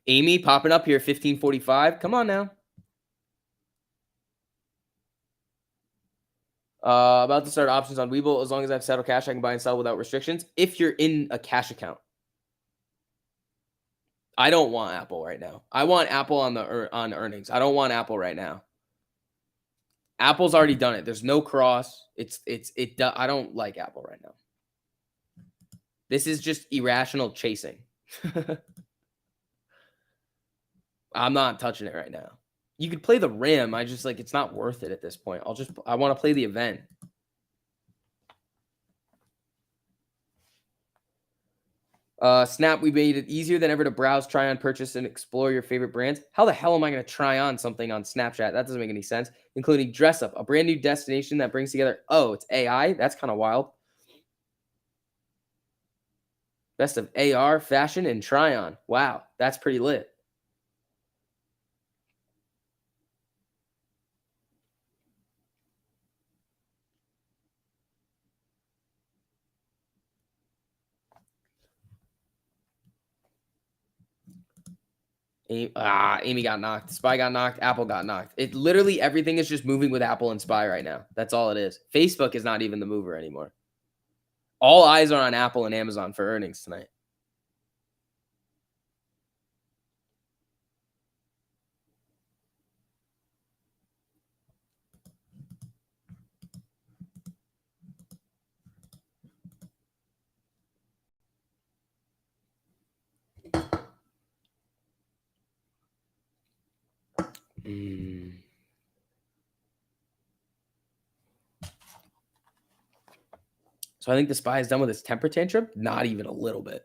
Amy popping up here, 1545. Come on now. About to start options on Webull. As long as I have settled cash, I can buy and sell without restrictions. If you're in a cash account. I don't want Apple right now. I want Apple on earnings. I don't want Apple right now. Apple's already done it. There's no cross. I don't like Apple right now. This is just irrational chasing. I'm not touching it right now. You could play the rim. I just it's not worth it at this point. I want to play the event. Snap, we made it easier than ever to browse, try on, purchase, and explore your favorite brands. How the hell am I going to try on something on Snapchat? That doesn't make any sense. Including Dress Up, a brand new destination that brings together, it's AI? That's kind of wild. Best of AR, fashion, and try on. Wow, that's pretty lit. Amy got knocked. SPY got knocked. Apple got knocked. It literally everything is just moving with Apple and SPY right now. That's all it is. Facebook is not even the mover anymore. All eyes are on Apple and Amazon for earnings tonight. So I think the SPY is done with its temper tantrum. Not even a little bit.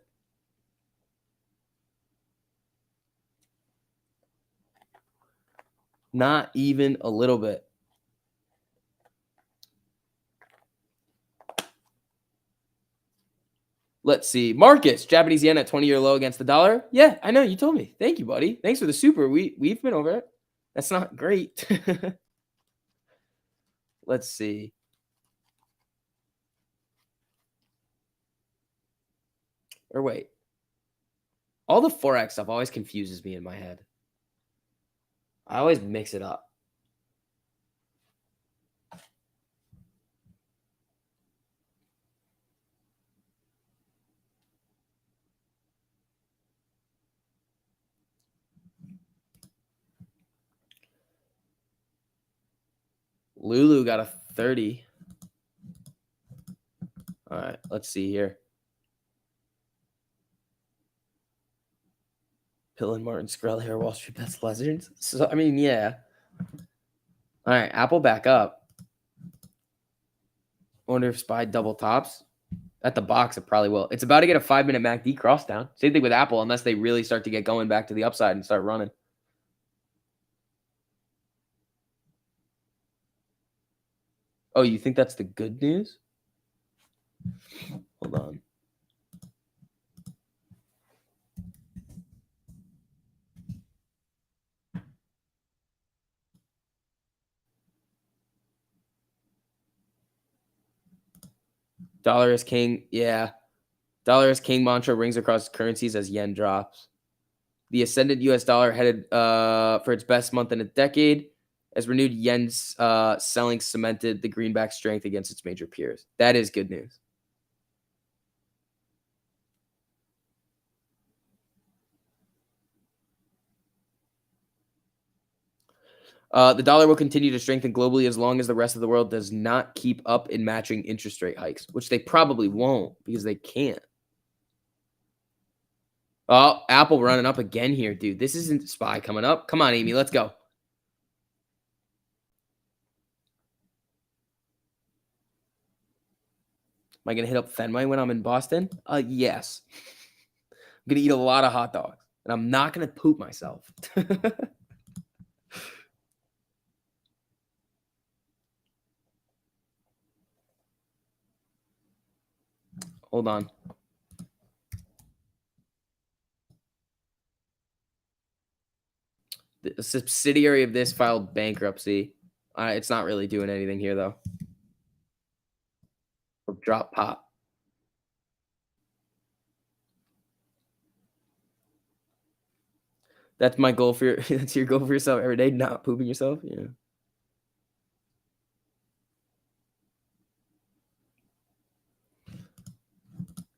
Not even a little bit. Let's see. Marcus, Japanese yen at 20-year low against the dollar. Yeah, I know. You told me. Thank you, buddy. Thanks for the super. We've been over it. That's not great. Let's see. Or wait. All the Forex stuff always confuses me in my head. I always mix it up. Lulu got a 30. All right, let's see here. Pill and Martin Skrell here, Wall Street Bets Lizards. So, I mean, yeah. All right, Apple back up. Wonder if SPY double tops. At the box, it probably will. It's about to get a 5-minute MACD cross down. Same thing with Apple, unless they really start to get going back to the upside and start running. Oh, you think that's the good news? Hold on. Dollar is king. Yeah. Dollar is king mantra rings across currencies as yen drops. The ascendant U.S. dollar headed for its best month in a decade as renewed yen's selling cemented the greenback strength against its major peers. That is good news. The dollar will continue to strengthen globally as long as the rest of the world does not keep up in matching interest rate hikes, which they probably won't because they can't. Oh, Apple running up again here, dude. This isn't SPY coming up. Come on, Amy, let's go. Am I going to hit up Fenway when I'm in Boston? Yes. I'm going to eat a lot of hot dogs, and I'm not going to poop myself. Hold on. The subsidiary of this filed bankruptcy. It's not really doing anything here, though. Drop pop. That's my goal for that's your goal for yourself every day, not pooping yourself. Yeah.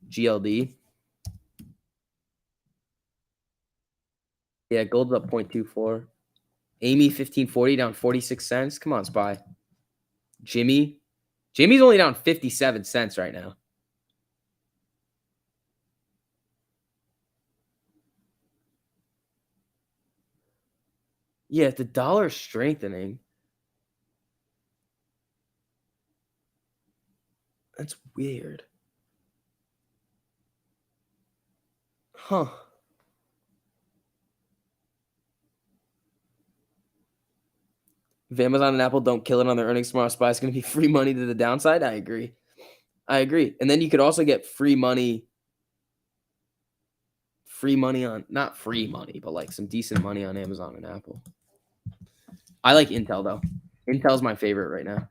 GLD. Yeah, gold's up 0.24. Amy 1540 down 46 cents. Come on, SPY. Jimmy's only down 57 cents right now. Yeah, the dollar's strengthening. That's weird. Huh. If Amazon and Apple don't kill it on their earnings tomorrow, SPY is going to be free money to the downside. I agree. And then you could also get free money on, not free money, but like some decent money on Amazon and Apple. I like Intel, though. Intel's my favorite right now.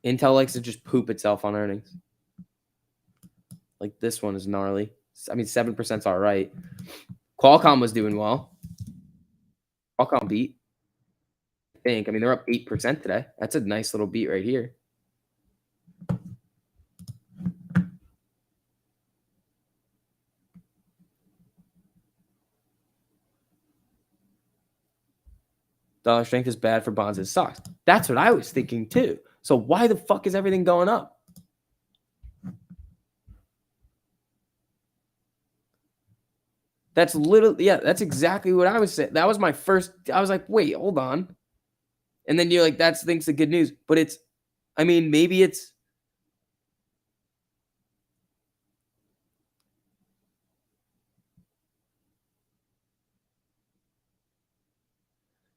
Intel likes to just poop itself on earnings. Like this one is gnarly. I mean, 7% is all right. Qualcomm was doing well. Qualcomm beat. I think. I mean, they're up 8% today. That's a nice little beat right here. Dollar strength is bad for bonds and stocks. That's what I was thinking too. So why the fuck is everything going up? That's literally, yeah, that's exactly what I was saying. That was my first, I was like, wait, hold on. And then you're like, that's the good news. But it's, I mean, maybe it's,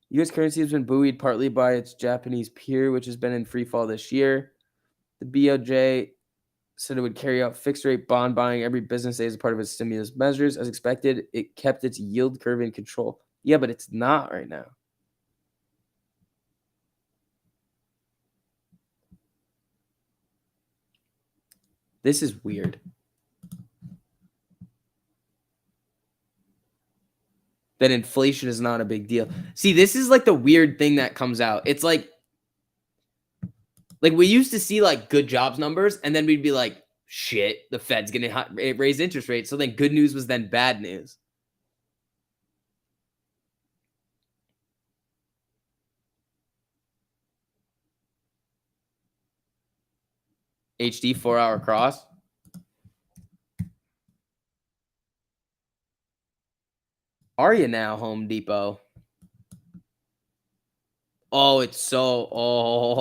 U.S. currency has been buoyed partly by its Japanese peer, which has been in free fall this year. The BOJ said it would carry out fixed rate bond buying every business day as a part of its stimulus measures. As expected, it kept its yield curve in control. Yeah, but it's not right now. This is weird. That inflation is not a big deal. See, this is like the weird thing that comes out. It's like we used to see like good jobs numbers, and then we'd be like, shit, the Fed's going to raise interest rates. So then good news was then bad news. HD 4-hour cross. Are you now, Home Depot? Oh, it's so. Oh,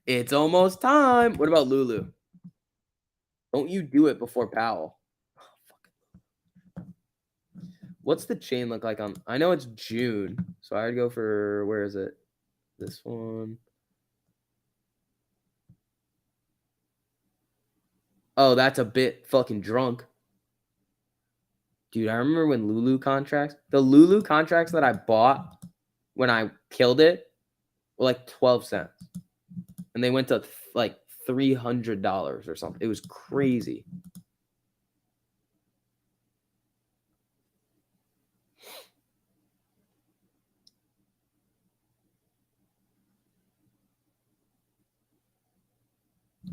it's almost time. What about Lulu? Don't you do it before Powell. What's the chain look like on? I know it's June, so I'd go for, where is it? This one. Oh, that's a bit fucking drunk. Dude, I remember when the Lulu contracts that I bought when I killed it were like 12 cents. And they went to like $300 or something. It was crazy.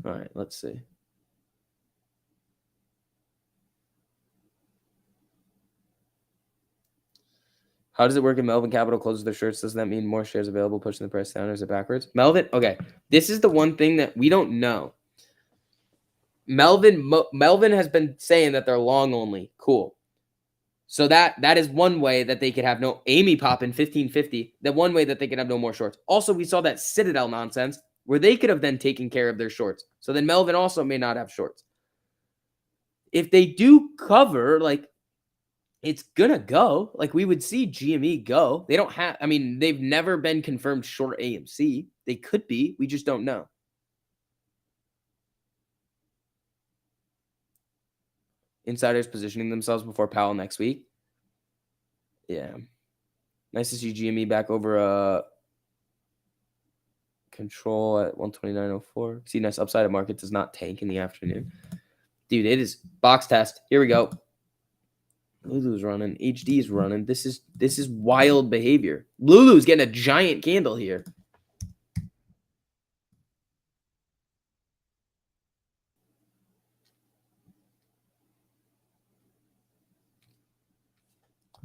All right, let's see. How does it work if Melvin Capital closes their shirts? Does that mean more shares available, pushing the price down, or is it backwards? Melvin, okay. This is the one thing that we don't know. Melvin has been saying that they're long only. Cool. So that is one way that they could have no Amy pop in 1550. That one way that they could have no more shorts. Also, we saw that Citadel nonsense where they could have then taken care of their shorts. So then Melvin also may not have shorts. If they do cover, like, it's gonna go. Like, we would see GME go. They don't have. I mean, they've never been confirmed short AMC. They could be. We just don't know. Insiders positioning themselves before Powell next week. Yeah. Nice to see GME back over control at 129.04. See, nice upside of market does not tank in the afternoon. Dude, it is box test. Here we go. Lulu's running. HD's running. This is wild behavior. Lulu's getting a giant candle here.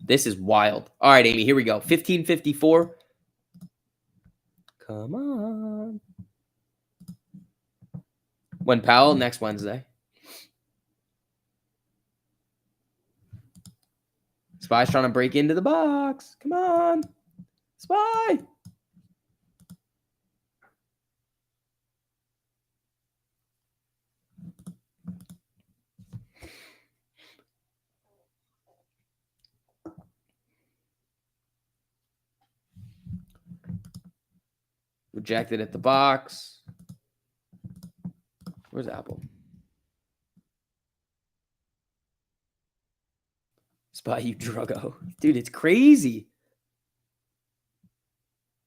This is wild. All right, Amy, here we go. 1554. Come on. When Powell? Next Wednesday. Spy's trying to break into the box. Come on. Spy. Rejected at the box. Where's Apple? Spy, you druggo. Dude, it's crazy.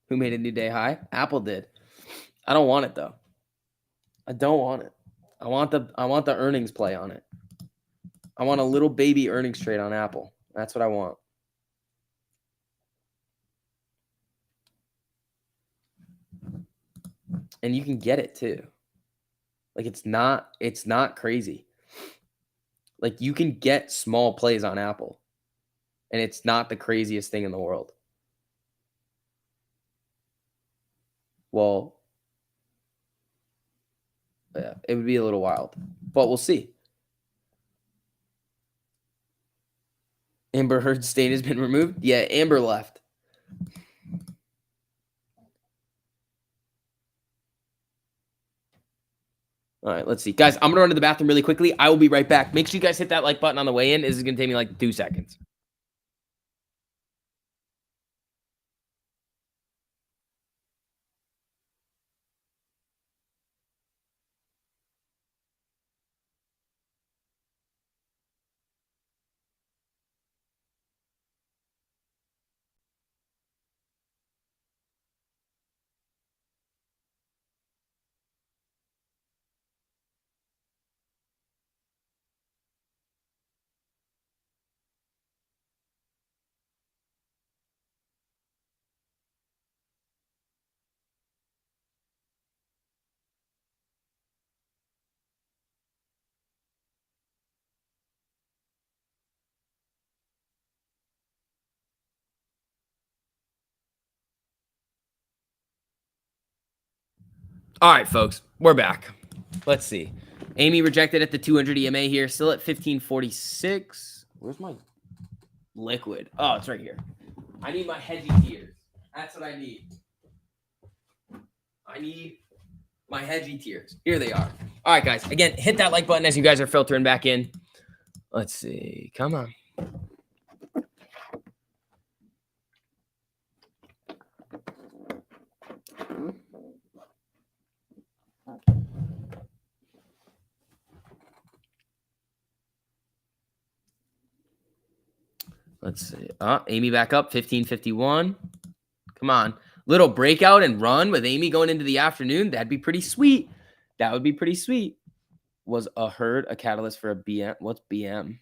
Who made a new day high? Apple did. I don't want it though. I don't want it. I want the earnings play on it. I want a little baby earnings trade on Apple. That's what I want. And you can get it too. Like, it's not crazy. Like, you can get small plays on Apple. And it's not the craziest thing in the world. Well, yeah, it would be a little wild. But we'll see. Amber Heard's stain has been removed? Yeah, Amber left. All right, let's see. Guys, I'm going to run to the bathroom really quickly. I will be right back. Make sure you guys hit that like button on the way in. This is going to take me like 2 seconds. All right, folks, we're back. Let's see. Amy rejected at the 200 EMA here, still at 1546. Where's my liquid? Oh, it's right here. I need my hedgy tears. That's what I need. I need my hedgy tears. Here they are. All right, guys. Again, hit that like button as you guys are filtering back in. Let's see. Come on. Let's see. Amy back up, 1551. Come on. Little breakout and run with Amy going into the afternoon. That'd be pretty sweet. That would be pretty sweet. Was a herd a catalyst for a BM? What's BM?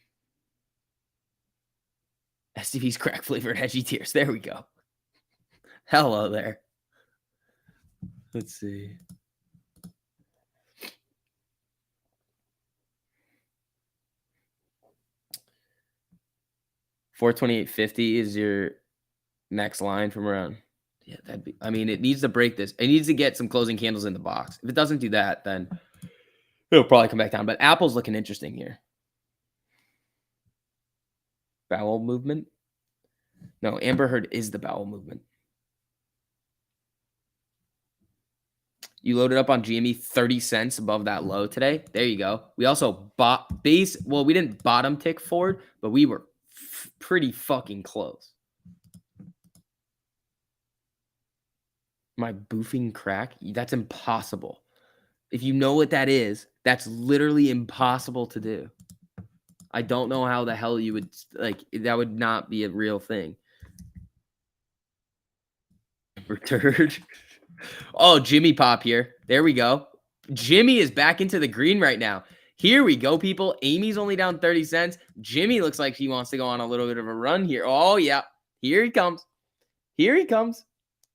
STV's crack flavored hedgy tears. There we go. Hello there. Let's see. $428.50 is your next line from around. Yeah, that'd be. I mean, it needs to break this. It needs to get some closing candles in the box. If it doesn't do that, then it'll probably come back down. But Apple's looking interesting here. Bowel movement. No, Amber Heard is the bowel movement. You loaded up on GME 30 cents above that low today. There you go. We also bought base. Well, we didn't bottom tick forward, but we were pretty fucking close. My boofing crack? That's impossible. If you know what that is, that's literally impossible to do. I don't know how the hell you would, like, that would not be a real thing. Return. Oh, Jimmy Pop here. There we go. Jimmy is back into the green right now. Here we go, people. Amy's only down 30 cents. Jimmy looks like he wants to go on a little bit of a run here. Oh, yeah. Here he comes. Here he comes.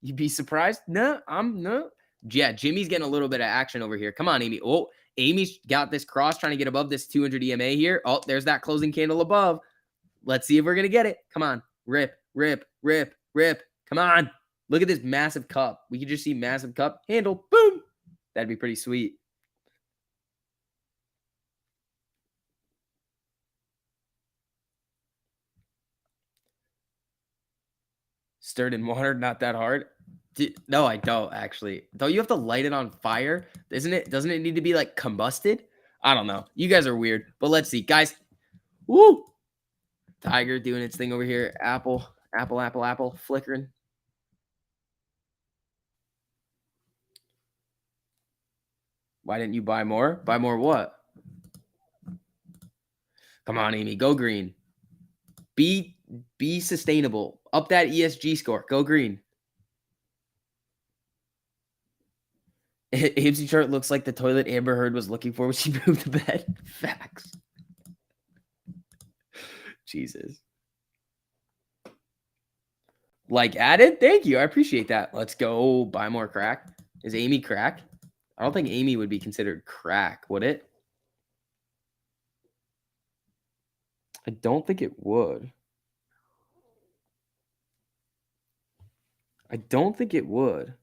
You'd be surprised? No, no. Yeah, Jimmy's getting a little bit of action over here. Come on, Amy. Oh, Amy's got this cross trying to get above this 200 EMA here. Oh, there's that closing candle above. Let's see if we're going to get it. Come on. Rip, rip, rip, rip. Come on. Look at this massive cup. We could just see massive cup. Handle. Boom. That'd be pretty sweet. Stirred in water, not that hard. No, I don't actually. Don't you have to light it on fire? Isn't it? Doesn't it need to be like combusted? I don't know. You guys are weird. But let's see, guys. Woo! Tiger doing its thing over here. Apple, flickering. Why didn't you buy more? Buy more what? Come on, Amy. Go green. Be sustainable. Up that ESG score. Go green. Hibsy chart looks like the toilet Amber Heard was looking for when she moved to bed. Facts. Jesus. Like added? Thank you. I appreciate that. Let's go buy more crack. Is Amy crack? I don't think Amy would be considered crack, would it? I don't think it would. I don't think it would.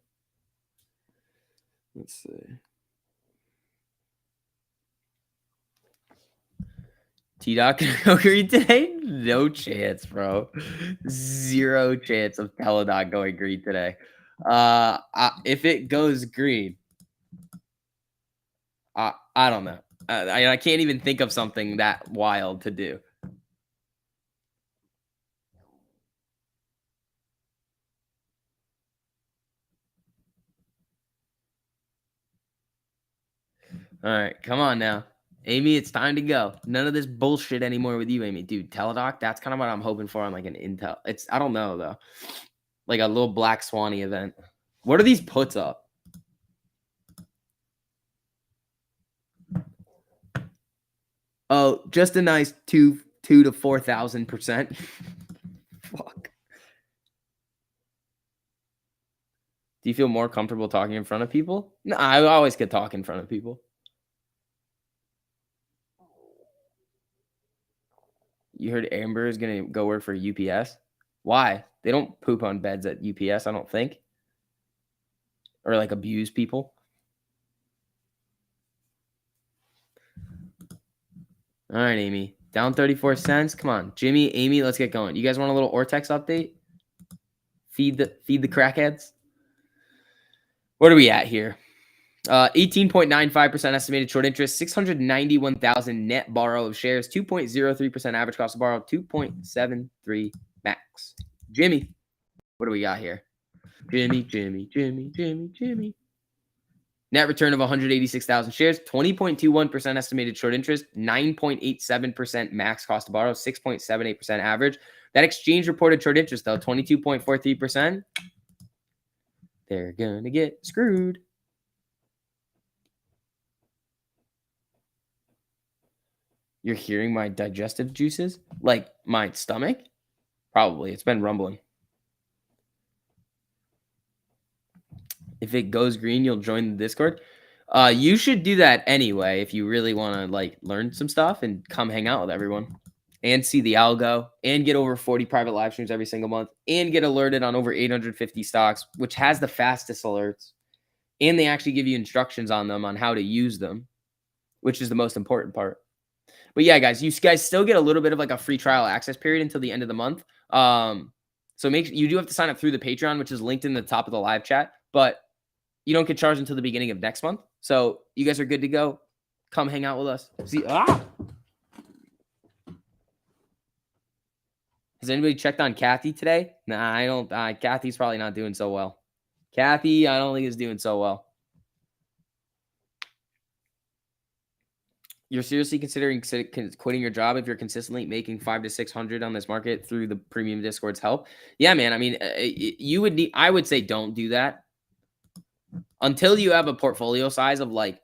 Let's see. T-Dot gonna go green today? No chance, bro. Zero chance of Teledot going green today. If it goes green, I don't know. I can't even think of something that wild to do. All right, come on now. Amy, it's time to go. None of this bullshit anymore with you, Amy. Dude, Teledoc, that's kind of what I'm hoping for on like an Intel. I don't know though. Like a little Black Swanee event. What are these puts up? Oh, just a nice 2 to 4,000%. Fuck. Do you feel more comfortable talking in front of people? No, I always could talk in front of people. You heard Amber is going to go work for UPS? Why? They don't poop on beds at UPS, I don't think. Or like abuse people. All right, Amy. Down 34 cents. Come on. Jimmy, Amy, let's get going. You guys want a little Ortex update? Feed the crackheads. What are we at here? 18.95% estimated short interest, 691,000 net borrow of shares, 2.03% average cost to borrow, 2.73 max. Jimmy, what do we got here? Jimmy. Net return of 186,000 shares, 20.21% estimated short interest, 9.87% max cost to borrow, 6.78% average. That exchange reported short interest, though, 22.43%. They're going to get screwed. You're hearing my digestive juices? Like my stomach? Probably. It's been rumbling. If it goes green, you'll join the Discord. You should do that anyway if you really want to like learn some stuff and come hang out with everyone and see the algo and get over 40 private live streams every single month and get alerted on over 850 stocks, which has the fastest alerts. And they actually give you instructions on them on how to use them, which is the most important part. But yeah, guys, you guys still get a little bit of like a free trial access period until the end of the month. So you do have to sign up through the Patreon, which is linked in the top of the live chat, but you don't get charged until the beginning of next month. So you guys are good to go. Come hang out with us. See, Has anybody checked on Kathy today? Nah, I don't. Kathy's probably not doing so well. Kathy, I don't think is doing so well. You're seriously considering quitting your job if you're consistently making 500 to 600 on this market through the premium Discord's help? Yeah, man. I mean, you would need. I would say don't do that until you have a portfolio size of like,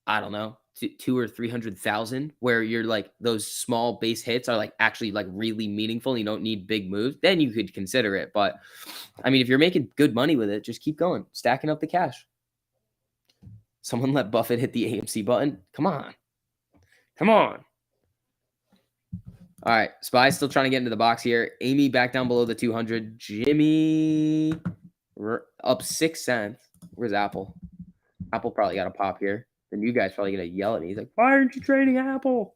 I don't know, 200 or 300,000, where you're like those small base hits are like actually like really meaningful. You don't need big moves. Then you could consider it. But I mean, if you're making good money with it, just keep going, stacking up the cash. Someone let Buffett hit the AMC button. Come on. All right. Spy's still trying to get into the box here. Amy back down below the 200. Jimmy up 6 cents. Where's Apple? Apple probably got a pop here. Then you guys probably gonna yell at me. He's like, "Why aren't you trading Apple?"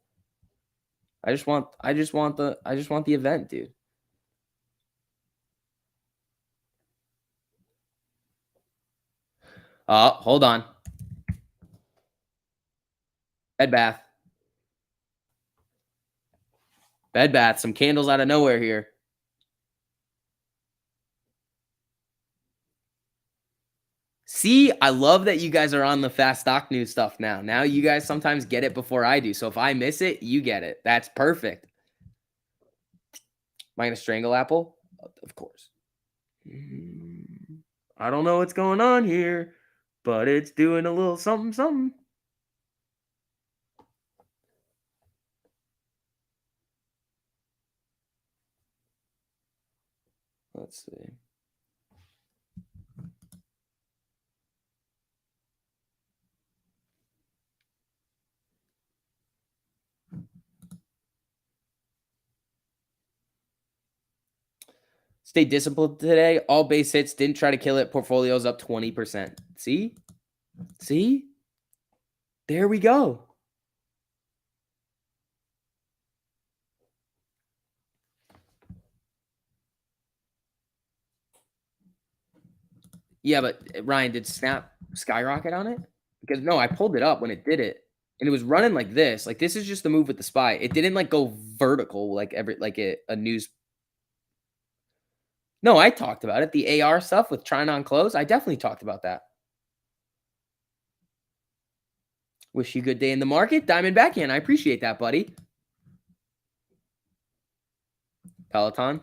I just want the event, dude. Hold on. Bed Bath. Some candles out of nowhere here. See, I love that you guys are on the fast stock news stuff now. Now you guys sometimes get it before I do. So if I miss it, you get it. That's perfect. Am I going to strangle Apple? Of course. I don't know what's going on here, but it's doing a little something. Let's see. Stay disciplined today. All base hits. Didn't try to kill it. Portfolio's up 20%. See? There we go. Yeah, but Ryan, did Snap skyrocket on it? Because no, I pulled it up when it did it, and it was running like this. Like this is just the move with the SPY. It didn't like go vertical like a news. No, I talked about it. The AR stuff with trying on close. I definitely talked about that. Wish you a good day in the market. Diamond backhand. I appreciate that, buddy. Peloton.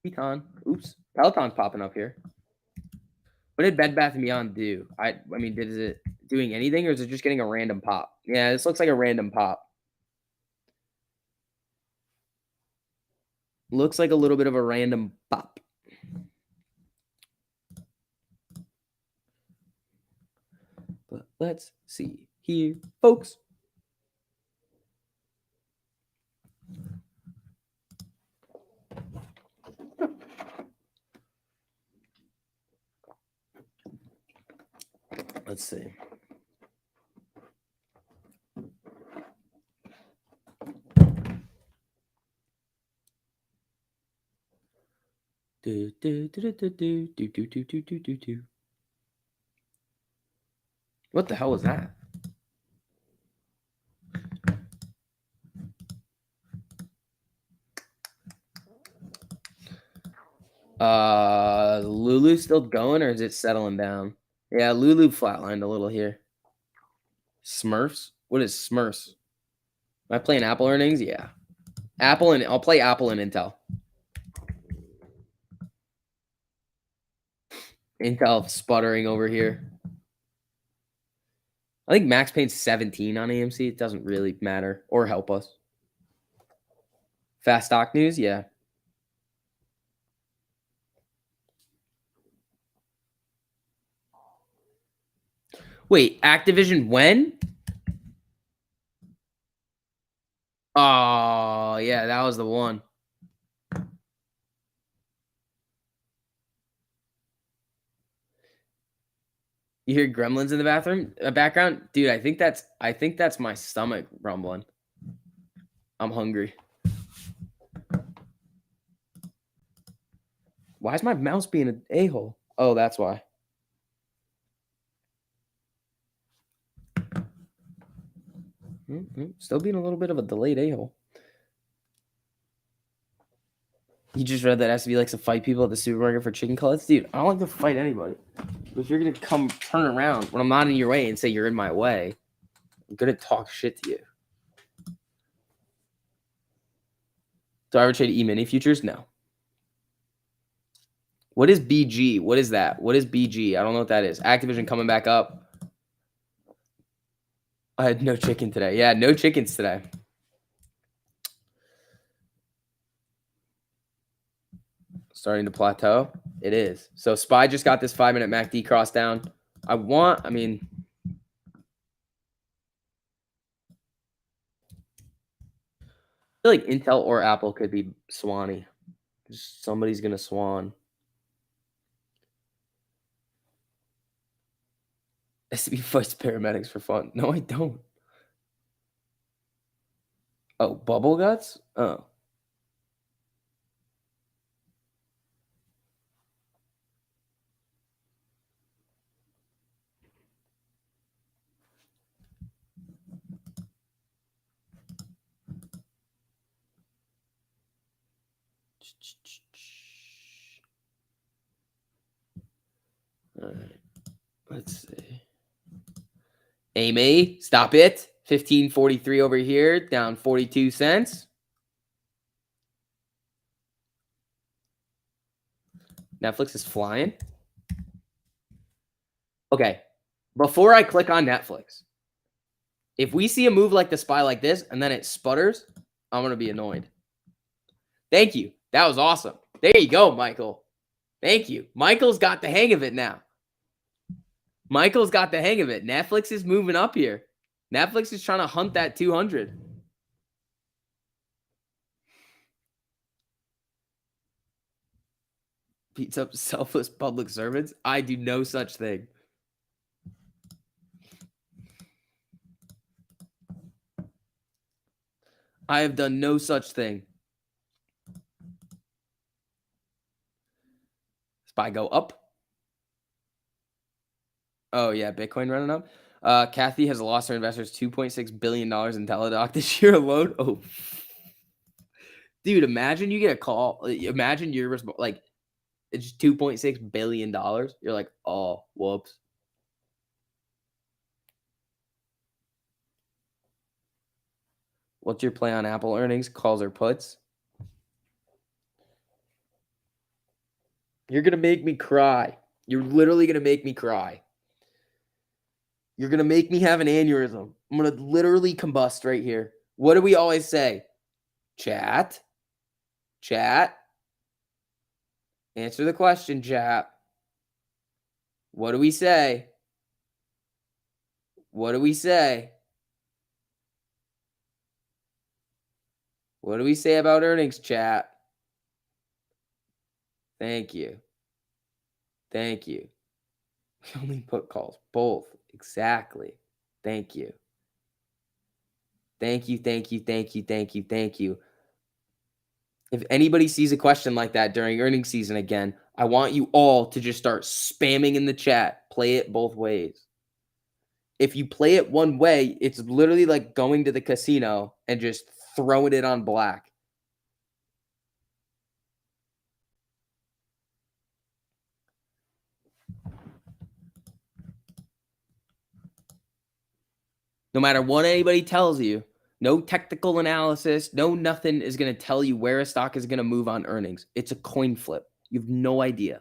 Oops. Peloton's popping up here. What did Bed Bath & Beyond do? I mean, is it doing anything or is it just getting a random pop? Yeah, this looks like a random pop. Looks like a little bit of a random pop. But let's see here, folks. Let's see. Do, do, do, do, do, do, do, do, do, do, do, do. What the hell was that? Lulu still going or is it settling down? Yeah, Lulu flatlined a little here. Smurfs? What is Smurfs? Am I playing Apple earnings? Yeah. I'll play Apple and Intel. Intel sputtering over here. I think Max Payne's 17 on AMC. It doesn't really matter or help us. Fast stock news? Yeah. Wait, Activision when? Oh, yeah, that was the one. You hear gremlins in the background? Dude, I think that's my stomach rumbling. I'm hungry. Why is my mouse being an a-hole? Oh, that's why. Still being a little bit of a delayed a-hole. You just read that SB likes to fight people at the supermarket for chicken cutlets? Dude, I don't like to fight anybody. But if you're going to come turn around when I'm not in your way and say you're in my way, I'm going to talk shit to you. Do I ever trade E-mini futures? No. What is BG? What is that? What is BG? I don't know what that is. Activision coming back up. I had no chicken today. Yeah, no chickens today. Starting to plateau. It is. So SPY just got this 5-minute MACD cross down. I feel like Intel or Apple could be Swanee. Somebody's going to swan. SB fights paramedics for fun. No, I don't. Oh, bubble guts? Oh. All right. Let's see. Amy, stop it. 15.43 over here, down 42 cents. Netflix is flying. Okay. Before I click on Netflix, if we see a move like the SPY like this and then it sputters, I'm going to be annoyed. Thank you. That was awesome. There you go, Michael. Thank you. Michael's got the hang of it now. Michael's got the hang of it. Netflix is moving up here. Netflix is trying to hunt that 200. Beats up selfless public servants. I do no such thing. I have done no such thing. SPY go up. Oh, yeah. Bitcoin running up. Kathy has lost her investors $2.6 billion in Teladoc this year alone. Oh, dude, imagine you get a call. Imagine you're like, it's $2.6 billion. You're like, oh, whoops. What's your play on Apple earnings, calls or puts? You're going to make me cry. You're literally going to make me cry. You're going to make me have an aneurysm. I'm going to literally combust right here. What do we always say? Chat. Answer the question, chat. What do we say? What do we say? What do we say about earnings, chat? Thank you. Thank you. We only put calls. Both. Exactly. Thank you. Thank you. If anybody sees a question like that during earnings season again, I want you all to just start spamming in the chat. Play it both ways. If you play it one way, it's literally like going to the casino and just throwing it on black. No matter what anybody tells you, no technical analysis, no nothing is going to tell you where a stock is going to move on earnings. It's a coin flip. You have no idea.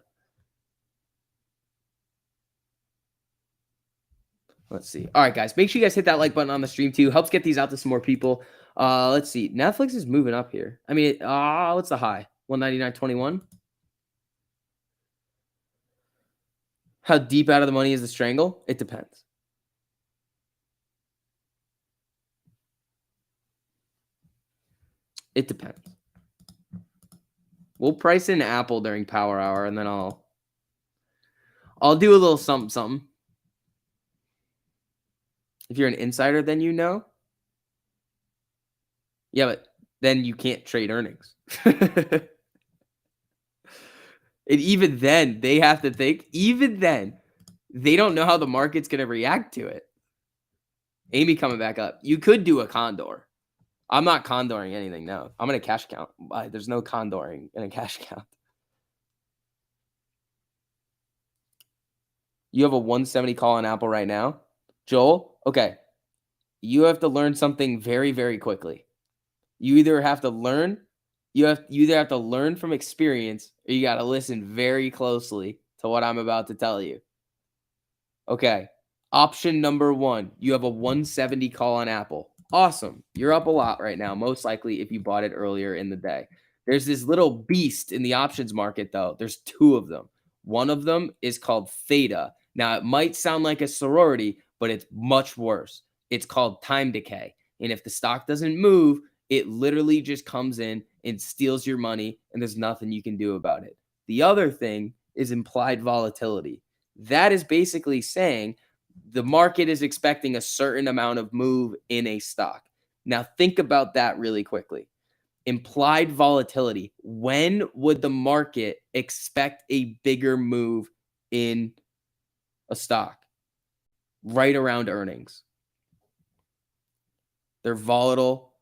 Let's see. All right, guys, make sure you guys hit that like button on the stream too. Helps get these out to some more people. Let's see. Netflix is moving up here. I mean, what's the high? 199.21. How deep out of the money is the strangle? It depends. It depends. We'll price in Apple during Power Hour, and then I'll do a little something, something. If you're an insider, then you know. Yeah, but then you can't trade earnings. And even then, they have to think. Even then, they don't know how the market's going to react to it. Amy coming back up. You could do a condor. I'm not condoring anything now. I'm in a cash count. There's no condoring in a cash count. You have a 170 call on Apple right now. Joel, okay. You have to learn something very, very quickly. You either have to learn, you either have to learn from experience, or you got to listen very closely to what I'm about to tell you. Okay. Option number 1, you have a 170 call on Apple. Awesome. You're up a lot right now, most likely if you bought it earlier in the day. There's this little beast in the options market, though. There's 2 of them. One of them is called theta. Now, it might sound like a sorority, but it's much worse. It's called time decay. And if the stock doesn't move, it literally just comes in and steals your money, and there's nothing you can do about it. The other thing is implied volatility. That is basically saying the market is expecting a certain amount of move in a stock. Now, think about that really quickly. Implied volatility. When would the market expect a bigger move in a stock? Right around earnings. They're volatile.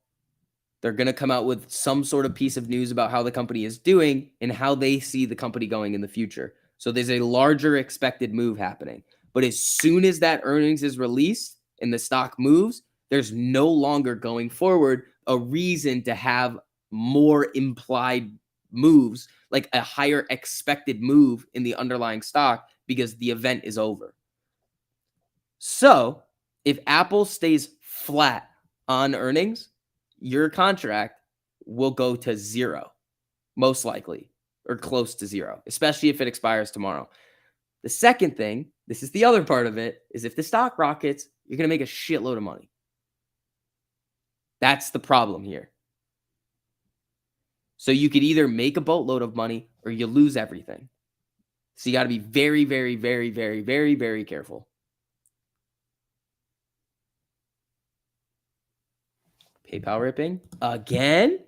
They're going to come out with some sort of piece of news about how the company is doing and how they see the company going in the future. So there's a larger expected move happening. But as soon as that earnings is released and the stock moves, there's no longer going forward a reason to have more implied moves, like a higher expected move in the underlying stock, because the event is over. So if Apple stays flat on earnings, your contract will go to 0, most likely, or close to 0, especially if it expires tomorrow. The second thing, this is the other part of it, is if the stock rockets, you're going to make a shitload of money. That's the problem here. So you could either make a boatload of money or you lose everything. So you got to be very, very, very, very, very, very careful. PayPal ripping again?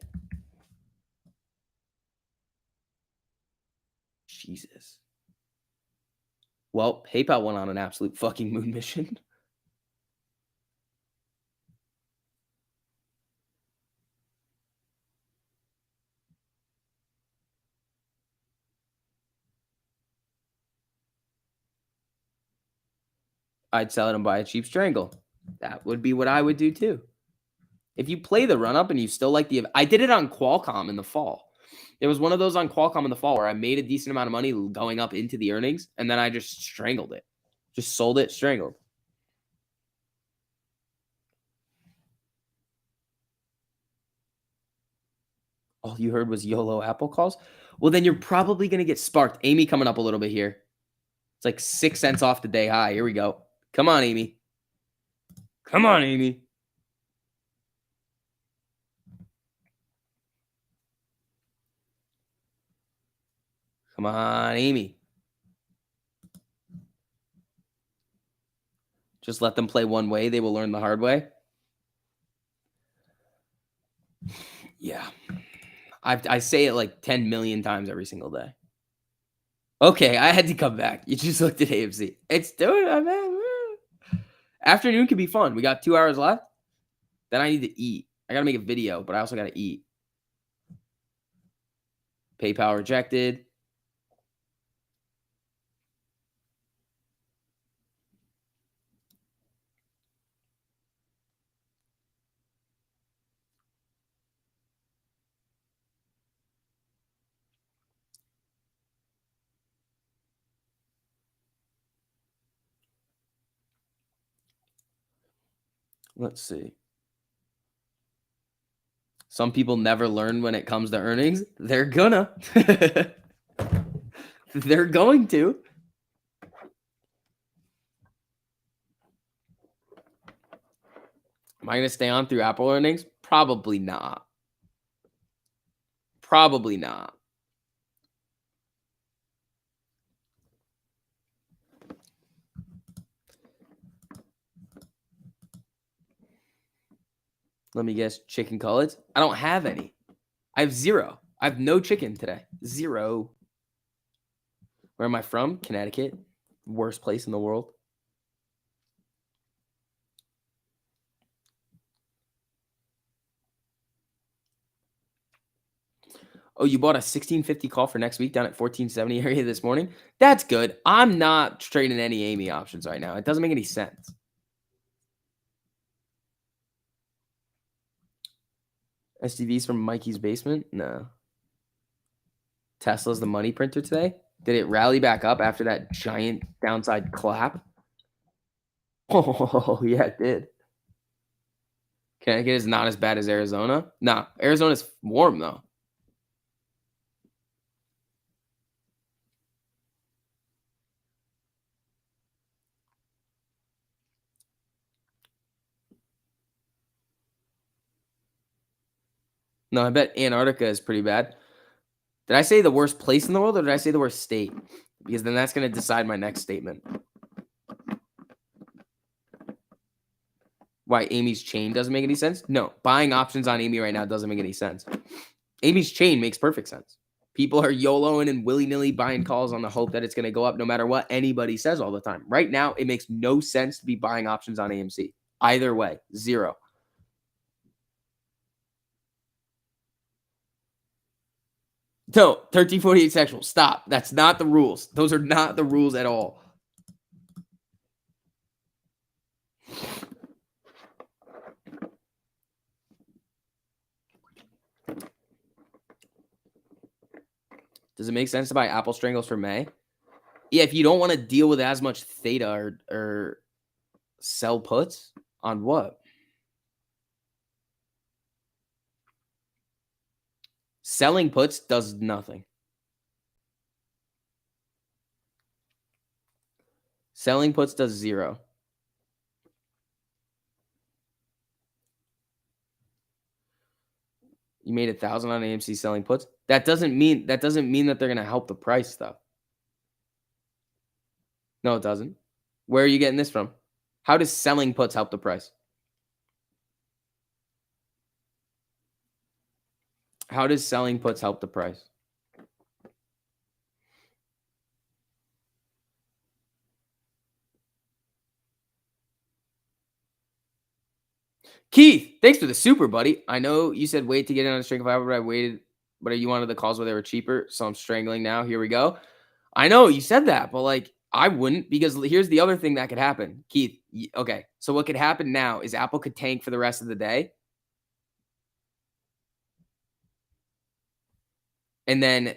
Jesus. Well, PayPal went on an absolute fucking moon mission. I'd sell it and buy a cheap strangle. That would be what I would do too. If you play the run up and you still like I did it on Qualcomm in the fall. There was one of those on Qualcomm in the fall where I made a decent amount of money going up into the earnings, and then I just strangled it. Just sold it, strangled. All you heard was YOLO Apple calls? Well, then you're probably going to get sparked. Amy coming up a little bit here. It's like 6 cents off the day high. Here we go. Come on, Amy. Come on, Amy. Come on, Amy. Just let them play one way. They will learn the hard way. Yeah. I say it like 10 million times every single day. Okay, I had to come back. You just looked at AMC. It's doing it, man. Afternoon could be fun. We got 2 hours left. Then I need to eat. I gotta make a video, but I also gotta eat. PayPal rejected. Let's see. Some people never learn when it comes to earnings. They're gonna. They're going to. Am I gonna stay on through Apple earnings? Probably not. Probably not. Let me guess. Chicken cutlets? I don't have any. I have 0. I have no chicken today. 0. Where am I from? Connecticut. Worst place in the world. Oh, you bought a 1650 call for next week down at 1470 area this morning? That's good. I'm not trading any Amy options right now. It doesn't make any sense. SDVs from Mikey's basement? No. Tesla's the money printer today? Did it rally back up after that giant downside clap? Oh, yeah, it did. Connecticut is not as bad as Arizona. Nah, Arizona's warm, though. No, I bet Antarctica is pretty bad. Did I say the worst place in the world or did I say the worst state? Because then that's going to decide my next statement. Why Amy's chain doesn't make any sense? No, buying options on Amy right now doesn't make any sense. Amy's chain makes perfect sense. People are YOLOing and willy-nilly buying calls on the hope that it's going to go up no matter what anybody says all the time. Right now, it makes no sense to be buying options on AMC. Either way, 0. No, 1348 sexual. Stop. That's not the rules. Those are not the rules at all. Does it make sense to buy Apple Strangles for May? Yeah, if you don't want to deal with as much theta or sell puts on what? Selling puts does nothing. Selling puts does 0. You made 1,000 on AMC selling puts. That doesn't mean that they're gonna help the price though. No, it doesn't. Where are you getting this from? How does selling puts help the price? How does selling puts help the price? Keith, thanks for the super, buddy. I know you said wait to get in on a string of 5, but I waited. But you wanted the calls where they were cheaper, so I'm strangling now. Here we go. I know you said that, but like I wouldn't because here's the other thing that could happen. Keith, okay. So what could happen now is Apple could tank for the rest of the day. And then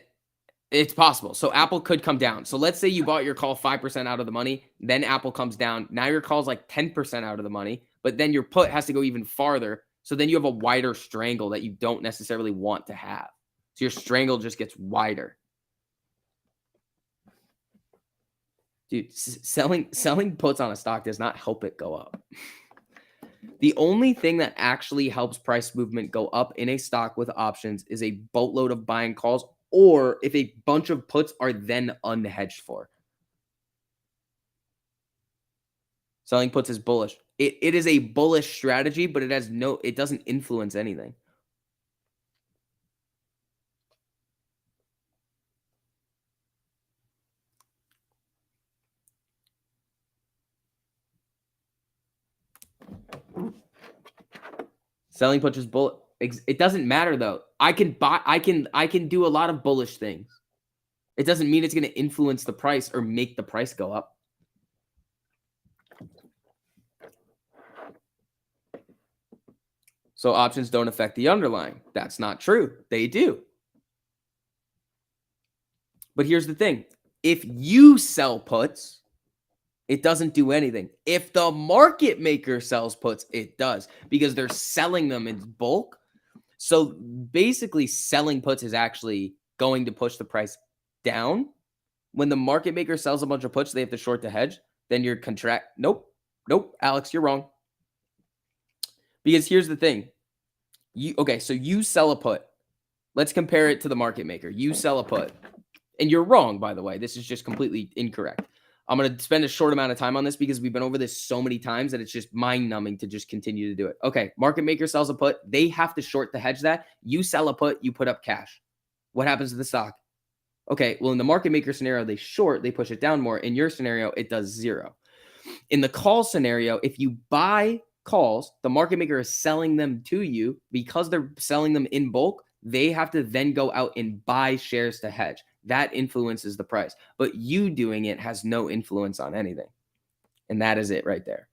it's possible. So Apple could come down. So let's say you bought your call 5% out of the money, then Apple comes down. Now your call's like 10% out of the money, but then your put has to go even farther. So then you have a wider strangle that you don't necessarily want to have. So your strangle just gets wider. Dude, selling puts on a stock does not help it go up. The only thing that actually helps price movement go up in a stock with options is a boatload of buying calls or if a bunch of puts are then unhedged for. Selling puts is bullish. It is a bullish strategy, but it doesn't influence anything. Selling puts is bullish. It doesn't matter though. I can do a lot of bullish things. It doesn't mean it's going to influence the price or make the price go up. So options don't affect the underlying. That's not true. They do. But here's the thing. If you sell puts, it doesn't do anything. If the market maker sells puts, it does because they're selling them in bulk. So basically selling puts is actually going to push the price down. When the market maker sells a bunch of puts, they have to short the hedge. Then you're contract. Nope. Alex, you're wrong. Because here's the thing. So you sell a put. Let's compare it to the market maker. You sell a put. And you're wrong, by the way. This is just completely incorrect. I'm going to spend a short amount of time on this because we've been over this so many times that it's just mind-numbing to just continue to do it. Okay, market maker sells a put. They have to short the hedge that. You sell a put, you put up cash. What happens to the stock? Okay, well, in the market maker scenario, they short, they push it down more. In your scenario, it does zero. In the call scenario, if you buy calls, the market maker is selling them to you. Because they're selling them in bulk, they have to then go out and buy shares to hedge. That influences the price. But you doing it has no influence on anything. And that is it right there.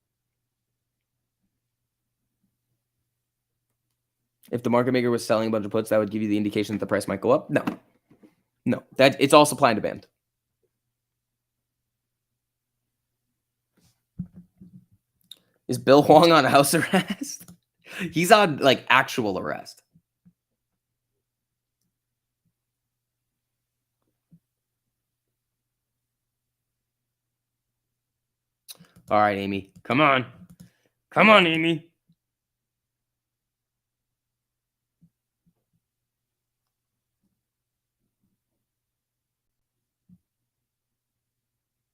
If the market maker was selling a bunch of puts, that would give you the indication that the price might go up? No. It's all supply and demand. Is Bill Huang on house arrest? He's on like actual arrest. All right, Amy. Come on. Come on, Amy.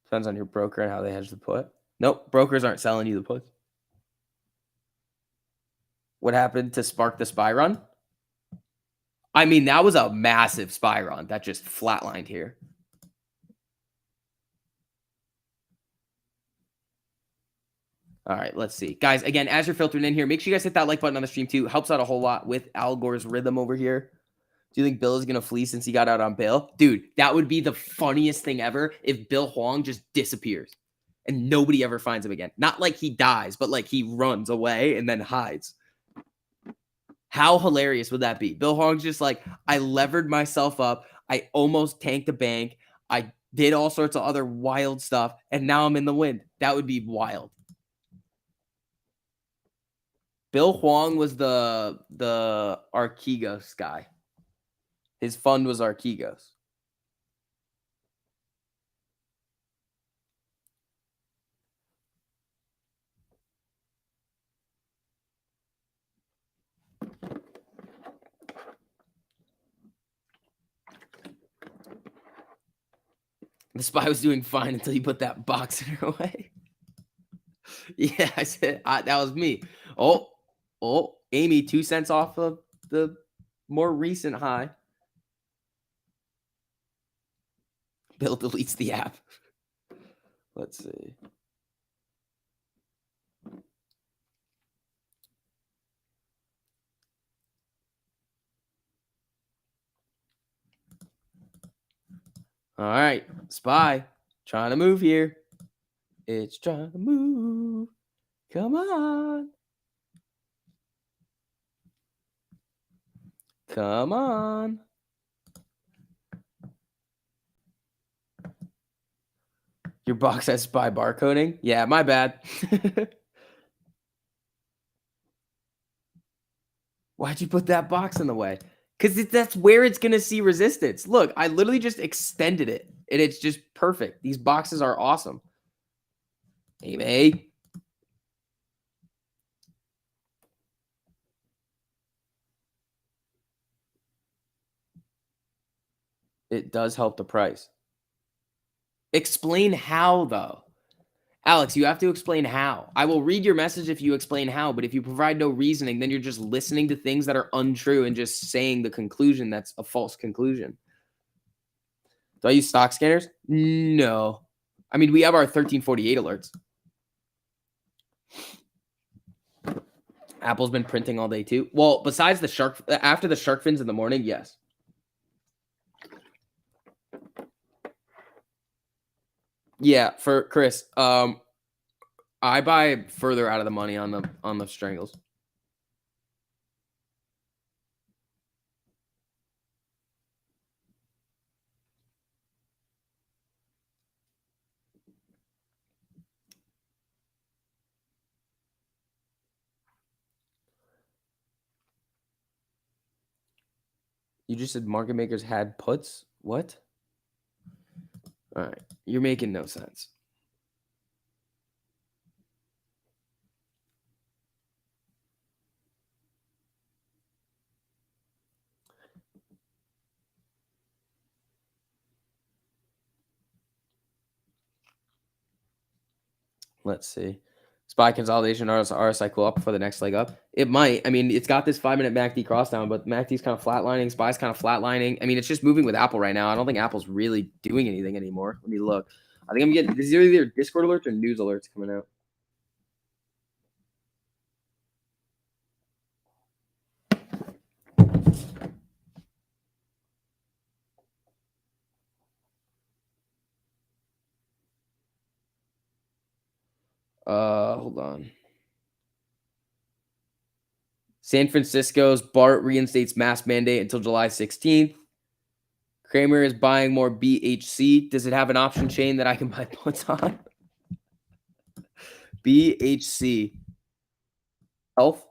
Depends on your broker and how they hedge the put. Nope, brokers aren't selling you the puts. What happened to spark the SPY run? I mean, that was a massive SPY run that just flatlined here. All right, let's see. Guys, again, as you're filtering in here, make sure you guys hit that like button on the stream too. Helps out a whole lot with Al Gore's rhythm over here. Do you think Bill is going to flee since he got out on bail? Dude, that would be the funniest thing ever if Bill Huang just disappears and nobody ever finds him again. Not like he dies, but like he runs away and then hides. How hilarious would that be? Bill Huang's just like, I levered myself up. I almost tanked the bank. I did all sorts of other wild stuff, and now I'm in the wind. That would be wild. Bill Huang was the Archegos guy. His fund was Archegos. The SPY was doing fine until you put that box in her way. Yeah, I said that was me. Oh, Amy, 2 cents off of the more recent high. Bill deletes the app. Let's see. All right, SPY, trying to move here. It's trying to move. Come on. Come on. Your box has SPY barcoding? Yeah, my bad. Why'd you put that box in the way? Because that's where it's going to see resistance. Look, I literally just extended it, and it's just perfect. These boxes are awesome. Amy. It does help the price. Explain how, though. Alex, you have to explain how. I will read your message if you explain how, but if you provide no reasoning, then you're just listening to things that are untrue and just saying the conclusion that's a false conclusion. Do I use stock scanners? No. I mean, we have our 1348 alerts. Apple's been printing all day too. Well, besides the shark, after the shark fins in the morning, yes. Yeah, for Chris, I buy further out of the money on the strangles. You just said market makers had puts? What? All right. You're making no sense. Let's see. SPY consolidation, RSI cool up for the next leg up. It might. I mean, it's got this 5-minute MACD cross down, but MACD's kind of flatlining. SPY's kind of flatlining. I mean, it's just moving with Apple right now. I don't think Apple's really doing anything anymore. Let me look. I think I'm getting these are either Discord alerts or news alerts coming out. Hold on. San Francisco's BART reinstates mask mandate until July 16th. Kramer is buying more BHC. Does it have an option chain that I can buy puts on? BHC. Health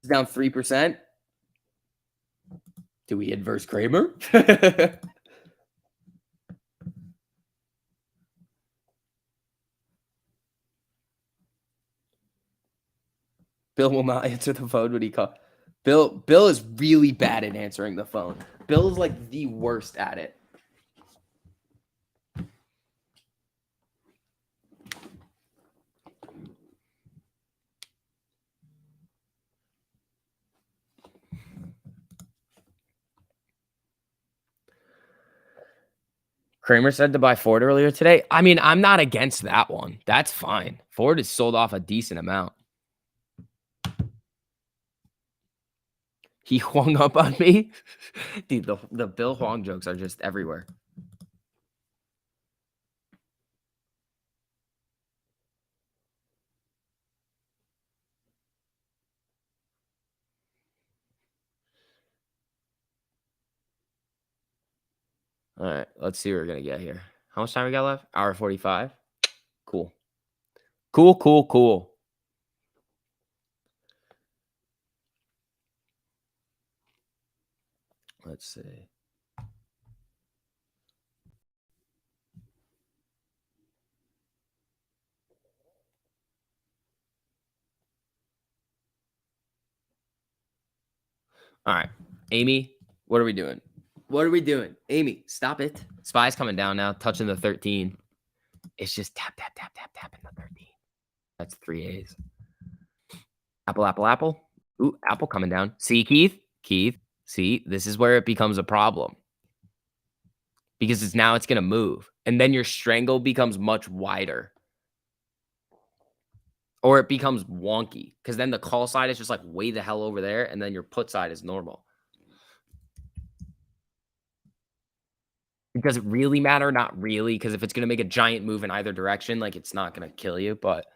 is down 3%. Do we adverse Kramer? Bill will not answer the phone when he calls. Bill is really bad at answering the phone. Bill is like the worst at it. Kramer said to buy Ford earlier today. I mean, I'm not against that one. That's fine. Ford has sold off a decent amount. He hung up on me. Dude, the Bill Huang jokes are just everywhere. All right, let's see what we're going to get here. How much time we got left? Hour 45. Cool. Cool. Let's see. All right, Amy, what are we doing? Amy, stop it. SPY's coming down now, touching the 13. It's just tap in the 13. That's 3 A's. Apple. Ooh, Apple coming down. See, Keith? See, this is where it becomes a problem. Because it's going to move. And then your strangle becomes much wider. Or it becomes wonky. Because then the call side is just like way the hell over there. And then your put side is normal. Does it really matter? Not really. Because if it's going to make a giant move in either direction, like it's not going to kill you. But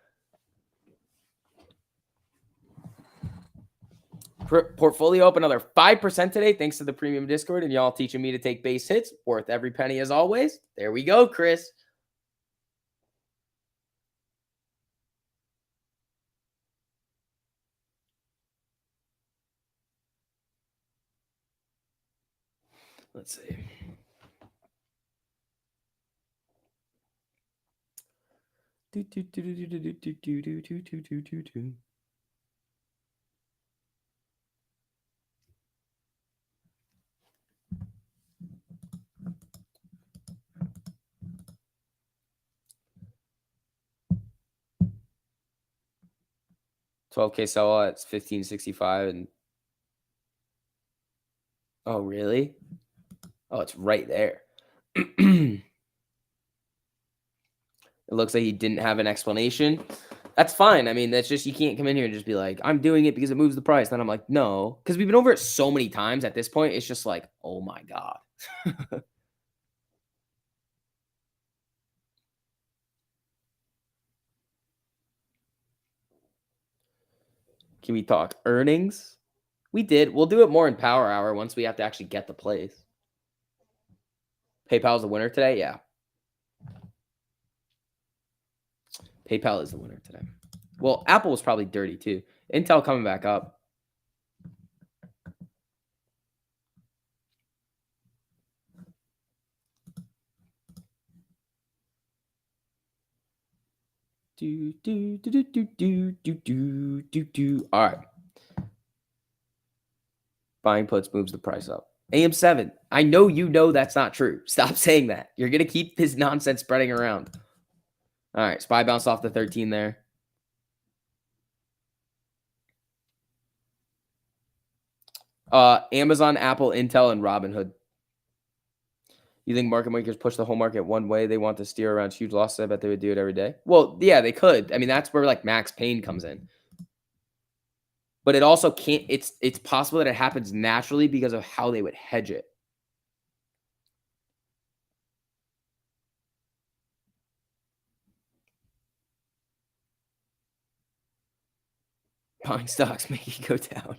portfolio up another 5% today, thanks to the premium Discord and y'all teaching me to take base hits. Worth every penny as always. There we go, Chris. Let's see. $12K sell at 1565 and oh really? Oh, it's right there. It looks like he didn't have an explanation. That's fine. I mean, that's just you can't come in here and just be like, "I'm doing it because it moves the price." Then I'm like, "No," because we've been over it so many times at this point. It's just like, "Oh my god." Can we talk earnings? We did. We'll do it more in Power Hour once we have to actually get the plays. PayPal's the winner today. Yeah, PayPal is the winner today. Well, Apple was probably dirty too. Intel coming back up. Do do do do do do do do do do. All right. Buying puts moves the price up. AM7. I know you know that's not true. Stop saying that. You're gonna keep this nonsense spreading around. All right. SPY bounced off the 13 there. Amazon, Apple, Intel, and Robinhood. You think market makers push the whole market one way? They want to steer around huge losses. I bet they would do it every day. Well, yeah, they could. I mean, that's where like Max Payne comes in. But it also can't. It's possible that it happens naturally because of how they would hedge it. Buying stocks make it go down.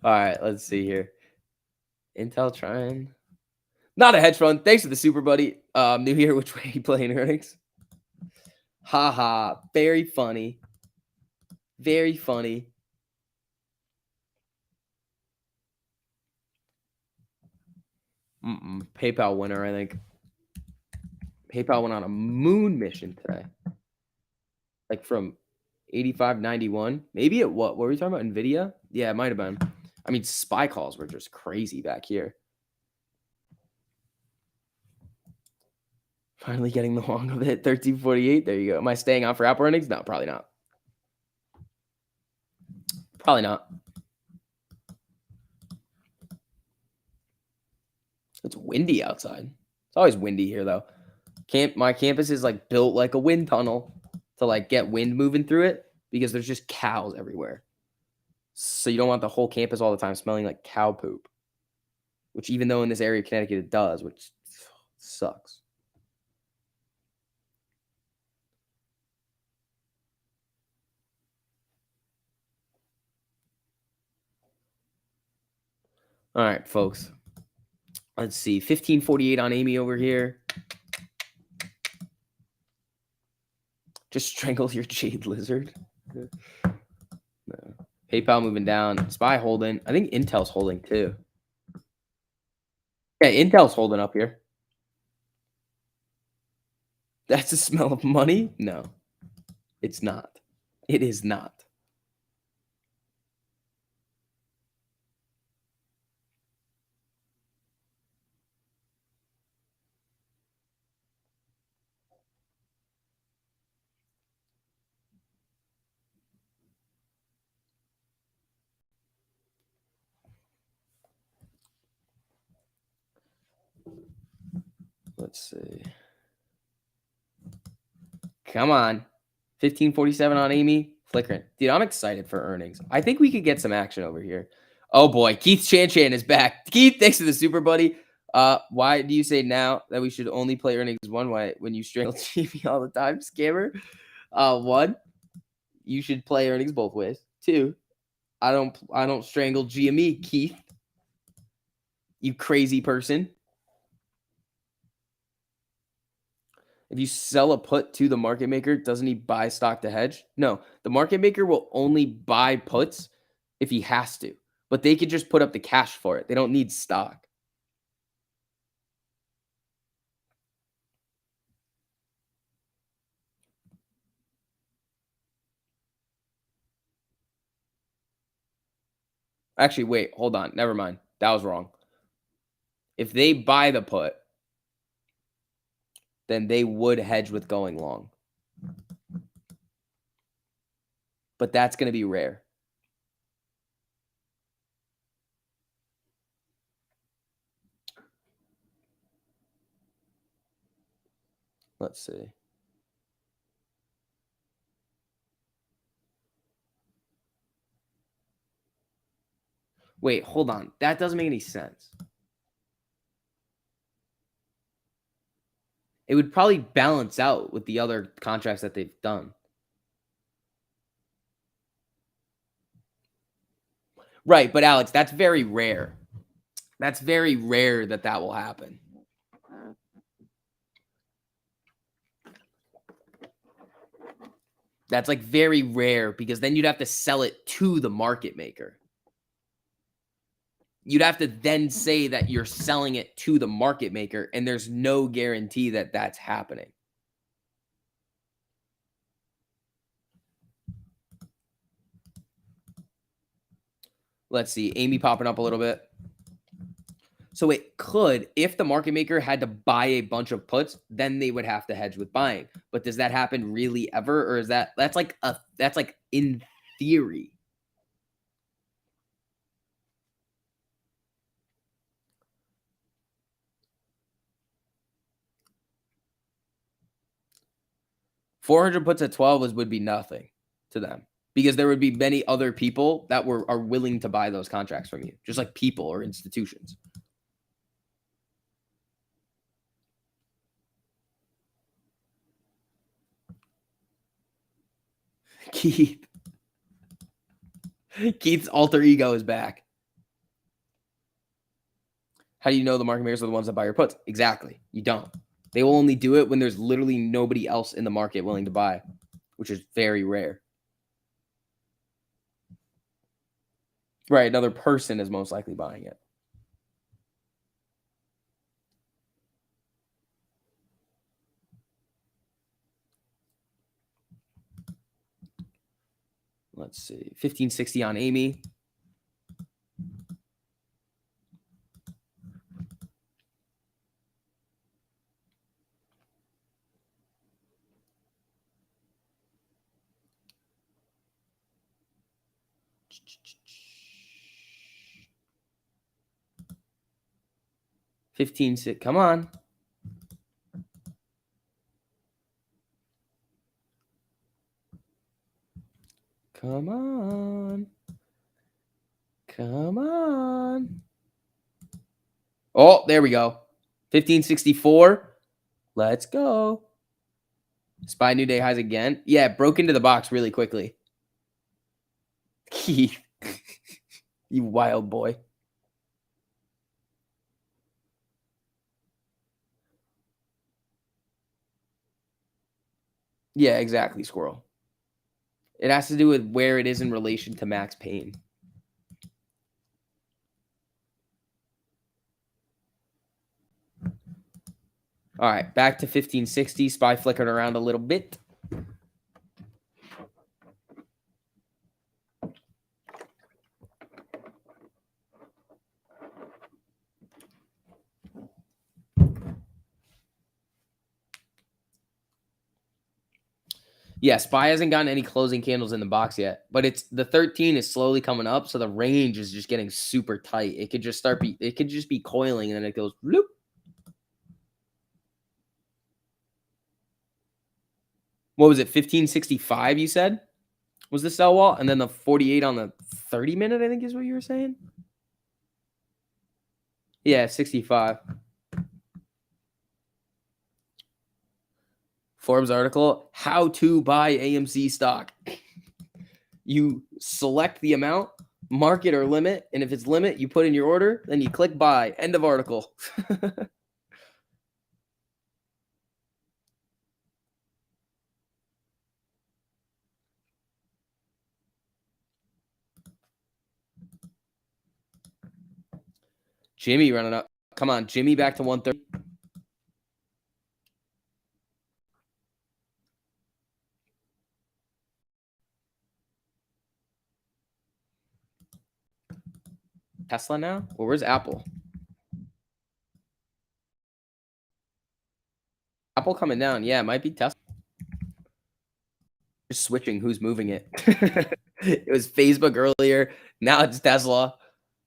All right, let's see here. Intel trying. Not a hedge fund. Thanks for the super, buddy. New here. Which way you playing earnings? Ha ha. Very funny. Very funny. PayPal winner, I think. PayPal went on a moon mission today. Like from 85.91. Maybe it what were we talking about? Nvidia? Yeah, it might have been. I mean, SPY calls were just crazy back here. Finally getting the long of it. 1348. There you go. Am I staying on for Apple earnings? No, probably not. Probably not. It's windy outside. It's always windy here though. My campus is like built like a wind tunnel to like get wind moving through it because there's just cows everywhere. So you don't want the whole campus all the time smelling like cow poop. Which even though in this area of Connecticut it does, which sucks. All right, folks. Let's see. 1548 on Amy over here. Just strangle your jade lizard. No. PayPal moving down. SPY holding. I think Intel's holding too. Yeah, Intel's holding up here. That's the smell of money? No, it's not. It is not. Let's see. Come on. 1547 on Amy. Flickering. Dude, I'm excited for earnings. I think we could get some action over here. Oh boy, Keith Chan is back. Keith, thanks for the super buddy. Why do you say now that we should only play earnings one way when you strangle TV all the time, scammer? One, you should play earnings both ways. Two, I don't strangle GME, Keith. You crazy person. If you sell a put to the market maker, doesn't he buy stock to hedge? No, the market maker will only buy puts if he has to, but they could just put up the cash for it. They don't need stock. Actually, wait, hold on. Never mind. That was wrong. If they buy the put, then they would hedge with going long. But that's going to be rare. Let's see. Wait, hold on. That doesn't make any sense. It would probably balance out with the other contracts that they've done. Right, but Alex, that's very rare. That's very rare that that will happen. That's like very rare because then you'd have to sell it to the market maker. You'd have to then say that you're selling it to the market maker, and there's no guarantee that that's happening. Let's see. Amy popping up a little bit. So it could, if the market maker had to buy a bunch of puts, then they would have to hedge with buying. But does that happen really ever? Or is that's like in theory? $400 puts at 12 would be nothing to them because there would be many other people that are willing to buy those contracts from you, just like people or institutions. Keith's alter ego is back. How do you know the market makers are the ones that buy your puts? Exactly. You don't. They will only do it when there's literally nobody else in the market willing to buy, which is very rare. Right. Another person is most likely buying it. Let's see. 1560 on Amy. Come on. Come on. Come on. Oh, there we go. 1564. Let's go. SPY new day highs again. Yeah, it broke into the box really quickly. Keith. You wild boy. Yeah, exactly, Squirrel. It has to do with where it is in relation to Max Payne. All right, back to 1560. SPY flickered around a little bit. Yeah, SPY hasn't gotten any closing candles in the box yet, but it's the 13 is slowly coming up, so the range is just getting super tight. It could just be coiling, and then it goes bloop. What was it? 1565, you said? Was the sell wall? And then the 48 on the 30 minute, I think is what you were saying? Yeah, 65. Forbes article, how to buy AMC stock. You select the amount, market or limit, and if it's limit, you put in your order, then you click buy. End of article. Jimmy running up. Come on, Jimmy back to 130. Tesla now? Well, where's Apple? Apple coming down. Yeah, it might be Tesla. Just switching who's moving it. It was Facebook earlier. Now it's Tesla.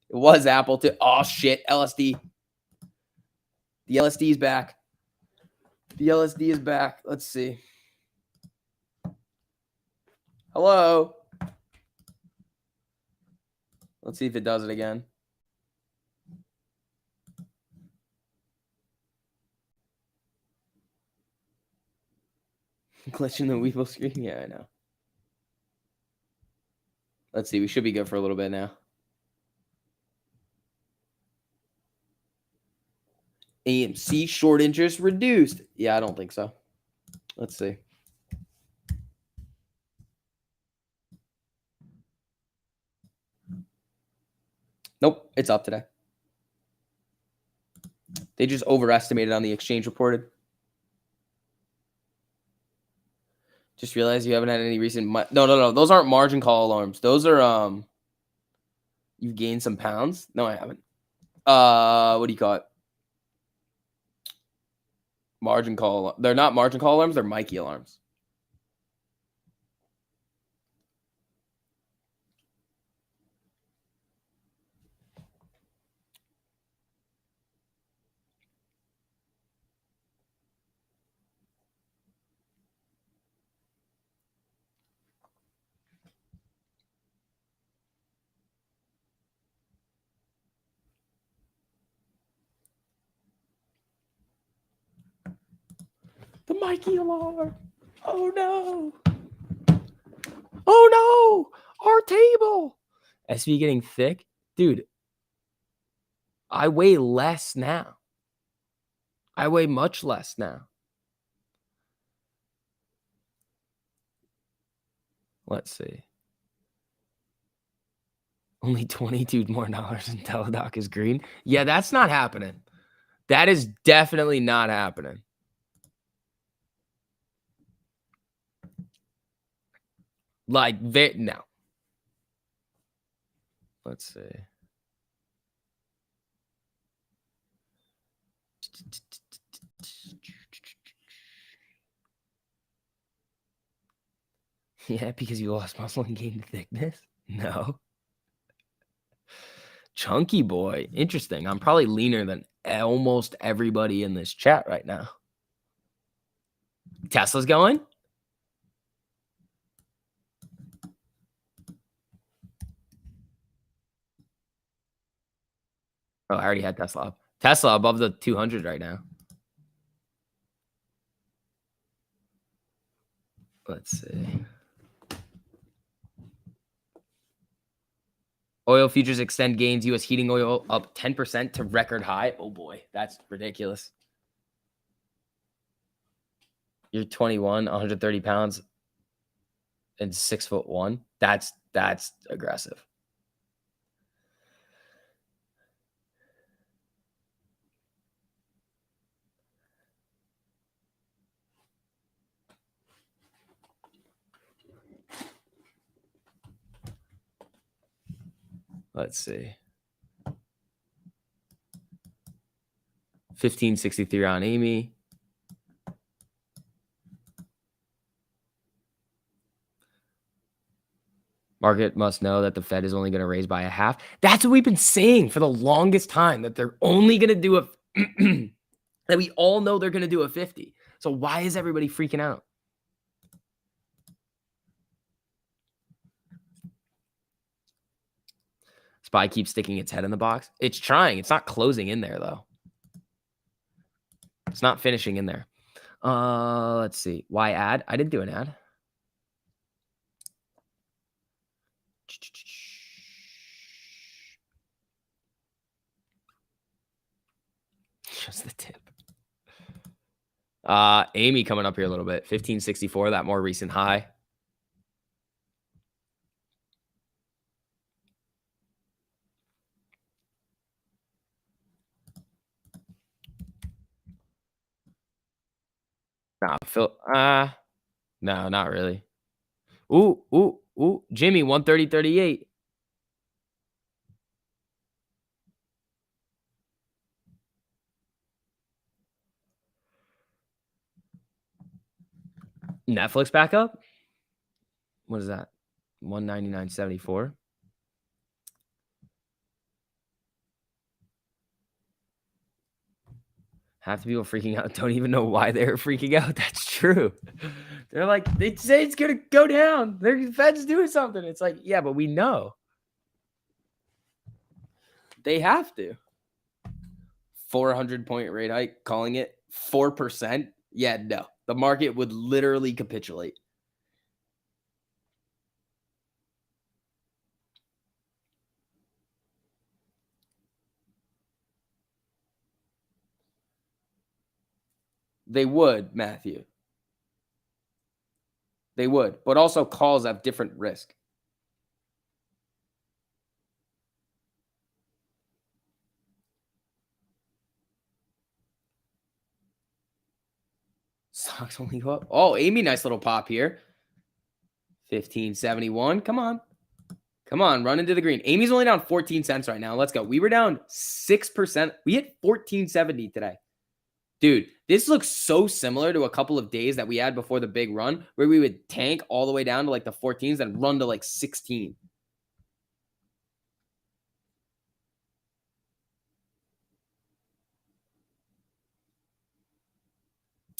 It was Apple too. Oh, shit. LSD. The LSD is back. The LSD is back. Let's see. Hello. Let's see if it does it again. Glitch in the Weeble screen. Yeah, I know. Let's see. We should be good for a little bit now. AMC short interest reduced. Yeah, I don't think so. Let's see. Nope, it's up today. They just overestimated on the exchange reported. Just realized you haven't had any recent. No. Those aren't margin call alarms. Those are you've gained some pounds. No, I haven't. What do you call it? Margin call. They're not margin call alarms. They're Mikey alarms. The Mikey alarm. Oh no. Oh no. Our table. SV getting thick. Dude, I weigh less now. I weigh much less now. Let's see. Only $22 more in Teledoc is green. Yeah, that's not happening. That is definitely not happening. Like, no. Let's see. Yeah, because you lost muscle and gained thickness? No. Chunky boy. Interesting. I'm probably leaner than almost everybody in this chat right now. Tesla's going? Oh, I already had Tesla up. Tesla above the 200 right now. Let's see. Oil futures extend gains. U.S. heating oil up 10% to record high. Oh, boy. That's ridiculous. You're 21, 130 pounds, and 6'1". That's aggressive. Let's see. 1563 on Amy. Market must know that the Fed is only going to raise by a half. That's what we've been saying for the longest time, that they're only going to do a that we all know they're going to do a 50. So why is everybody freaking out? SPY keeps sticking its head in the box. It's trying. It's not closing in there, though. It's not finishing in there. Let's see. Why ad? I didn't do an ad. Just the tip. Amy coming up here a little bit. 1564, that more recent high. Nah, Phil. No, not really. Ooh. Jimmy, 130.38. Netflix back up? What is that? 199.74. Half the people freaking out don't even know why they're freaking out. That's true. They're like, they say it's going to go down. The Fed's doing something. It's like, yeah, but we know. They have to. 400-point rate hike, calling it 4%. Yeah, no. The market would literally capitulate. They would, Matthew. They would. But also calls have different risk. Stocks only go up. Oh, Amy, nice little pop here. 1571. Come on. Come on, run into the green. Amy's only down 14 cents right now. Let's go. We were down 6%. We hit 1470 today. Dude, this looks so similar to a couple of days that we had before the big run where we would tank all the way down to like the 14s and run to like 16.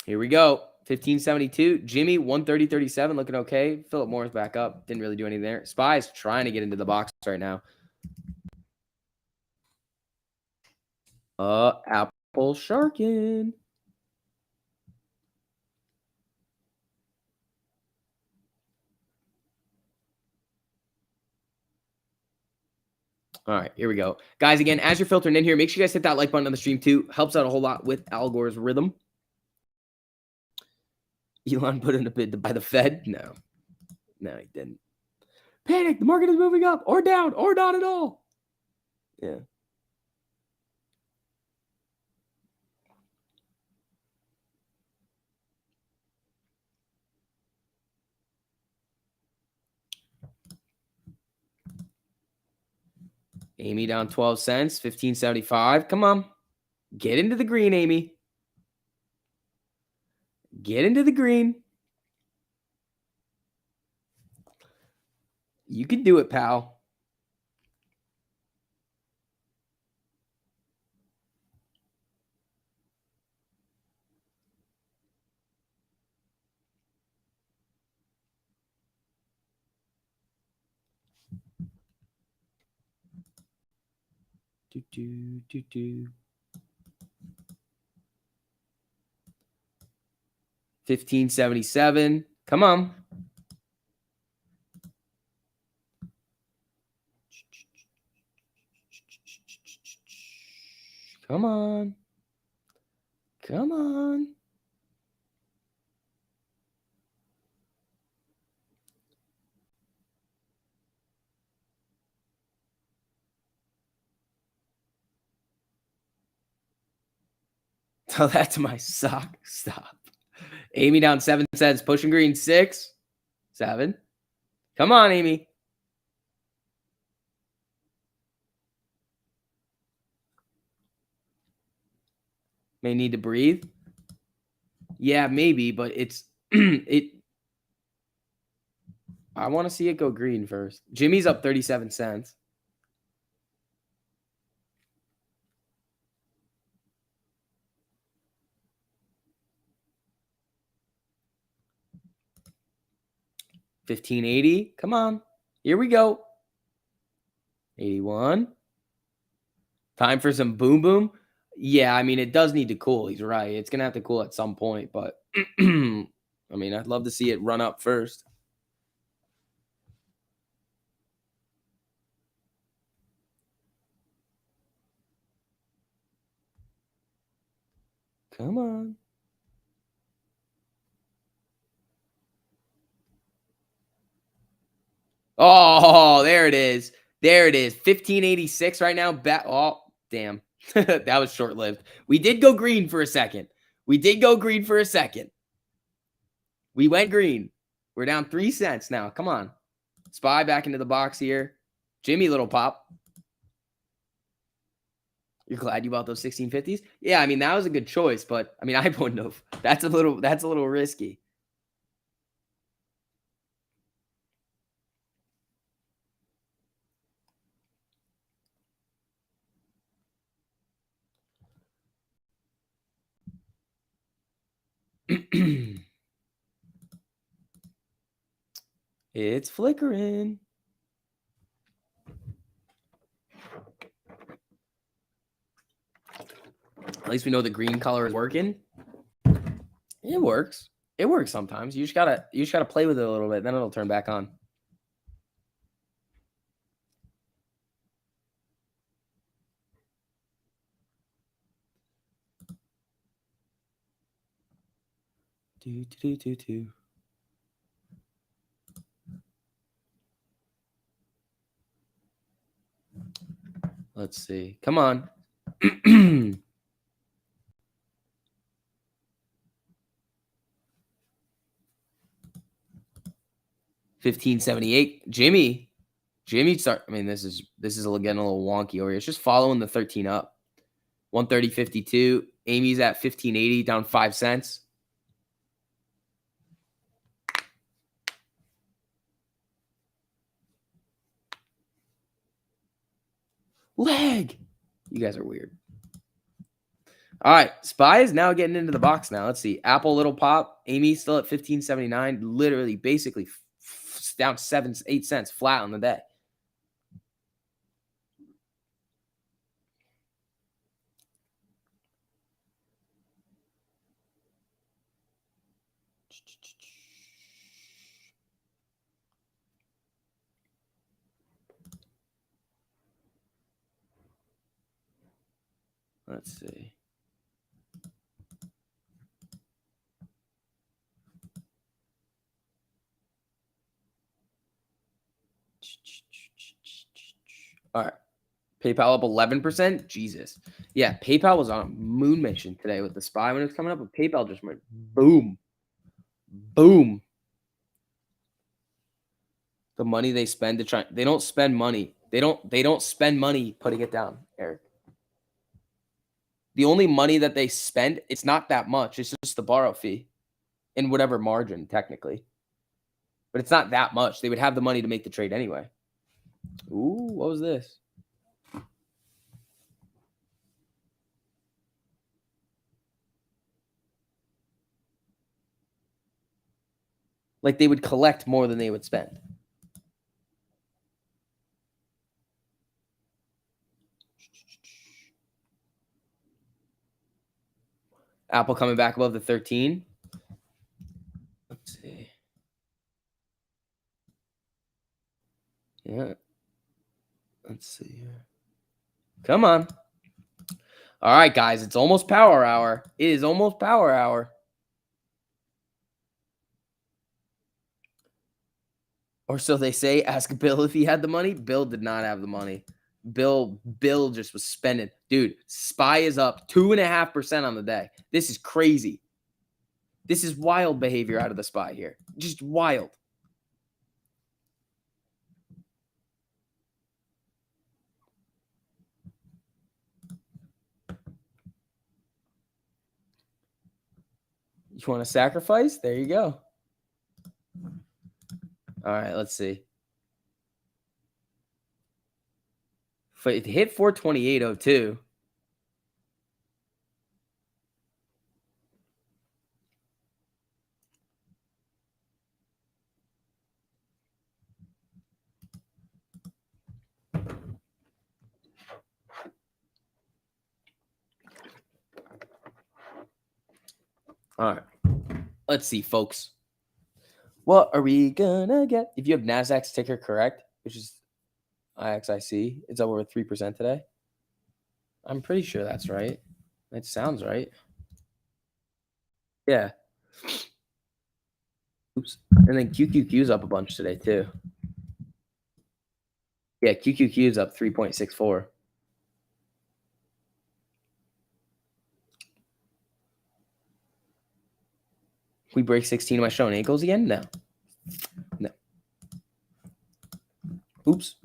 Here we go. 1572. Jimmy, 130.37. Looking okay. Philip Morris back up. Didn't really do anything there. Spy's trying to get into the box right now. Apple Sharkin. All right, here we go. Guys, again, as you're filtering in here, make sure you guys hit that like button on the stream too. Helps out a whole lot with Al Gore's rhythm. Elon put in a bid to buy the Fed? No. No, he didn't. Panic. The market is moving up or down or not at all. Yeah. Amy down 12 cents, 1575. Come on. Get into the green, Amy. Get into the green. You can do it, pal. Do, do, do, do. 1577. Come on. Come on. Come on. Tell that to my sock. Stop. Amy down 7 cents. Pushing green 6, 7. Come on, Amy. May need to breathe. Yeah, maybe, but it's it. I want to see it go green first. Jimmy's up 37 cents. $15.80. Come on. Here we go. 81. Time for some boom boom. Yeah, I mean, it does need to cool. He's right. It's going to have to cool at some point, but I mean, I'd love to see it run up first. Come on. Oh, there it is. There it is. 1586 right now. Oh, damn. That was short-lived. We did go green for a second. We went green. We're down 3 cents now. Come on. Spy back into the box here. Jimmy, little pop. You're glad you bought those 1650s? Yeah, I mean, that was a good choice, but I mean, I wouldn't have. That's a little risky. It's flickering. least we know the green color is working. It works. It works sometimes. You just gotta play with it a little bit, then it'll turn back on. Do. Let's see. Come on. 1578. Jimmy start. I mean, this is getting a little wonky over here. It's just following the 13 up. 130.52. Amy's at 1580, down 5 cents. Leg. You guys are weird. All right. SPY is now getting into the box now. Let's see. Apple little pop. Amy still at 1579. Literally, basically down 8 cents flat on the day. Let's see. All right. PayPal up 11%. Jesus. Yeah, PayPal was on a moon mission today with the SPY when it was coming up, but PayPal just went boom. Boom. The money they spend to try, they don't spend money. They don't spend money putting it down, Eric. The only money that they spend, it's not that much. It's just the borrow fee and whatever margin, technically. But it's not that much. They would have the money to make the trade anyway. Ooh, what was this? Like they would collect more than they would spend. Apple coming back above the 13. Let's see. Yeah. Let's see here. Come on. All right, guys. It's almost power hour. It is almost power hour. Or so they say. Ask Bill if he had the money. Bill did not have the money. Bill just was spending. Dude, SPY is up 2.5% on the day. This is crazy. This is wild behavior out of the SPY here. Just wild. You want to sacrifice? There you go. All right, let's see. It hit 428.02. All right. Let's see, folks. What are we gonna get? If you have NASDAQ's ticker correct, which is IXIC, it's up over 3% today. I'm pretty sure that's right. That sounds right. Yeah. Oops. And then QQQ's up a bunch today, too. Yeah, QQQ's up 3.64. We break 16. Am I showing ankles again? No. No. Oops.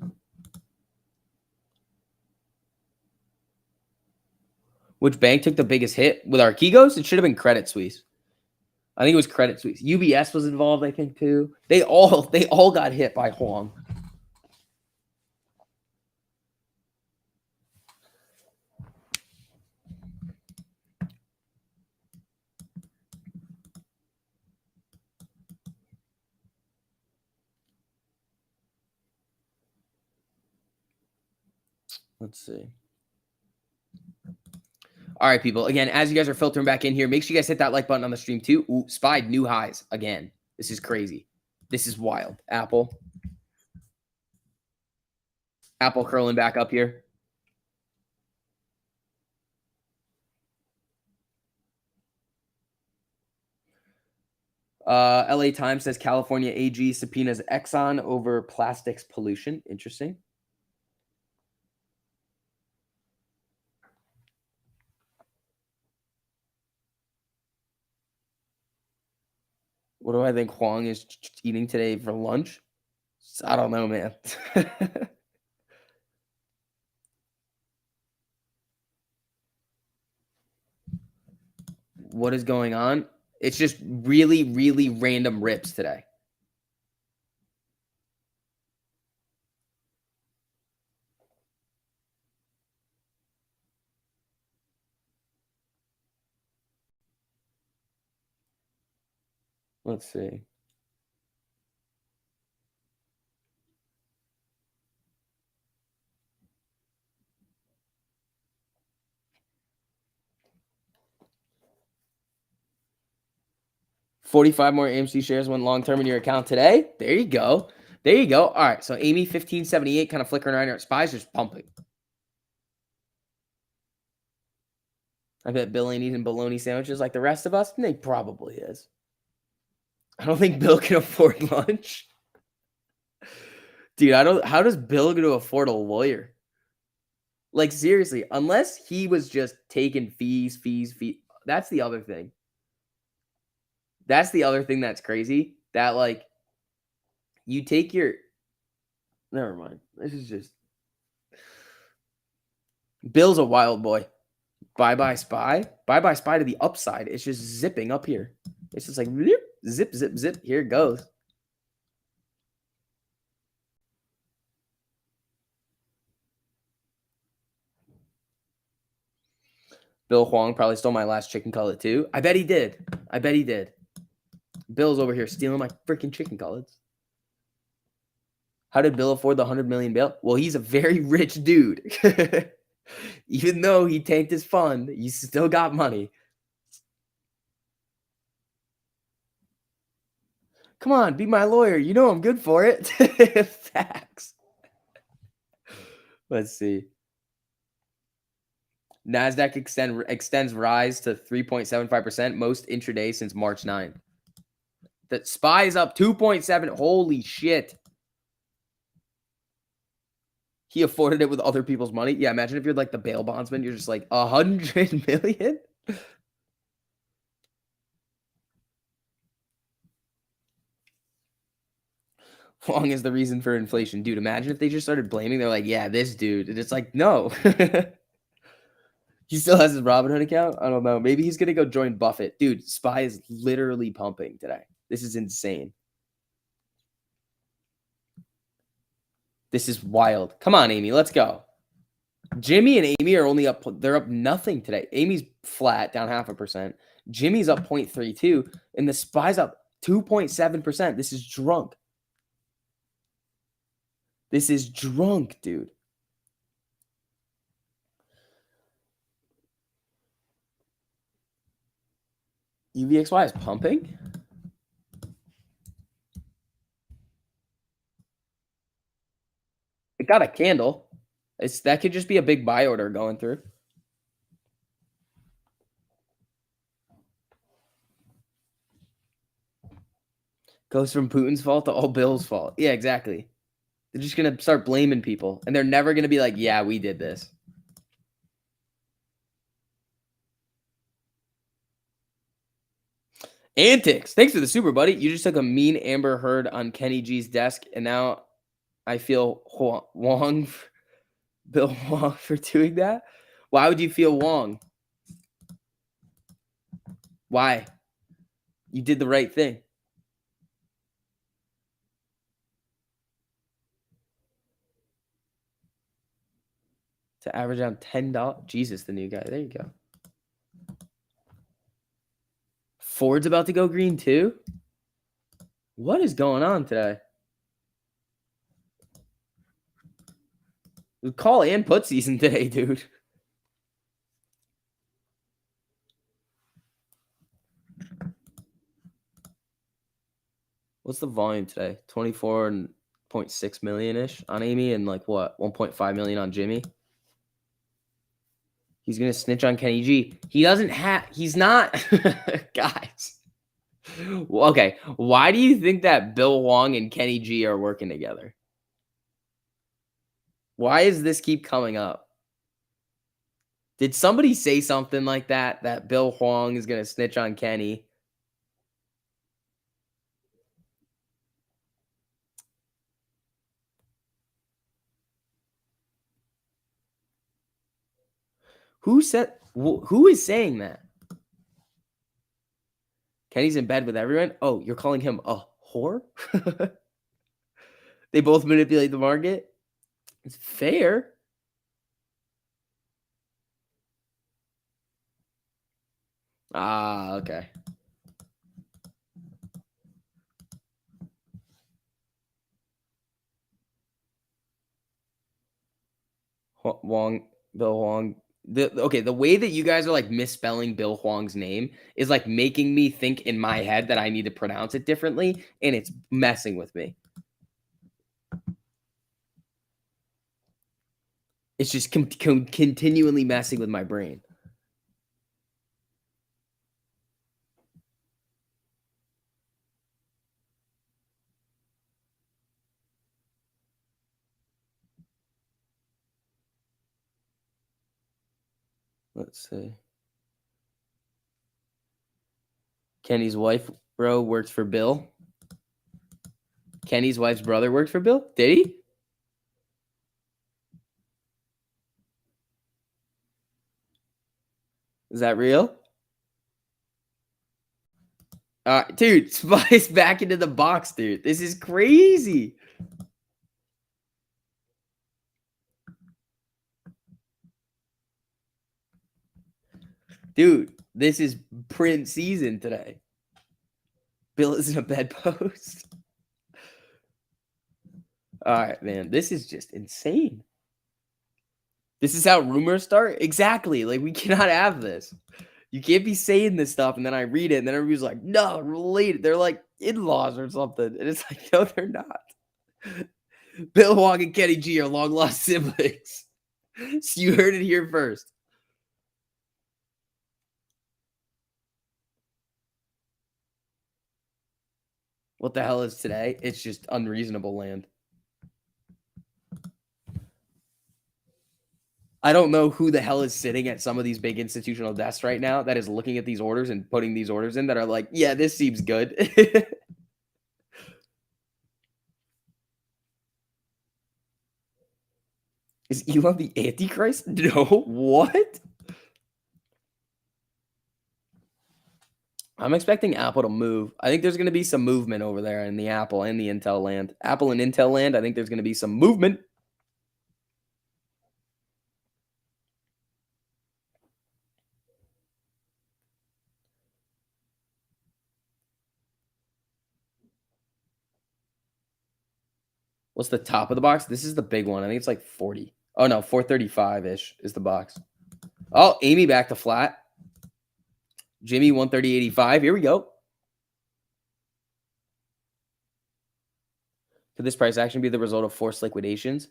Which bank took the biggest hit with Archegos? It should have been Credit Suisse. I think it was Credit Suisse. UBS was involved, I think, too. They all got hit by Huang. Let's see. All right, people. Again, as you guys are filtering back in here, make sure you guys hit that like button on the stream too. Ooh, spied new highs again. This is crazy. This is wild. Apple curling back up here. LA Times says California AG subpoenas Exxon over plastics pollution. Interesting. What do I think Huang is eating today for lunch? I don't know, man. What is going on? It's just really, really random rips today. Let's see. $45 more AMC shares went long term in your account today. There you go. There you go. All right. So Amy 1578 kind of flickering around here. Spy's just pumping. I bet Bill ain't eating bologna sandwiches like the rest of us. He probably is. I don't think Bill can afford lunch. Dude, how does Bill going to afford a lawyer? Like, seriously, unless he was just taking fees. That's the other thing. That's the other thing that's crazy. That, like, you take your... Never mind. This is just... Bill's a wild boy. Bye-bye SPY. Bye-bye SPY to the upside. It's just zipping up here. It's just like, zip, zip, zip. Here it goes. Bill Huang probably stole my last chicken cutlet too. I bet he did. Bill's over here stealing my freaking chicken cutlets. How did Bill afford the 100 million bail? Well, he's a very rich dude. Even though he tanked his fund, he still got money. Come on, be my lawyer. You know I'm good for it. Facts. Let's see. NASDAQ extends rise to 3.75%, most intraday since March 9. The SPY is up 2.7. Holy shit. He afforded it with other people's money. Yeah, imagine if you're like the bail bondsman. You're just like 100 million. Huang is the reason for inflation. Dude, imagine if they just started blaming. They're like, yeah, this dude. And it's like, no. He still has his Robinhood account? I don't know. Maybe he's going to go join Buffett. Dude, SPY is literally pumping today. This is insane. This is wild. Come on, Amy. Let's go. Jimmy and Amy are only up. They're up nothing today. Amy's flat, down 0.5%. Jimmy's up 0.32. And the SPY's up 2.7%. This is drunk. This is drunk, dude. UVXY is pumping? It got a candle. That could just be a big buy order going through. Goes from Putin's fault to all Bill's fault. Yeah, exactly. They're just going to start blaming people. And they're never going to be like, yeah, we did this. Antics. Thanks for the super, buddy. You just took a mean Amber Heard on Kenny G's desk. And now I feel Wong, Bill Wong for doing that. Why would you feel Wong? Why? You did the right thing. To average out $10. Jesus, the new guy. There you go. Ford's about to go green too? What is going on today? Call and put season today, dude. What's the volume today? 24.6 million-ish on Amy and like what? 1.5 million on Jimmy. He's gonna snitch on Kenny G. He doesn't have. He's not. Guys. Well, okay. Why do you think that Bill Huang and Kenny G are working together? Why does this keep coming up? Did somebody say something like that? That Bill Huang is gonna snitch on Kenny? Who said? Who is saying that? Kenny's in bed with everyone. Oh, you're calling him a whore? They both manipulate the market. It's fair. Ah, okay. Wong, Bill Huang. The way that you guys are like misspelling Bill Huang's name is like making me think in my head that I need to pronounce it differently, and it's messing with me. It's just continually messing with my brain. Let's see. Kenny's wife, bro, works for Bill. Kenny's wife's brother works for Bill. Did he? Is that real? Dude, Spice back into the box, dude. This is crazy. Dude, this is print season today. Bill is in a bedpost. All right, man. This is just insane. This is how rumors start? Exactly. Like, we cannot have this. You can't be saying this stuff, and then I read it, and then everybody's like, no, related. They're like in-laws or something. And it's like, no, they're not. Bill Huang and Kenny G are long-lost siblings. So you heard it here first. What the hell is today? It's just unreasonable land. I don't know who the hell is sitting at some of these big institutional desks right now that is looking at these orders and putting these orders in that are like, yeah, this seems good. Is Elon the Antichrist? No. What? I'm expecting Apple to move. I think there's going to be some movement over there in the Apple and the Intel land. Apple and Intel land, I think there's going to be some movement. What's the top of the box? This is the big one. I think it's like 40. Oh, no, 435-ish is the box. Oh, Amy back to flat. Jimmy 130.85. Here we go. Could this price action be the result of forced liquidations?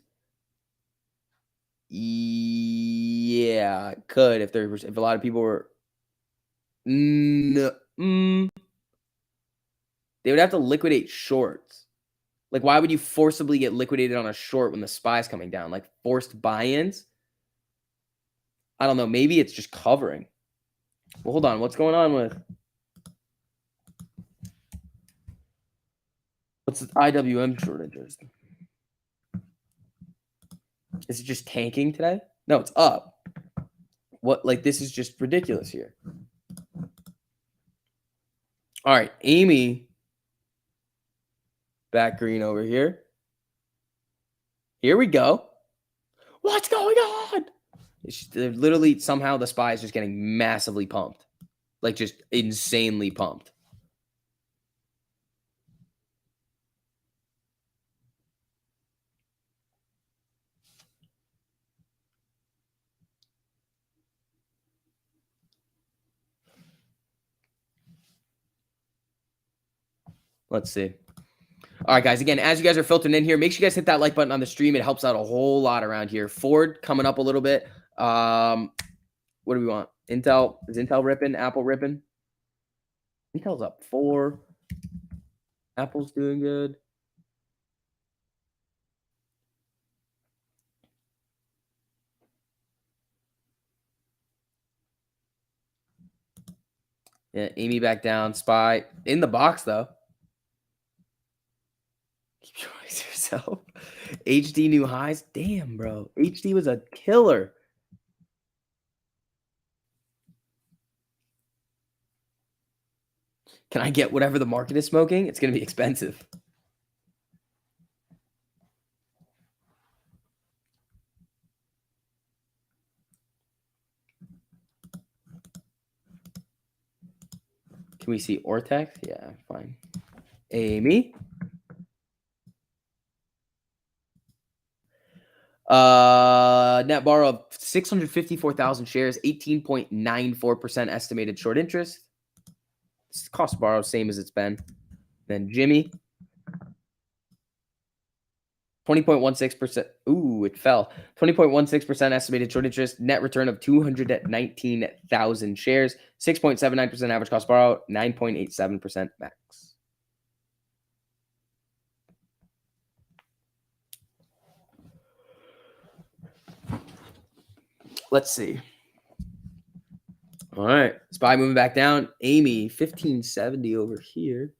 Yeah, it could if a lot of people were. No, they would have to liquidate shorts. Like, why would you forcibly get liquidated on a short when the SPY's coming down? Like forced buy-ins? I don't know. Maybe it's just covering. Well, hold on. What's going on with? What's the IWM shortages? Is it just tanking today? No, it's up. What? Like, this is just ridiculous here. All right, Amy. Back green over here. Here we go. What's going on? They're literally somehow the SPY is just getting massively pumped. Like, just insanely pumped. Let's see. All right, guys. Again, as you guys are filtering in here, make sure you guys hit that like button on the stream. It helps out a whole lot around here. Ford coming up a little bit. What do we want? Intel. Is Intel ripping? Apple ripping? Intel's up 4. Apple's doing good. Yeah, Amy back down. Spy in the box though. Keep your eyes to yourself. HD new highs. Damn, bro. HD was a killer. Can I get whatever the market is smoking? It's going to be expensive. Can we see Ortex? Yeah, fine. Amy. Net borrow of 654,000 shares, 18.94% estimated short interest. Cost of borrow, same as it's been. Then Jimmy. 20.16%. Ooh, it fell. 20.16% estimated short interest. Net return of 219,000 shares. 6.79% average cost borrow. 9.87% max. Let's see. All right. Spy moving back down. Amy, 1570 over here.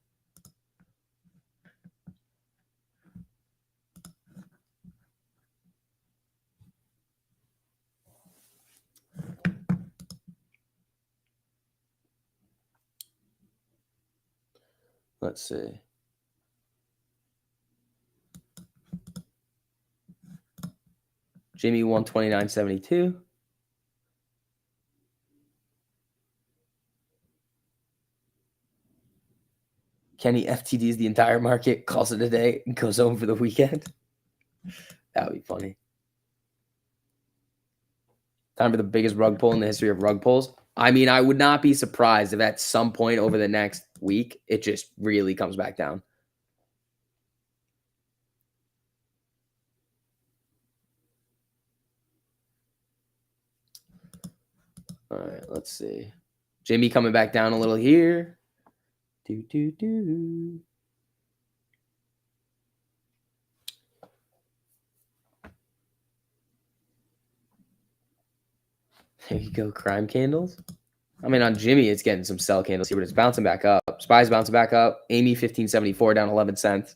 Let's see. Jimmy 129.72. Kenny FTDs the entire market, calls it a day, and goes home for the weekend. That would be funny. Time for the biggest rug pull in the history of rug pulls. I mean, I would not be surprised if at some point over the next week, it just really comes back down. All right, let's see. Jimmy coming back down a little here. There you go, crime candles. I mean, on Jimmy, it's getting some sell candles here, but it's bouncing back up. Spy's bouncing back up. Amy 1574 down 11 cents.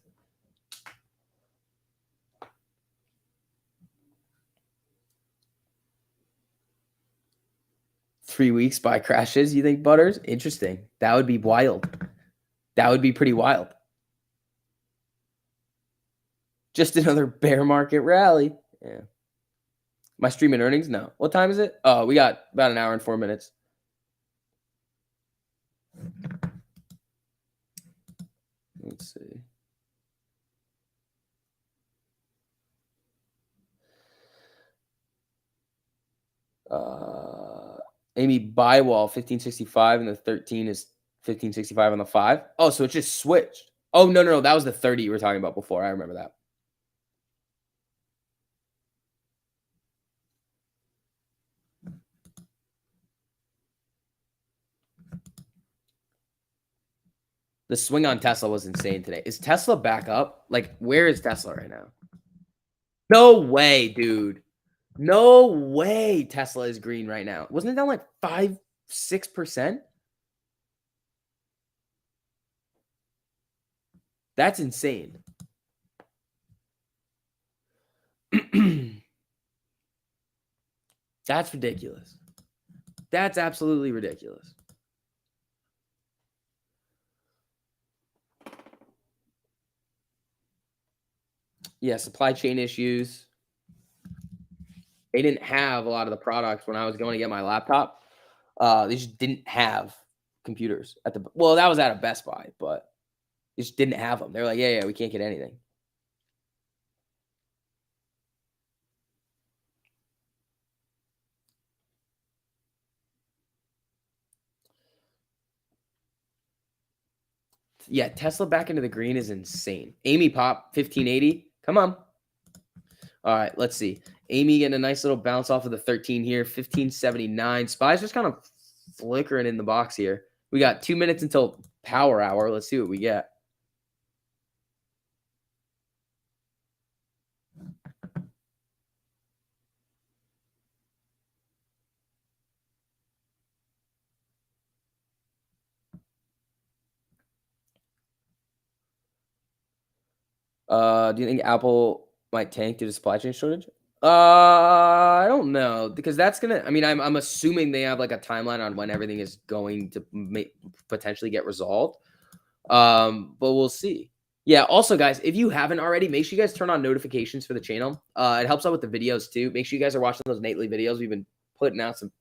Three weeks Spy crashes. You think Butters? Interesting. That would be wild. That would be pretty wild. Just another bear market rally. Yeah. My streaming earnings? No. What time is it? Oh, we got about an hour and 4 minutes. Let's see. Amy Bywall 1565 and the 13 is 1565 on the 5. Oh, so it just switched. Oh, no. That was the 30 you were talking about before. I remember that. The swing on Tesla was insane today. Is Tesla back up? Like, where is Tesla right now? No way, dude. No way Tesla is green right now. Wasn't it down like 5-6%? That's insane. That's ridiculous. That's absolutely ridiculous. Yeah, supply chain issues. They didn't have a lot of the products when I was going to get my laptop. They just didn't have computers at the. Well, that was at a Best Buy, but they just didn't have them. They're like, yeah, we can't get anything. Yeah, Tesla back into the green is insane. Amy pop 1580. Come on. All right, let's see. Amy getting a nice little bounce off of the 13 here. 1579. Spy's just kind of flickering in the box here. We got 2 minutes until power hour. Let's see what we get. Do you think Apple might tank due to supply chain shortage? I don't know because that's gonna. I mean, I'm assuming they have like a timeline on when everything is going to potentially get resolved. But we'll see. Yeah. Also, guys, if you haven't already, make sure you guys turn on notifications for the channel. It helps out with the videos too. Make sure you guys are watching those nightly videos. We've been putting out some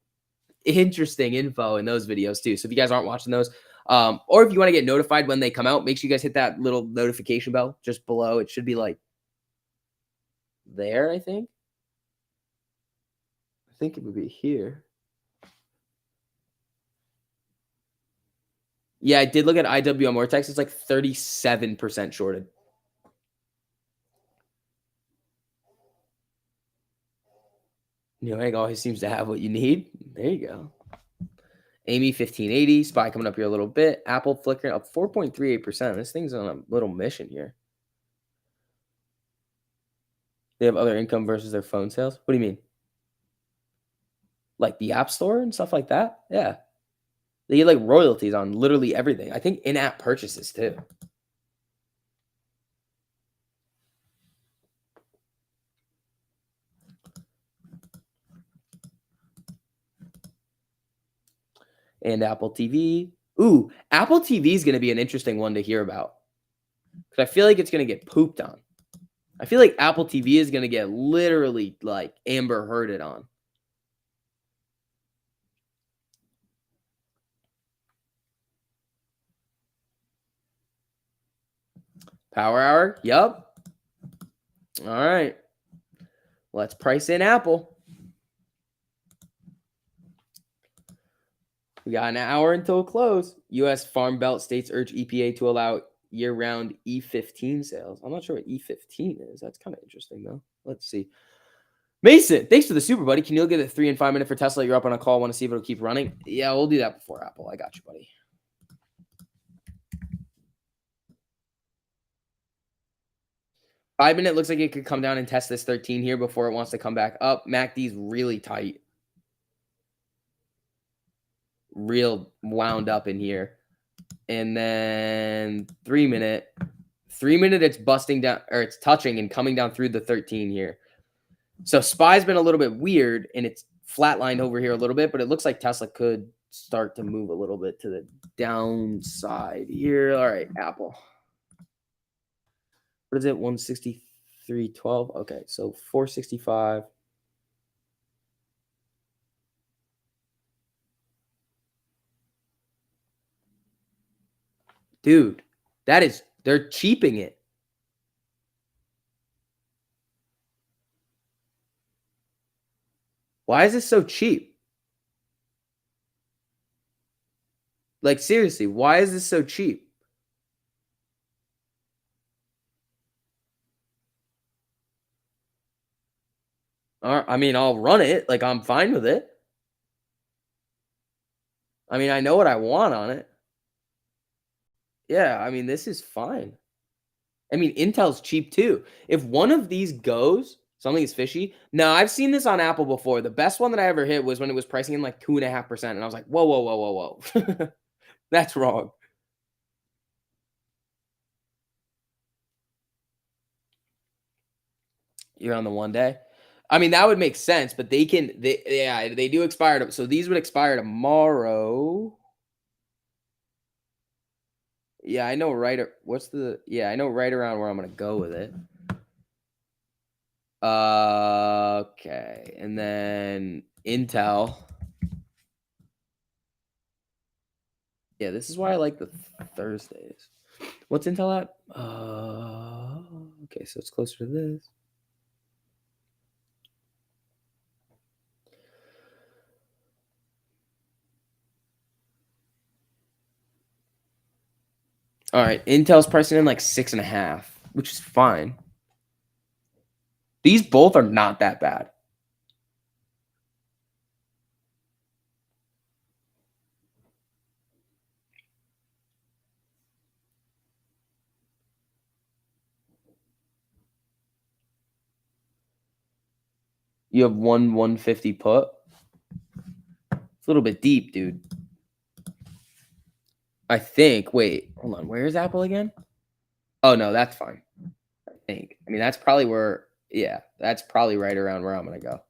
interesting info in those videos too. So if you guys aren't watching those, or if you want to get notified when they come out, make sure you guys hit that little notification bell just below. It should be like there, I think. I think it would be here. Yeah, I did look at IWM Vortex. It's like 37% shorted. Newegg always seems to have what you need. There you go. Amy 1580. Spy coming up here a little bit. Apple flickering up 4.38%. This thing's on a little mission here. They have other income versus their phone sales. What do you mean? Like the App Store and stuff like that? Yeah. They get like royalties on literally everything. I think in-app purchases too. And Apple TV. Ooh, Apple TV is going to be an interesting one to hear about. Because I feel like it's going to get pooped on. I feel like Apple TV is going to get literally like Amber Hearded on. Power hour. Yup. All right. Let's price in Apple. We got an hour until close. U.S. Farm Belt states urge EPA to allow year-round E15 sales. I'm not sure what E15 is. That's kind of interesting, though. Let's see. Mason, thanks for the super, buddy. Can you get a 3 and 5 minute for Tesla? You're up on a call. Want to see if it'll keep running? Yeah, we'll do that before Apple. I got you, buddy. Five-minute looks like it could come down and test this 13 here before it wants to come back up. MACD's really tight. Real wound up in here. And then 3-minute. 3-minute, it's busting down, or it's touching and coming down through the 13 here. So SPY's been a little bit weird, and it's flatlined over here a little bit, but it looks like Tesla could start to move a little bit to the downside here. All right, Apple. What is it? 163.12. Okay, so 465. Dude, they're cheaping it. Why is this so cheap? Like, seriously, why is this so cheap? I mean, I'll run it. Like, I'm fine with it. I mean, I know what I want on it. Yeah, I mean, this is fine. I mean, Intel's cheap too. If one of these goes, something is fishy. No, I've seen this on Apple before. The best one that I ever hit was when it was pricing in like 2.5%. And I was like, whoa, whoa, whoa, whoa, whoa. That's wrong. You're on the 1 day. I mean, that would make sense, but they do expire. So these would expire tomorrow. Yeah, I know right. I know right around where I'm going to go with it. Okay. And then Intel. Yeah, this is why I like the Thursdays. What's Intel at? Okay, so it's closer to this. All right, Intel's pricing in like 6.5, which is fine. These both are not that bad. You have 150 put. It's a little bit deep, dude. I think. Wait, hold on. Where is Apple again? Oh no, that's fine. I think. I mean, that's probably where. Yeah, that's probably right around where I'm gonna go.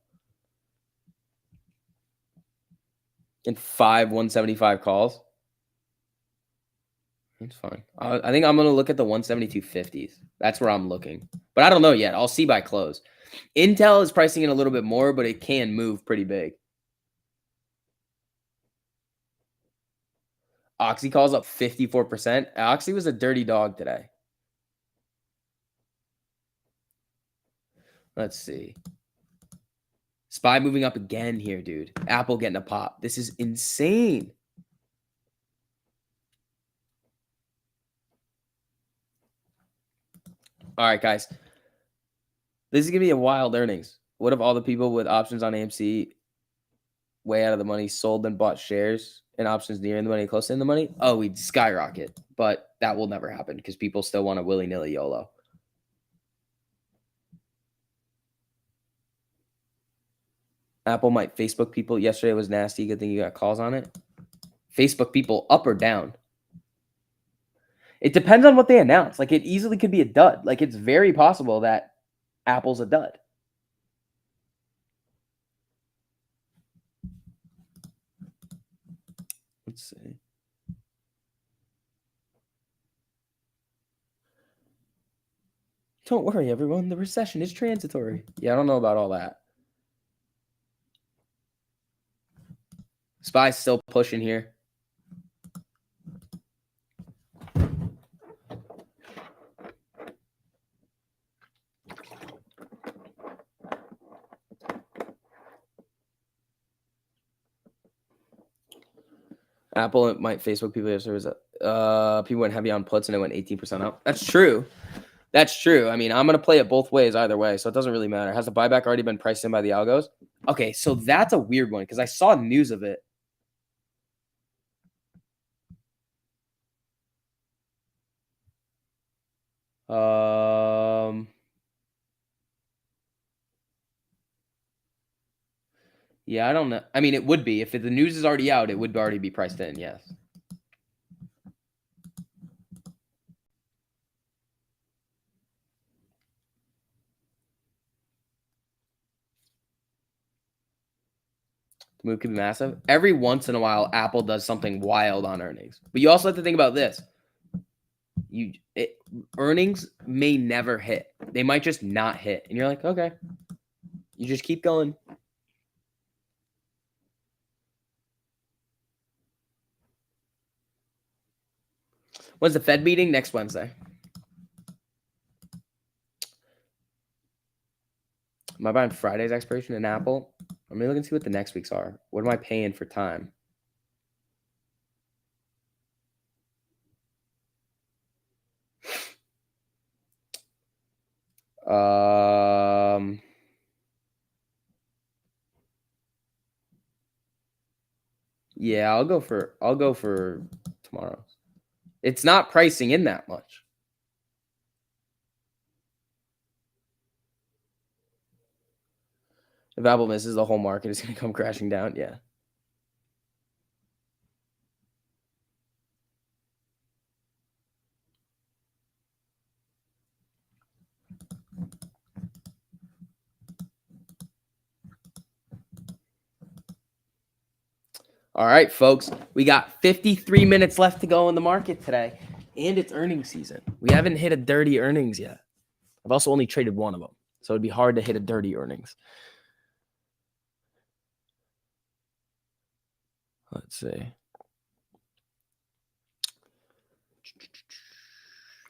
In 175 calls. That's fine. I think I'm gonna look at the 172.50s. That's where I'm looking, but I don't know yet. I'll see by close. Intel is pricing in a little bit more, but it can move pretty big. Oxy calls up 54%. Oxy was a dirty dog today. Let's see. SPY moving up again here, dude. Apple getting a pop. This is insane. All right, guys. This is going to be a wild earnings. What if all the people with options on AMC way out of the money sold and bought shares and options near in the money, close in the money? Oh, we'd skyrocket. But that will never happen because people still want a willy-nilly YOLO. Apple might Facebook people. Yesterday was nasty. Good thing you got calls on it. Facebook people up or down? It depends on what they announce. Like, it easily could be a dud. Like, it's very possible that Apple's a dud. Let's see. Don't worry, everyone. The recession is transitory. Yeah, I don't know about all that. SPY's still pushing here. Apple might Facebook people yesterday was people went heavy on puts and it went 18% up. That's true. That's true. I mean, I'm gonna play it both ways either way, so it doesn't really matter. Has the buyback already been priced in by the algos? Okay, so that's a weird one because I saw news of it. Yeah, I don't know. I mean, it would be if the news is already out, it would already be priced in. Yes. The move could be massive. Every once in a while, Apple does something wild on earnings, but you also have to think about this. Earnings may never hit. They might just not hit, and you're like, okay, you just keep going. When's the Fed meeting? Next Wednesday. Am I buying Friday's expiration in Apple? Let me look and see what the next weeks are. What am I paying for time? Yeah, I'll go for tomorrow. It's not pricing in that much. If Apple misses, the whole market is going to come crashing down. Yeah. All right, folks. We got 53 minutes left to go in the market today, and it's earnings season. We haven't hit a dirty earnings yet. I've also only traded one of them, so it'd be hard to hit a dirty earnings. Let's see.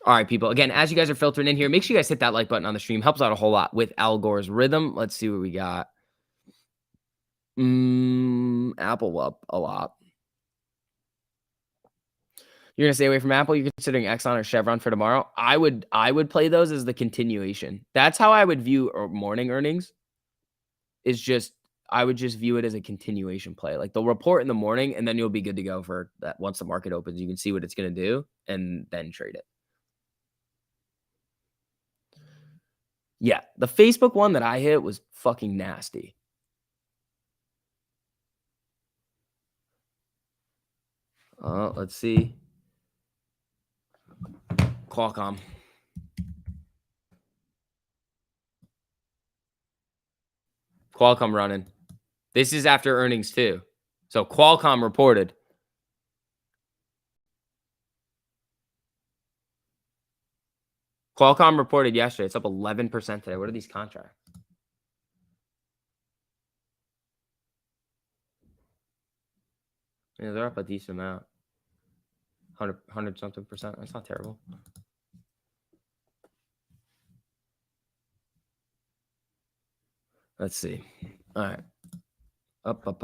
All right, people. Again, as you guys are filtering in here, make sure you guys hit that like button on the stream. Helps out a whole lot with Al Gore's rhythm. Let's see what we got. Apple up a lot. You're gonna stay away from Apple. You're considering Exxon or Chevron for tomorrow. I would play those as the continuation. That's how I would view morning earnings. Is just I would just view it as a continuation play. Like they'll report in the morning, and then you'll be good to go for that. Once the market opens, you can see what it's gonna do, and then trade it. Yeah, the Facebook one that I hit was fucking nasty. Let's see. Qualcomm. Qualcomm running. This is after earnings too. So Qualcomm reported. Qualcomm reported yesterday. It's up 11% today. What are these contracts? Yeah, they're up a decent amount. 100 something percent. That's not terrible. Let's see. All right. Up. All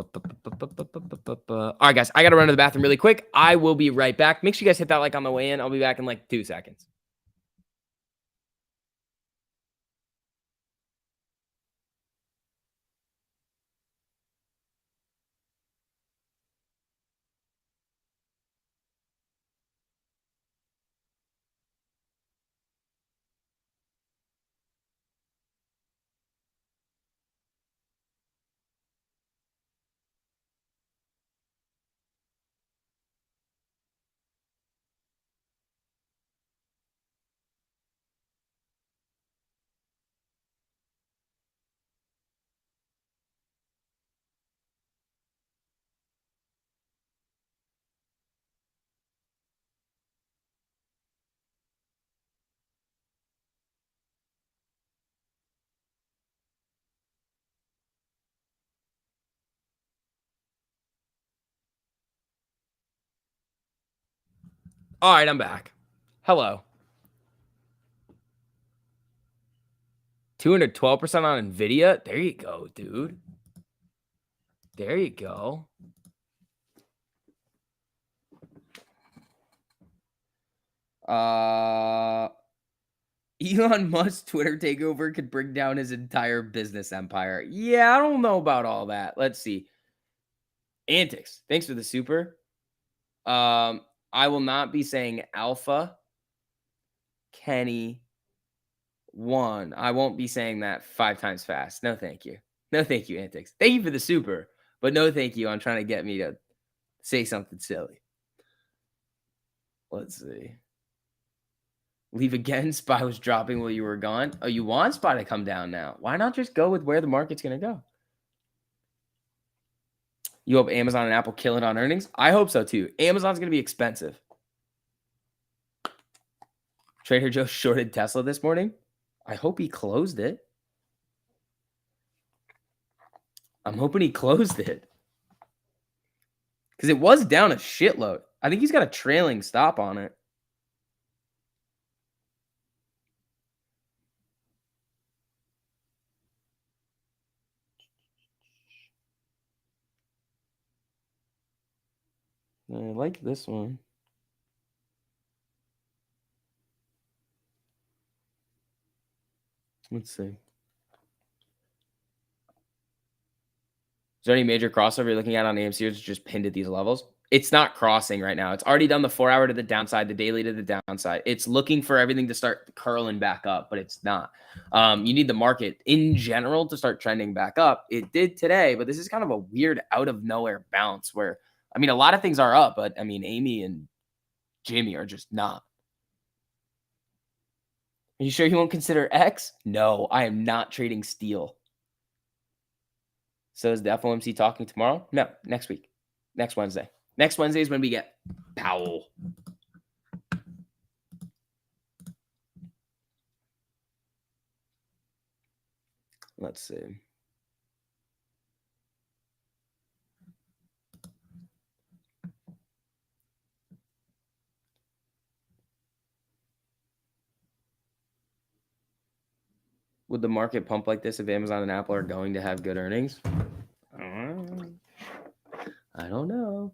right, guys. I got to run to the bathroom really quick. I will be right back. Make sure you guys hit that like on the way in. I'll be back in like 2 seconds. All right, I'm back. Hello. 212% on Nvidia. There you go, dude. There you go. Elon Musk's Twitter takeover could bring down his entire business empire. Yeah, I don't know about all that. Let's see. Antics. Thanks for the super. I will not be saying alpha. Kenny 1. I won't be saying that 5 times fast. No, thank you. No, thank you, Antics. Thank you for the super, but no, thank you on trying to get me to say something silly. Let's see. Leave again. SPY was dropping while you were gone. Oh, you want SPY to come down now? Why not just go with where the market's going to go? You hope Amazon and Apple kill it on earnings? I hope so too. Amazon's going to be expensive. Trader Joe shorted Tesla this morning. I hope he closed it. I'm hoping he closed it. Because it was down a shitload. I think he's got a trailing stop on it. I like this one. Let's see. Is there any major crossover you're looking at on AMC or it's just pinned at these levels? It's not crossing right now. It's already done the 4-hour to the downside, the daily to the downside. It's looking for everything to start curling back up, but it's not. You need the market in general to start trending back up. It did today, but this is kind of a weird out of nowhere bounce where, I mean, a lot of things are up, but I mean, Amy and Jimmy are just not. Are you sure you won't consider X? No, I am not trading steel. So is the FOMC talking tomorrow? No, next week. Next Wednesday. Next Wednesday is when we get Powell. Let's see. Would the market pump like this if Amazon and Apple are going to have good earnings? I don't know.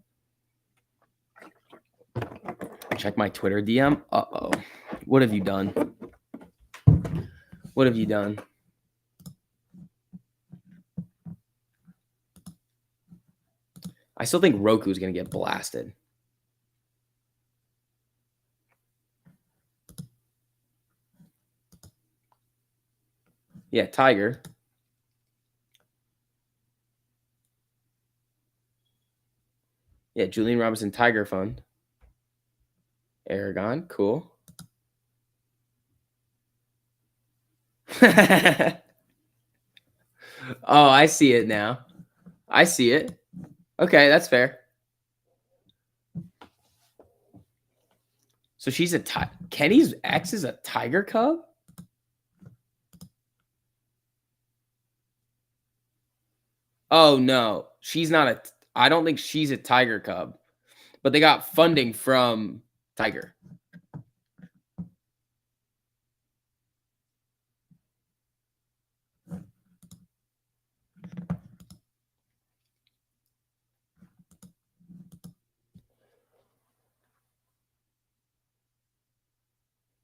check my Twitter DM. Uh-oh. What have you done? What have you done? I still think Roku's going to get blasted. Yeah, Tiger. Yeah, Julian Robinson Tiger Fund. Aragon, cool. Oh, I see it now. I see it. Okay, that's fair. So she's a Kenny's ex is a Tiger Cub? Oh no, she's not a. I don't think she's a Tiger Cub, but they got funding from Tiger.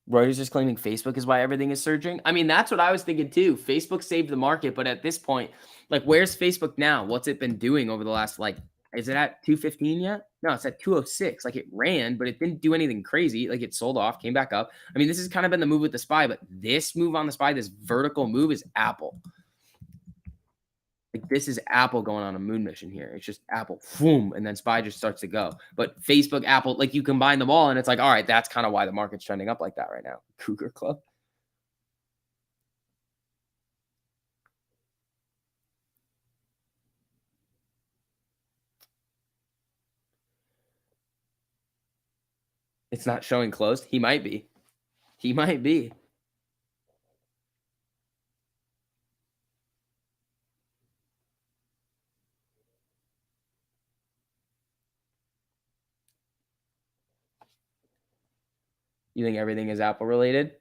Reuters is claiming Facebook is why everything is surging. I mean, that's what I was thinking too. Facebook saved the market, but at this point, like, where's Facebook now? What's it been doing over the last, like, is it at 215 yet? No, it's at 206. Like, it ran, but it didn't do anything crazy. Like, it sold off, came back up. I mean, this has kind of been the move with the SPY, but this move on the SPY, this vertical move is Apple. Like, this is Apple going on a moon mission here. It's just Apple, boom, and then SPY just starts to go. But Facebook, Apple, like, you combine them all, and it's like, all right, that's kind of why the market's trending up like that right now. Cougar Club. It's not showing closed. He might be. He might be. You think everything is Apple related?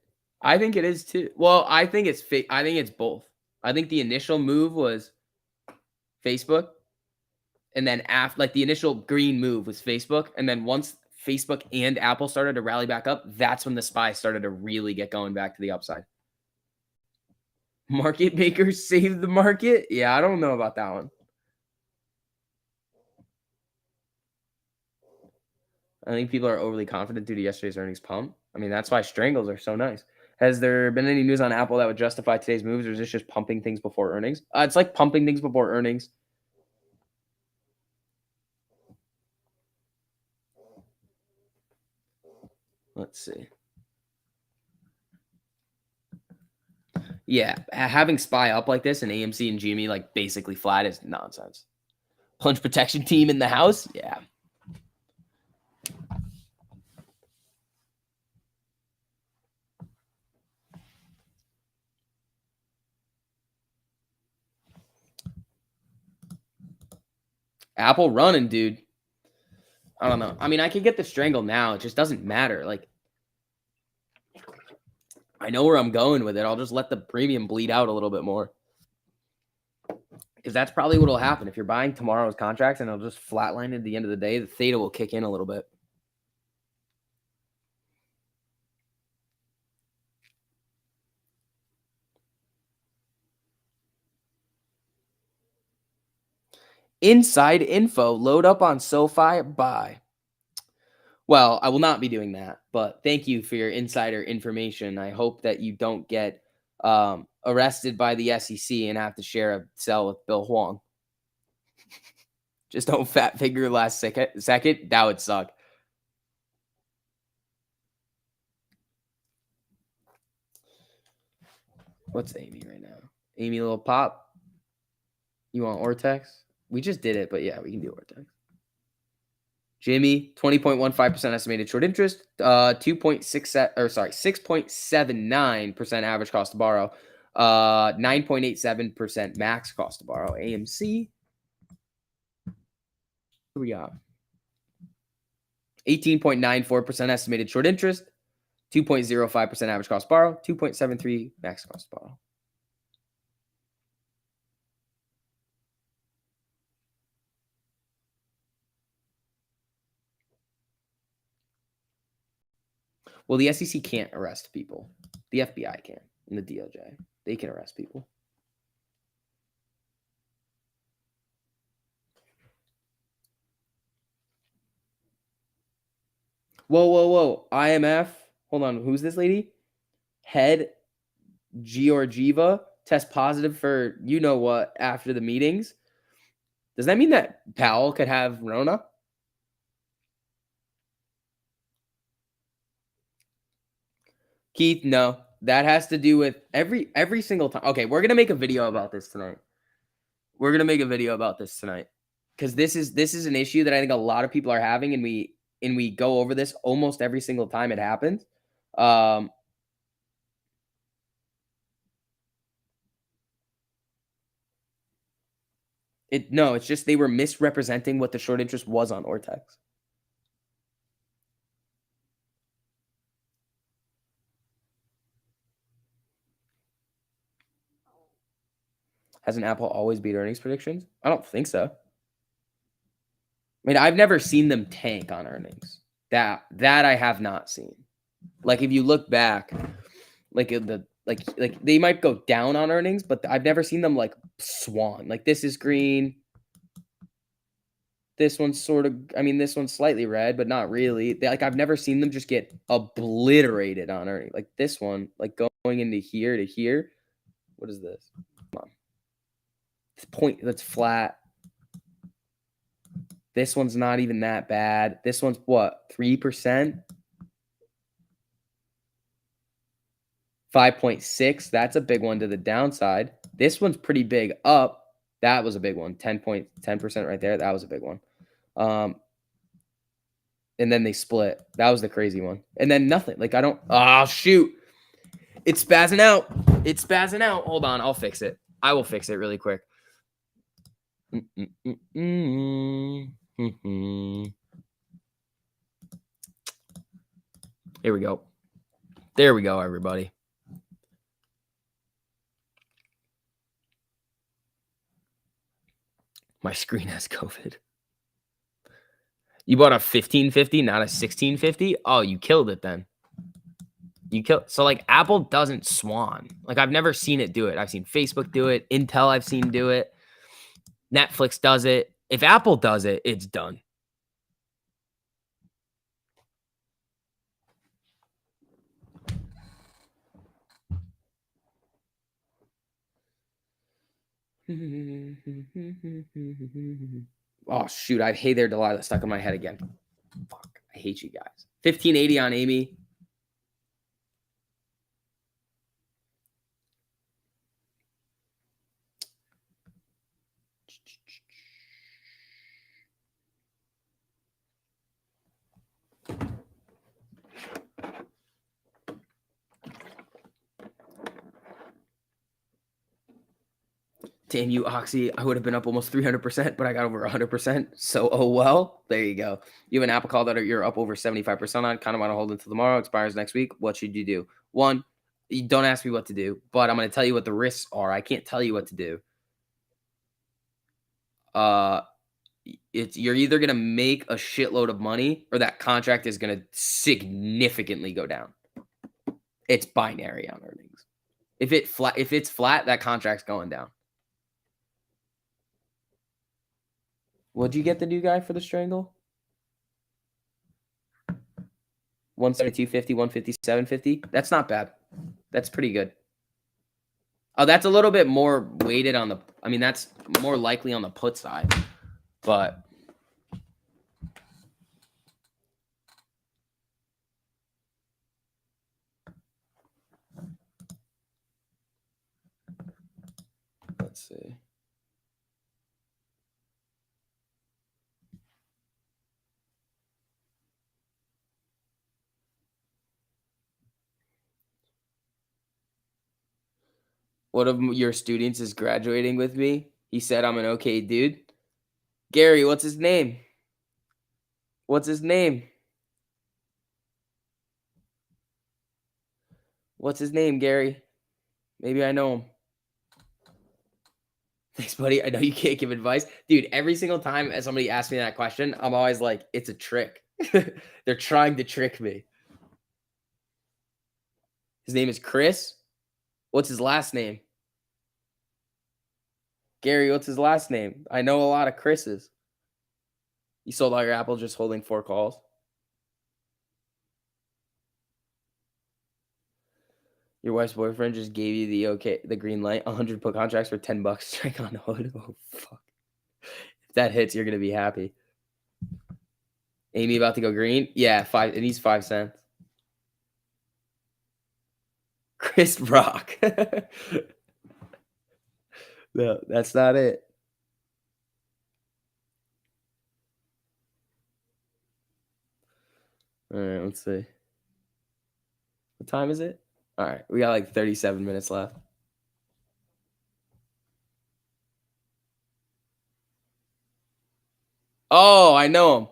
I think it is too. Well, I think it's I think it's both. I think the initial move was Facebook, and then after, like, the initial green move was Facebook, and then once Facebook and Apple started to rally back up, that's when the SPY started to really get going back to the upside. Market makers save the market? Yeah, I don't know about that one. I think people are overly confident due to yesterday's earnings pump. I mean, that's why strangles are so nice. Has there been any news on Apple that would justify today's moves, or is this just pumping things before earnings? It's like pumping things before earnings. Let's see. Yeah, having SPY up like this and AMC and GME like basically flat is nonsense. Plunge protection team in the house? Yeah. Apple running, dude. I don't know. I mean, I could get the strangle now. It just doesn't matter. Like, I know where I'm going with it. I'll just let the premium bleed out a little bit more. Because that's probably what will happen. If you're buying tomorrow's contracts and it'll just flatline at the end of the day, the theta will kick in a little bit. Inside info, load up on SoFi, buy. Well, I will not be doing that, but thank you for your insider information. I hope that you don't get arrested by the SEC and have to share a cell with Bill Huang. Just don't fat figure last second. That would suck. What's Amy right now? Amy Little Pop? You want Ortex? We just did it, but yeah, we can do Ortex. Jimmy, 20.15% estimated short interest, 6.79% average cost to borrow, 9.87% max cost to borrow. AMC, who we got? 18.94% estimated short interest, 2.05% average cost to borrow, 2.73 max cost to borrow. Well, the SEC can't arrest people. The FBI can, and the DOJ. They can arrest people. Whoa. IMF. Hold on. Who's this lady? Head Georgieva test positive for you know what after the meetings. Does that mean that Powell could have Rona? Keith, no. That has to do with every single time. Okay, we're gonna make a video about this tonight. Because this is an issue that I think a lot of people are having, and we go over this almost every single time it happens. It's just they were misrepresenting what the short interest was on Ortex. Hasn't Apple always beat earnings predictions? I don't think so. I mean, I've never seen them tank on earnings. That I have not seen. Like if you look back, like they might go down on earnings, but I've never seen them like swan. Like this is green. This one's sort of, I mean, this one's slightly red, but not really. I've never seen them just get obliterated on earnings. Like this one, like going into here to here. What is this? Come on. This point that's flat. This one's not even that bad. This one's what? 3%? 5.6. That's a big one to the downside. This one's pretty big up. That was a big one. 10% right there. That was a big one. And then they split. That was the crazy one. And then nothing. Like I don't. Oh shoot! It's spazzing out. Hold on, I'll fix it. I will fix it really quick. Here we go. There we go, everybody. My screen has COVID. You bought a 1550, not a 1650? Oh, you killed it then. So like Apple doesn't swan. Like I've never seen it do it. I've seen Facebook do it. Intel I've seen do it. Netflix does it. If Apple does it, it's done. Oh shoot, I have Hey There Delilah stuck in my head again. Fuck, I hate you guys. 1580 on Amy. Damn you, Oxy. I would have been up almost 300%, but I got over 100%. So, oh well. There you go. You have an Apple call that you're up over 75% on. Kind of want to hold until tomorrow. Expires next week. What should you do? One, you don't ask me what to do, but I'm going to tell you what the risks are. I can't tell you what to do. You're either going to make a shitload of money or that contract is going to significantly go down. It's binary on earnings. If it's flat, that contract's going down. What'd you get the new guy for the strangle? 172.50, 157.50. That's not bad. That's pretty good. Oh, that's a little bit more weighted on the. I mean, that's more likely on the put side, but. Let's see. One of your students is graduating with me. He said I'm an okay dude. Gary, what's his name? What's his name? What's his name, Gary? Maybe I know him. Thanks, buddy. I know you can't give advice. Dude, every single time as somebody asks me that question, I'm always like, it's a trick. They're trying to trick me. His name is Chris. What's his last name? Gary, what's his last name? I know a lot of Chris's. You sold all your Apple just holding 4 calls. Your wife's boyfriend just gave you the green light. 100 put contracts for $10. Strike on hood. Oh fuck! If that hits, you're gonna be happy. Amy about to go green. Yeah, 5. It needs 5 cents. Chris Rock. No, that's not it. All right, let's see. What time is it? All right, we got like 37 minutes left. Oh, I know him.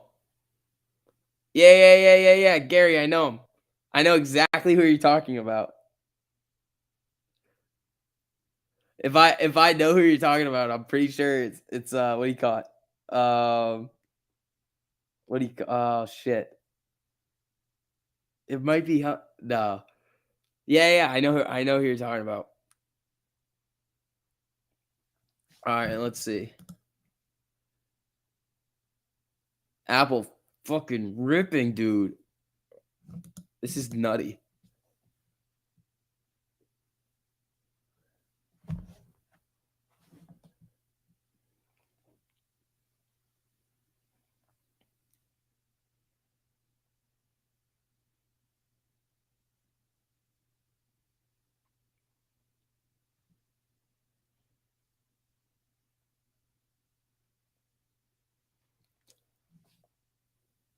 Yeah. Gary, I know him. I know exactly who you're talking about. If I know who you're talking about, I'm pretty sure it's what do you call it? Oh shit. It might be no. Yeah, I know who you're talking about. All right, let's see. Apple fucking ripping, dude. This is nutty.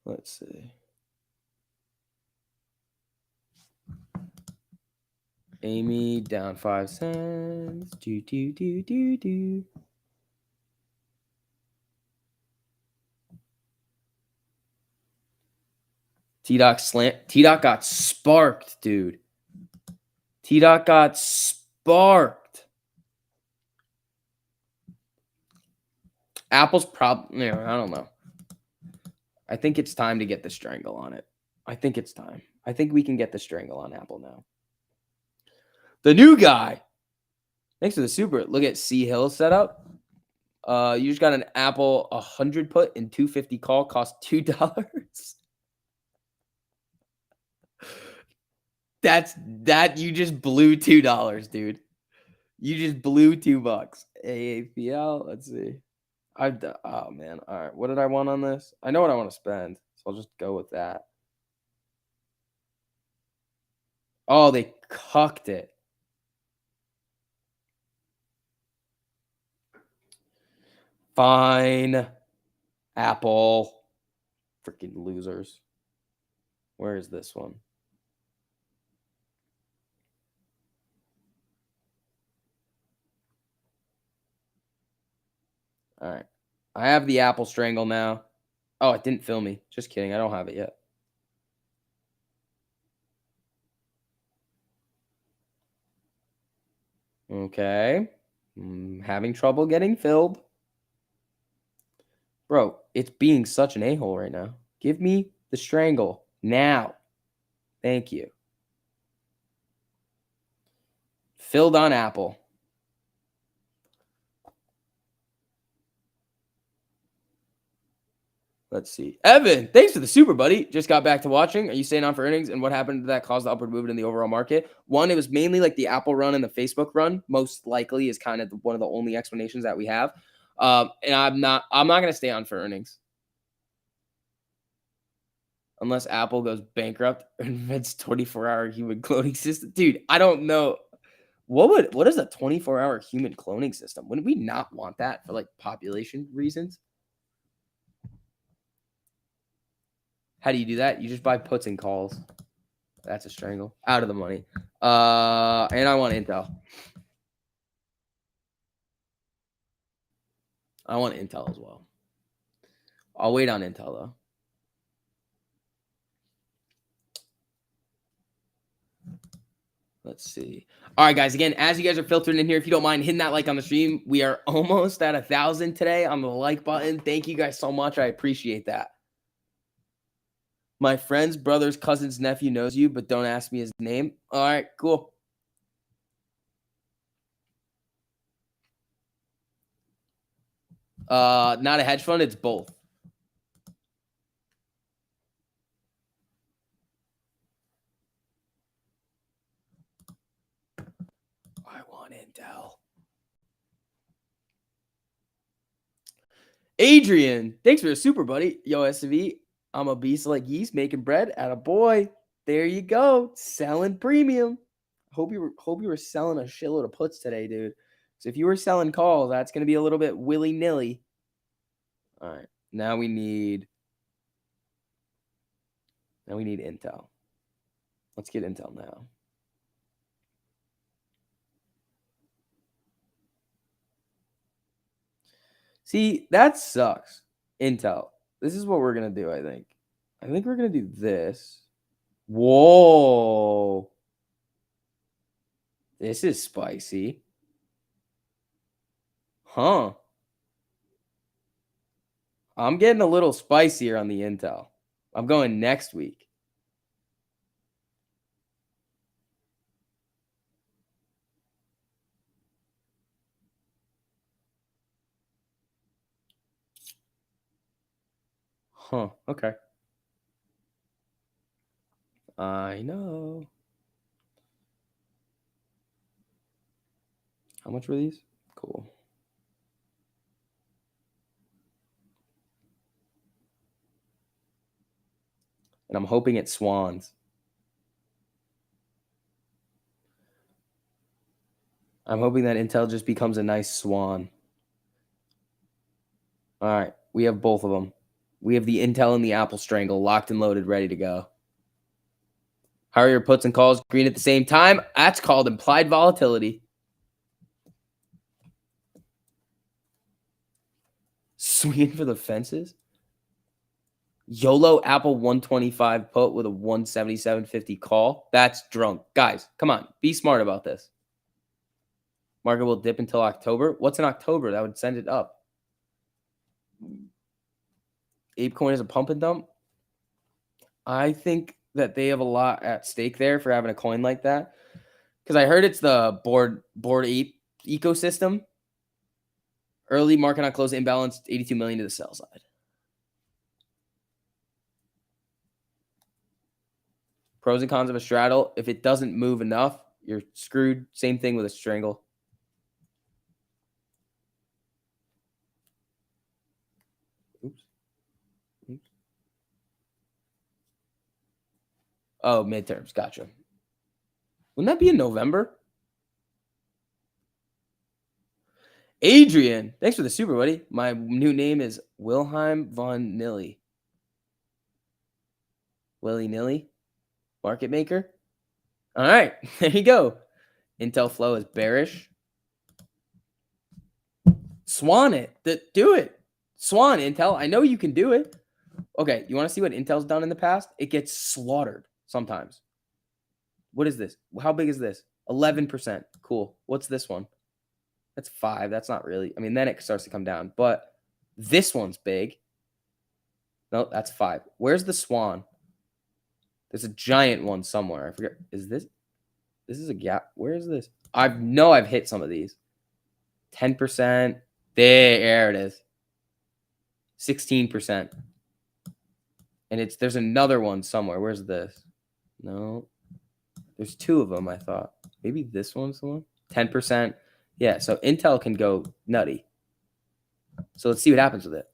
Let's see. Amy down 5 cents. Do. T-Doc slant. T-Doc got sparked, dude. T-Doc got sparked. Apple's problem. I don't know. I think it's time to get the strangle on it. I think it's time. I think we can get the strangle on Apple now. The new guy. Thanks for the super. Look at C Hill setup. You just got an Apple 100 put and 250 call. Cost $2. That you just blew $2, dude. You just blew $2. AAPL. Let's see. Oh man. All right. What did I want on this? I know what I want to spend, so I'll just go with that. Oh, they cucked it. Fine. Apple. Freaking losers. Where is this one? All right. I have the Apple strangle now. Oh, it didn't fill me. Just kidding. I don't have it yet. Okay. Having trouble getting filled. Bro, it's being such an a-hole right now. Give me the strangle now. Thank you. Filled on Apple. Let's see. Evan, thanks for the super, buddy. Just got back to watching. Are you staying on for earnings? And what happened that caused the upward movement in the overall market? One, it was mainly like the Apple run and the Facebook run. Most likely is kind of one of the only explanations that we have. And I'm not going to stay on for earnings. Unless Apple goes bankrupt and invents 24-hour human cloning system. Dude, I don't know. What is a 24-hour human cloning system? Wouldn't we not want that for like population reasons? How do you do that? You just buy puts and calls. That's a strangle. Out of the money. And I want Intel. I want Intel as well. I'll wait on Intel though. Let's see. All right, guys. Again, as you guys are filtering in here, if you don't mind hitting that like on the stream, we are almost at 1,000 today on the like button. Thank you guys so much. I appreciate that. My friend's brother's cousin's nephew knows you, but don't ask me his name. All right, cool. Not a hedge fund, it's both. I want Intel. Adrian, thanks for the super, buddy. Yo, SV, I'm a beast like yeast making bread at a boy. There you go, selling premium. Hope you were selling a shitload of puts today, dude. So if you were selling calls, that's gonna be a little bit willy nilly. All right, now we need Intel. Let's get Intel now. See, that sucks. Intel. This is what we're gonna do, I think. I think we're gonna do this. Whoa. This is spicy. Huh. I'm getting a little spicier on the Intel. I'm going next week. Huh. Okay. I know. How much were these? Cool. And I'm hoping it swans. I'm hoping that Intel just becomes a nice swan. All right. We have both of them. We have the Intel and the Apple Strangle locked and loaded, ready to go. How are your puts and calls green at the same time? That's called implied volatility. Swinging for the fences? YOLO Apple 125 put with a 177.50 call. That's drunk. Guys, come on. Be smart about this. Market will dip until October. What's in October? That would send it up. ApeCoin is a pump and dump. I think that they have a lot at stake there for having a coin like that. Because I heard it's the board ape ecosystem. Early market on close imbalance, 82 million to the sell side. Pros and cons of a straddle. If it doesn't move enough, you're screwed. Same thing with a strangle. Oops. Oh, midterms. Gotcha. Wouldn't that be in November? Adrian, thanks for the super, buddy. My new name is Wilhelm von Nilly. Willy-nilly? Market maker? All right, there you go. Intel flow is bearish. Swan it. Do it. Swan, Intel. I know you can do it. Okay, you want to see what Intel's done in the past? It gets slaughtered sometimes. What is this? How big is this? 11%. Cool. What's this one? That's 5. That's not really. I mean, then it starts to come down. But this one's big. No, that's 5. Where's the swan? There's a giant one somewhere. I forget. Is this? This is a gap. Where is this? I know I've hit some of these. 10%. There it is. 16%. And there's another one somewhere. Where's this? No. There's 2 of them, I thought. Maybe this one's the one. 10%. Yeah, so Intel can go nutty. So let's see what happens with it.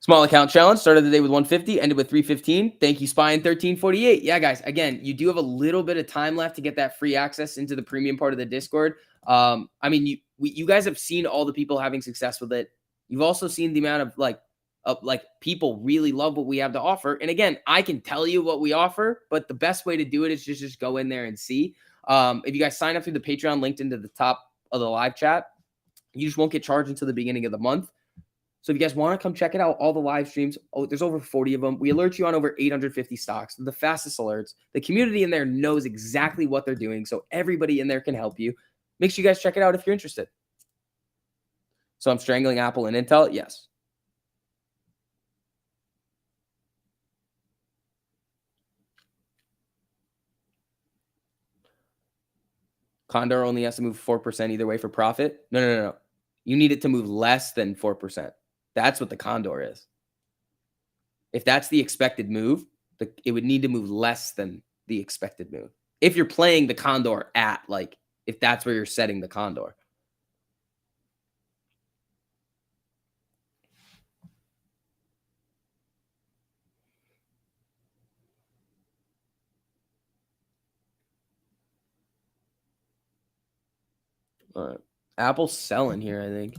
Small account challenge. Started the day with 150, ended with 315. Thank you, Spy, in 1348. Yeah, guys, again, you do have a little bit of time left to get that free access into the premium part of the Discord. I mean, you guys have seen all the people having success with it. You've also seen the amount of people really love what we have to offer. And again, I can tell you what we offer, but the best way to do it is just go in there and see. If you guys sign up through the Patreon linked into the top of the live chat, you just won't get charged until the beginning of the month. So if you guys want to come check it out, all the live streams, there's over 40 of them. We alert you on over 850 stocks, the fastest alerts. The community in there knows exactly what they're doing, so everybody in there can help you. Make sure you guys check it out if you're interested. So I'm strangling Apple and Intel? Yes. Condor only has to move 4% either way for profit. No. You need it to move less than 4%. That's what the Condor is. If that's the expected move, it would need to move less than the expected move. If you're playing the Condor at, like, if that's where you're setting the Condor. All right. Apple's selling here, I think.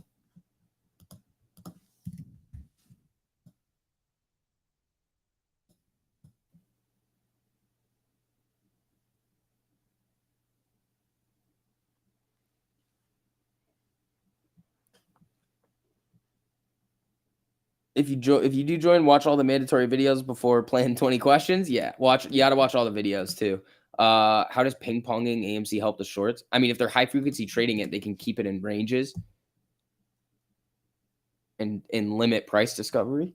If you do join, watch all the mandatory videos before playing 20 questions. Yeah, you got to watch all the videos too. How does ping ponging AMC help the shorts? I mean, if they're high frequency trading it, they can keep it in ranges and limit price discovery.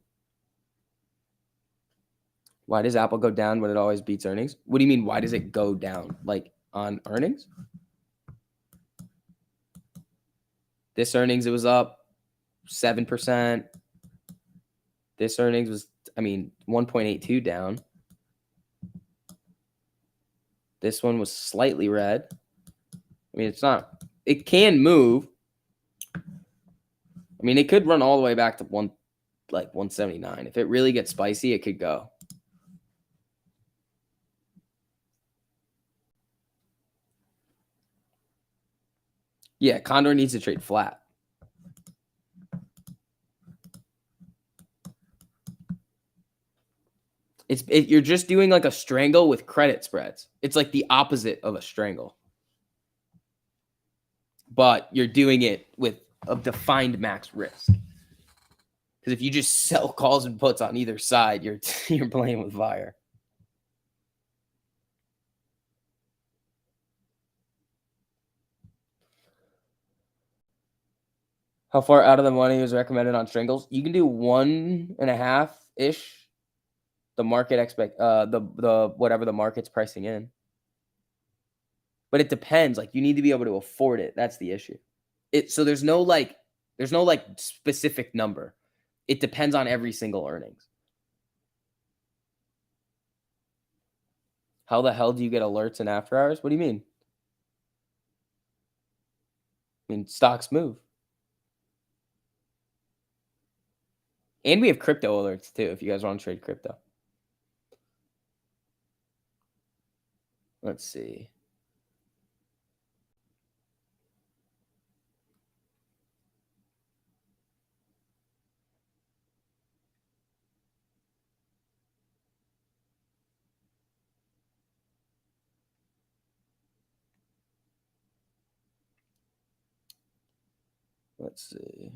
Why does Apple go down when it always beats earnings? What do you mean? Why does it go down? Like on earnings? This earnings, it was up 7%. This earnings was, 1.82 down. This one was slightly red. It can move. It could run all the way back to 179. If it really gets spicy, it could go. Yeah, Condor needs to trade flat. You're just doing like a strangle with credit spreads. It's like the opposite of a strangle. But you're doing it with a defined max risk. Because if you just sell calls and puts on either side, you're playing with fire. How far out of the money is recommended on strangles? You can do 1.5-ish. The market the whatever the market's pricing in. But it depends. Like, you need to be able to afford it. That's the issue. So there's no specific number. It depends on every single earnings. How the hell do you get alerts in after hours? What do you mean? Stocks move. And we have crypto alerts too, if you guys want to trade crypto. Let's see. Let's see.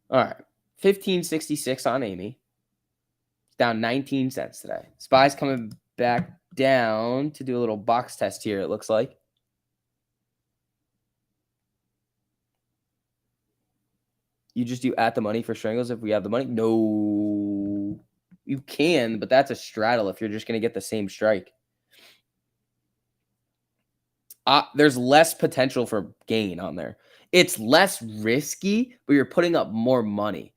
All right. 1566 on Amy. It's down 19 cents today. SPY's coming back down to do a little box test here, it looks like. You just do at the money for strangles if we have the money? No. You can, but that's a straddle if you're just going to get the same strike. There's less potential for gain on there. It's less risky, but you're putting up more money.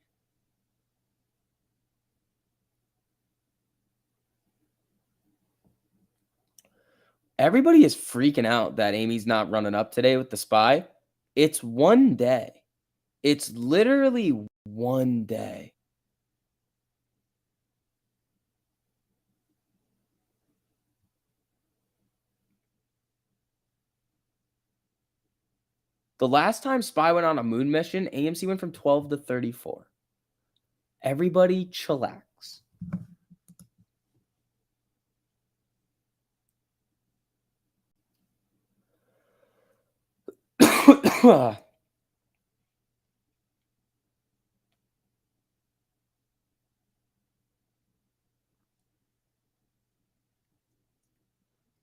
Everybody is freaking out that Amy's not running up today with the SPY. It's one day. It's literally one day. The last time SPY went on a moon mission, AMC went from 12 to 34. Everybody chillax.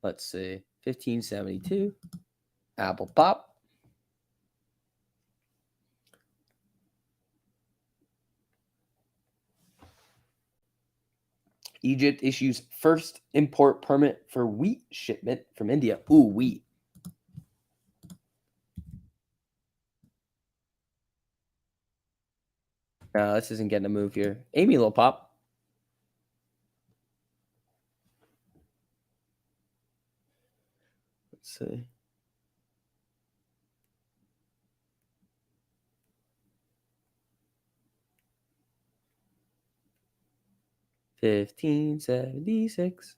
Let's see. 1572. Apple Pop. Egypt issues first import permit for wheat shipment from India. Ooh, wheat. No, this isn't getting a move here. Amy, little pop. Let's see. $15.76.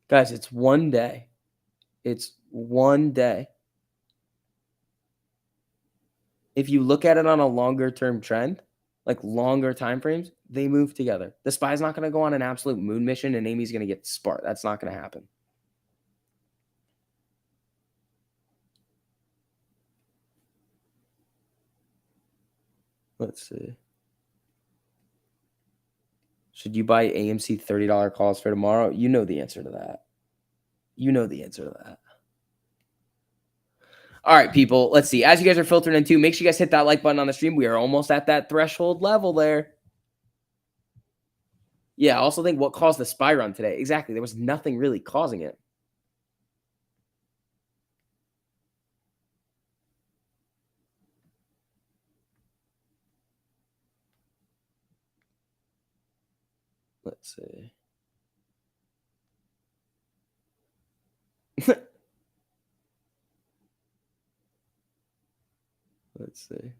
Guys, it's one day. It's one day. If you look at it on a longer term trend, like longer time frames, they move together. The spy's not going to go on an absolute moon mission and Amy's going to get smart. That's not going to happen. Let's see. Should you buy AMC $30 calls for tomorrow? You know the answer to that. You know the answer to that. All right, people. Let's see. As you guys are filtering in too, make sure you guys hit that like button on the stream. We are almost at that threshold level there. Yeah, I also think what caused the spy run today? Exactly. There was nothing really causing it. Let's see. Let's see.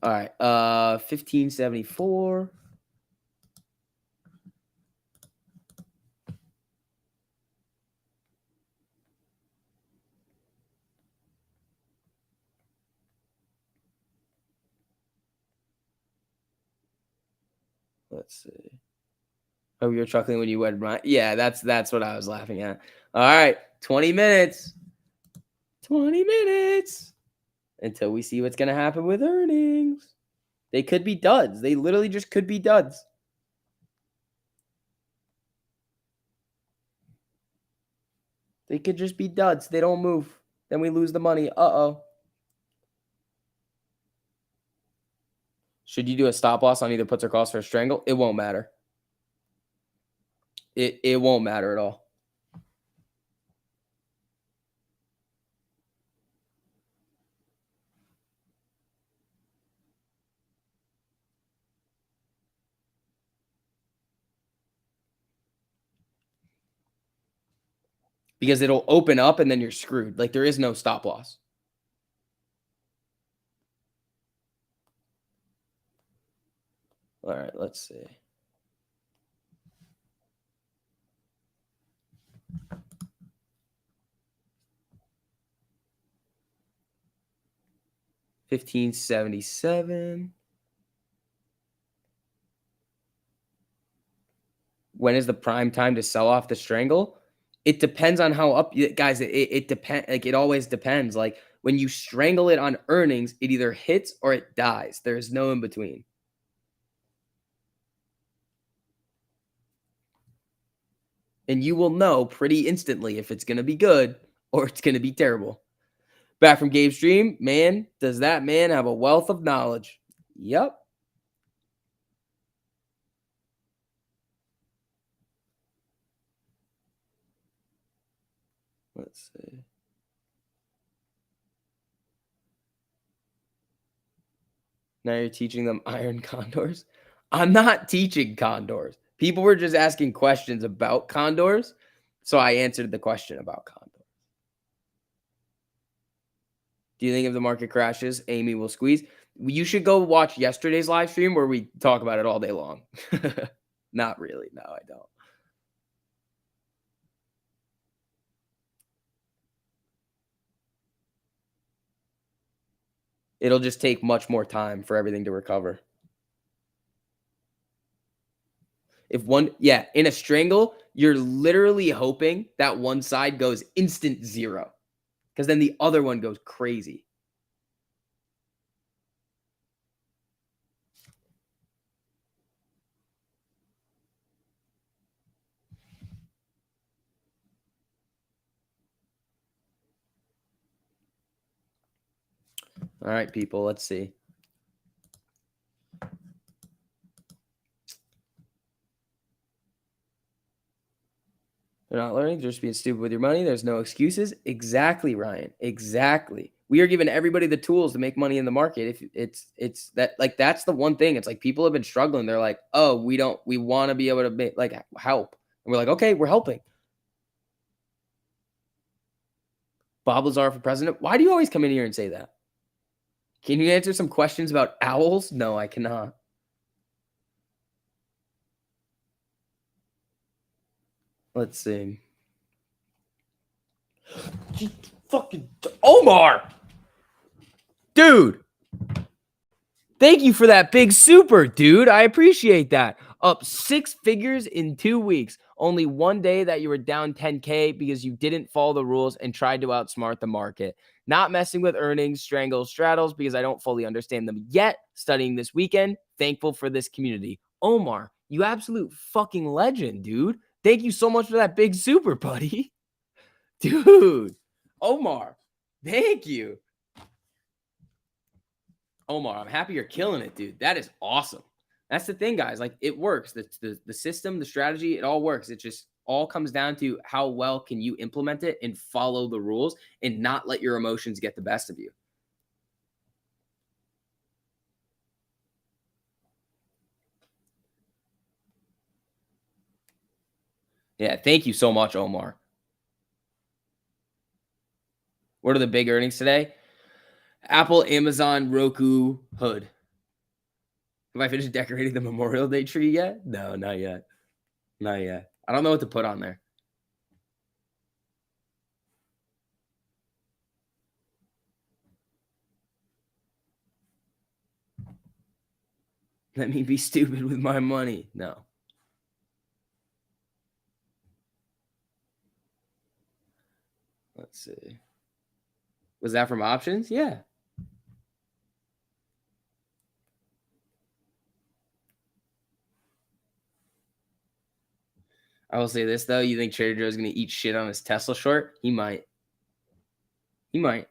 All right. 1574. Let's see. Oh, you're chuckling when you went right. Yeah, that's what I was laughing at. All right. 20 minutes. 20 minutes until we see what's going to happen with earnings. They could be duds. They literally just could be duds. They could just be duds. They don't move. Then we lose the money. Uh-oh. Should you do a stop loss on either puts or calls for a strangle? It won't matter. It won't matter at all. Because it'll open up and then you're screwed. Like there is no stop loss. All right, let's see. $15.77. When is the prime time to sell off the strangle? It depends on how up, guys. It depends. Like it always depends. Like when you strangle it on earnings, it either hits or it dies. There's no in between. And you will know pretty instantly if it's going to be good or it's going to be terrible. Back from Gabe's stream, man, does that man have a wealth of knowledge? Yep. Let's see. Now you're teaching them iron condors. I'm not teaching condors. People were just asking questions about condors. So I answered the question about condors. Do you think if the market crashes, Amy will squeeze? You should go watch yesterday's live stream where we talk about it all day long. Not really. No, I don't. It'll just take much more time for everything to recover. If one, yeah, in a strangle, you're literally hoping that one side goes instant zero because then the other one goes crazy. All right, people, let's see. They're not learning. They're just being stupid with your money. There's no excuses. Exactly, Ryan. Exactly. We are giving everybody the tools to make money in the market. If it's that, like, that's the one thing. It's like people have been struggling. They're like, oh, we want to be able to make, like, help. And we're like, okay, we're helping. Bob Lazar for president. Why do you always come in here and say that? Can you answer some questions about owls? No, I cannot. Let's see. Fucking Omar, dude. Thank you for that big super, dude. I appreciate that. Up 6 figures in 2 weeks. Only one day that you were down 10K because you didn't follow the rules and tried to outsmart the market. Not messing with earnings, strangles, straddles because I don't fully understand them yet. Studying this weekend. Thankful for this community. Omar, you absolute fucking legend, dude. Thank you so much for that big super, buddy. Dude. Omar, thank you. Omar, I'm happy you're killing it, dude. That is awesome. That's the thing, guys. Like, it works. The system, the strategy, it all works. It just all comes down to how well can you implement it and follow the rules and not let your emotions get the best of you. Yeah, thank you so much, Omar. What are the big earnings today? Apple, Amazon, Roku, Hood. Have I finished decorating the Memorial Day tree yet? No, not yet. Not yet. I don't know what to put on there. Let me be stupid with my money. No. Let's see. Was that from options? Yeah. I will say this, though. You think Trader Joe's going to eat shit on his Tesla short? He might. He might.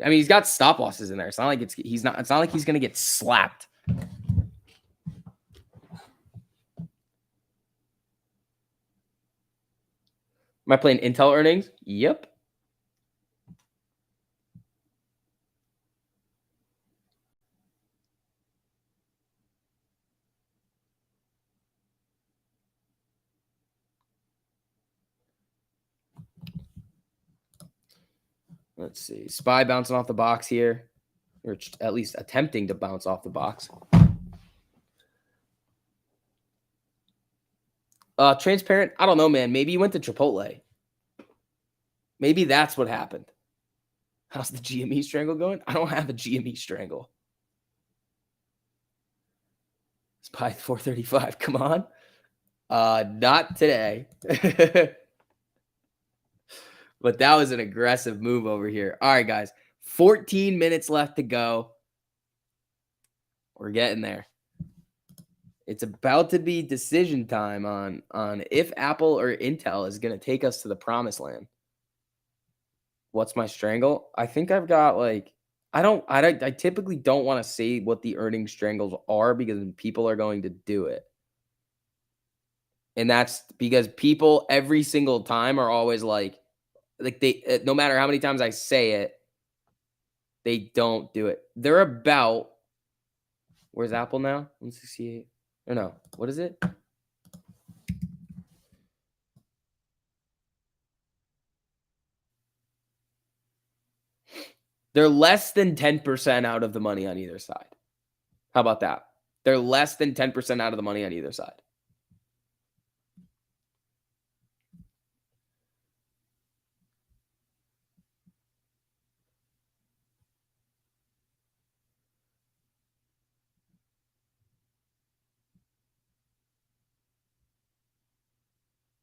I mean, he's got stop losses in there. It's not like it's not like he's going to get slapped. Am I playing Intel earnings? Yep. Let's see. SPY bouncing off the box here, or at least attempting to bounce off the box. Transparent. I don't know, man. Maybe he went to Chipotle. Maybe that's what happened. How's the GME strangle going? I don't have a GME strangle. SPY 435. Come on. Not today. But that was an aggressive move over here. All right, guys. 14 minutes left to go. We're getting there. It's about to be decision time on if Apple or Intel is going to take us to the promised land. What's my strangle? I think I've got like I typically don't want to say what the earnings strangles are because people are going to do it. And that's because people every single time are always like they no matter how many times I say it, they don't do it. They're about where's Apple now? 168. Or no, what is it? They're less than 10% out of the money on either side. How about that? They're less than 10% out of the money on either side.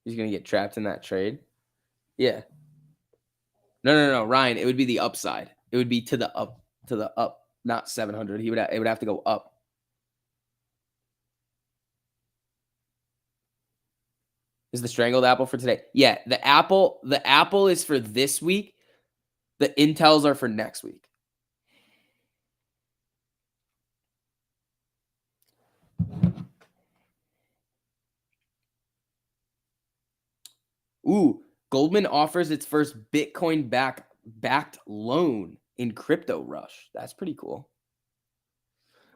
He's going to get trapped in that trade. Yeah. No, Ryan, it would be the upside. It would be to the up, not 700. It would have to go up. Is the strangled apple for today? Yeah, the apple is for this week. The Intels are for next week. Ooh, Goldman offers its first Bitcoin backed loan in Crypto Rush. That's pretty cool.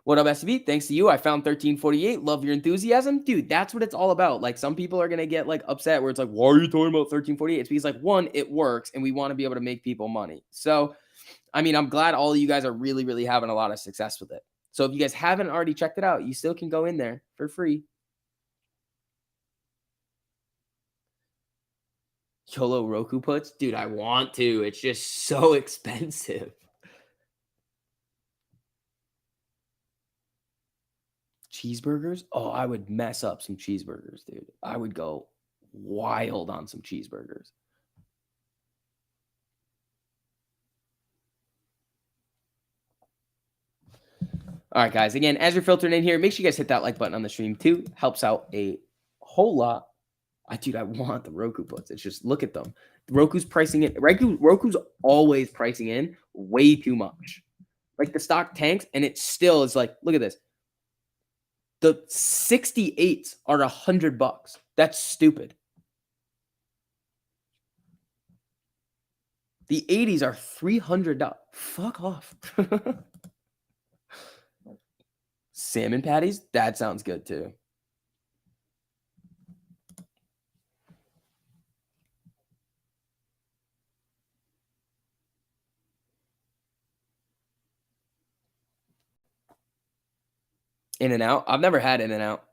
What up, SB? Thanks to you, I found 1348. Love your enthusiasm. Dude, that's what it's all about. Like, some people are going to get like upset where it's like, why are you talking about 1348? It's because, like, one, it works and we want to be able to make people money. So, I mean, I'm glad all of you guys are really, really having a lot of success with it. So, if you guys haven't already checked it out, you still can go in there for free. YOLO Roku puts? Dude, I want to. It's just so expensive. Cheeseburgers? Oh, I would mess up some cheeseburgers, dude. I would go wild on some cheeseburgers. All right, guys. Again, as you're filtering in here, make sure you guys hit that like button on the stream too. Helps out a whole lot. Dude, I want the Roku puts. It's just look at them. Roku's pricing it. Roku's always pricing in way too much. Like the stock tanks, and it still is like, look at this. The 68s are $100. That's stupid. The 80s are $300. Fuck off. Salmon patties? That sounds good too. In-N-Out? I've never had In-N-Out.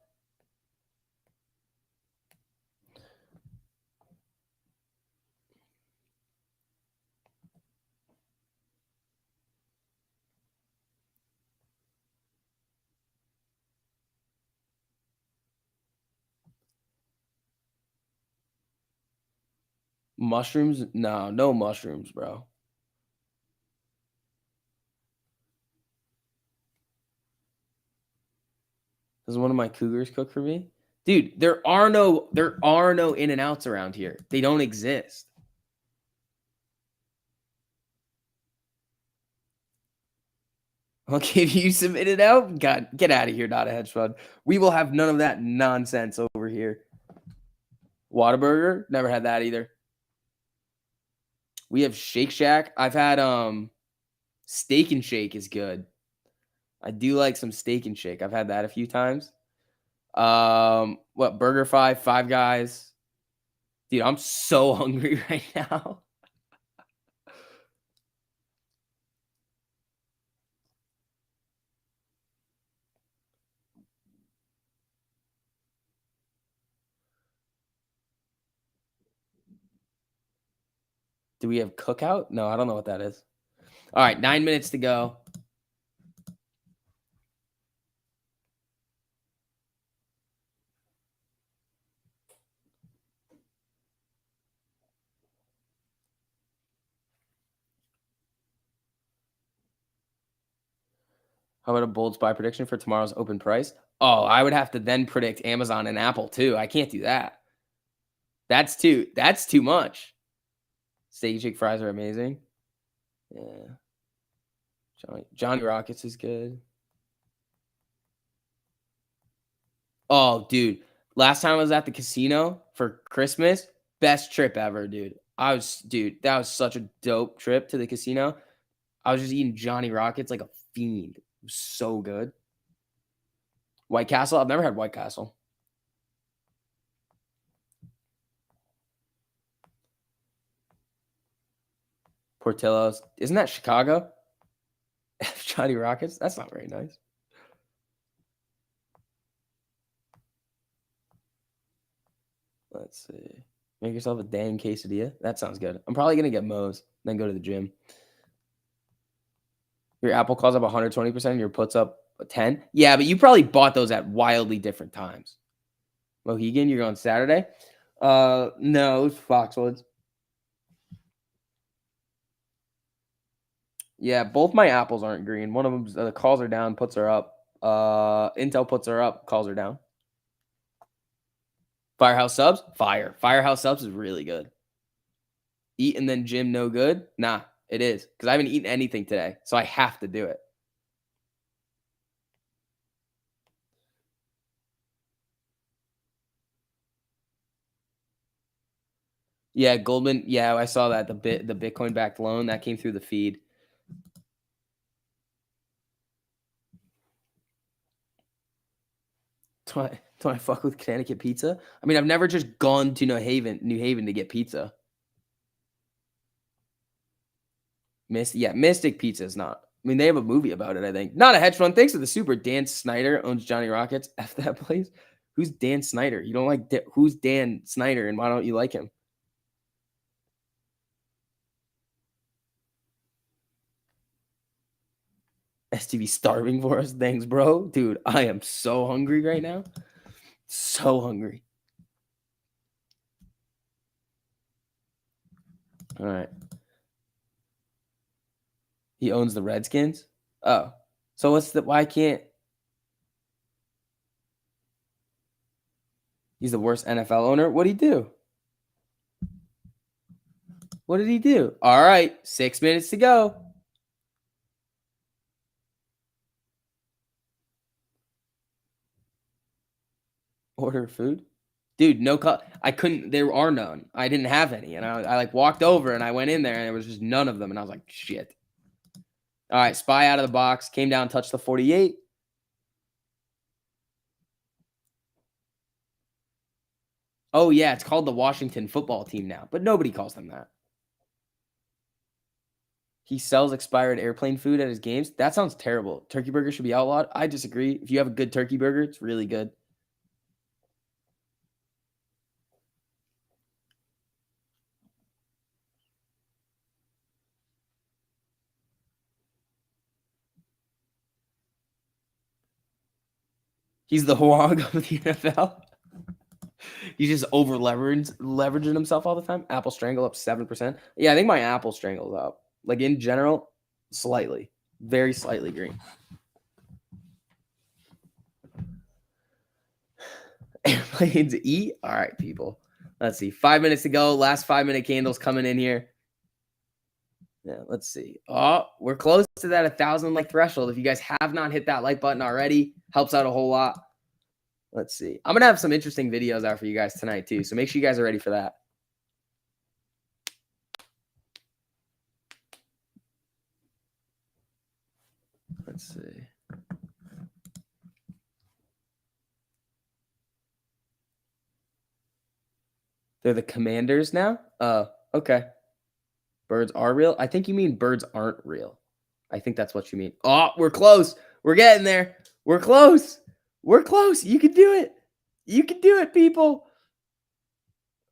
Mushrooms? No, no mushrooms, bro. Does one of my cougars cook for me? Dude, there are no In-N-Outs around here. They don't exist. Okay, if you submit it out, God, get out of here, not a hedge fund. We will have none of that nonsense over here. Whataburger? Never had that either. We have Shake Shack. I've had Steak and Shake is good. I do like some Steak and Shake. I've had that a few times. What Burger Five Guys? Dude, I'm so hungry right now. Do we have Cookout? No, I don't know what that is. All right, 9 minutes to go. How about a bold spy prediction for tomorrow's open price? Oh, I would have to then predict Amazon and Apple too. I can't do that. That's too much. Steak Shake fries are amazing. Yeah. Johnny Rockets is good. Oh, dude. Last time I was at the casino for Christmas, best trip ever, dude. That was such a dope trip to the casino. I was just eating Johnny Rockets like a fiend. It was so good. White Castle? I've never had White Castle. Portillo's. Isn't that Chicago? Johnny Rockets? That's not very nice. Let's see. Make yourself a dang quesadilla. That sounds good. I'm probably going to get Moe's, then go to the gym. Your Apple calls up 120%, your puts up 10. Yeah, but you probably bought those at wildly different times. Mohegan, you're going Saturday? No, it's Foxwoods. Yeah, both my apples aren't green. One of them, the calls are down, puts are up. Intel puts are up, calls are down. Firehouse subs? Fire. Firehouse subs is really good. Eat and then gym no good? Nah, it is. Because I haven't eaten anything today. So I have to do it. Yeah, Goldman. Yeah, I saw that the Bitcoin backed loan that came through the feed. Do I fuck with Connecticut pizza? I mean, I've never just gone to New Haven to get pizza. Mystic Pizza is not. I mean, they have a movie about it, I think. Not a hedge fund. Thanks to the super. Dan Snyder owns Johnny Rockets. F that place. Who's Dan Snyder? You don't like who's Dan Snyder, and why don't you like him? STV starving for us. Thanks, bro. Dude, I am so hungry right now. So hungry. All right. He owns the Redskins. Oh, so why can't he's the worst NFL owner? What'd he do? What did he do? All right, 6 minutes to go. Order food, dude. No I couldn't. There are none. I didn't have any, and I like walked over and I went in there and there was just none of them, and I was like, shit. All right, spy out of the box. Came down, touched the 48. Oh yeah, it's called the Washington football team now, but nobody calls them that. He sells expired airplane food at his games. That sounds terrible. Turkey burger should be outlawed. I disagree. If you have a good turkey burger, it's really good. He's the Huang of the NFL. He's just leveraging himself all the time. Apple Strangle up 7%. Yeah, I think my Apple Strangle's up. Like in general, slightly. Very slightly green. Airplanes eat. All right, people. Let's see. 5 minutes to go. Last 5-minute candles coming in here. Yeah, let's see. Oh, we're close to that 1,000 like threshold. If you guys have not hit that like button already, helps out a whole lot. Let's see. I'm gonna have some interesting videos out for you guys tonight too, so make sure you guys are ready for that. Let's see. They're the Commanders now? Okay. Birds are real? I think you mean birds aren't real. I think that's what you mean. Oh, we're close. We're getting there. We're close. We're close. You can do it. You can do it, people.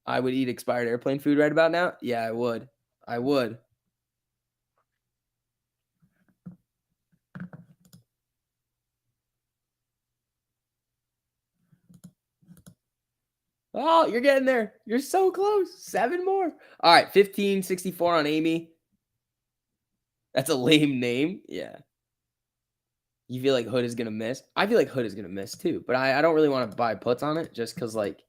I would eat expired airplane food right about now. Yeah, I would. I would. Oh, you're getting there. You're so close. 7 more. All right, 1564 on Amy. That's a lame name. Yeah. You feel like Hood is going to miss? I feel like Hood is going to miss too, but I don't really want to buy puts on it just because, like,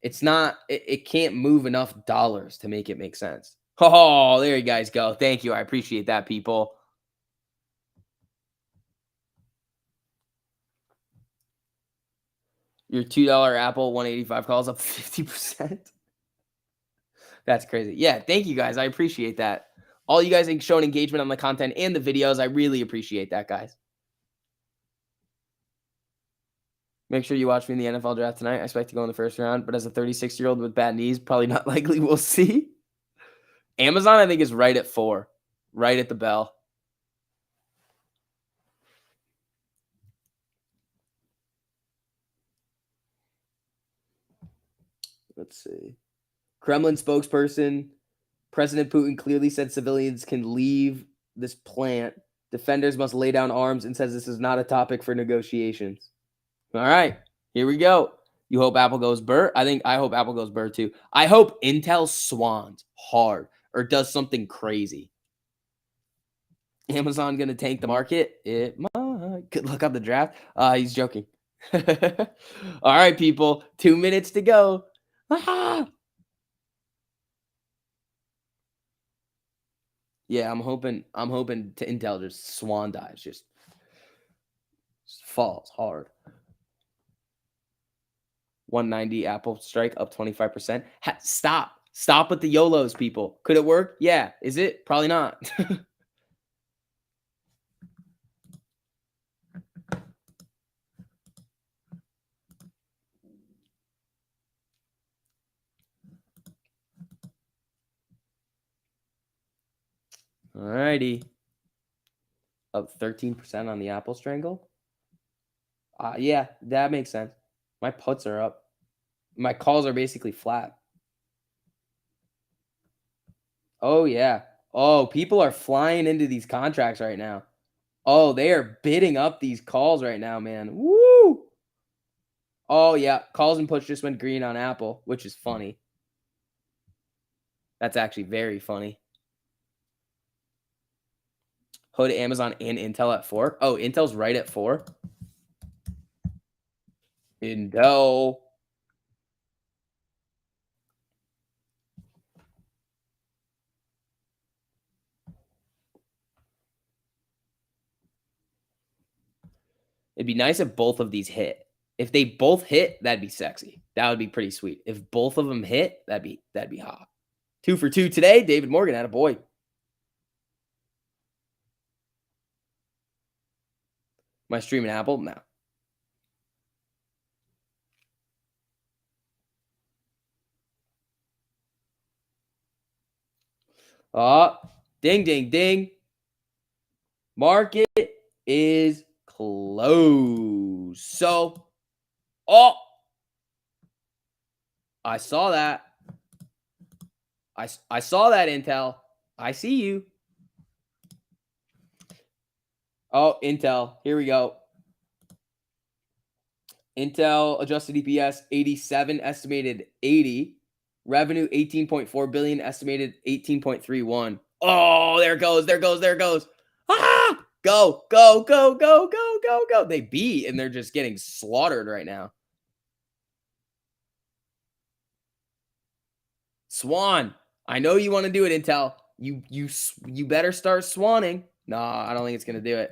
it's not, it can't move enough dollars to make it make sense. Oh, there you guys go. Thank you. I appreciate that, people. Your $2 Apple 185 calls up 50%. That's crazy. Yeah, thank you guys. I appreciate that. All you guys showing engagement on the content and the videos. I really appreciate that, guys. Make sure you watch me in the NFL draft tonight. I expect to go in the first round, but as a 36-year-old with bad knees, probably not likely. We'll see. Amazon, I think, is right at 4, right at the bell. Let's see. Kremlin spokesperson, President Putin clearly said civilians can leave this plant. Defenders must lay down arms and says this is not a topic for negotiations. All right, here we go. You hope Apple goes burr? I hope Apple goes burr too. I hope Intel swans hard or does something crazy. Amazon going to tank the market? It might. Good luck on the draft. He's joking. All right, people. 2 minutes to go. Yeah, I'm hoping to Intel just swan dives, just falls hard. 190 Apple strike up 25%. Stop with the YOLOs, people. Could it work? Yeah. Is it? Probably not. Alrighty. Up 13% on the Apple strangle. Yeah, that makes sense. My puts are up. My calls are basically flat. Oh, yeah. Oh, people are flying into these contracts right now. Oh, they are bidding up these calls right now, man. Woo! Oh, yeah. Calls and puts just went green on Apple, which is funny. That's actually very funny. Hood, Amazon, and Intel at 4. Oh, Intel's right at 4. Intel. It'd be nice if both of these hit. If they both hit, that'd be sexy. That would be pretty sweet. If both of them hit, that'd be hot. 2 for 2 today. David Morgan had a boy. Am I streaming Apple? No. Oh, ding, ding, ding. Market is closed. So, oh, I saw that. I saw that, Intel. I see you. Oh, Intel. Here we go. Intel adjusted EPS 87, estimated 80. Revenue 18.4 billion, estimated 18.31. Oh, there it goes. There it goes. There it goes. Ah! Go, go, go, go, go, go, go. They beat and they're just getting slaughtered right now. Swan. I know you want to do it, Intel. You better start swanning. Nah, I don't think it's gonna do it.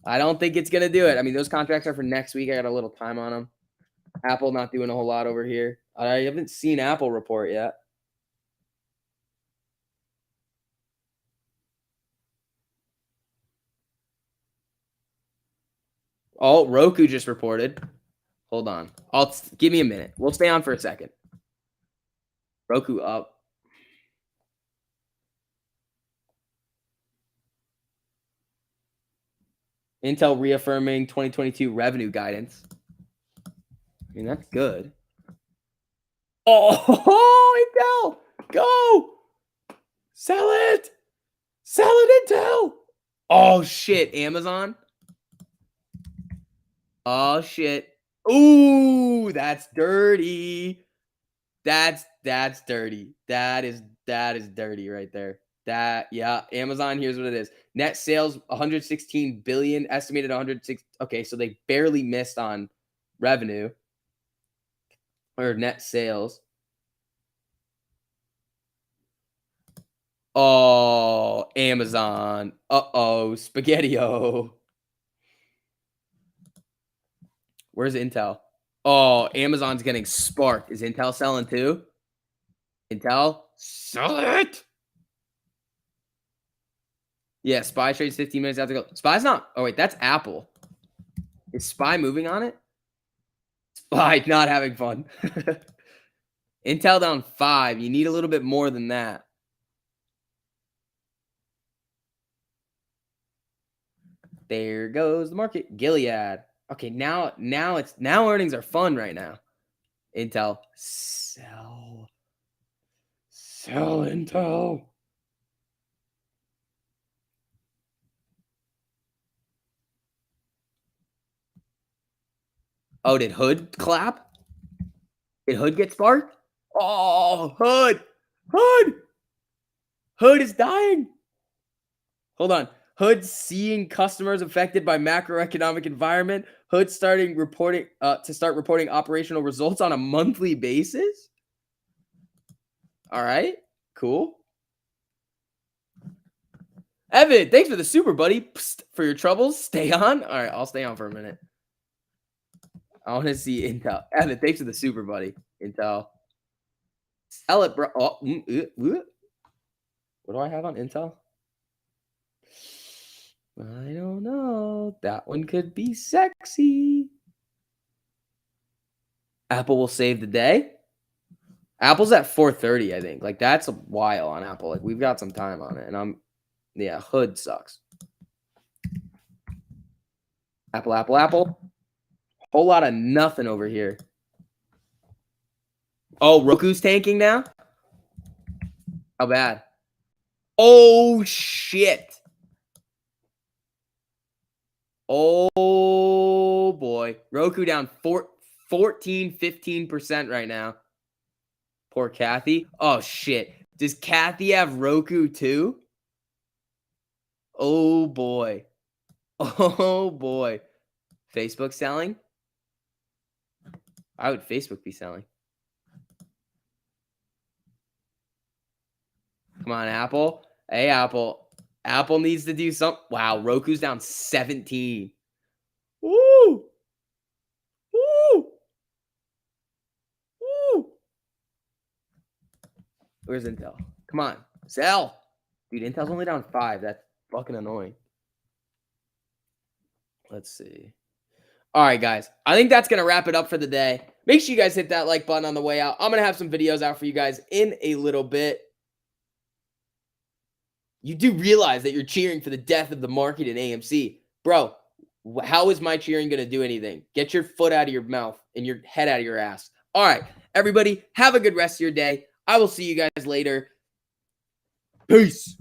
I don't think it's gonna do it. I mean, those contracts are for next week. I got a little time on them. Apple not doing a whole lot over here. I haven't seen Apple report yet. Oh, Roku just reported. Hold on. Give me a minute. We'll stay on for a second. Roku up. Intel reaffirming 2022 revenue guidance. I mean, that's good. Oh, Intel, go! Sell it! Sell it, Intel! Oh, shit, Amazon? Oh, shit. Ooh, that's dirty. That's dirty. That is dirty right there. Yeah, Amazon, here's what it is. Net sales 116 billion, estimated 106. Okay, so they barely missed on revenue or net sales. Oh, Amazon. Uh-oh, Spaghetti-O. Where's Intel? Oh, Amazon's getting sparked. Is Intel selling too? Intel, sell it. Yeah, Spy trades 15 minutes after go. Spy's not. Oh, wait, that's Apple. Is Spy moving on it? Spy not having fun. Intel down 5. You need a little bit more than that. There goes the market. Gilead. Okay, now earnings are fun right now. Intel, sell Intel. Oh, did Hood clap? Did Hood get sparked? Oh, Hood is dying. Hold on. Hood seeing customers affected by macroeconomic environment. Hood starting reporting to start reporting operational results on a monthly basis. All right, cool. Evan, thanks for the super, buddy. Psst, for your troubles, stay on. All right, I'll stay on for a minute. I want to see Intel. Evan, thanks for the super, buddy. Intel. Sell it, bro. Oh, what do I have on Intel? I don't know. That one could be sexy. Apple will save the day. Apple's at 4:30, I think. Like, that's a while on Apple. Like, we've got some time on it. And yeah, hood sucks. Apple, Apple, Apple. Whole lot of nothing over here. Oh, Roku's tanking now? How bad? Oh, shit. Oh, boy. Roku down 14, 15% right now. Poor Kathy. Oh, shit. Does Kathy have Roku too? Oh, boy. Oh, boy. Facebook selling? Why would Facebook be selling? Come on, Apple. Hey, Apple. Apple needs to do something. Wow, Roku's down 17. Woo! Woo! Woo! Where's Intel? Come on. Sell. Dude, Intel's only down 5. That's fucking annoying. Let's see. All right, guys. I think that's going to wrap it up for the day. Make sure you guys hit that like button on the way out. I'm going to have some videos out for you guys in a little bit. You do realize that you're cheering for the death of the market in AMC. Bro, how is my cheering going to do anything? Get your foot out of your mouth and your head out of your ass. All right, everybody, have a good rest of your day. I will see you guys later. Peace.